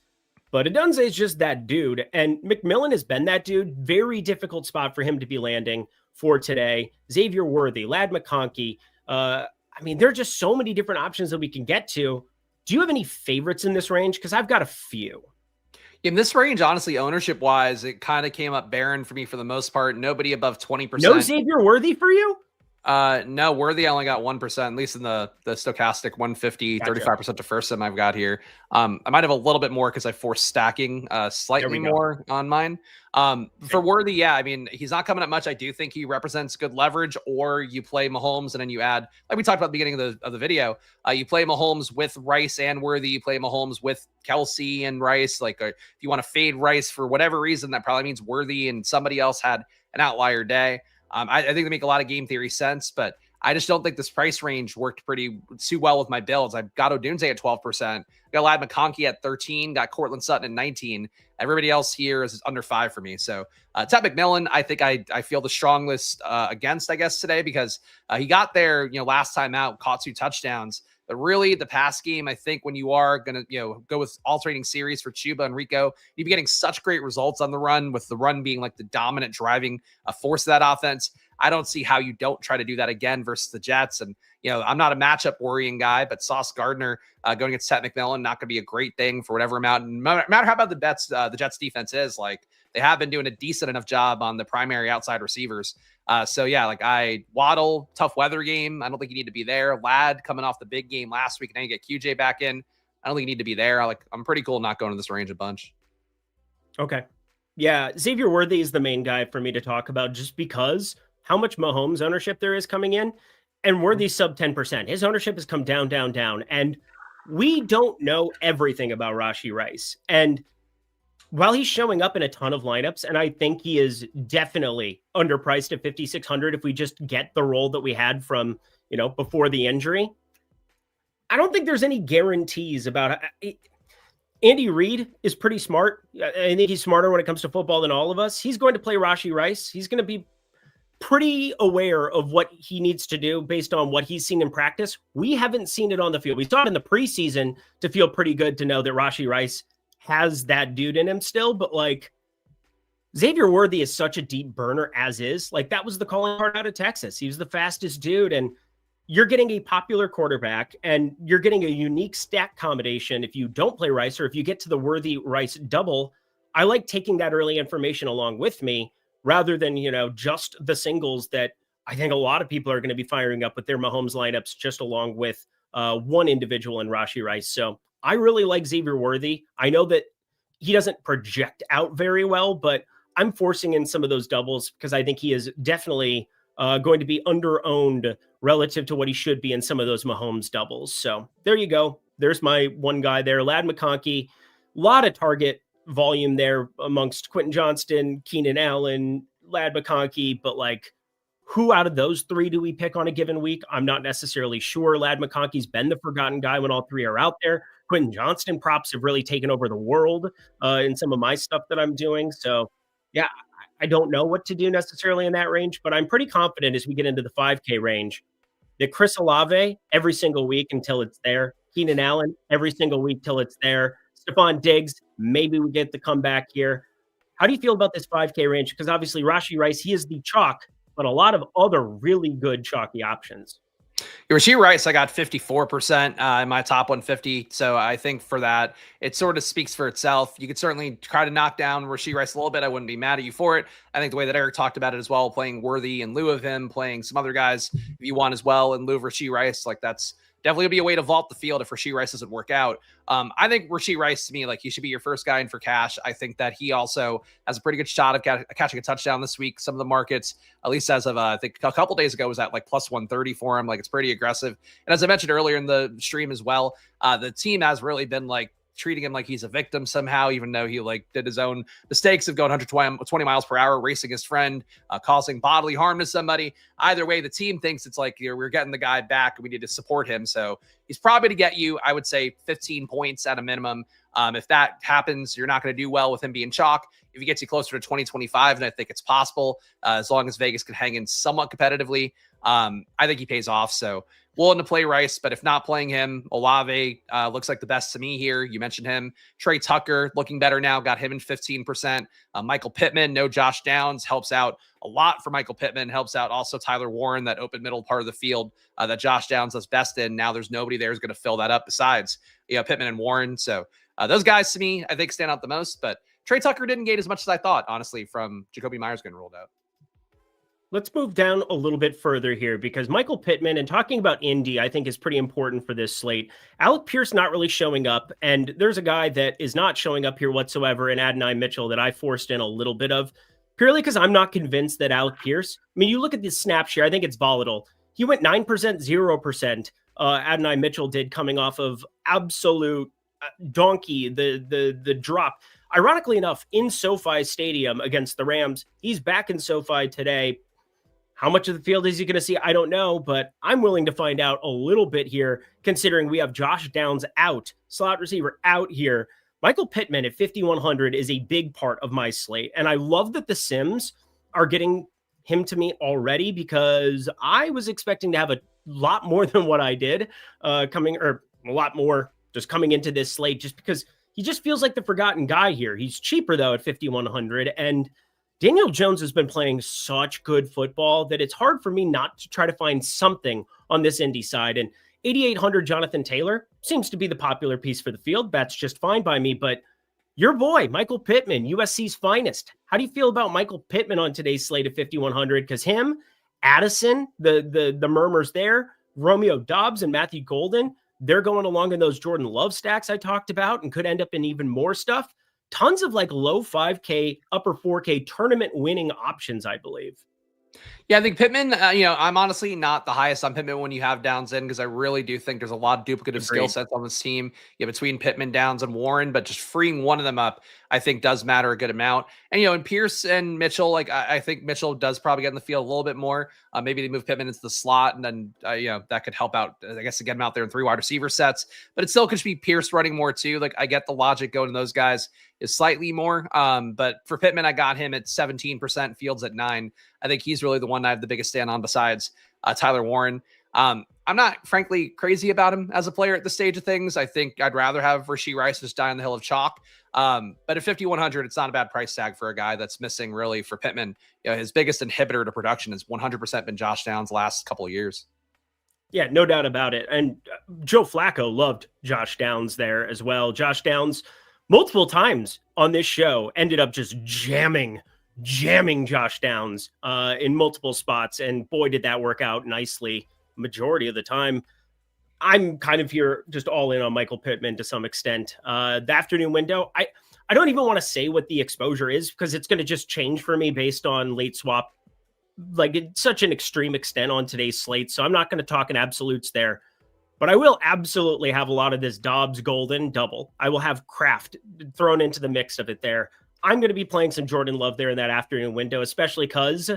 Speaker 5: But Odunze is just that dude, and McMillan has been that dude. Very difficult spot for him to be landing for today. Xavier Worthy, Ladd McConkey. I mean, there are just so many different options that we can get to. Do you have any favorites in this range? Because I've got a few.
Speaker 6: In this range, honestly, ownership-wise, it kind of came up barren for me for the most part. Nobody above 20%.
Speaker 5: No Xavier Worthy for you?
Speaker 6: No, Worthy, I only got 1%, at least in the Stokastic 150, gotcha. 35% to first sim I've got here. I might have a little bit more because I forced stacking slightly more on mine. For Worthy, yeah, I mean, he's not coming up much. I do think he represents good leverage, or you play Mahomes and then you add, like we talked about at the beginning of the video, you play Mahomes with Rice and Worthy, you play Mahomes with Kelsey and Rice. Like, if you want to fade Rice for whatever reason, that probably means Worthy and somebody else had an outlier day. I think they make a lot of game theory sense, but I just don't think this price range worked too well with my builds. I've got Odunze at 12%, got Ladd McConkey at 13, got Cortland Sutton at 19. Everybody else here is under 5 for me. So Ted McMillan, I think I feel the strongest against, I guess, today, because he got there, last time out, caught 2 touchdowns. But really, the pass game, I think when you are going to, go with alternating series for Chuba and Rico, you'd be getting such great results on the run, with the run being like the dominant driving force of that offense. I don't see how you don't try to do that again versus the Jets. And, I'm not a matchup worrying guy, but Sauce Gardner going against Ted McMillan, not going to be a great thing for whatever amount. And no matter how bad the Jets defense is, like, they have been doing a decent enough job on the primary outside receivers. So yeah, like Waddle, tough weather game. I don't think you need to be there. Ladd coming off the big game last week, and then you get QJ back in. I don't think you need to be there. I'm pretty cool not going to this range a bunch.
Speaker 5: Okay. Yeah. Xavier Worthy is the main guy for me to talk about, just because how much Mahomes ownership there is coming in, and Worthy's sub 10%. His ownership has come down. And we don't know everything about Rashi Rice. And while he's showing up in a ton of lineups, and I think he is definitely underpriced at 5,600 if we just get the role that we had from, before the injury, I don't think there's any guarantees about it. Andy Reid is pretty smart. I think he's smarter when it comes to football than all of us. He's going to play Rashi Rice. He's going to be pretty aware of what he needs to do based on what he's seen in practice. We haven't seen it on the field. We saw it in the preseason to feel pretty good to know that Rashi Rice has that dude in him still, but Xavier Worthy is such a deep burner as is. That was the calling card out of Texas. He was the fastest dude, and you're getting a popular quarterback and you're getting a unique stack combination. If you don't play Rice, or if you get to the Worthy Rice double, I like taking that early information along with me rather than, just the singles that I think a lot of people are going to be firing up with their Mahomes lineups just along with one individual in Rashi Rice. So I really like Xavier Worthy. I know that he doesn't project out very well, but I'm forcing in some of those doubles because I think he is definitely going to be under-owned relative to what he should be in some of those Mahomes doubles. So there you go. There's my one guy there. Ladd McConkey, a lot of target volume there amongst Quentin Johnston, Keenan Allen, Ladd McConkey, but like, who out of those three do we pick on a given week? I'm not necessarily sure. Ladd McConkey's been the forgotten guy when all three are out there. Quentin Johnston props have really taken over the world in some of my stuff that I'm doing. So yeah, I don't know what to do necessarily in that range, but I'm pretty confident as we get into the 5K range that Chris Olave every single week until it's there. Keenan Allen every single week till it's there. Stephon Diggs, maybe we get the comeback here. How do you feel about this 5K range? Because obviously Rashi Rice, he is the chalk, but a lot of other really good chalky options.
Speaker 6: Rashi Rice, I got 54% in my top 150. So I think for that, it sort of speaks for itself. You could certainly try to knock down Rashi Rice a little bit. I wouldn't be mad at you for it. I think the way that Eric talked about it as well, playing Worthy in lieu of him, playing some other guys if you want as well in lieu of Rashi Rice, like that's definitely be a way to vault the field if Rashi Rice doesn't work out. I think Rashi Rice, to me, like he should be your first guy in for cash. I think that he also has a pretty good shot of catching a touchdown this week. Some of the markets, at least as of I think a couple days ago, was at like plus 130 for him. Like it's pretty aggressive. And as I mentioned earlier in the stream as well, the team has really been like treating him like he's a victim somehow, even though he like did his own mistakes of going 120 miles per hour, racing his friend, causing bodily harm to somebody. Either way, the team thinks it's like we're getting the guy back and we need to support him. So he's probably to get you, I would say 15 points at a minimum. If that happens, you're not going to do well with him being chalk. If he gets you closer to 2025, and I think it's possible, as long as Vegas can hang in somewhat competitively, I think he pays off. So willing to play Rice, but if not playing him, Olave looks like the best to me here. You mentioned him. Trey Tucker looking better now, got him in 15%. Michael Pittman, no Josh Downs, helps out a lot for Michael Pittman, helps out also Tyler Warren, that open middle part of the field that Josh Downs does best in. Now there's nobody there who's going to fill that up besides Pittman and Warren. So those guys to me, I think stand out the most, but Trey Tucker didn't get as much as I thought, honestly, from Jacoby Myers getting rolled out.
Speaker 5: Let's move down a little bit further here because Michael Pittman, and talking about Indy, I think is pretty important for this slate. Alec Pierce not really showing up, and there's a guy that is not showing up here whatsoever in Adonai Mitchell that I forced in a little bit of, purely because I'm not convinced that Alec Pierce, I mean, you look at this snap share, I think it's volatile. He went 9%, 0%. Adonai Mitchell did, coming off of absolute donkey, the drop. Ironically enough, in SoFi Stadium against the Rams, he's back in SoFi today. How much of the field is he going to see? I don't know, but I'm willing to find out a little bit here, considering we have Josh Downs out, slot receiver out here. Michael Pittman at 5,100 is a big part of my slate, and I love that the Sims are getting him to me already because I was expecting to have a lot more than what I did coming into this slate, just because he just feels like the forgotten guy here. He's cheaper, though, at 5,100, and Daniel Jones has been playing such good football that it's hard for me not to try to find something on this Indy side. And 8,800 Jonathan Taylor seems to be the popular piece for the field. That's just fine by me. But your boy, Michael Pittman, USC's finest. How do you feel about Michael Pittman on today's slate of 5,100? Because him, Addison, the murmurs there, Romeo Doubs and Matthew Golden, they're going along in those Jordan Love stacks I talked about and could end up in even more stuff. Tons of like low 5K, upper 4K tournament winning options, I believe.
Speaker 6: Yeah, I think Pittman, I'm honestly not the highest on Pittman when you have Downs in, because I really do think there's a lot of duplicative skill sets on this team between Pittman, Downs, and Warren, but just freeing one of them up, I think does matter a good amount. And, in Pierce and Mitchell, like I think Mitchell does probably get in the field a little bit more. Maybe they move Pittman into the slot, and then, that could help out, I guess, to get him out there in 3 wide receiver sets, but it still could be Pierce running more too. Like I get the logic going to those guys is slightly more. But for Pittman, I got him at 17%, Fields at 9. I think he's really the one I have the biggest stand on besides Tyler Warren. I'm not, frankly, crazy about him as a player at this stage of things. I think I'd rather have Rashi Rice just die on the hill of chalk. But at 5,100, it's not a bad price tag for a guy that's missing, really, for Pittman. His biggest inhibitor to production has 100% been Josh Downs the last couple of years.
Speaker 5: Yeah, no doubt about it. And Joe Flacco loved Josh Downs there as well. Josh Downs multiple times on this show ended up just jamming Josh Downs in multiple spots. And boy, did that work out nicely majority of the time. I'm kind of here just all in on Michael Pittman to some extent. The afternoon window, I don't even want to say what the exposure is because it's going to just change for me based on late swap, like it's such an extreme extent on today's slate. So I'm not going to talk in absolutes there, but I will absolutely have a lot of this Dobbs Golden double. I will have Kraft thrown into the mix of it there. I'm going to be playing some Jordan Love there in that afternoon window, especially because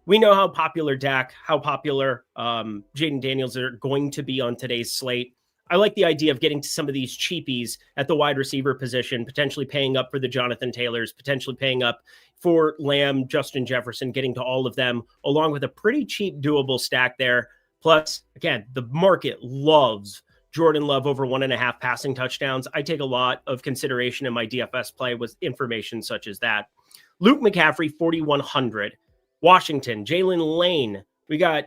Speaker 5: we know how popular Dak, how popular Jaden Daniels are going to be on today's slate. I like the idea of getting to some of these cheapies at the wide receiver position, potentially paying up for the Jonathan Taylors, potentially paying up for Lamb, Justin Jefferson, getting to all of them, along with a pretty cheap, doable stack there. Plus, again, the market loves Jordan Love over 1.5 passing touchdowns. I take a lot of consideration in my DFS play with information such as that. Luke McCaffrey, 4,100. Washington, Jalen Lane. We got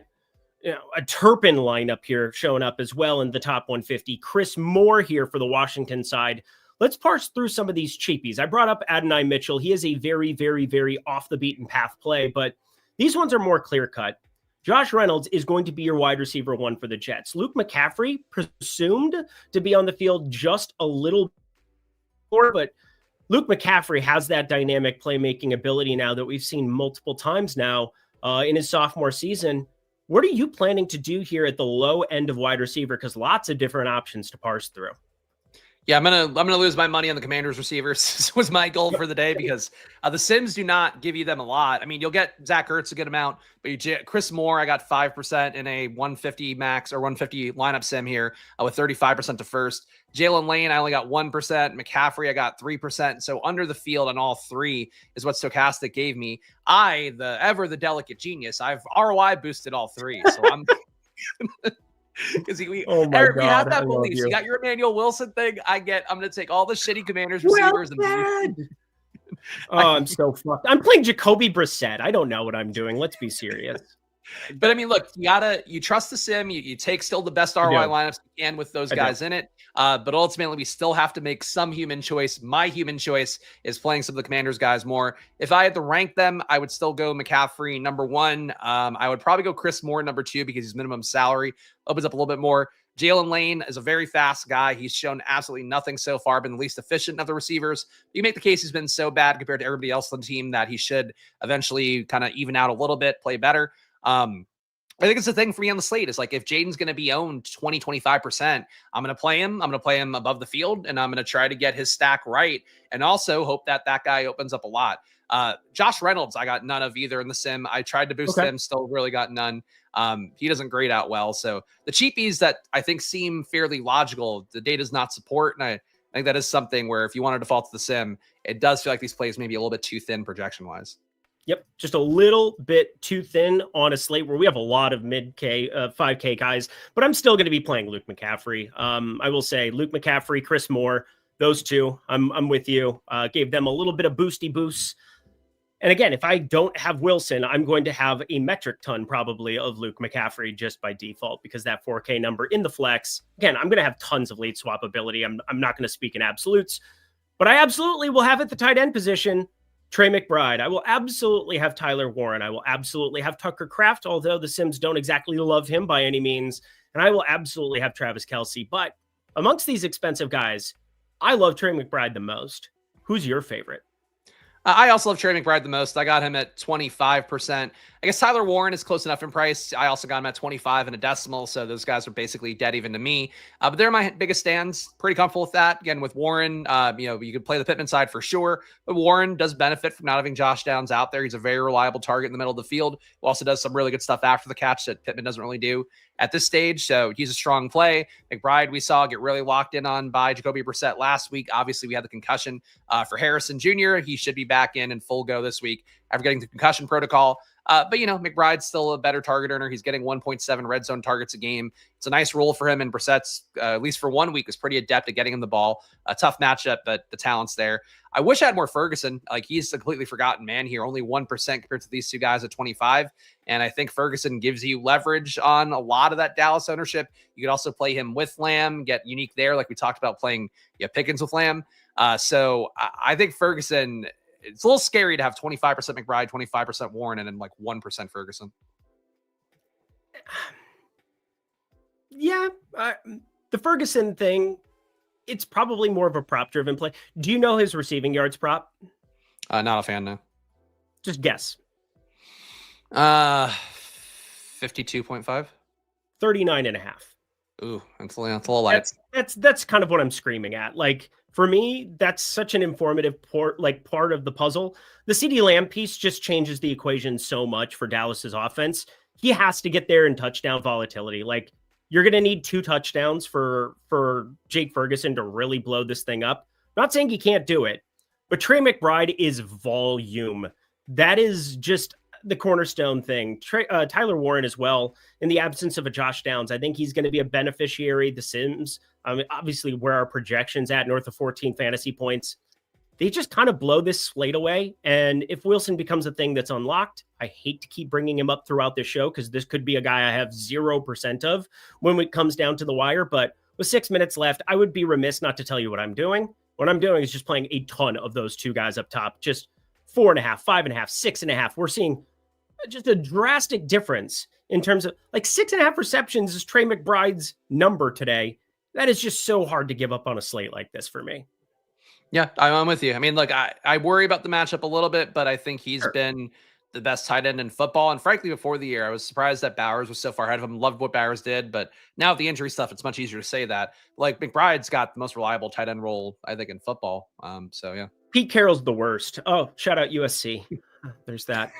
Speaker 5: a Turpin lineup here showing up as well in the top 150. Chris Moore here for the Washington side. Let's parse through some of these cheapies. I brought up Adonai Mitchell. He is a very, very, very off the beaten path play, but these ones are more clear cut. Josh Reynolds is going to be your wide receiver one for the Jets. Luke McCaffrey presumed to be on the field just a little more, but Luke McCaffrey has that dynamic playmaking ability now that we've seen multiple times now in his sophomore season. What are you planning to do here at the low end of wide receiver? Because lots of different options to parse through.
Speaker 6: Yeah, I'm gonna lose my money on the Commanders receivers was my goal for the day because the Sims do not give you them a lot. I mean, you'll get Zach Ertz a good amount, but Chris Moore, I got 5% in a 150 max or 150 lineup sim here with 35% to first. Jalen Lane, I only got 1%. McCaffrey, I got 3%. So under the field on all three is what Stokastic gave me. The delicate genius, I've ROI boosted all three. So I'm because Eric, we have that belief. You got your Emmanuel Wilson thing. I'm going to take all the shitty Commanders receivers
Speaker 5: I'm so fucked. I'm playing Jacoby Brissett. I don't know what I'm doing. Let's be serious.
Speaker 6: But I mean, look, you trust the sim. You take still the best ROI lineups you can with those guys in it. But ultimately, we still have to make some human choice. My human choice is playing some of the Commanders guys more. If I had to rank them, I would still go McCaffrey number one. I would probably go Chris Moore number two because his minimum salary opens up a little bit more. Jalen Lane is a very fast guy. He's shown absolutely nothing so far, been the least efficient of the receivers. You make the case he's been so bad compared to everybody else on the team that he should eventually kind of even out a little bit, play better. I think it's the thing for me on the slate is like, if Jaden's going to be owned 25%, I'm going to play him. I'm going to play him above the field and I'm going to try to get his stack right. And also hope that guy opens up a lot. Josh Reynolds, I got none of either in the sim. I tried to boost him, still really got none. He doesn't grade out well. So the cheapies that I think seem fairly logical, the data does not support. And I think that is something where if you want to default to the sim, it does feel like these plays may be a little bit too thin projection wise.
Speaker 5: Yep, just a little bit too thin on a slate where we have a lot of mid-K, 5K guys, but I'm still going to be playing Luke McCaffrey. I will say Luke McCaffrey, Chris Moore, those two, I'm with you. Gave them a little bit of boosty boosts. And again, if I don't have Wilson, I'm going to have a metric ton probably of Luke McCaffrey just by default because that 4K number in the flex, again, I'm going to have tons of late swap ability. I'm not going to speak in absolutes, but I absolutely will have at the tight end position Trey McBride. I will absolutely have Tyler Warren. I will absolutely have Tucker Kraft, although the Sims don't exactly love him by any means. And I will absolutely have Travis Kelce. But amongst these expensive guys, I love Trey McBride the most. Who's your favorite?
Speaker 6: I also love Trey McBride the most. I got him at 25%. I guess Tyler Warren is close enough in price. I also got him at 25 and a decimal. So those guys are basically dead even to me. But they're my biggest stands. Pretty comfortable with that. Again, with Warren, you could play the Pittman side for sure. But Warren does benefit from not having Josh Downs out there. He's a very reliable target in the middle of the field, who also does some really good stuff after the catch that Pittman doesn't really do at this stage. So he's a strong play. McBride, we saw get really locked in on by Jacoby Brissett last week. Obviously, we had the concussion for Harrison Jr. He should be back back in full go this week after getting the concussion protocol. But, McBride's still a better target earner. He's getting 1.7 red zone targets a game. It's a nice role for him, and Brissett's, at least for 1 week, was pretty adept at getting him the ball. A tough matchup, but the talent's there. I wish I had more Ferguson. Like, he's a completely forgotten man here, only 1% compared to these two guys at 25. And I think Ferguson gives you leverage on a lot of that Dallas ownership. You could also play him with Lamb, get unique there, like we talked about playing Pickens with Lamb. So I think Ferguson, it's a little scary to have 25% McBride, 25% Warren, and then like 1% Ferguson.
Speaker 5: Yeah, the Ferguson thing, it's probably more of a prop-driven play. Do you know his receiving yards prop?
Speaker 6: Not a fan, no.
Speaker 5: Just guess.
Speaker 6: 52.5?
Speaker 5: 39.5.
Speaker 6: Ooh, that's a little light.
Speaker 5: That's kind of what I'm screaming at. Like, for me, that's such an informative part of the puzzle. The CeeDee Lamb piece just changes the equation so much for Dallas's offense. He has to get there in touchdown volatility. Like, you're going to need 2 touchdowns for Jake Ferguson to really blow this thing up. Not saying he can't do it, but Trey McBride is volume. That is just the cornerstone thing. Tyler Warren as well, in the absence of a Josh Downs, I think he's going to be a beneficiary. The Sims, obviously where our projections at north of 14 fantasy points, they just kind of blow this slate away. And if Wilson becomes a thing that's unlocked, I hate to keep bringing him up throughout this show because this could be a guy I have 0% of when it comes down to the wire. But with 6 minutes left, I would be remiss not to tell you what I'm doing. What I'm doing is just playing a ton of those 2 guys up top, just 4.5, 5.5, 6.5. We're seeing just a drastic difference in terms of like 6.5 receptions is Trey McBride's number today. That is just so hard to give up on a slate like this for me.
Speaker 6: Yeah, I'm with you. I mean, look, I worry about the matchup a little bit, but I think he's been the best tight end in football. And frankly, before the year, I was surprised that Bowers was so far ahead of him. Loved what Bowers did, but now with the injury stuff, it's much easier to say that. Like, McBride's got the most reliable tight end role, I think, in football. So yeah.
Speaker 5: Pete Carroll's the worst. Oh, shout out USC. There's that.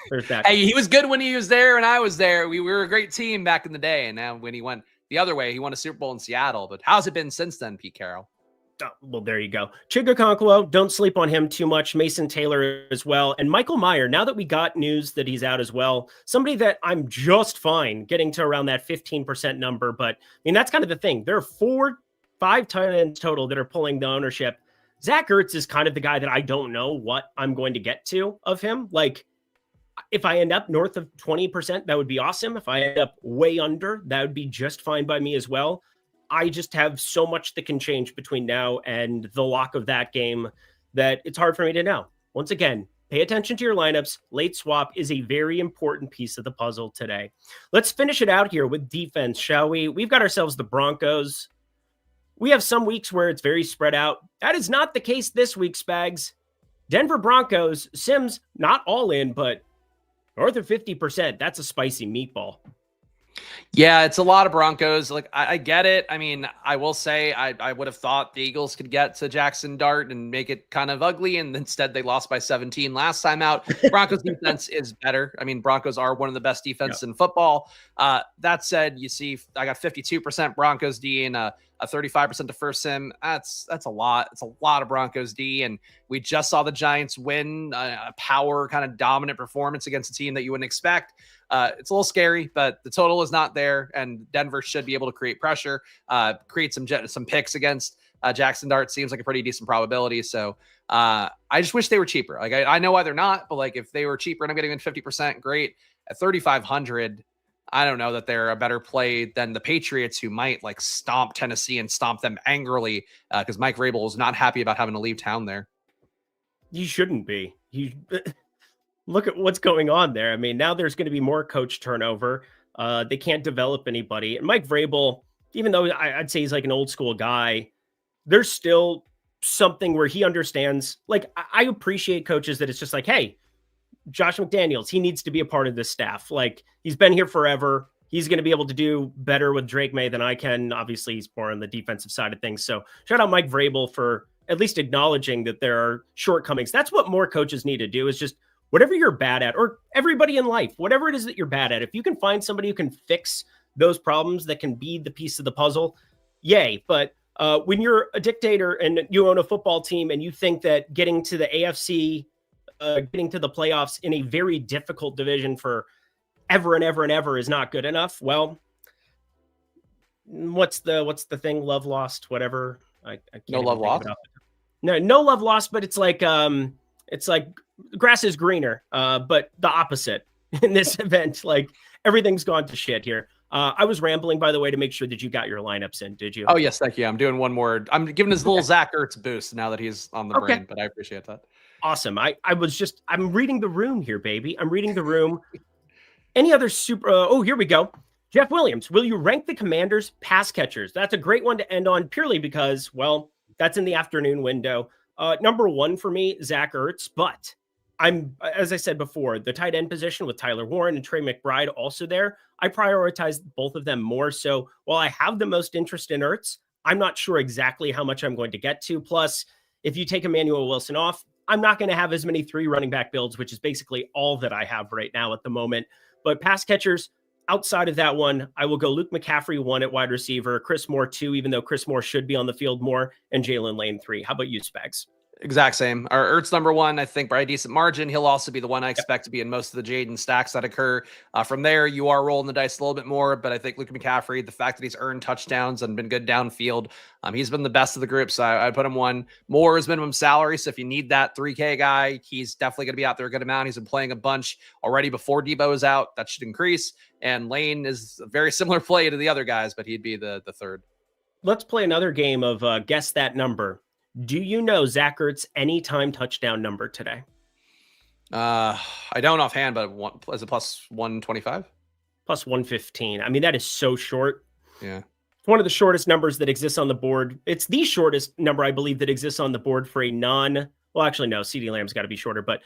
Speaker 6: Hey, he was good when he was there and I was there. We were a great team back in the day. And now when he went the other way, he won a Super Bowl in Seattle. But how's it been since then, Pete Carroll?
Speaker 5: Oh, well, there you go. Chigakonkwo, don't sleep on him too much. Mason Taylor as well. And Michael Mayer, now that we got news that he's out as well, somebody that I'm just fine getting to around that 15% number. But I mean, that's kind of the thing. There are 5 tight ends total that are pulling the ownership. Zach Ertz is kind of the guy that I don't know what I'm going to get to of him. Like, if I end up north of 20%, that would be awesome. If I end up way under, that would be just fine by me as well. I just have so much that can change between now and the lock of that game that it's hard for me to know. Once again, pay attention to your lineups. Late swap is a very important piece of the puzzle today. Let's finish it out here with defense, shall we? We've got ourselves the Broncos. We have some weeks where it's very spread out. That is not the case this week, Spags. Denver Broncos, Sims, not all in, but north of 50%. That's a spicy meatball.
Speaker 6: Yeah, it's a lot of Broncos. Like, I get it. I mean, I will say I would have thought the Eagles could get to Jackson Dart and make it kind of ugly, and instead they lost by 17 last time out. Broncos defense is better. I mean, Broncos are one of the best defenses in football. That said, you see, I got 52% Broncos D and a 35% to first sim. That's a lot. It's a lot of Broncos D, and we just saw the Giants win a power kind of dominant performance against a team that you wouldn't expect. It's a little scary, but the total is not there, and Denver should be able to create pressure, create some picks against Jackson Dart. Seems like a pretty decent probability. So I just wish they were cheaper. Like, I know why they're not, but like, if they were cheaper and I'm getting in 50%, great. At 3,500, I don't know that they're a better play than the Patriots, who might like stomp Tennessee and stomp them angrily because Mike Vrabel is not happy about having to leave town there.
Speaker 5: You shouldn't be. Look at what's going on there. I mean, now there's going to be more coach turnover. They can't develop anybody. And Mike Vrabel, even though I'd say he's like an old school guy, there's still something where he understands. Like, I appreciate coaches that it's just like, hey, Josh McDaniels, he needs to be a part of this staff. Like, he's been here forever. He's going to be able to do better with Drake May than I can. Obviously, he's more on the defensive side of things. So shout out Mike Vrabel for at least acknowledging that there are shortcomings. That's what more coaches need to do, is just whatever you're bad at, or everybody in life, whatever it is that you're bad at, if you can find somebody who can fix those problems that can be the piece of the puzzle, yay. But when you're a dictator and you own a football team and you think that getting to the AFC getting to the playoffs in a very difficult division for ever and ever and ever is not good enough. Well, what's the thing? Love lost, whatever. I can't
Speaker 6: No love lost.
Speaker 5: No love lost, but it's like grass is greener, but the opposite in this event. Like everything's gone to shit here. I was rambling, by the way, to make sure that you got your lineups in. Did you?
Speaker 6: Oh yes, thank you. I'm doing one more. I'm giving his little Zach Ertz boost now that he's on the brain, but I appreciate that.
Speaker 5: Awesome. I'm reading the room here, baby. I'm reading the room. Any other super? Here we go. Jeff Williams, will you rank the Commanders pass catchers? That's a great one to end on purely because, well, that's in the afternoon window. Number one for me, Zach Ertz, but as I said before, the tight end position with Tyler Warren and Trey McBride also there. I prioritize both of them more. So while I have the most interest in Ertz, I'm not sure exactly how much I'm going to get to. Plus, if you take Emmanuel Wilson off, I'm not going to have as many 3 running back builds, which is basically all that I have right now at the moment. But pass catchers, outside of that one, I will go Luke McCaffrey 1 at wide receiver, Chris Moore 2, even though Chris Moore should be on the field more, and Jalen Lane 3. How about you, Spags?
Speaker 6: Exact same. Our Ertz number one, I think by a decent margin. He'll also be the one I expect to be in most of the Jaden stacks that occur. From there, you are rolling the dice a little bit more, but I think Luke McCaffrey, the fact that he's earned touchdowns and been good downfield, he's been the best of the group. So I put him 1. Moore is minimum salary. So if you need that 3K guy, he's definitely going to be out there a good amount. He's been playing a bunch already before Debo is out. That should increase. And Lane is a very similar play to the other guys, but he'd be the third.
Speaker 5: Let's play another game of guess that number. Do you know Zach Ertz anytime touchdown number today?
Speaker 6: I don't offhand, but is it plus 125?
Speaker 5: Plus 115. I mean, that is so short.
Speaker 6: Yeah.
Speaker 5: It's one of the shortest numbers that exists on the board. It's the shortest number, I believe, that exists on the board for a well, actually, no, CeeDee Lamb's got to be shorter, but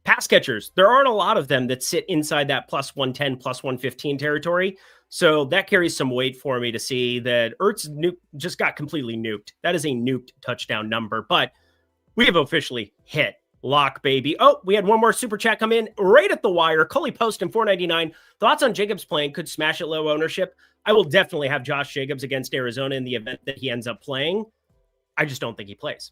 Speaker 5: pass catchers, there aren't a lot of them that sit inside that plus 110, plus 115 territory. So that carries some weight for me to see that Ertz just got completely nuked. That is a nuked touchdown number, but we have officially hit lock, baby. Oh, we had one more super chat come in right at the wire. Cully Post in $4.99. Thoughts on Jacobs playing? Could smash at low ownership. I will definitely have Josh Jacobs against Arizona in the event that he ends up playing. I just don't think he plays.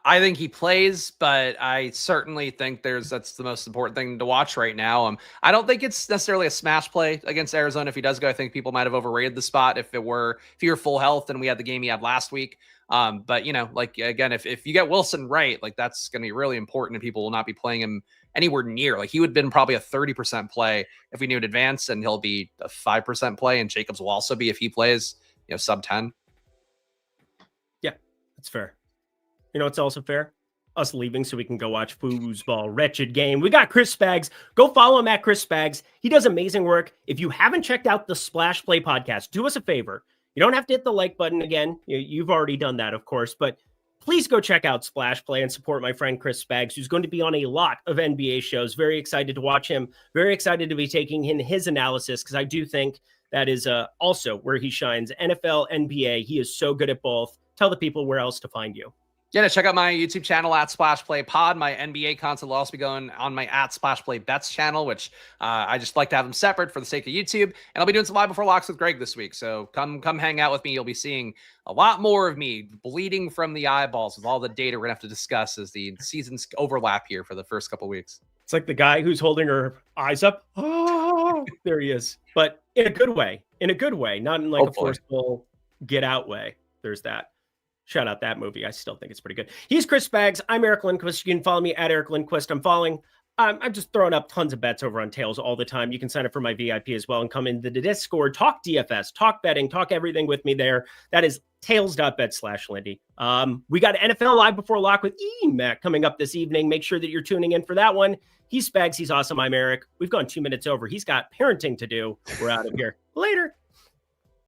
Speaker 6: I think he plays, but I certainly think that's the most important thing to watch right now. I don't think it's necessarily a smash play against Arizona. If he does go, I think people might have overrated the spot if you're full health and we had the game he had last week. But like again, if you get Wilson right, like that's going to be really important and people will not be playing him anywhere near. Like he would have been probably a 30% play if we knew in advance, and he'll be a 5% play, and Jacobs will also be if he plays, sub 10.
Speaker 5: Yeah, that's fair. It's also fair. Us leaving so we can go watch foosball. Wretched game. We got Chris Spags. Go follow him at Chris Spags. He does amazing work. If you haven't checked out the Splash Play podcast, do us a favor. You don't have to hit the like button again. You've already done that, of course, but please go check out Splash Play and support my friend Chris Spags, who's going to be on a lot of NBA shows. Very excited to watch him. Very excited to be taking in his analysis, because I do think that is also where he shines. NFL, NBA. He is so good at both. Tell the people where else to find you.
Speaker 6: Yeah, check out my YouTube channel at Splash Play Pod. My NBA content will also be going on my at Splash Play Bets channel, which I just like to have them separate for the sake of YouTube. And I'll be doing some live before locks with Greg this week. So come hang out with me. You'll be seeing a lot more of me bleeding from the eyeballs with all the data we're gonna have to discuss as the seasons overlap here for the first couple of weeks.
Speaker 5: It's like the guy who's holding her eyes up. Oh, there he is. But in a good way. Not in like a forceful get out way. There's that. Shout out that movie. I still think it's pretty good. He's Chris Spags. I'm Eric Lindquist. You can follow me at Eric Lindquist. I'm just throwing up tons of bets over on Tails all the time. You can sign up for my VIP as well and come into the Discord, talk DFS, talk betting, talk everything with me there. That is tails.bet/Lindy. We got NFL Live Before Lock with E-Mac coming up this evening. Make sure that you're tuning in for that one. He's Spags. He's awesome. I'm Eric. We've gone 2 minutes over. He's got parenting to do. We're out of here. Later.